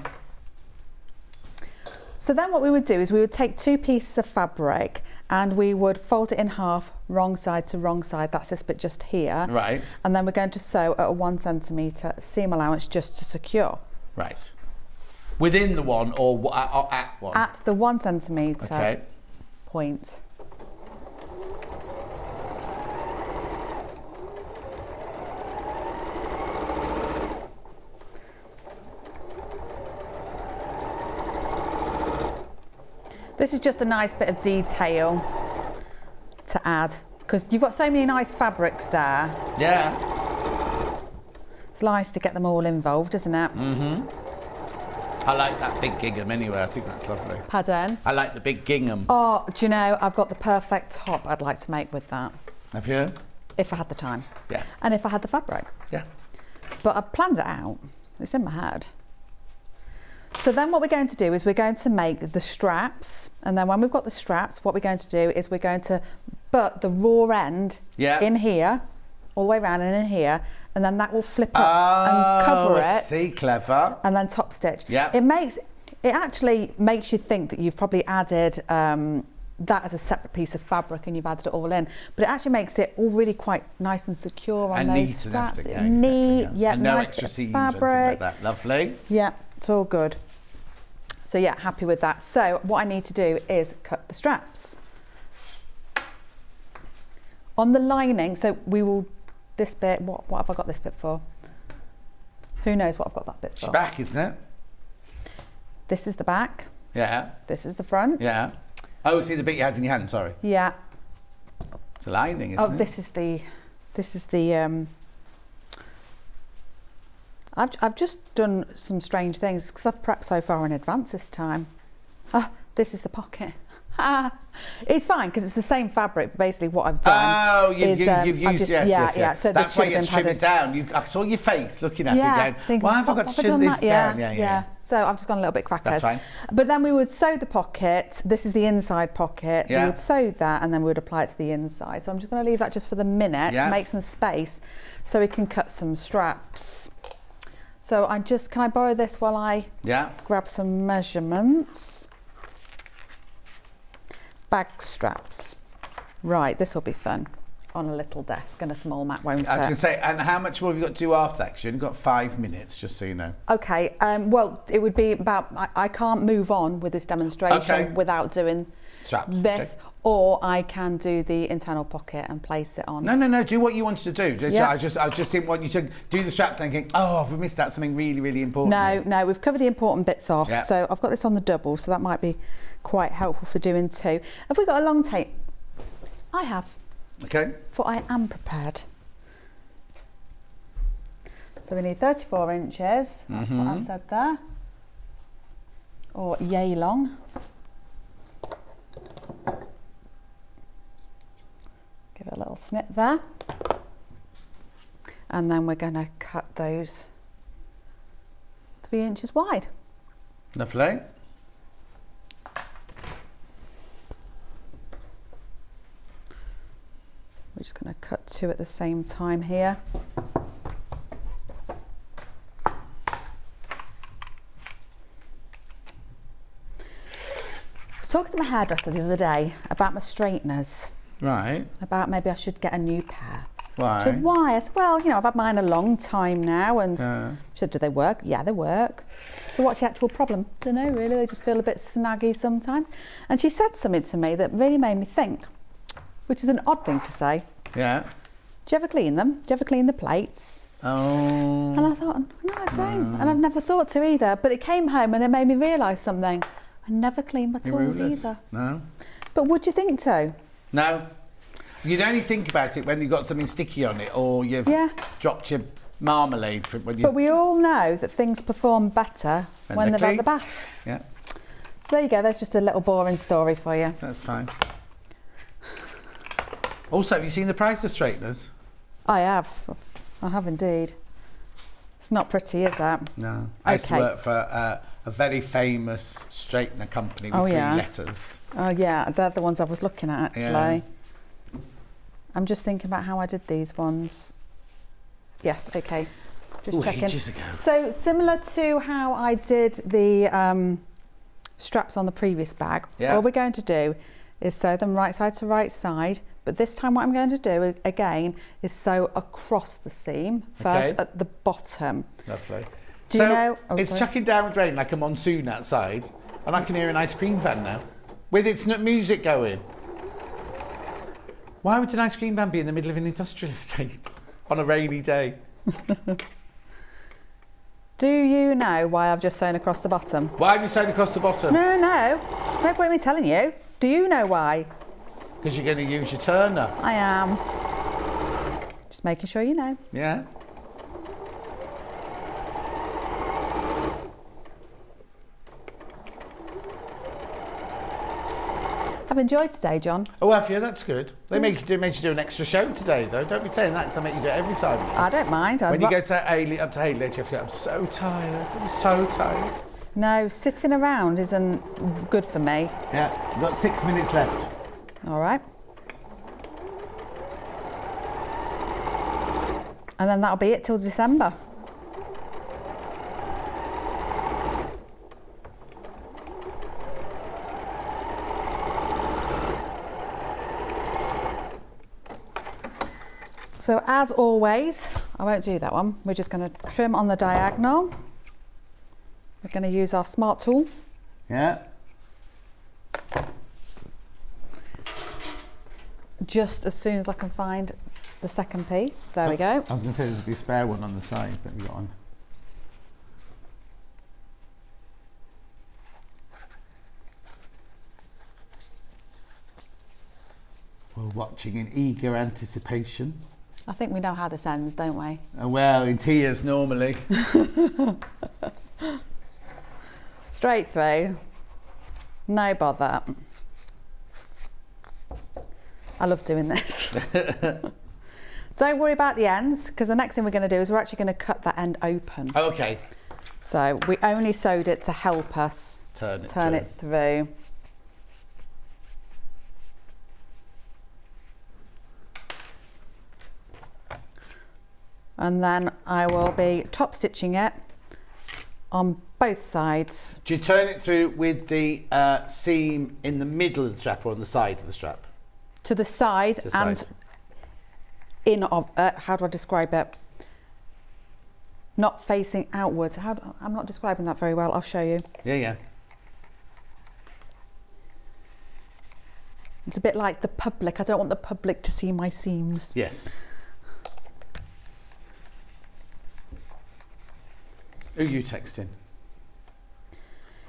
So then what we would do is we would take 2 pieces of fabric and we would fold it in half, wrong side to wrong side. That's this bit just here. Right. And then we're going to sew at a 1 centimetre seam allowance just to secure. Right. Within the one or at one? At the 1 centimetre point. This is just a nice bit of detail to add because you've got so many nice fabrics there. Yeah. It's nice to get them all involved, isn't it? I like that big gingham anyway. I think that's lovely. Pardon? I like the big gingham. Oh, do you know, I've got the perfect top I'd like to make with that. Have you? If I had the time. Yeah. And if I had the fabric. Yeah. But I've planned it out. It's in my head. So then what we're going to do is we're going to make the straps, and then when we've got the straps, what we're going to do is we're going to butt the raw end in here, all the way around and in here, and then that will flip up and cover it. I see, clever. And then top stitch. Yeah. It actually makes you think that you've probably added that as a separate piece of fabric and you've added it all in, but it actually makes it all really quite nice and secure on and those neat straps. And everything. Neat, yeah. And no nice extra seams fabric. or anything like that. Lovely. Yeah, it's all good. So yeah, happy with that. So what I need to do is cut the straps. On the lining, so we will, this bit, what have I got this bit for? Who knows what I've got that bit for? It's back, isn't it? This is the back. Yeah. This is the front. Yeah. Oh, see the bit you had in your hand, sorry. Yeah. It's a lining, isn't it? Oh, this is the, I've just done some strange things because I've prepped so far in advance this time. Oh, this is the pocket. It's fine because it's the same fabric. Basically, what I've done. Oh, you've used yes. So that's why you trim it down. I saw your face looking at it, going, thinking, "Why have I got to trim this down?" Yeah. So I've just gone a little bit crackers. That's fine. But then we would sew the pocket. This is the inside pocket. Yeah. We would sew that, and then we would apply it to the inside. So I'm just going to leave that just for the minute to make some space, so we can cut some straps. So can I borrow this while I grab some measurements? Bag straps. Right, this will be fun on a little desk and a small mat, won't it? I was going to say, and how much more have you got to do after that? Because you've only got 5 minutes, just so you know. Okay, well, it would be about, I can't move on with this demonstration without doing straps. This, or I can do the internal pocket and place it on. No, do what you wanted to do. I just didn't want you to do the strap thinking, oh, have we missed out something really, really important? No, we've covered the important bits off. Yeah. So I've got this on the double, so that might be quite helpful for doing 2. Have we got a long tape? I have. Okay. For I am prepared. So we need 34 inches. That's what I've said there. Or yay long. Give it a little snip there. And then we're going to cut those 3 inches wide. Lovely. We're just going to cut 2 at the same time here. I was talking to my hairdresser the other day about my straighteners. Right. About maybe I should get a new pair. Why? She said, why? I said, well, you know, I've had mine a long time now. And she said, do they work? Yeah, they work. So what's the actual problem? Don't know, really. They just feel a bit snaggy sometimes. And she said something to me that really made me think, which is an odd thing to say. Yeah. Do you ever clean them? Do you ever clean the plates? Oh. And I thought, no, I don't. And I've never thought to either. But it came home and it made me realise something. I never clean my tools either. No. But would you think so? No. You'd only think about it when you've got something sticky on it or you've dropped your marmalade. But we all know that things perform better when they're at the bath. Yeah. So there you go, that's just a little boring story for you. That's fine. Also, have you seen the price of straighteners? I have indeed. It's not pretty, is it? No. I used to work for a very famous straightener company with 3 letters. Oh yeah, they're the ones I was looking at actually. Yeah. I'm just thinking about how I did these ones. Yes, okay. Just checking. Ages ago. So similar to how I did the straps on the previous bag, all we're going to do is sew them right side to right side. But this time what I'm going to do again is sew across the seam first at the bottom. Lovely. Do you know? It's chucking down with rain like a monsoon outside, and I can hear an ice cream van now with its music going. Why would an ice cream van be in the middle of an industrial estate on a rainy day? Do you know why I've just sewn across the bottom? Why have you sewn across the bottom? No. Don't point me telling you. Do you know why? Because you're going to use your turner. I am. Just making sure you know. Yeah. I've enjoyed today, John. Oh, have you? That's good. They made you do an extra show today, though. Don't be saying that, because they make you do it every time. I don't mind. When you go to Hayley, you have to go, I'm so tired. I'm so tired. No, sitting around isn't good for me. Yeah, you've got 6 minutes left. All right. And then that'll be it till December. So as always, I won't do that one. We're just going to trim on the diagonal. We're going to use our smart tool. Yeah. Just as soon as I can find the second piece. There we go. I was going to say there's a spare one on the side, but you got one. We're watching in eager anticipation. I think we know how this ends, don't we? Well, in tears normally. Straight through. No bother. I love doing this. Don't worry about the ends, because the next thing we're going to do is we're actually going to cut that end open. Okay. So we only sewed it to help us turn it through. And then I will be top stitching it on both sides. Do you turn it through with the seam in the middle of the strap or on the side of the strap? To the side and in of how do I describe it? Not facing outwards. I'm not describing that very well. I'll show you. Yeah. It's a bit like the public. I don't want the public to see my seams. Yes. Who are you texting?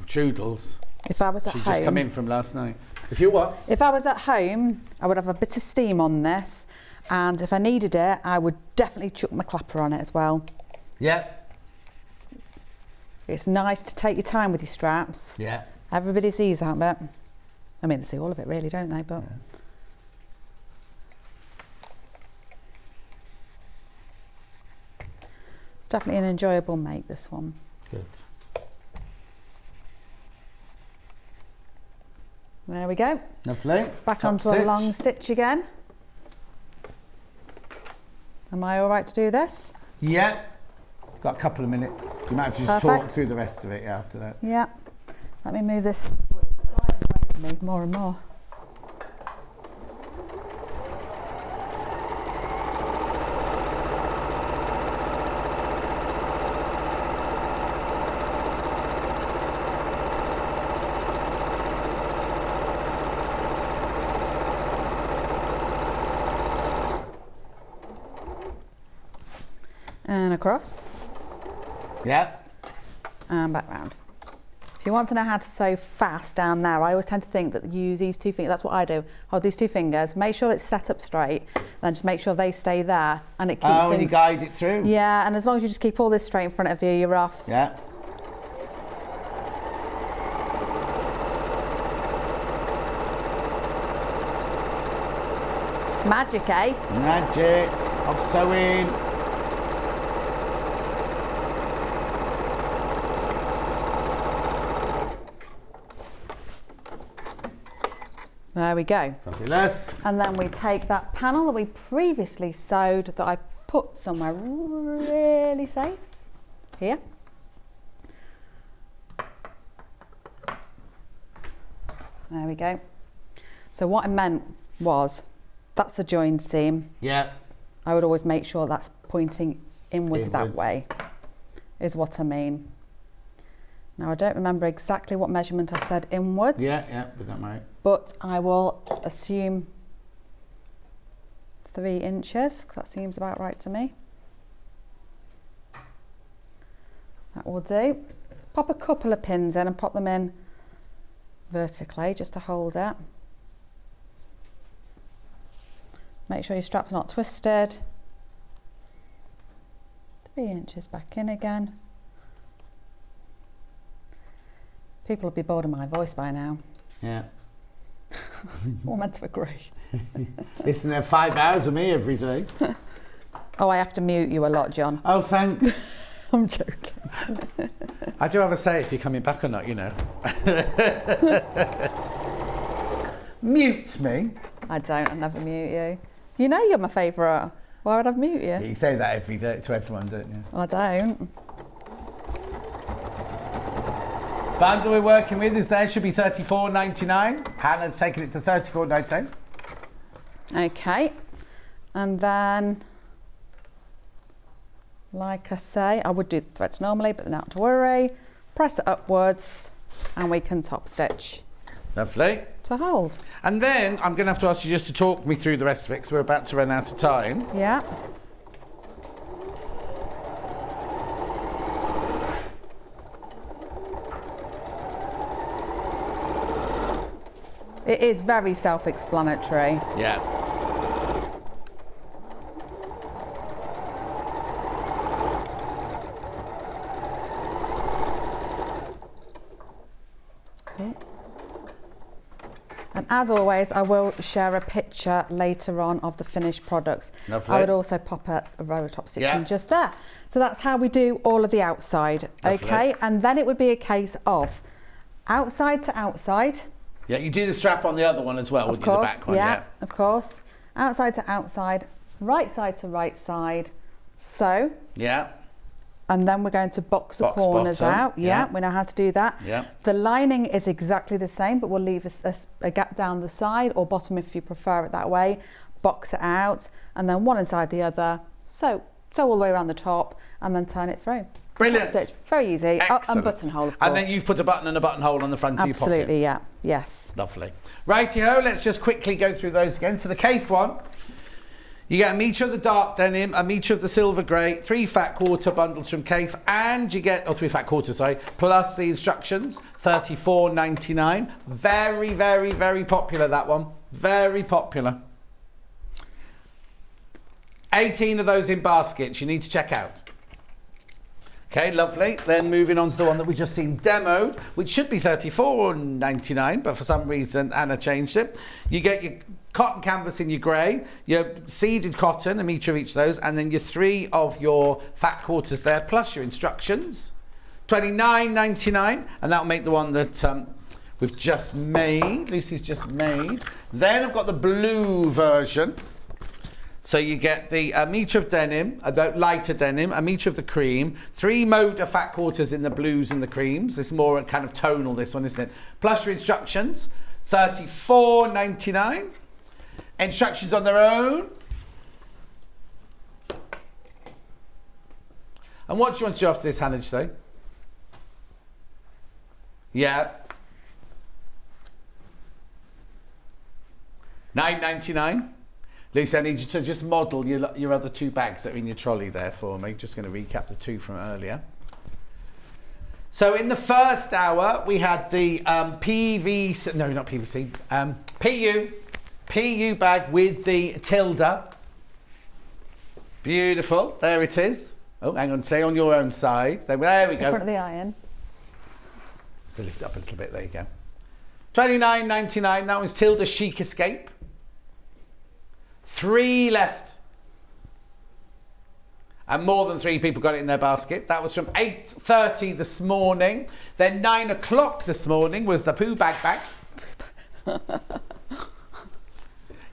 Trudels. If I was at She'd home... just come in from last night. If you what? If I was at home, I would have a bit of steam on this, and if I needed it, I would definitely chuck my clapper on it as well. Yeah. It's nice to take your time with your straps. Yeah. Everybody sees that bit. I mean, they see all of it really, don't they? But it's definitely an enjoyable make, this one. Good. There we go. Lovely. Back Top onto stitch. a long stitch again. Am I all right to do this? Yeah. Got a couple of minutes. You might have to just Perfect. talk through the rest of it after that. Yeah. Let me move this slightly away from me more and more. And across. Yeah. And back round. If you want to know how to sew fast down there, I always tend to think that you use these two fingers. That's what I do. Hold these two fingers, make sure it's set up straight, then just make sure they stay there, and it keeps and you things... guide it through. Yeah, and as long as you just keep all this straight in front of you, you're off. Yeah. Magic, eh? Magic of sewing. There we go. Fabulous. And then we take that panel that we previously sewed that I put somewhere really safe. Here. There we go. So what I meant was, that's a joined seam. Yeah. I would always make sure that's pointing inwards that way, is what I mean. Now I don't remember exactly what measurement I said inwards. Yeah, we got right. But I will assume 3 inches, because that seems about right to me. That will do. Pop a couple of pins in and pop them in vertically just to hold it. Make sure your strap's not twisted. 3 inches back in again. People will be bored of my voice by now. Yeah. All meant to agree. Isn't there 5 hours of me every day? Oh, I have to mute you a lot, John. Oh, thanks. I'm joking. I do have a say if you're coming back or not, you know. Mute me. I don't, I never mute you. You know you're my favourite. Why would I mute you? You say that every day to everyone, don't you? I don't. Bundle we're working with is there, should be $34.99. Hannah's taken it to $34.99. Okay. And then, like I say, I would do the threads normally, but not to worry. Press it upwards and we can top stitch. Lovely. To hold. And then I'm going to have to ask you just to talk me through the rest of it because we're about to run out of time. Yeah. It is very self-explanatory. Yeah. Okay. And as always, I will share a picture later on of the finished products. Lovely. I would also pop a row of top stitching Yeah. just there. So that's how we do all of the outside. Lovely. Okay, and then it would be a case of outside to outside. Yeah, you do the strap on the other one as well, wouldn't you? The back one, yeah, of course. Outside to outside, right side to right side. So. Yeah. And then we're going to box the corners bottom. out. Yeah, we know how to do that. Yeah. The lining is exactly the same, but we'll leave a gap down the side or bottom if you prefer it that way. Box it out, and then one inside the other. Sew all the way around the top, and then turn it through. Brilliant. Stitch. Very easy. Excellent. And buttonhole, of course. And then you've put a button and a buttonhole on the front of your pocket. Absolutely, yeah. Yes. Lovely. Righty-ho, let's just quickly go through those again. So the Cape one, You get a metre of the dark denim, a metre of the silver grey, 3 fat quarter bundles from Kaffe, and you get, 3 fat quarters, sorry, plus the instructions, $34.99. Very, very, very popular, that one. Very popular. 18 of those in baskets you need to check out. Okay, lovely. Then moving on to the one that we just seen demoed, which should be $34.99, but for some reason Anna changed it. You get your cotton canvas in your grey, your seeded cotton, a metre of each of those, and then your 3 of your fat quarters there, plus your instructions. $29.99, and that'll make the one that we've just made, Lucy's just made. Then I've got the blue version. So you get the metre of denim, the lighter denim, a metre of the cream, 3 motor fat quarters in the blues and the creams. This is more kind of tonal, this one, isn't it? Plus your instructions, $34.99. Instructions on their own. And what do you want to do after this, Hannah, did you say? Yeah. $9.99. Lucy, I need you to just model your other 2 bags that are in your trolley there for me. Just going to recap the 2 from earlier. So in the first hour, we had the PVC, no, not PVC, PU bag with the tilde. Beautiful. There it is. Oh, hang on, stay on your own side. There we go. In front of the iron. To lift it up a little bit, there you go. $29.99, that was Tilda Chic Escape. 3 left. And more than 3 people got it in their basket. That was from 8:30 this morning. Then 9 o'clock this morning was the poo bag. You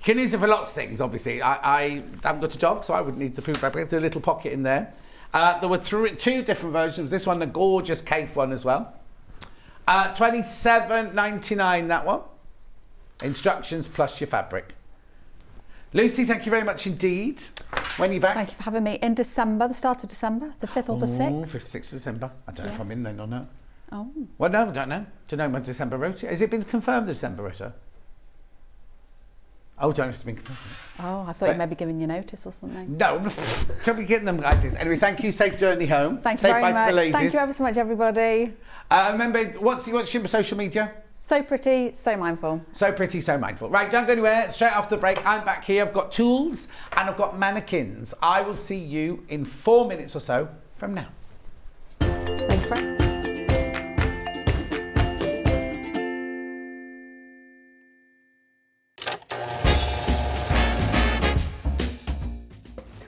can use it for lots of things, obviously. I haven't got a dog, so I wouldn't need the poo bag. There's a little pocket in there. There were 2 different versions. This one, a gorgeous Kaffe one as well. $27.99, that one. Instructions plus your fabric. Lucy, thank you very much indeed. When are you back? Thank you for having me. In December, the start of December, the 5th or the 6th. 5th, 6th of December. I don't know if I'm in then or not. Oh. Well, no, I don't know. Do you know my December rota? Has it been confirmed, the December rota? Oh, don't have to be confirmed. Oh, I thought you may be giving you notice or something. No, don't be getting them ideas. Anyway, thank you. Safe journey home. Thanks Safe very bye much. To the ladies. Thank you ever so much, everybody. Remember, what's your social media? So pretty, so mindful. So pretty, so mindful. Right, don't go anywhere. Straight after the break, I'm back here. I've got tools and I've got mannequins. I will see you in 4 minutes or so from now. Thank you, Frank.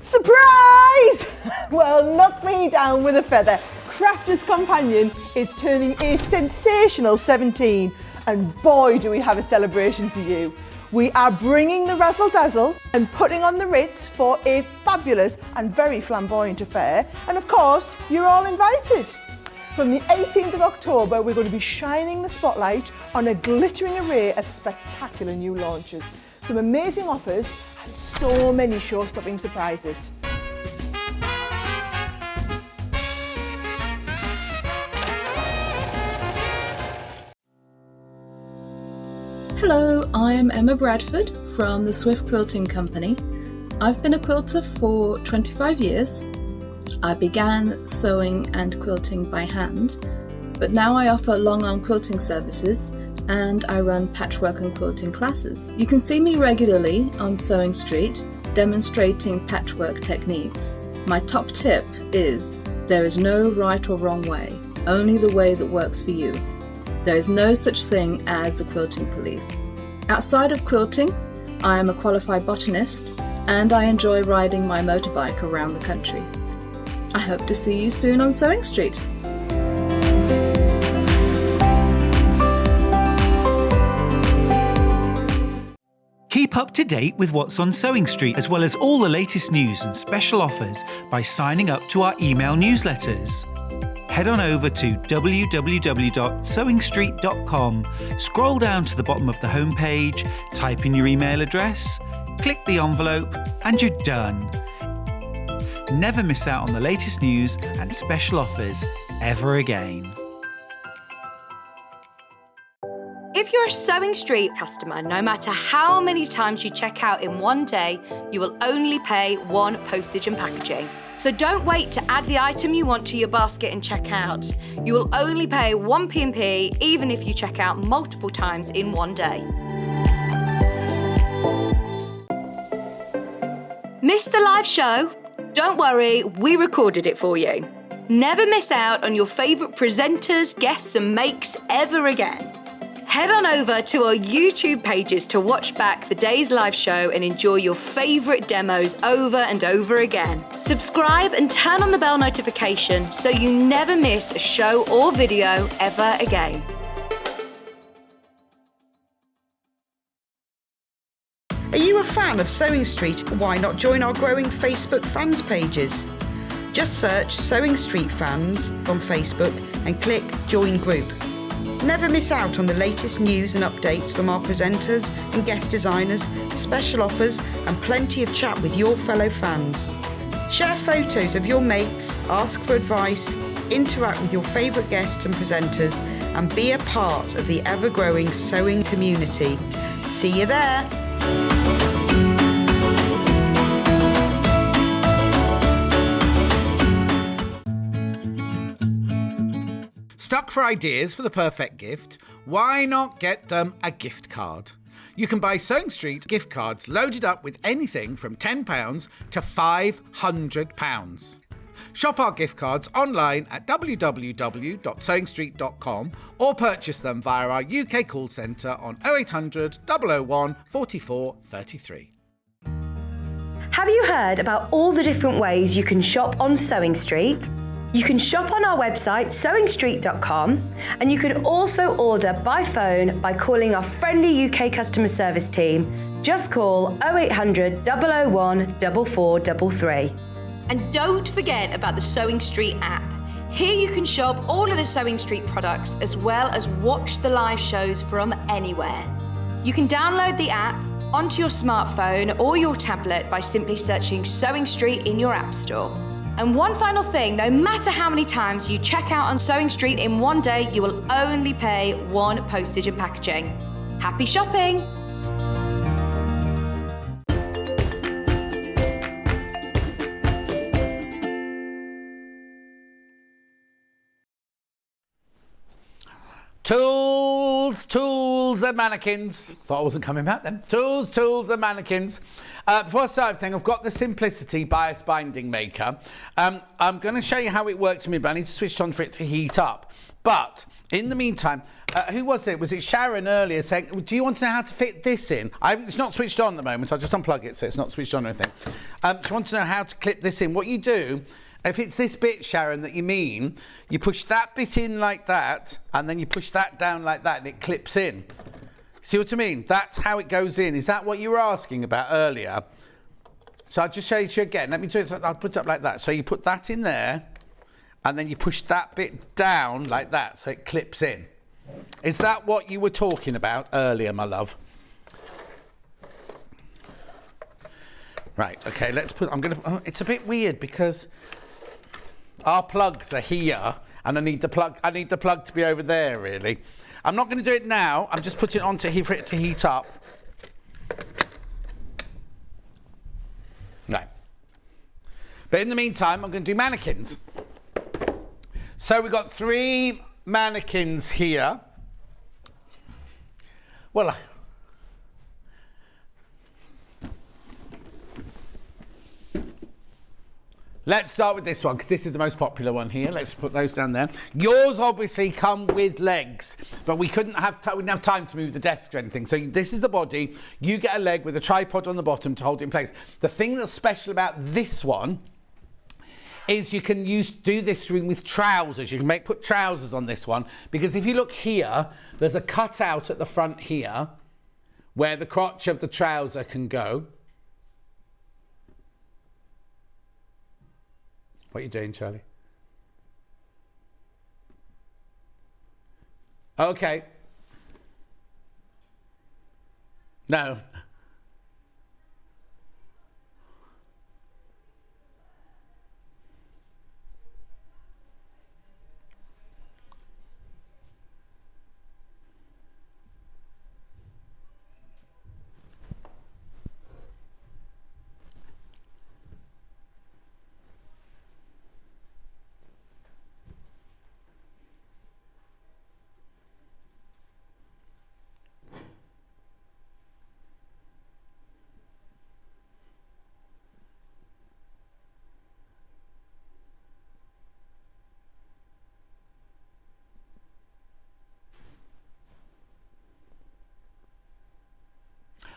Surprise! Well, knock me down with a feather. Crafter's Companion is turning a sensational 17, and boy do we have a celebration for you. We are bringing the razzle dazzle and putting on the Ritz for a fabulous and very flamboyant affair, and of course you're all invited. From the 18th of October we're going to be shining the spotlight on a glittering array of spectacular new launches, some amazing offers and so many show-stopping surprises. Hello, I'm Emma Bradford from the Swift Quilting Company. I've been a quilter for 25 years. I began sewing and quilting by hand, but now I offer long arm quilting services and I run patchwork and quilting classes. You can see me regularly on Sewing Street demonstrating patchwork techniques. My top tip is there is no right or wrong way, only the way that works for you. There is no such thing as a quilting police. Outside of quilting, I am a qualified botanist and I enjoy riding my motorbike around the country. I hope to see you soon on Sewing Street. Keep up to date with what's on Sewing Street, as well as all the latest news and special offers by signing up to our email newsletters. Head on over to www.sewingstreet.com, scroll down to the bottom of the homepage, type in your email address, click the envelope, and you're done. Never miss out on the latest news and special offers ever again. If you're you're a Sewing Street customer, no matter how many times you check out in one day, you will only pay one postage and packaging. So don't wait to add the item you want to your basket and check out. You will only pay one P&P even if you check out multiple times in one day. Missed the live show? Don't worry, we recorded it for you. Never miss out on your favourite presenters, guests and makes ever again. Head on over to our YouTube pages to watch back the day's live show and enjoy your favourite demos over and over again. Subscribe and turn on the bell notification so you never miss a show or video ever again. Are you a fan of Sewing Street? Why not join our growing Facebook fans pages? Just search Sewing Street Fans on Facebook and click Join Group. Never miss out on the latest news and updates from our presenters and guest designers, special offers and plenty of chat with your fellow fans. Share photos of your makes, ask for advice, interact with your favourite guests and presenters and be a part of the ever-growing sewing community. See you there! Stuck for ideas for the perfect gift? Why not get them a gift card? You can buy Sewing Street gift cards loaded up with anything from £10 to £500. Shop our gift cards online at www.sewingstreet.com or purchase them via our UK call centre on 0800 001 44 33. Have you heard about all the different ways you can shop on Sewing Street? You can shop on our website sewingstreet.com and you can also order by phone by calling our friendly UK customer service team. Just call 0800 001 4433. And don't forget about the Sewing Street app. Here you can shop all of the Sewing Street products as well as watch the live shows from anywhere. You can download the app onto your smartphone or your tablet by simply searching Sewing Street in your app store. And one final thing, no matter how many times you check out on Sewing Street in one day, you will only pay one postage and packaging. Happy shopping! Tools, tools and mannequins. Thought I wasn't coming back then. Tools, tools and mannequins. Before I start everything, I've got the Simplicity Bias Binding Maker. I'm going to show you how it works in a minute, but I need to switch on for it to heat up. But in the meantime, who was it? Was it Sharon earlier saying, do you want to know how to fit this in? It's not switched on at the moment. I'll just unplug it so it's not switched on or anything. She wants to know how to clip this in. What you do, if it's this bit, Sharon, that you mean, you push that bit in like that, and then you push that down like that, and it clips in. See what I mean? That's how it goes in. Is that what you were asking about earlier? So I'll just show you again. Let me do it. I'll put it up like that. So you put that in there, and then you push that bit down like that, so it clips in. Is that what you were talking about earlier, my love? Right, okay, let's put, it's a bit weird because our plugs are here and I need the plug to be over there, really. I'm not going to do it now. I'm just putting it on to for it to heat up. Right. But in the meantime, I'm going to do mannequins. So we've got 3 mannequins here. Well, let's start with this one because this is the most popular one here. Let's put those down there. Yours obviously come with legs, but we didn't have time to move the desk or anything. So this is the body. You get a leg with a tripod on the bottom to hold it in place. The thing that's special about this one is you can do this with trousers. You can put trousers on this one because if you look here, there's a cutout at the front here where the crotch of the trouser can go. What are you doing, Charlie? Okay. No.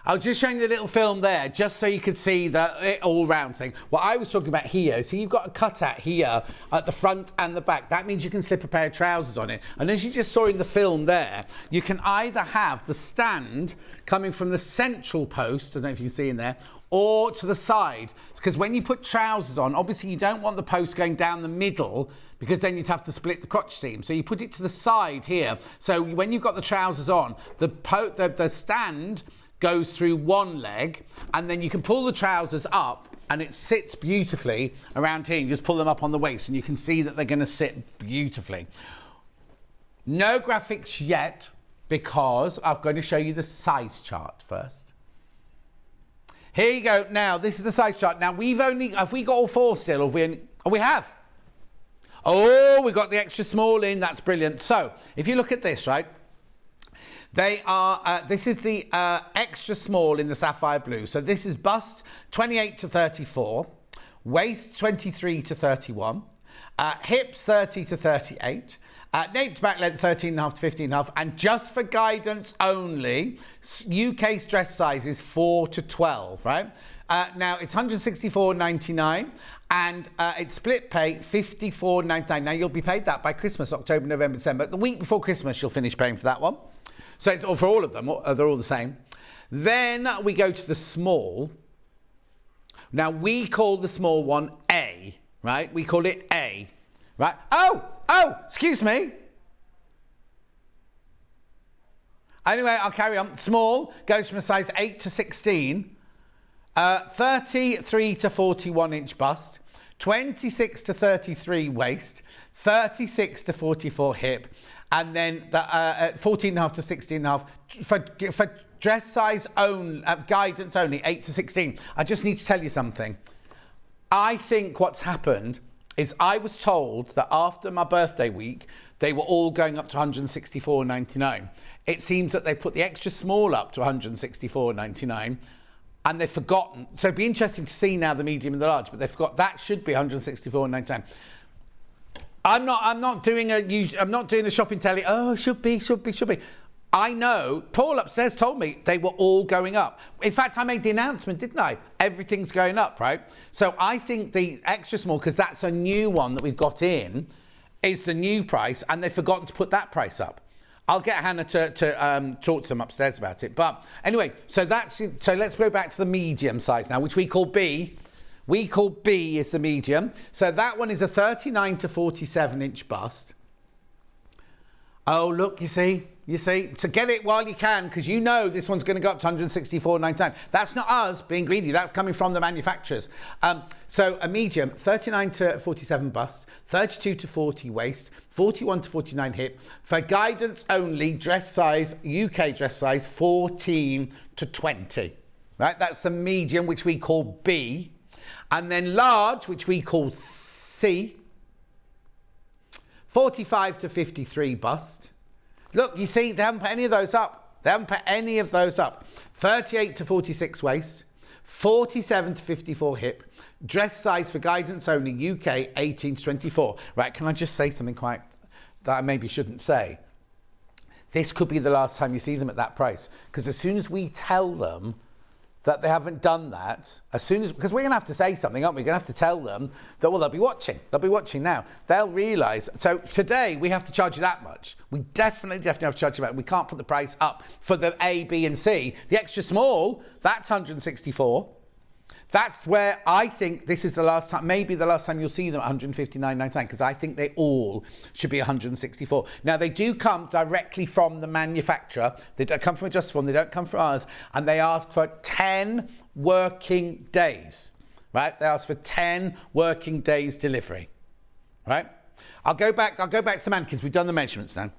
I was just showing you the little film there, just so you could see the all-round thing. What I was talking about here, so you've got a cutout here at the front and the back. That means you can slip a pair of trousers on it. And as you just saw in the film there, you can either have the stand coming from the central post, I don't know if you can see in there, or to the side. Because when you put trousers on, obviously you don't want the post going down the middle, because then you'd have to split the crotch seam. So you put it to the side here. So when you've got the trousers on, the stand goes through one leg, and then you can pull the trousers up and it sits beautifully around here. You just pull them up on the waist and you can see that they're going to sit beautifully. No graphics yet, because I'm going to show you the size chart first. Here you go. Now, this is the size chart. Now, have we got all four still? We have. Oh, we got the extra small in. That's brilliant. So, if you look at this, right? They are, this is the extra small in the sapphire blue. So this is bust 28 to 34, waist 23 to 31, hips 30 to 38, nape to back length 13.5 to 15.5, and just for guidance only, UK dress size is 4 to 12, right? Now it's £164.99 and it's split pay £54.99. Now you'll be paid that by Christmas, October, November, December. The week before Christmas you'll finish paying for that one. So it's, for all of them, they're all the same. Then we go to the small. Now we call the small one A, right? We call it A, right? Oh, excuse me. Anyway, I'll carry on. Small goes from a size 8 to 16, 33 to 41 inch bust, 26 to 33 waist, 36 to 44 hip, and then the 14.5 to 16.5 for dress size only, guidance only, 8 to 16. I just need to tell you something. I think what's happened is I was told that after my birthday week, they were all going up to £164.99. It seems that they put the extra small up to £164.99 and they've forgotten. So it'd be interesting to see now the medium and the large, but they forgot that should be £164.99. I'm not doing a shopping tally. Oh, should be. I know, Paul upstairs told me they were all going up. In fact, I made the announcement, didn't I? Everything's going up, right? So I think the extra small, because that's a new one that we've got in, is the new price, and they've forgotten to put that price up. I'll get Hannah to talk to them upstairs about it. But anyway, so let's go back to the medium size now, which we call B. We call B is the medium. So that one is a 39 to 47 inch bust. Oh, look, you see, so get it while you can, because you know this one's going to go up to £164.99. That's not us being greedy. That's coming from the manufacturers. So a medium, 39 to 47 bust, 32 to 40 waist, 41 to 49 hip. For guidance only, dress size, UK dress size, 14 to 20. Right? That's the medium, which we call B. And then large, which we call C, 45 to 53 bust. Look, you see, they haven't put any of those up. 38 to 46 waist, 47 to 54 hip, dress size for guidance only, UK 18 to 24. Right, can I just say something that I maybe shouldn't say? This could be the last time you see them at that price, because as soon as we tell them that they haven't done that, because we're going to have to say something, aren't we? We're going to have to tell them that, well, they'll be watching now. They'll realise. So today we have to charge you that much. We definitely have to charge you that. We can't put the price up for the A, B and C. The extra small, that's 164. That's where I think this is the last time, maybe the last time you'll see them at 159.99, because I think they all should be 164. Now, they do come directly from the manufacturer. They don't come from Adjustoforms, they don't come from ours, and they ask for 10 working days, right? They ask for 10 working days delivery, right? I'll go back to the mannequins. We've done the measurements now.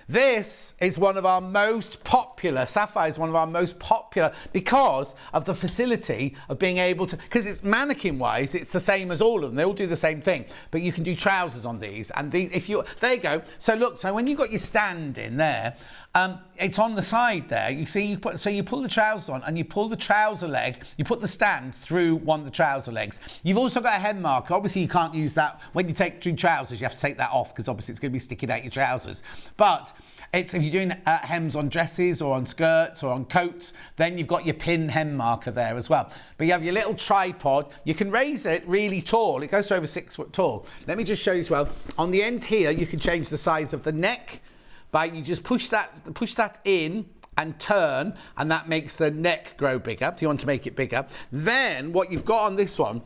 This is one of our most popular, Sapphire is one of our most popular because of the facility of being able to, because it's mannequin-wise, it's the same as all of them. They all do the same thing, but you can do trousers on these. And these, there you go. So look, so when you've got your stand in there, It's on the side there. You see, you pull the trousers on and you pull the trouser leg, you put the stand through one of the trouser legs. You've also got a hem marker. Obviously, you can't use that. When you take through trousers, you have to take that off because obviously it's going to be sticking out your trousers. But if you're doing hems on dresses or on skirts or on coats, then you've got your pin hem marker there as well. But you have your little tripod. You can raise it really tall. It goes to over 6 foot tall. Let me just show you as well. On the end here, you can change the size of the neck. You just push that in and turn, and that makes the neck grow bigger. If you want to make it bigger, then what you've got on this one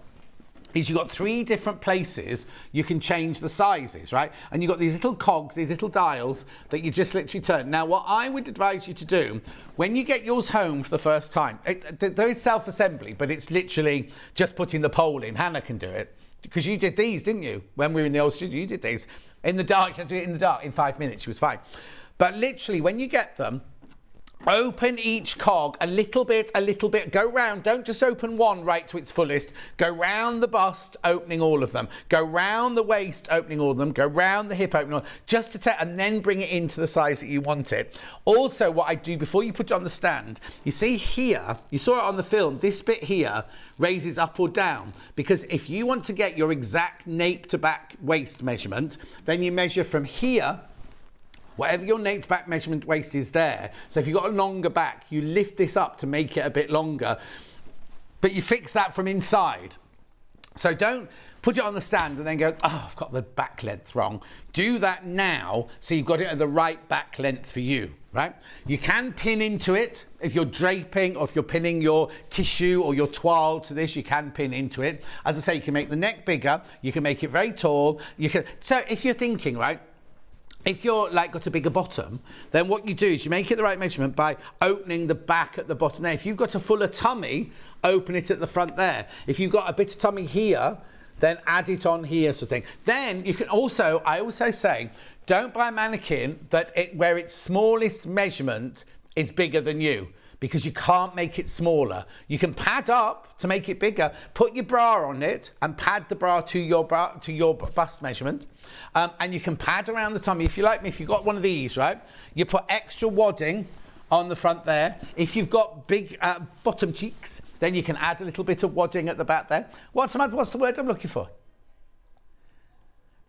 is you've got 3 different places you can change the sizes, right? And you've got these little cogs, these little dials that you just literally turn. Now, what I would advise you to do when you get yours home for the first time, there is self-assembly, but it's literally just putting the pole in. Hannah can do it. Because you did these, didn't you? When we were in the old studio, you did these. In the dark, you had to do it in the dark in 5 minutes, she was fine. But literally, when you get them, open each cog a little bit, go round. Don't just open one right to its fullest. Go round the bust, opening all of them. Go round the waist, opening all of them. Go round the hip, opening all, just to and then bring it into the size that you want it. Also, what I do before you put it on the stand, you see here, you saw it on the film, this bit here raises up or down, because if you want to get your exact nape to back waist measurement, then you measure from here, whatever your nape to back measurement waist is there. So if you've got a longer back, you lift this up to make it a bit longer, but you fix that from inside. So don't put it on the stand and then go, oh, I've got the back length wrong. Do that now so you've got it at the right back length for you, right? You can pin into it. If you're draping or if you're pinning your tissue or your toile to this, you can pin into it. As I say, you can make the neck bigger. You can make it very tall. So if you're thinking, right, if you're got a bigger bottom, then what you do is you make it the right measurement by opening the back at the bottom there. If you've got a fuller tummy, open it at the front there. If you've got a bit of tummy here, then add it on here, sort of thing. Then you can also, I also say, don't buy a mannequin where its smallest measurement is bigger than you, because you can't make it smaller. You can pad up to make it bigger. Put your bra on it and pad the bra to your bust measurement. And you can pad around the tummy. If you like me, if you've got one of these, right, you put extra wadding on the front there. If you've got big bottom cheeks, then you can add a little bit of wadding at the back there. What's the word I'm looking for?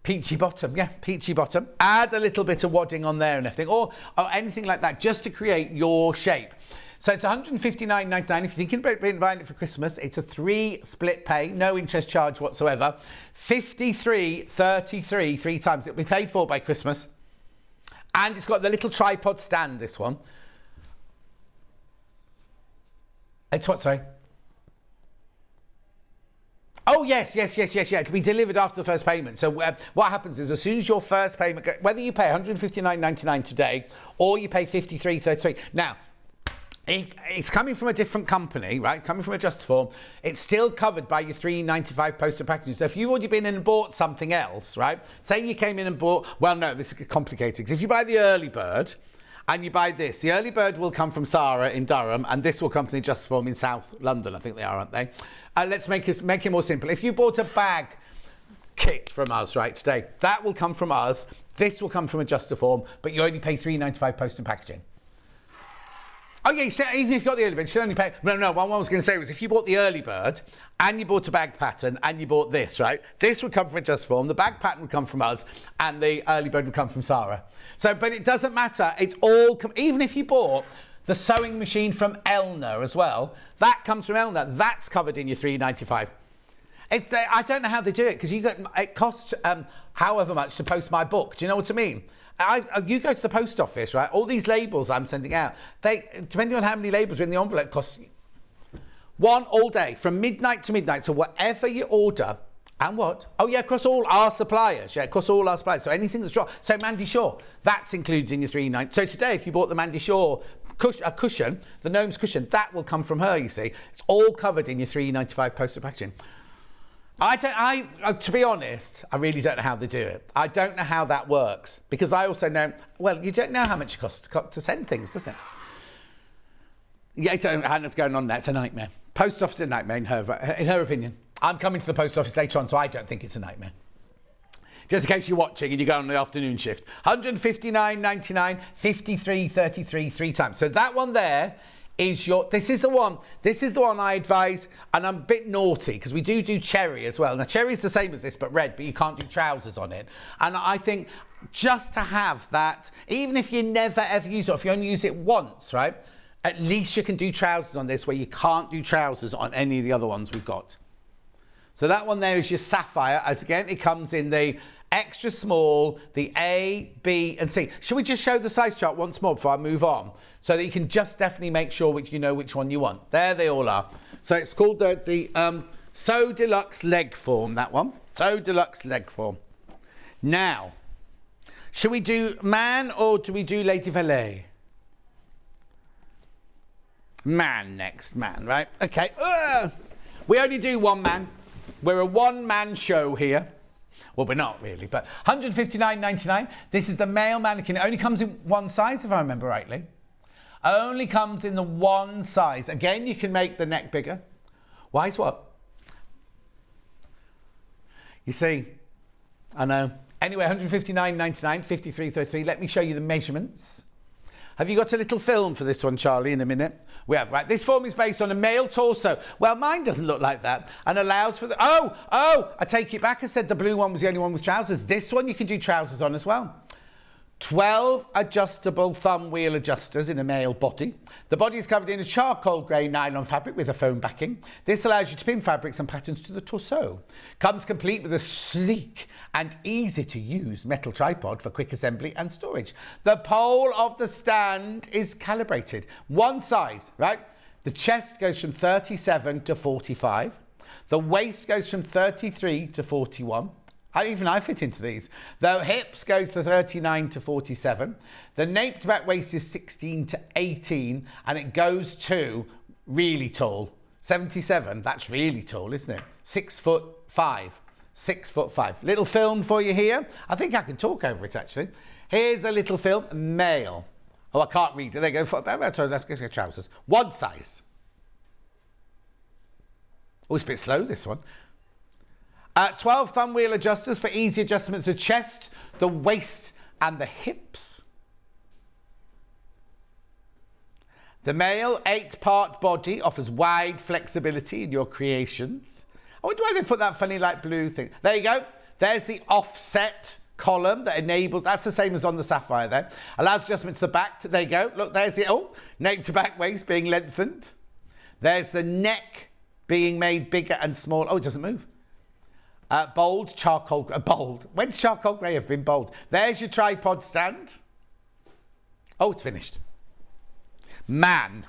Peachy bottom, yeah, peachy bottom. Add a little bit of wadding on there and everything, or anything like that, just to create your shape. So it's $159.99. If you're thinking about buying it for Christmas, it's a 3 split pay, no interest charge whatsoever. $53.33 3 times. It'll be paid for by Christmas. And it's got the little tripod stand, this one. It's what, sorry? Oh, yes. It'll be delivered after the first payment. So what happens is, as soon as your first payment, whether you pay $159.99 today or you pay $53.33. Now, it's coming from a different company, right? Coming from Adjustoform, it's still covered by your $3.95 post and packaging. So if you've already been in and bought something else, right? Say you came in and bought, well, no, this is complicated. Because if you buy the early bird and you buy this, the early bird will come from Sarah in Durham, and this will come from Adjustoform in South London. I think they are, aren't they? Let's make it more simple. If you bought a bag kit from us, right, today, that will come from us. This will come from Adjustoform, but you only pay $3.95 post and packaging. Oh, yeah, so even if you've got the early bird, you should only pay... No, what I was going to say was, if you bought the early bird and you bought a bag pattern and you bought this, right, this would come from Adjustoform, the bag pattern would come from us, and the early bird would come from Sarah. So, but it doesn't matter. It's all... Even if you bought the sewing machine from Elna as well, that comes from Elna. That's covered in your $3.95. I don't know how they do it, because it costs however much to post my book. Do you know what I mean? You go to the post office, right? All these labels I'm sending out, depending on how many labels are in the envelope, costs one all day, from midnight to midnight. So whatever you order, and what? Oh yeah, across all our suppliers. Yeah, across all our suppliers. So anything that's dropped. So Mandy Shaw, that's included in your $3.95. So today, if you bought the Mandy Shaw cushion, the Gnome's cushion, that will come from her, you see. It's all covered in your $3.95 postal packaging. To be honest, I really don't know how they do it. I don't know how that works, because I also know, well, you don't know how much it costs to send things, doesn't it? Yeah, Hannah's going on there. It's a nightmare. Post office is a nightmare in her opinion. I'm coming to the post office later on, so I don't think it's a nightmare. just in case you're watching and you go on the afternoon shift. 159.99, 53.33 3 times. So that one there is this is the one I advise, and I'm a bit naughty because we do cherry as well. Now cherry is the same as this but red, but you can't do trousers on it. And I think just to have that, even if you never ever use it, or if you only use it once, right? At least you can do trousers on this where you can't do trousers on any of the other ones we've got. So that one there is your sapphire. As again, it comes in the extra small, the A, B and C. Should we just show the size chart once more before I move on? So that you can just definitely make sure you know which one you want. There they all are. So it's called the So Deluxe Leg Form, that one. So Deluxe Leg Form. Now, should we do man or do we do Lady Valet? Man next, man, right? Okay. We only do one man. We're a one-man show here. Well, we're not really, but 159.99. This is the male mannequin. It only comes in one size, if I remember rightly. Only comes in the one size. Again, you can make the neck bigger. Why is what? You see, I know. Anyway, 159.99, 53.33. Let me show you the measurements. Have you got a little film for this one, Charlie, in a minute? We have, right. This form is based on a male torso. Well, mine doesn't look like that and allows for the... Oh, I take it back. I said the blue one was the only one with trousers. This one you can do trousers on as well. 12 adjustable thumb wheel adjusters in a male body. The body is covered in a charcoal grey nylon fabric with a foam backing. This allows you to pin fabrics and patterns to the torso. Comes complete with a sleek and easy to use metal tripod for quick assembly and storage. The pole of the stand is calibrated. One size, right? The chest goes from 37 to 45. The waist goes from 33 to 41. Even I fit into these. The hips go to 39 to 47. The nape to back waist is 16 to 18, and it goes to really tall, 77. That's really tall, isn't it? 6'5". 6'5". Little film for you here. I think I can talk over it actually. Here's a little film, male. Oh, I can't read it. There you go. Let's go trousers. One size. Oh, it's a bit slow, this one. 12 thumb wheel adjusters for easy adjustment to the chest, the waist and the hips. The male 8-part body offers wide flexibility in your creations. I wonder why they put that funny light blue thing. There you go. There's the offset column that enables, that's the same as on the sapphire there. Allows adjustment to the back. There you go. Look, there's the, nape to back waist being lengthened. There's the neck being made bigger and small. Oh, it doesn't move. Bold, charcoal, bold. When's charcoal grey have been bold? There's your tripod stand. Oh, it's finished. Man.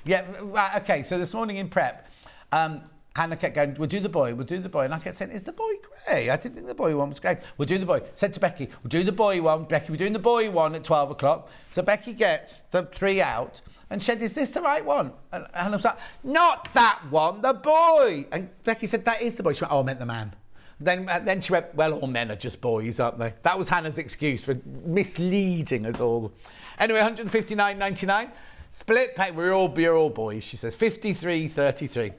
Yeah, right, okay, so this morning in prep, Hannah kept going, we'll do the boy. And I kept saying, is the boy grey? I didn't think the boy one was grey. We'll do the boy. Said to Becky, we'll do the boy one. Becky, we're doing the boy one at 12 o'clock. So Becky gets the 3 out. And she said, is this the right one? And I was like, not that one, the boy. And Becky said, that is the boy. She went, oh, I meant the man. Then she went, well, all men are just boys, aren't they? That was Hannah's excuse for misleading us all. Anyway, 159.99. Split pay, we're all boys, she says. 53.33.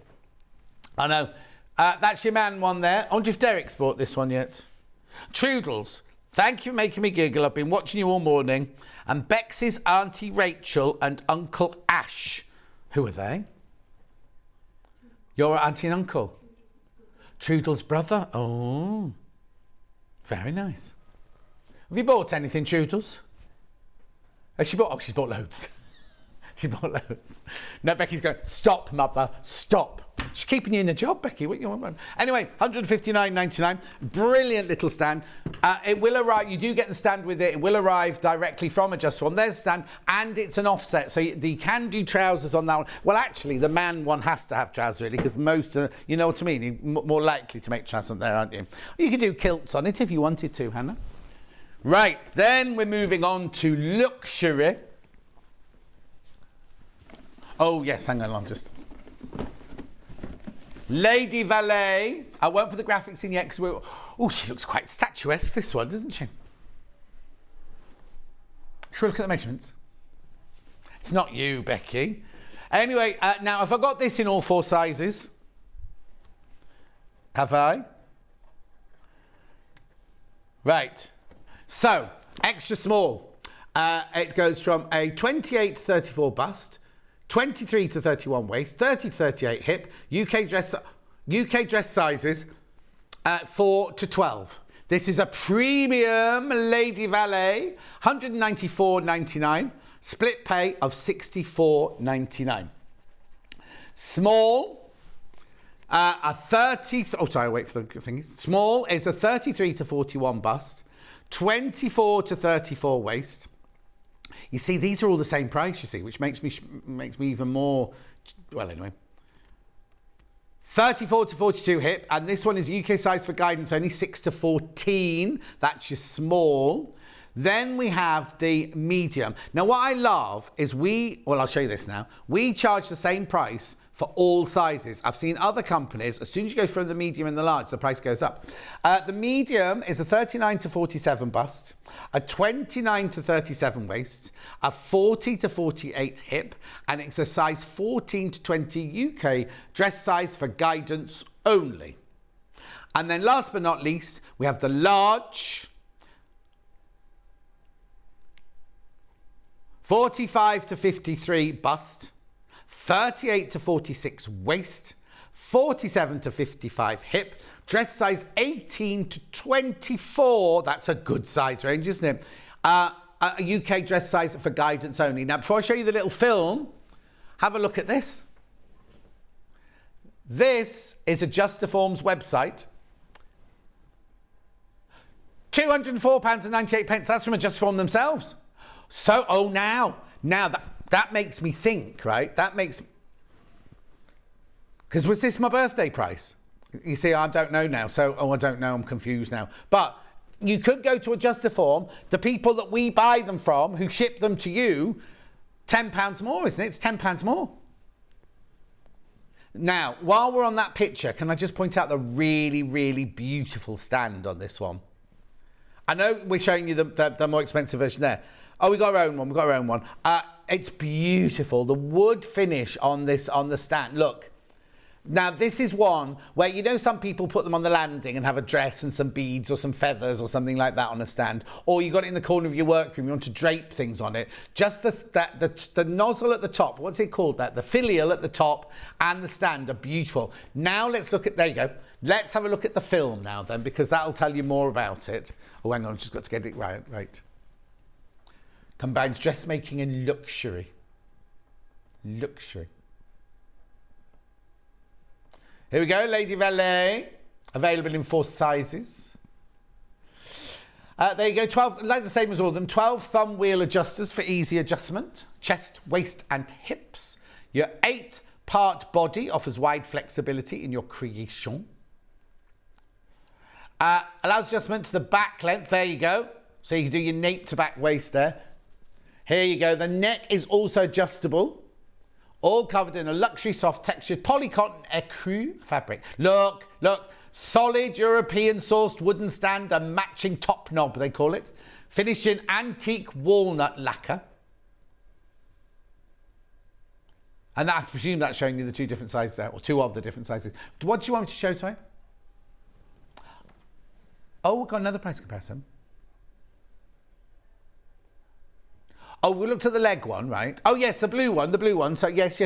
I know. That's your man one there. I wonder if Derek's bought this one yet. Trudels. Thank you for making me giggle. I've been watching you all morning. And Bex's Auntie Rachel and Uncle Ash. Who are they? Your auntie and uncle? Trudel's brother? Oh. Very nice. Have you bought anything, Trudels? Has she bought? Oh, she's bought loads. She bought loads. No, Becky's going, stop, mother, stop. She's keeping you in a job, Becky. What you want? Anyway, 159.99. Brilliant little stand. It will arrive. You do get the stand with it. It will arrive directly from Adjustoforms. There's the stand, and it's an offset, so you can do trousers on that one. Well, actually, the man one has to have trousers, really, because most, you know what I mean. You're more likely to make trousers on there, aren't you? You can do kilts on it if you wanted to, Hannah. Right, then we're moving on to luxury. Oh, yes, hang on, I'm just... Lady Valet. I won't put the graphics in yet because we're... Oh, she looks quite statuesque, this one, doesn't she? Should we look at the measurements? It's not you, Becky. Anyway, now, have I got this in all 4 sizes? Have I? Right. So, extra small. It goes from a 28 to 34 bust, 23 to 31 waist, 30 to 38 hip, UK dress sizes 4 to 12. This is a premium Lady Valet, $194.99, split pay of $64.99. Small, a 30, wait for the thing. Small is a 33 to 41 bust, 24 to 34 waist. You see, these are all the same price, you see, which makes me even more, well, anyway. 34 to 42 hip, and this one is UK size for guidance, only 6 to 14. That's your small. Then we have the medium. Now, what I love is I'll show you this now. We charge the same price for all sizes. I've seen other companies, as soon as you go from the medium and the large, the price goes up. The medium is a 39 to 47 bust, a 29 to 37 waist, a 40 to 48 hip, and it's a size 14 to 20 UK dress size for guidance only. And then last but not least, we have the large, 45 to 53 bust, 38 to 46 waist, 47 to 55 hip, dress size 18 to 24. That's a good size range, isn't it? A UK dress size for guidance only. Now, before I show you the little film, have a look at this. This is Adjustoforms website. £204.98. That's from Adjustoform themselves. So, now that makes me think, right? Because was this my birthday price? You see, I don't know now. I don't know. I'm confused now. But you could go to Adjustoform. The people that we buy them from, who ship them to you, £10 more, isn't it? It's £10 more. Now, while we're on that picture, can I just point out the really, really beautiful stand on this one? I know we're showing you the more expensive version there. Oh, we got our own one. It's beautiful. The wood finish on the stand. Look. Now, this is one where, you know, some people put them on the landing and have a dress and some beads or some feathers or something like that on a stand. Or you got it in the corner of your workroom, you want to drape things on it. Just the nozzle at the top, what's it called that? The filial at the top and the stand are beautiful. Now let's look at, there you go. Let's have a look at the film now then, because that'll tell you more about it. Oh, hang on, I've just got to get it right. Combines dressmaking and luxury. Here we go, Lady Valet. Available in 4 sizes. There you go, 12, like the same as all of them, 12 thumb wheel adjusters for easy adjustment. Chest, waist and hips. Your 8-part body offers wide flexibility in your creation. Allows adjustment to the back length, there you go. So you can do your nape to back waist there. Here you go, the neck is also adjustable. All covered in a luxury soft textured polycotton ecru fabric. Look, solid European sourced wooden stand and matching top knob, they call it. Finished in antique walnut lacquer. And I presume that's showing you the 2 different sizes there, or 2 of the different sizes. What do you want me to show, Ty? Oh, we've got another price comparison. Oh, we looked at the leg one, right? Oh, yes, the blue one. So, yes.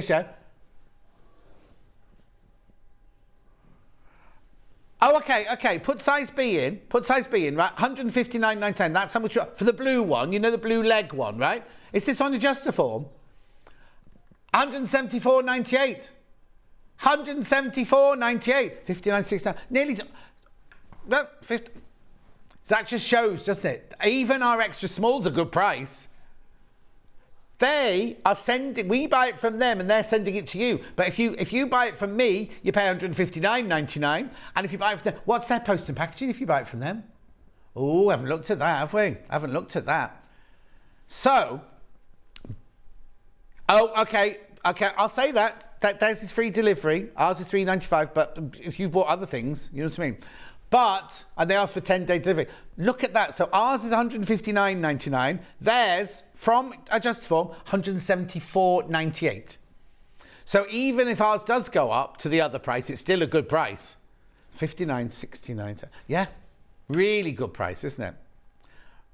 Oh, okay. Put size B in, right? $159.99. That's how much for the blue one. You know, the blue leg one, right? Is this on Adjustoform? $174.98. $174.98. $59.69. Nearly. Well, 50. That just shows, doesn't it? Even our extra small's a good price. They are sending, we buy it from them and they're sending it to you. But if you buy it from me, you pay $159.99. And if you buy it from them, what's their post and packaging if you buy it from them? Oh, haven't looked at that, have we? Haven't looked at that. So, okay, I'll say that theirs is free delivery. Ours is $3.95, but if you've bought other things, you know what I mean? And they ask for 10-day delivery. Look at that. So ours is $159.99. Theirs, from Adjustoform, $174.98. So even if ours does go up to the other price, it's still a good price. 59.69. Yeah, really good price, isn't it?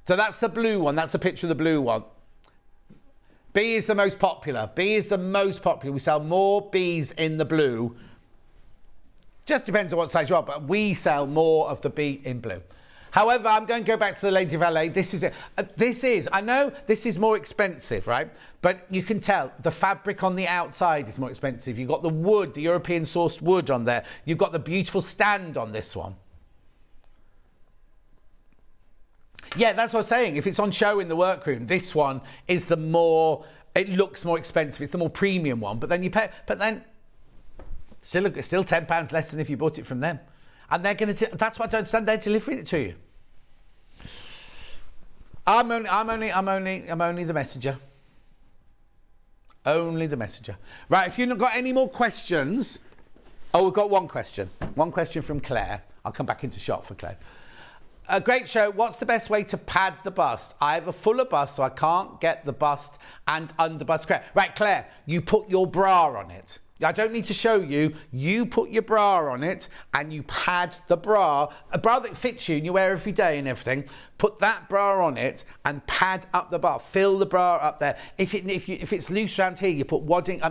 So that's the blue one. That's a picture of the blue one. B is the most popular. B is the most popular. We sell more Bs in the blue. Just depends on what size you are, but we sell more of the B in blue. However, I'm going to go back to the Lady Valet. This is it. I know this is more expensive, right? But you can tell the fabric on the outside is more expensive. You've got the wood, the European sourced wood on there. You've got the beautiful stand on this one. Yeah, that's what I was saying. If it's on show in the workroom, this one is the more, it looks more expensive. It's the more premium one. But then you pay, still £10 less than if you bought it from them. And they're going to, that's what I don't understand, they're delivering it to you. I'm only the messenger. Only the messenger. Right, if you've not got any more questions, we've got one question. One question from Claire. I'll come back into shop for Claire. A great show. What's the best way to pad the bust? I have a fuller bust, so I can't get the bust and under bust. Right, Claire, you put your bra on it. I don't need to show you. You put your bra on it and you pad the bra, a bra that fits you and you wear every day and everything. Put that bra on it and pad up the bar. Fill the bra up there. If it's loose around here, you put wadding.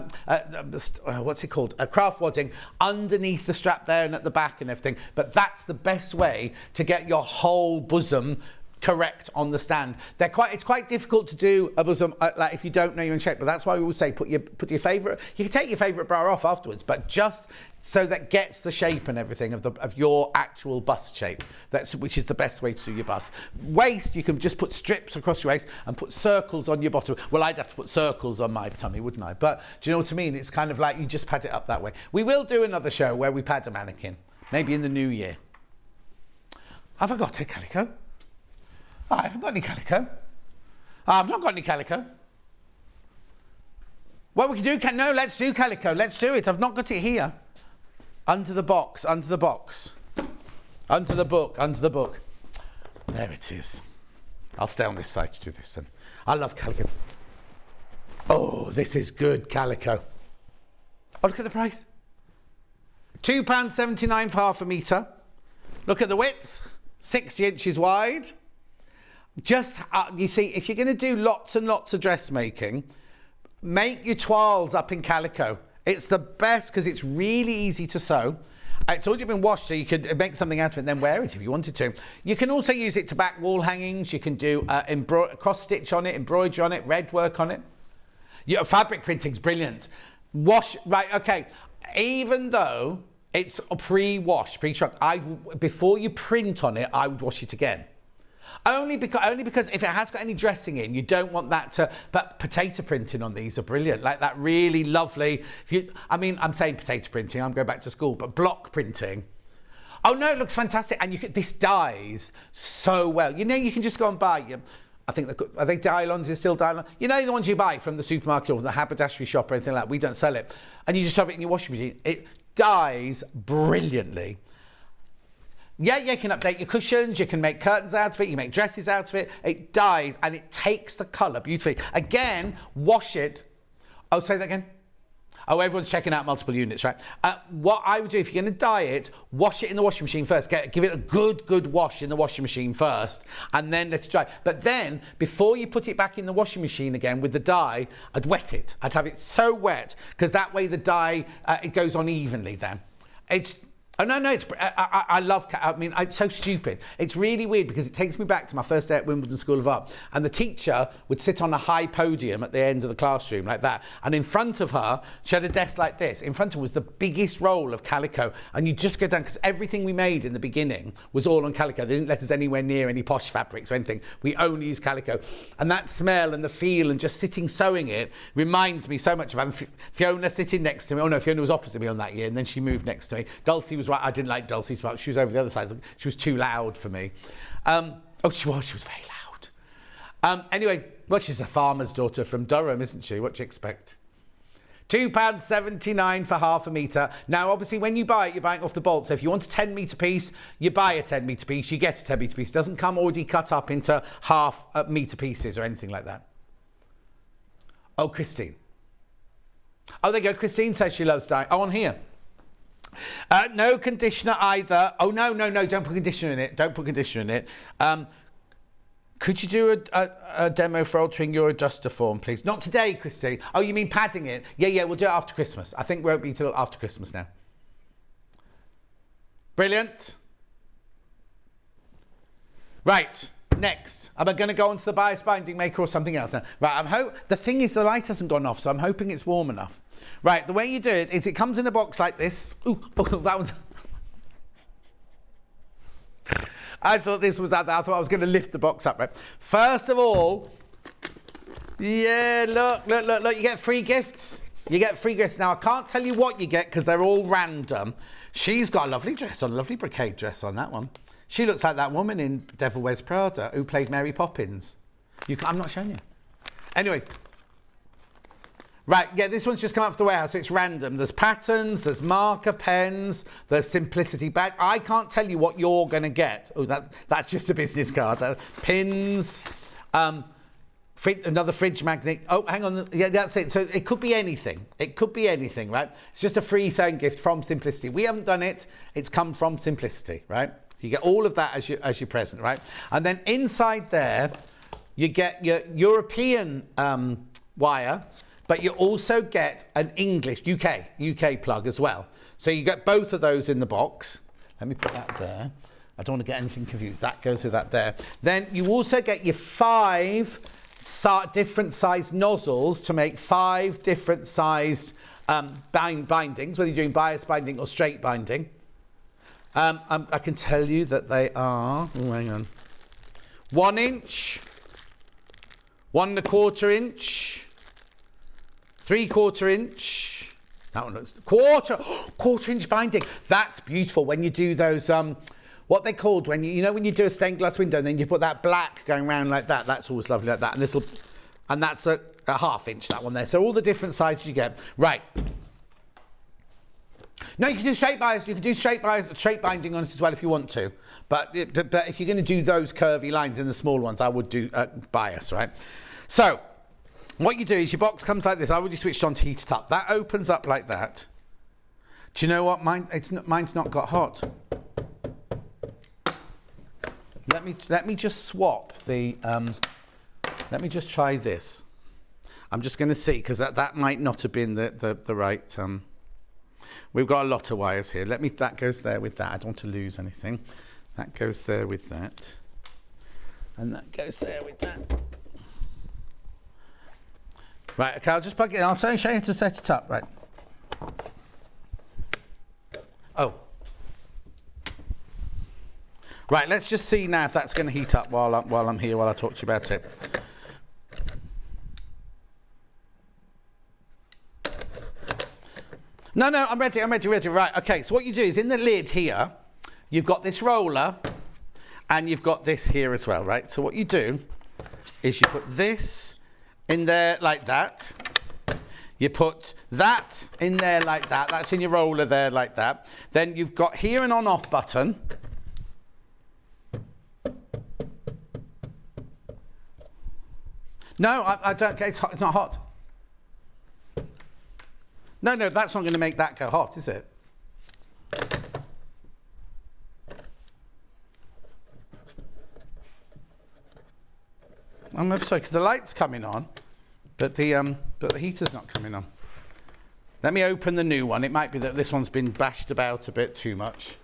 What's it called? Craft wadding underneath the strap there and at the back and everything. But that's the best way to get your whole bosom correct on the stand. It's quite difficult to do a bosom like if you don't know you're in shape, but that's why we always say put your favorite. You can take your favorite bra off afterwards, but just so that gets the shape and everything of your actual bust shape. Which is the best way to do your bust. Waist, you can just put strips across your waist and put circles on your bottom. Well, I'd have to put circles on my tummy, wouldn't I? But do you know what I mean? It's kind of like you just pad it up that way. We will do another show where we pad a mannequin, maybe in the new year. Have I got a calico? I haven't got any calico. I've not got any calico. Well, we can do, no, let's do calico. Let's do it. I've not got it here. Under the box, under the box. Under the book, under the book. There it is. I'll stay on this side to do this then. I love calico. Oh, this is good calico. Oh, look at the price. £2.79 for half a metre. Look at the width. 60 inches wide. Just, you see, if you're going to do lots and lots of dressmaking, make your toiles up in calico. It's the best because it's really easy to sew. It's already been washed, so you could make something out of it and then wear it if you wanted to. You can also use it to back wall hangings. You can do cross-stitch on it, embroidery on it, red work on it. Fabric printing's brilliant. Wash, right, okay. Even though it's a pre-wash, pre-shrunk, before you print on it, I would wash it again. Only because if it has got any dressing in, you don't want that to. But potato printing on these are brilliant, like that really lovely. I'm saying potato printing. I'm going back to school, but block printing. Oh no, it looks fantastic, and this dyes so well. You know, you can just go and buy. I think are they Dylons? Is it still Dylon? You know the ones you buy from the supermarket or the haberdashery shop or anything like that. We don't sell it, and you just shove it in your washing machine. It dyes brilliantly. Yeah, you can update your cushions, you can make curtains out of it, you make dresses out of it. It dyes and it takes the colour beautifully. Again, wash it. Oh, say that again. Oh, everyone's checking out multiple units, right? What I would do if you're going to dye it, wash it in the washing machine first. Give it a good wash in the washing machine first, and then let it dry. But then, before you put it back in the washing machine again with the dye, I'd wet it. I'd have it so wet, because that way the dye, it goes on evenly then. Oh, no, I love, it's so stupid. It's really weird because it takes me back to my first day at Wimbledon School of Art, and the teacher would sit on a high podium at the end of the classroom like that, and in front of her, she had a desk like this. In front of her was the biggest roll of calico, and you just go down, because everything we made in the beginning was all on calico. They didn't let us anywhere near any posh fabrics or anything. We only used calico. And that smell and the feel and just sitting sewing it reminds me so much of having Fiona sitting next to me. Oh no, Fiona was opposite me on that year, and then she moved next to me. Dulcie was right. I didn't like Dulcie's, but she was over the other side. She was too loud for me. She was very loud. Anyway, well, she's a farmer's daughter from Durham, isn't she? What do you expect? £2.79 for half a metre. Now, obviously, when you buy it, you're buying it off the bolt. So if you want a 10 metre piece, you buy a 10 metre piece, you get a 10 metre piece. It doesn't come already cut up into half metre pieces or anything like that. Oh, Christine. Oh, there you go. Christine says she loves dyeing. Oh, on here. No conditioner either. Oh, no, don't put conditioner in it. Don't put conditioner in it. Could you do a demo for altering your adjuster form, please? Not today, Christine. Oh, you mean padding it? Yeah, we'll do it after Christmas. I think we won't be till after Christmas now. Brilliant. Right, next. Am I going to go on to the bias binding maker or something else now? Right, the thing is the light hasn't gone off, so I'm hoping it's warm enough. Right, the way you do it is it comes in a box like this. Ooh, that one's... I thought this was out there. I thought I was going to lift the box up, right? First of all, yeah, look. You get free gifts. You get free gifts. Now, I can't tell you what you get because they're all random. She's got a lovely dress on, a lovely brocade dress on that one. She looks like that woman in Devil Wears Prada who played Mary Poppins. I'm not showing you. Anyway. Right, yeah, this one's just come out of the warehouse, so it's random. There's patterns, there's marker pens, there's simplicity bag. I can't tell you what you're going to get. Oh, that's just a business card. Pins, another fridge magnet. Oh, hang on. Yeah, that's it. So it could be anything. It could be anything, right? It's just a free sewing gift from Simplicity. We haven't done it. It's come from Simplicity, right? You get all of that as your present, right? And then inside there, you get your European wire, but you also get an English, UK plug as well. So you get both of those in the box. Let me put that there. I don't want to get anything confused. That goes with that there. Then you also get your 5 different sized nozzles to make 5 different sized bindings, whether you're doing bias binding or straight binding. I can tell you that they are, hang on, 1 inch, 1 1/4 inch, 3/4 inch. That one looks quarter inch binding. That's beautiful when you do those what they called when you know when you do a stained glass window and then you put that black going around like that. That's always lovely like that. And that's a 1/2 inch, that one there. So all the different sizes you get. Right. No, you can do straight bias. You can do straight binding on it as well if you want to. But if you're going to do those curvy lines in the small ones, I would do bias, right? So what you do is your box comes like this. I already switched on to heat it up. That opens up like that. Do you know what? Mine's not got hot. Let me just swap the. Let me just try this. I'm just going to see because that might not have been the right. We've got a lot of wires here. That goes there with that. I don't want to lose anything. That goes there with that. And that goes there with that. Right, okay, I'll just plug it in. I'll show you how to set it up, right. Oh. Right, let's just see now if that's going to heat up while I'm here, while I talk to you about it. No, I'm ready. Right, okay, so what you do is in the lid here, you've got this roller and you've got this here as well, right? So what you do is you put this in there like that. You put that in there like that. That's in your roller there like that. Then you've got here an on-off button. No, I don't. It's not hot. No, that's not going to make that go hot, is it? I'm sorry, because the light's coming on, but the heater's not coming on. Let me open the new one. It might be that this one's been bashed about a bit too much.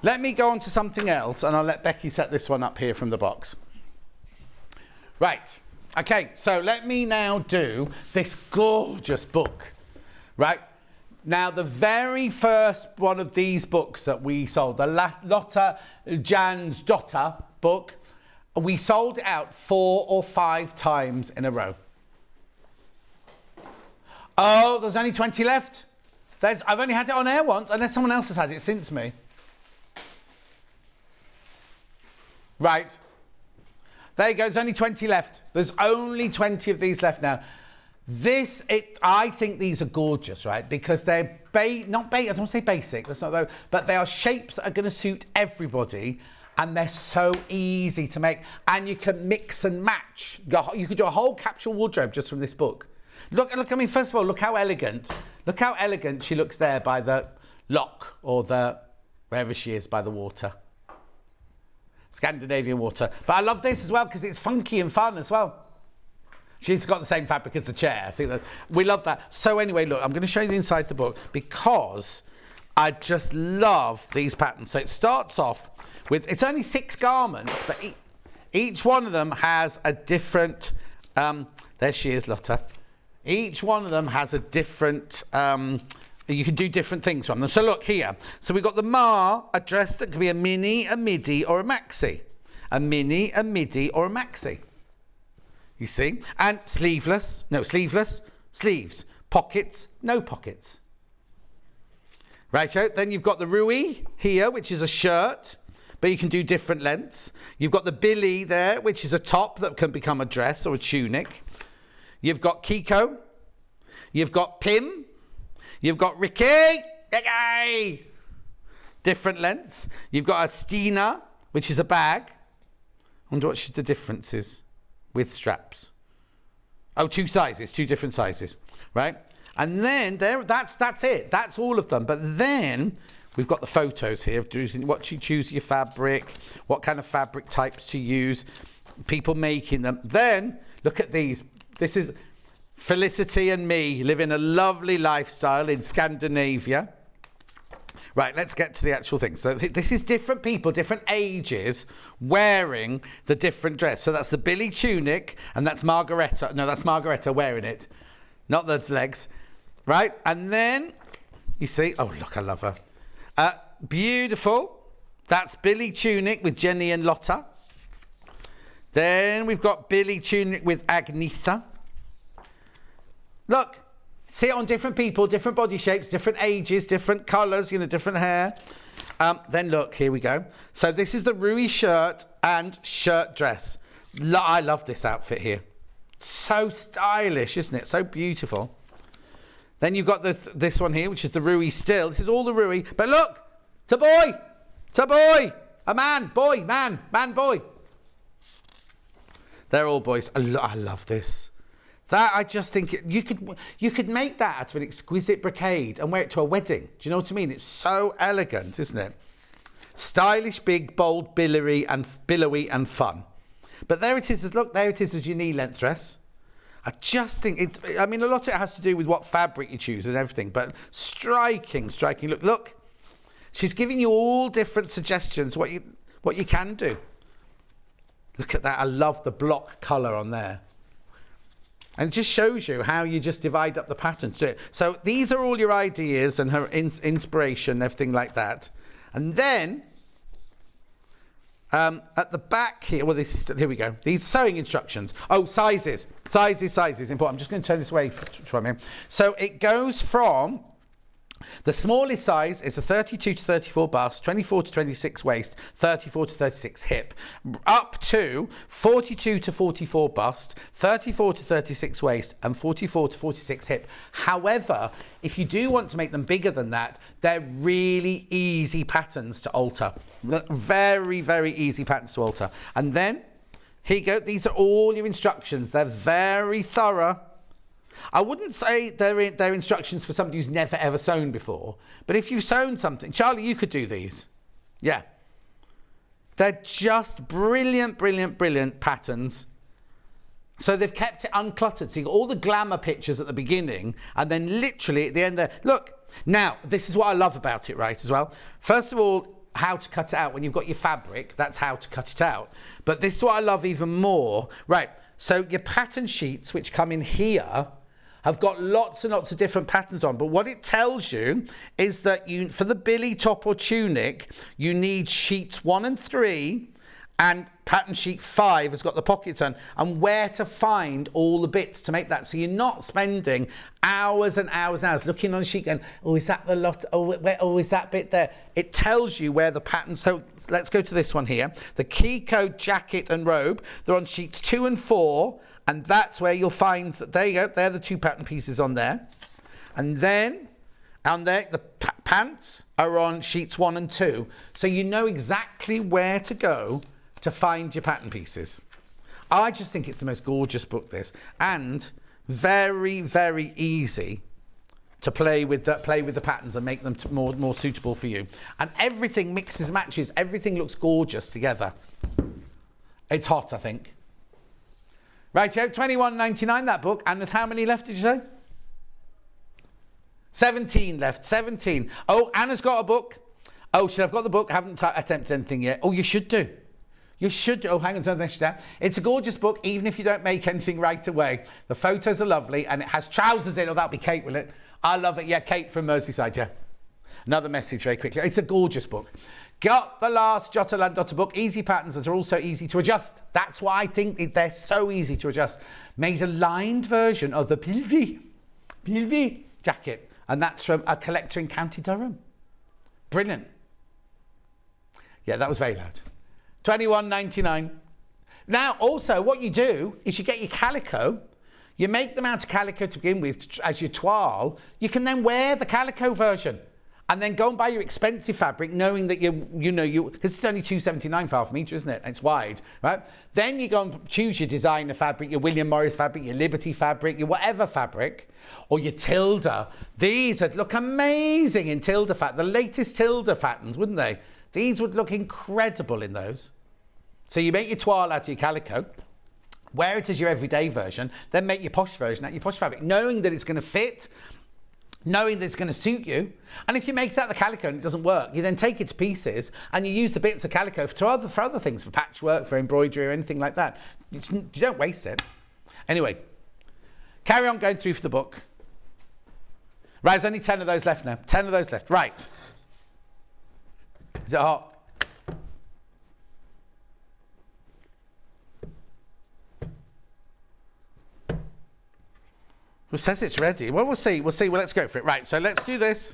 Let me go on to something else, and I'll let Becky set this one up here from the box. Right. Okay, so let me now do this gorgeous book. Right, now the very first one of these books that we sold, the Lotta Jan's Dotter book, we sold it out 4 or 5 times in a row. Oh, there's only 20 left. I've only had it on air once, unless someone else has had it since me. Right. There you go, there's only 20 left. There's only 20 of these left now. I think these are gorgeous, right? Because they're I don't want to say basic, that's not though, but they are shapes that are going to suit everybody, and they're so easy to make, and you can mix and match. You could do a whole capsule wardrobe just from this book. Look, I mean, first of all, look how elegant she looks there by the loch or the, wherever she is by the water. Scandinavian water. But I love this as well because it's funky and fun as well. She's got the same fabric as the chair. I think that we love that. So anyway, look, I'm going to show you the inside of the book because I just love these patterns. So it starts off with, it's only 6 garments, but each one of them has a different, there she is, Lotta. Each one of them has a different, you can do different things from them. So look here. So we've got the a dress that can be a mini, a midi, or a maxi. A mini, a midi, or a maxi. You see? And sleeveless, no sleeveless, sleeves. Pockets, no pockets. Righto, then you've got the Rui here, which is a shirt, but you can do different lengths. You've got the Billy there, which is a top that can become a dress or a tunic. You've got Kiko. You've got Pim. You've got Ricky. Different lengths. You've got a Stina, which is a bag. I wonder what the difference is with straps. Oh, 2 sizes, 2 different sizes, right? And then that's it. That's all of them. But then we've got the photos here of what you choose your fabric, what kind of fabric types to use, people making them. Then look at these. This is Felicity and me living a lovely lifestyle in Scandinavia. Right, let's get to the actual thing. So this is different people, different ages, wearing the different dress. So that's the Billy tunic, and that's Margareta. No, that's Margareta wearing it, not the legs. Right, and then, you see, oh, look, I love her. Beautiful. That's Billy tunic with Jenny and Lotta. Then we've got Billy tunic with Agnetha. Look. See it on different people, different body shapes, different ages, different colours, different hair. Then look, here we go. So this is the Rui shirt and shirt dress. I love this outfit here. So stylish, isn't it? So beautiful. Then you've got this one here, which is the Rui still. This is all the Rui. But look, it's a boy. It's a boy. A man, boy, man, boy. They're all boys. I love this. That, I just think you could make that out of an exquisite brocade and wear it to a wedding. Do you know what I mean? It's so elegant, isn't it? Stylish, big, bold, billowy and fun. But there it is. Look, there it is as your knee-length dress. I just think a lot of it has to do with what fabric you choose and everything. But striking. Look. She's giving you all different suggestions what you can do. Look at that. I love the block colour on there. And it just shows you how you just divide up the patterns. So these are all your ideas and her inspiration and everything like that. And then at the back here, here we go. These sewing instructions. Oh, sizes. Sizes important. I'm just going to turn this away from you. So it goes from, the smallest size is a 32 to 34 bust, 24 to 26 waist, 34 to 36 hip, up to 42 to 44 bust, 34 to 36 waist, and 44 to 46 hip. However, if you do want to make them bigger than that, they're really easy patterns to alter. Very, very easy patterns to alter. And then, here you go. These are all your instructions. They're very thorough. I wouldn't say they're instructions for somebody who's never ever sewn before, but if you've sewn something, Charlie, you could do these. Yeah. They're just brilliant patterns. So they've kept it uncluttered. So you've got all the glamour pictures at the beginning, and then literally at the end there. Look, now, this is what I love about it, right, as well. First of all, how to cut it out. When you've got your fabric, that's how to cut it out. But this is what I love even more. Right, so your pattern sheets, which come in here, have got lots and lots of different patterns on. But what it tells you is that for the Billy top or tunic, you need sheets 1 and 3, and pattern sheet 5 has got the pockets on, and where to find all the bits to make that. So you're not spending hours and hours and hours looking on a sheet going, oh, is that the lot? Oh, is that bit there? It tells you where the pattern. So let's go to this one here. The Kiko jacket and robe. They're on sheets 2 and 4. And that's where you'll find that, there you go, they're the 2 pattern pieces on there. And then, on there, the pants are on sheets 1 and 2. So you know exactly where to go to find your pattern pieces. I just think it's the most gorgeous book, this. And very, very easy to play with the patterns and make them more suitable for you. And everything mixes and matches. Everything looks gorgeous together. It's hot, I think. Right, $21.99 that book. And there's how many left, did you say? 17 left. 17. Oh, Anna's got a book. Oh, I've got the book. I haven't attempted anything yet. Oh, you should do. You should. Oh, hang on, turn this down. It's a gorgeous book, even if you don't make anything right away. The photos are lovely, and it has trousers in. Oh, that'll be Kate, will it? I love it. Yeah, Kate from Merseyside, yeah. Another message very quickly. It's a gorgeous book. Got the last Jotland book. Easy patterns that are also easy to adjust. That's why I think they're so easy to adjust. Made a lined version of the Picksley jacket, and that's from a collector in County Durham. Brilliant. Yeah, that was very loud. $21.99. Now, also, what you do is you get your calico. You make them out of calico to begin with as your toile. You can then wear the calico version and then go and buy your expensive fabric, knowing that because it's only $2.79 for half a metre, isn't it? It's wide, right? Then you go and choose your designer fabric, your William Morris fabric, your Liberty fabric, your whatever fabric, or your Tilda. These would look amazing in Tilda the latest Tilda patterns, wouldn't they? These would look incredible in those. So you make your toile out of your calico, wear it as your everyday version, then make your posh version out of your posh fabric, knowing that it's going to fit, knowing that it's going to suit you. And if you make that the calico and it doesn't work, you then take it to pieces and you use the bits of calico for other things, for patchwork, for embroidery or anything like that. You don't waste it. Anyway, carry on going through for the book. Right, there's only 10 of those left now. 10 of those left. Right. Is it hot? Well, it says it's ready. Well, we'll see. Well, let's go for it. Right, so let's do this.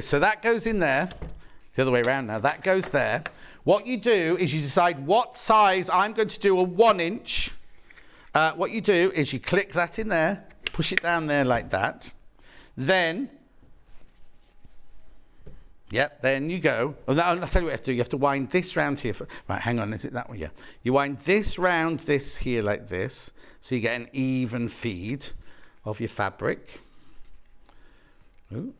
So that goes in there. The other way around now. That goes there. What you do is you decide what size. I'm going to do a 1 inch. What you do is you click that in there, push it down there like that. Then, then you go. Oh, I'll tell you what you have to do. You have to wind this round here. Right, hang on. Is it that way? Yeah. You wind this round this here like this. So you get an even feed of your fabric. Ooh.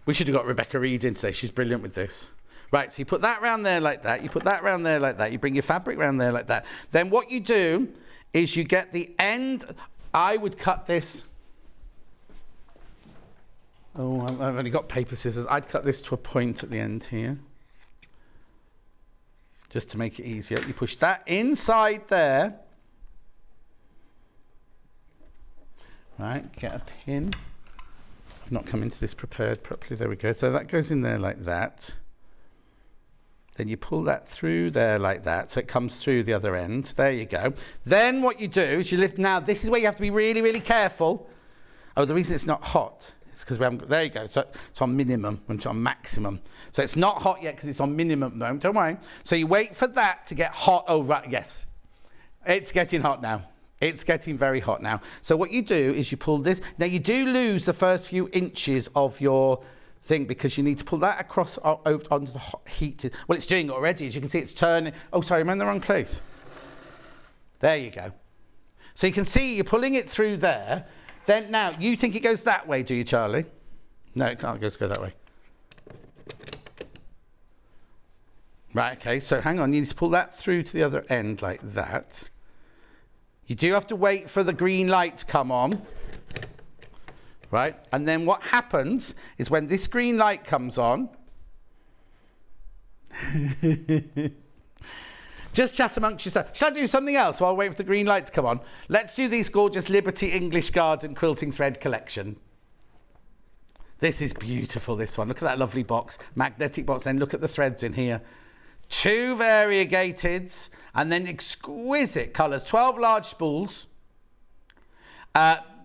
We should have got Rebecca Reed in today. She's brilliant with this. Right, so you put that round there like that. You put that round there like that. You bring your fabric round there like that. Then what you do is you get the end. I would cut this. Oh, I've only got paper scissors. I'd cut this to a point at the end here. Just to make it easier. You push that inside there. Right, get a pin. I've not come into this prepared properly. There we go. So that goes in there like that. Then you pull that through there like that, so it comes through the other end. There you go. Then what you do is you lift. Now, this is where you have to be really, really careful. Oh, the reason it's not hot is because we haven't. There you go. So it's on minimum, and it's on maximum. So it's not hot yet because it's on minimum. No, don't worry. So you wait for that to get hot. Oh, right. Yes. It's getting hot now. It's getting very hot now. So what you do is you pull this. Now, you do lose the first few inches of your thing because you need to pull that across onto the hot heat. Well, it's doing it already. As you can see, it's turning. Oh, sorry, I'm in the wrong place. There you go. So you can see you're pulling it through there. Then now, you think it goes that way, do you, Charlie? No, it can't go that way. Right, okay, so hang on. You need to pull that through to the other end like that. You do have to wait for the green light to come on. Right, and then what happens is when this green light comes on, just chat amongst yourself. Shall I do something else while I wait for the green light to come on? Let's do these gorgeous Liberty English Garden quilting thread collection. This is beautiful, this one. Look at that lovely box, magnetic box. Then look at the threads in here. 2 variegateds and then exquisite colours. 12 large spools.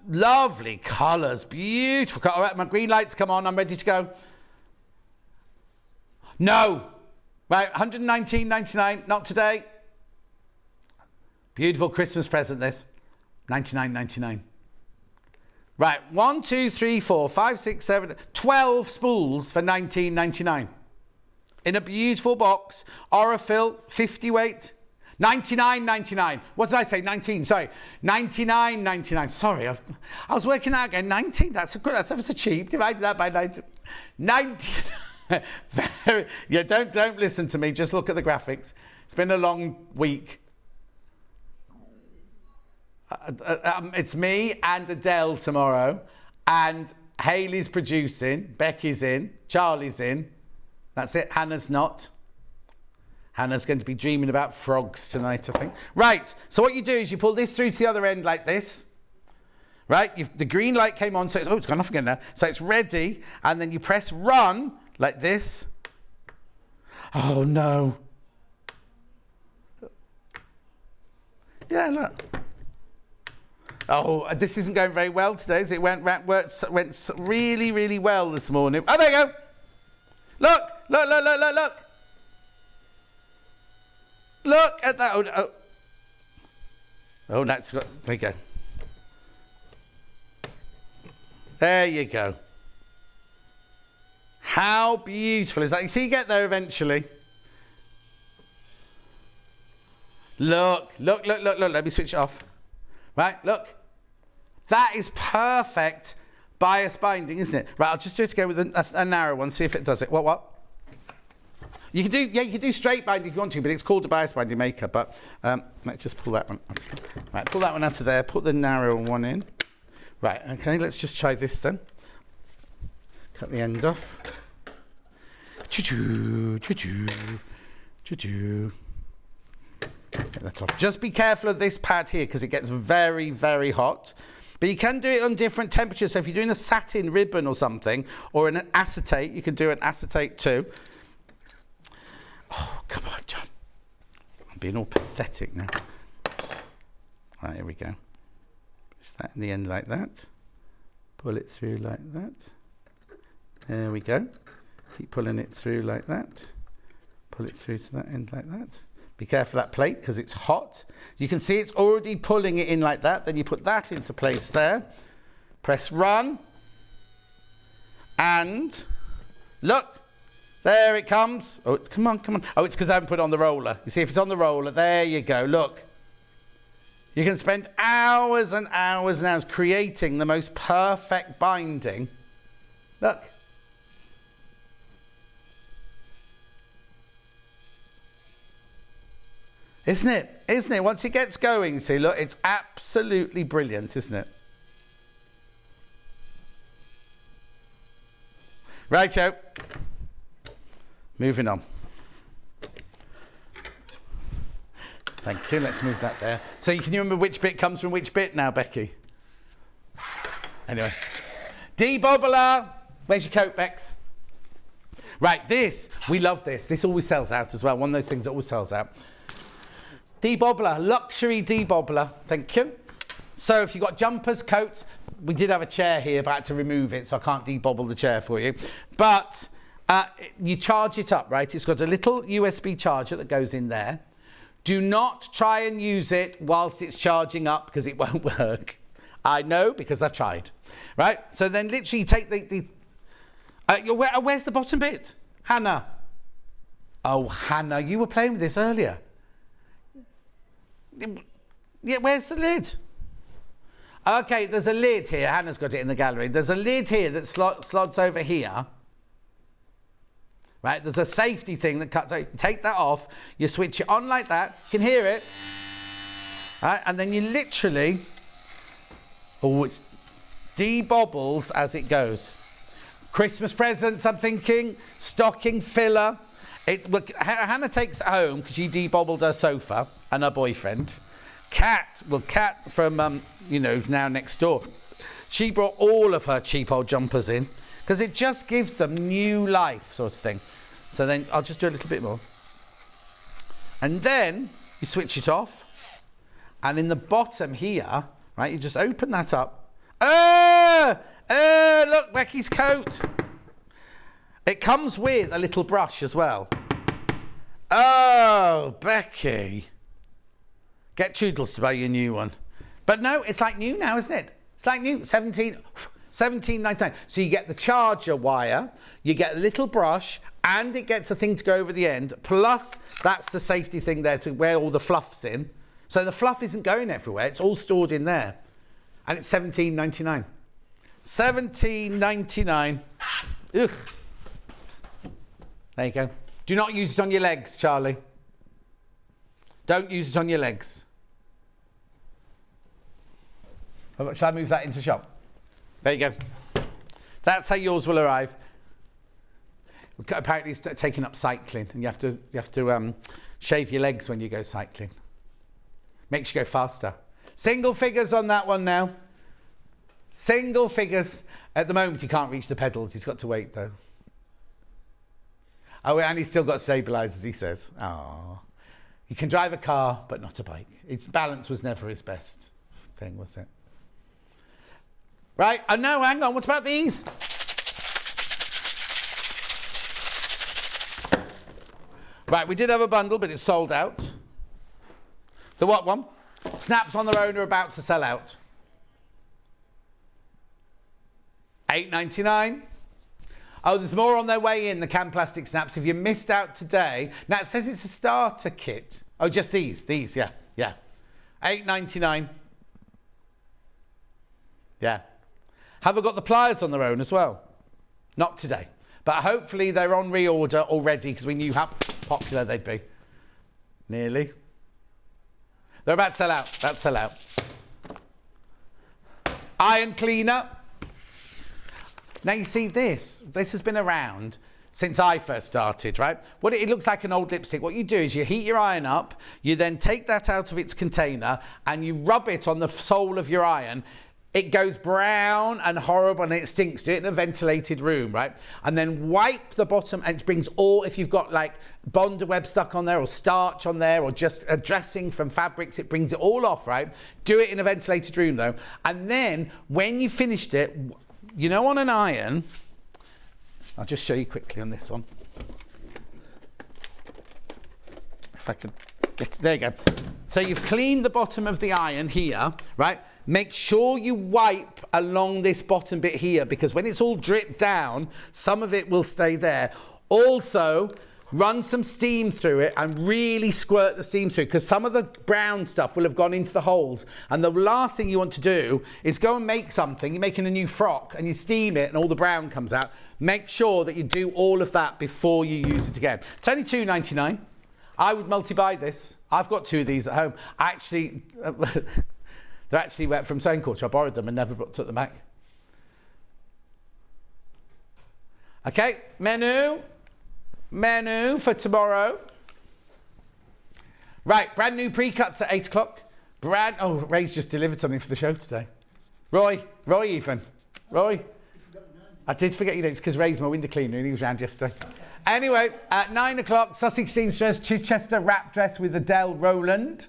Lovely colours, beautiful. All right, my green lights come on. I'm ready to go. No. Right, $119.99. Not today. Beautiful Christmas present, this. $99.99. Right, 1, 2, 3, 4, 5, 6, 7, 12 spools for $19.99. In a beautiful box. Aurifil, 50 weight. $99.99. What did I say? 19. Sorry, $99.99. Sorry, I was working out again. 19. That's ever so cheap. Divided that by 19. 19. Yeah, don't listen to me. Just look at the graphics. It's been a long week. It's me and Adele tomorrow, and Hayley's producing. Becky's in. Charlie's in. That's it. Hannah's not. Hannah's going to be dreaming about frogs tonight, I think. Right, so what you do is you pull this through to the other end like this. Right, the green light came on, so it's gone off again now. So it's ready, and then you press run like this. Oh, no. Yeah, look. Oh, this isn't going very well today, is it? Went really, really well this morning. Oh, there you go. Look. Look at that. Oh, that's got. There you go. There you go. How beautiful is that? You see, you get there eventually. Look. Let me switch it off. Right, look. That is perfect bias binding, isn't it? Right, I'll just do it again with a narrow one, see if it does it. What? You can do straight binding if you want to, but it's called a bias binding maker. But let's just pull that one. Right, pull that one out of there. Put the narrow one in. Right, okay, let's just try this then. Cut the end off. Choo-choo. Get that off. Just be careful of this pad here because it gets very, very hot. But you can do it on different temperatures. So if you're doing a satin ribbon or something, or an acetate, you can do an acetate too. Oh, come on, John. I'm being all pathetic now. Right, here we go. Push that in the end like that. Pull it through like that. There we go. Keep pulling it through like that. Pull it through to that end like that. Be careful of that plate because it's hot. You can see it's already pulling it in like that. Then you put that into place there. Press run. And look. There it comes. Oh, come on. Oh, it's because I haven't put it on the roller. You see, if it's on the roller, there you go. Look. You can spend hours and hours and hours creating the most perfect binding. Look. Isn't it? Once it gets going, see, look, it's absolutely brilliant, isn't it? Righto. Moving on. Thank you. Let's move that there. So can you remember which bit comes from which bit now, Becky? Anyway. Debobbler. Where's your coat, Bex? Right, this. We love this. This always sells out as well. One of those things that always sells out. Debobbler. Luxury debobbler. Thank you. So if you've got jumpers, coats, we did have a chair here, but I had to remove it, so I can't debobble the chair for you. But you charge it up, right? It's got a little USB charger that goes in there. Do not try and use it whilst it's charging up because it won't work. I know because I've tried. Right? So then literally take where's the bottom bit? Hannah. Oh, Hannah, you were playing with this earlier. Yeah, where's the lid? Okay, there's a lid here. Hannah's got it in the gallery. There's a lid here that slots over here. Right, there's a safety thing that cuts out. Take that off. You switch it on like that. You can hear it. Right, and then you literally... Oh, it's debobbles as it goes. Christmas presents, I'm thinking. Stocking filler. Hannah takes it home because she debobbled her sofa and her boyfriend. Kat from, now next door. She brought all of her cheap old jumpers in because it just gives them new life sort of thing. So then I'll just do a little bit more. And then you switch it off. And in the bottom here, right, you just open that up. Look, Becky's coat. It comes with a little brush as well. Oh, Becky. Get Toodles to buy you a new one. But no, it's like new now, isn't it? It's like new, $17.99. So you get the charger wire, you get a little brush, and it gets a thing to go over the end, plus that's the safety thing there to where all the fluff's in. So the fluff isn't going everywhere, it's all stored in there. And it's $17.99. $17.99. Ugh. There you go. Do not use it on your legs, Charlie. Don't use it on your legs. Shall I move that into shop? There you go. That's how yours will arrive. Apparently it's taking up cycling, and you have to shave your legs when you go cycling. Makes you go faster. Single figures on that one now. Single figures. At the moment he can't reach the pedals. He's got to wait though. Oh, and he's still got stabilisers, he says. Oh, he can drive a car, but not a bike. Its balance was never his best thing, was it? Right. Oh no, hang on. What about these? Right, we did have a bundle, but it's sold out. The what one? Snaps on their own are about to sell out. $8.99. Oh, there's more on their way in, the canned plastic snaps. If you missed out today, now it says it's a starter kit. Oh, just these, yeah. $8.99. Yeah. Have I got the pliers on their own as well? Not today. But hopefully they're on reorder already because we knew how popular they'd be. Nearly. They're about to sell out. About to sell out. Iron cleaner. Now you see this. This has been around since I first started, right? It looks like an old lipstick. What you do is you heat your iron up, you then take that out of its container and you rub it on the sole of your iron. It goes brown and horrible and it stinks. Do it in a ventilated room, right? And then wipe the bottom and it brings all, if you've got like Bonder web stuck on there or starch on there or just a dressing from fabrics, it brings it all off, right? Do it in a ventilated room though. And then when you finished it, you know, on an iron, I'll just show you quickly on this one. If I could get, there you go. So you've cleaned the bottom of the iron here, right? Make sure you wipe along this bottom bit here because when it's all dripped down, some of it will stay there. Also, run some steam through it and really squirt the steam through because some of the brown stuff will have gone into the holes. And the last thing you want to do is go and make something. You're making a new frock and you steam it and all the brown comes out. Make sure that you do all of that before you use it again. It's only $2.99. I would multi-buy this. I've got 2 of these at home. Actually, they're actually from Sewing Culture. I borrowed them and never took them back. Okay, menu for tomorrow. Right, brand new pre-cuts at 8 o'clock. Oh, Ray's just delivered something for the show today. Roy, I did forget your names because Ray's my window cleaner and he was round yesterday. Okay. Anyway, at 9 o'clock, Sussex seamstress Chichester wrap dress with Adele Rowland.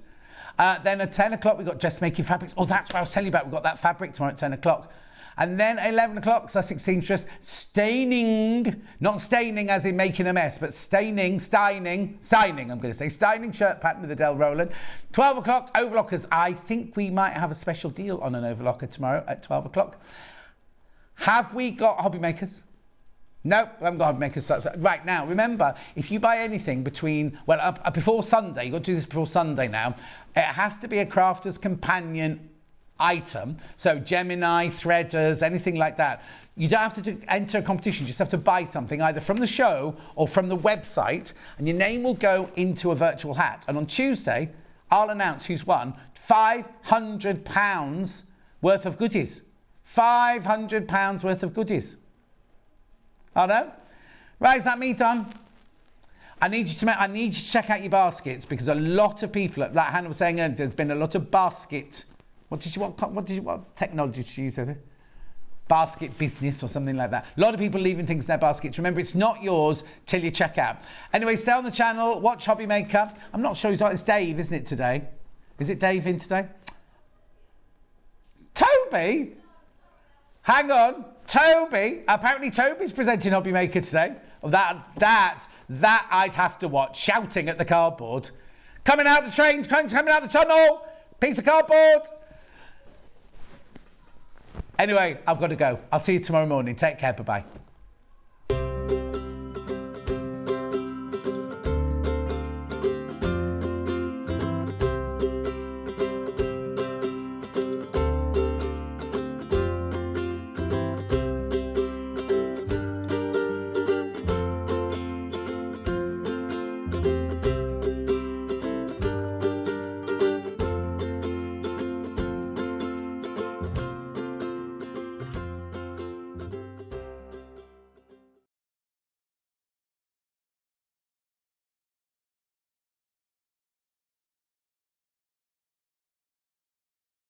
Then at 10 o'clock, we've got dressmaking fabrics. Oh, that's what I was telling you about. We've got that fabric tomorrow at 10 o'clock. And then 11 o'clock, Sussex seamstress staining, not staining as in making a mess, but staining, I'm going to say, staining shirt pattern with Adele Rowland. 12 o'clock, overlockers. I think we might have a special deal on an overlocker tomorrow at 12 o'clock. Have we got hobby makers? Nope, we haven't got hobby makers. Right, now, remember, if you buy anything before Sunday, you've got to do this before Sunday now, it has to be a Crafter's Companion item. So Gemini, threaders, anything like that. You don't have to enter a competition, you just have to buy something either from the show or from the website, and your name will go into a virtual hat. And on Tuesday, I'll announce who's won £500 worth of goodies. £500 worth of goodies. Oh no? Right, is that me done? I need you to check out your baskets because a lot of people, like Hannah was saying earlier, there's been a lot of basket. What technology did you use over? Basket business or something like that. A lot of people leaving things in their baskets. Remember, it's not yours till you check out. Anyway, stay on the channel, watch Hobby Maker. I'm not sure it's Dave, isn't it, today? Is it Dave in today? Toby? Hang on. Toby? Apparently Toby's presenting Hobby Maker today. That I'd have to watch. Shouting at the cardboard. Coming out the train, coming out the tunnel. Piece of cardboard. Anyway, I've got to go. I'll see you tomorrow morning. Take care. Bye-bye.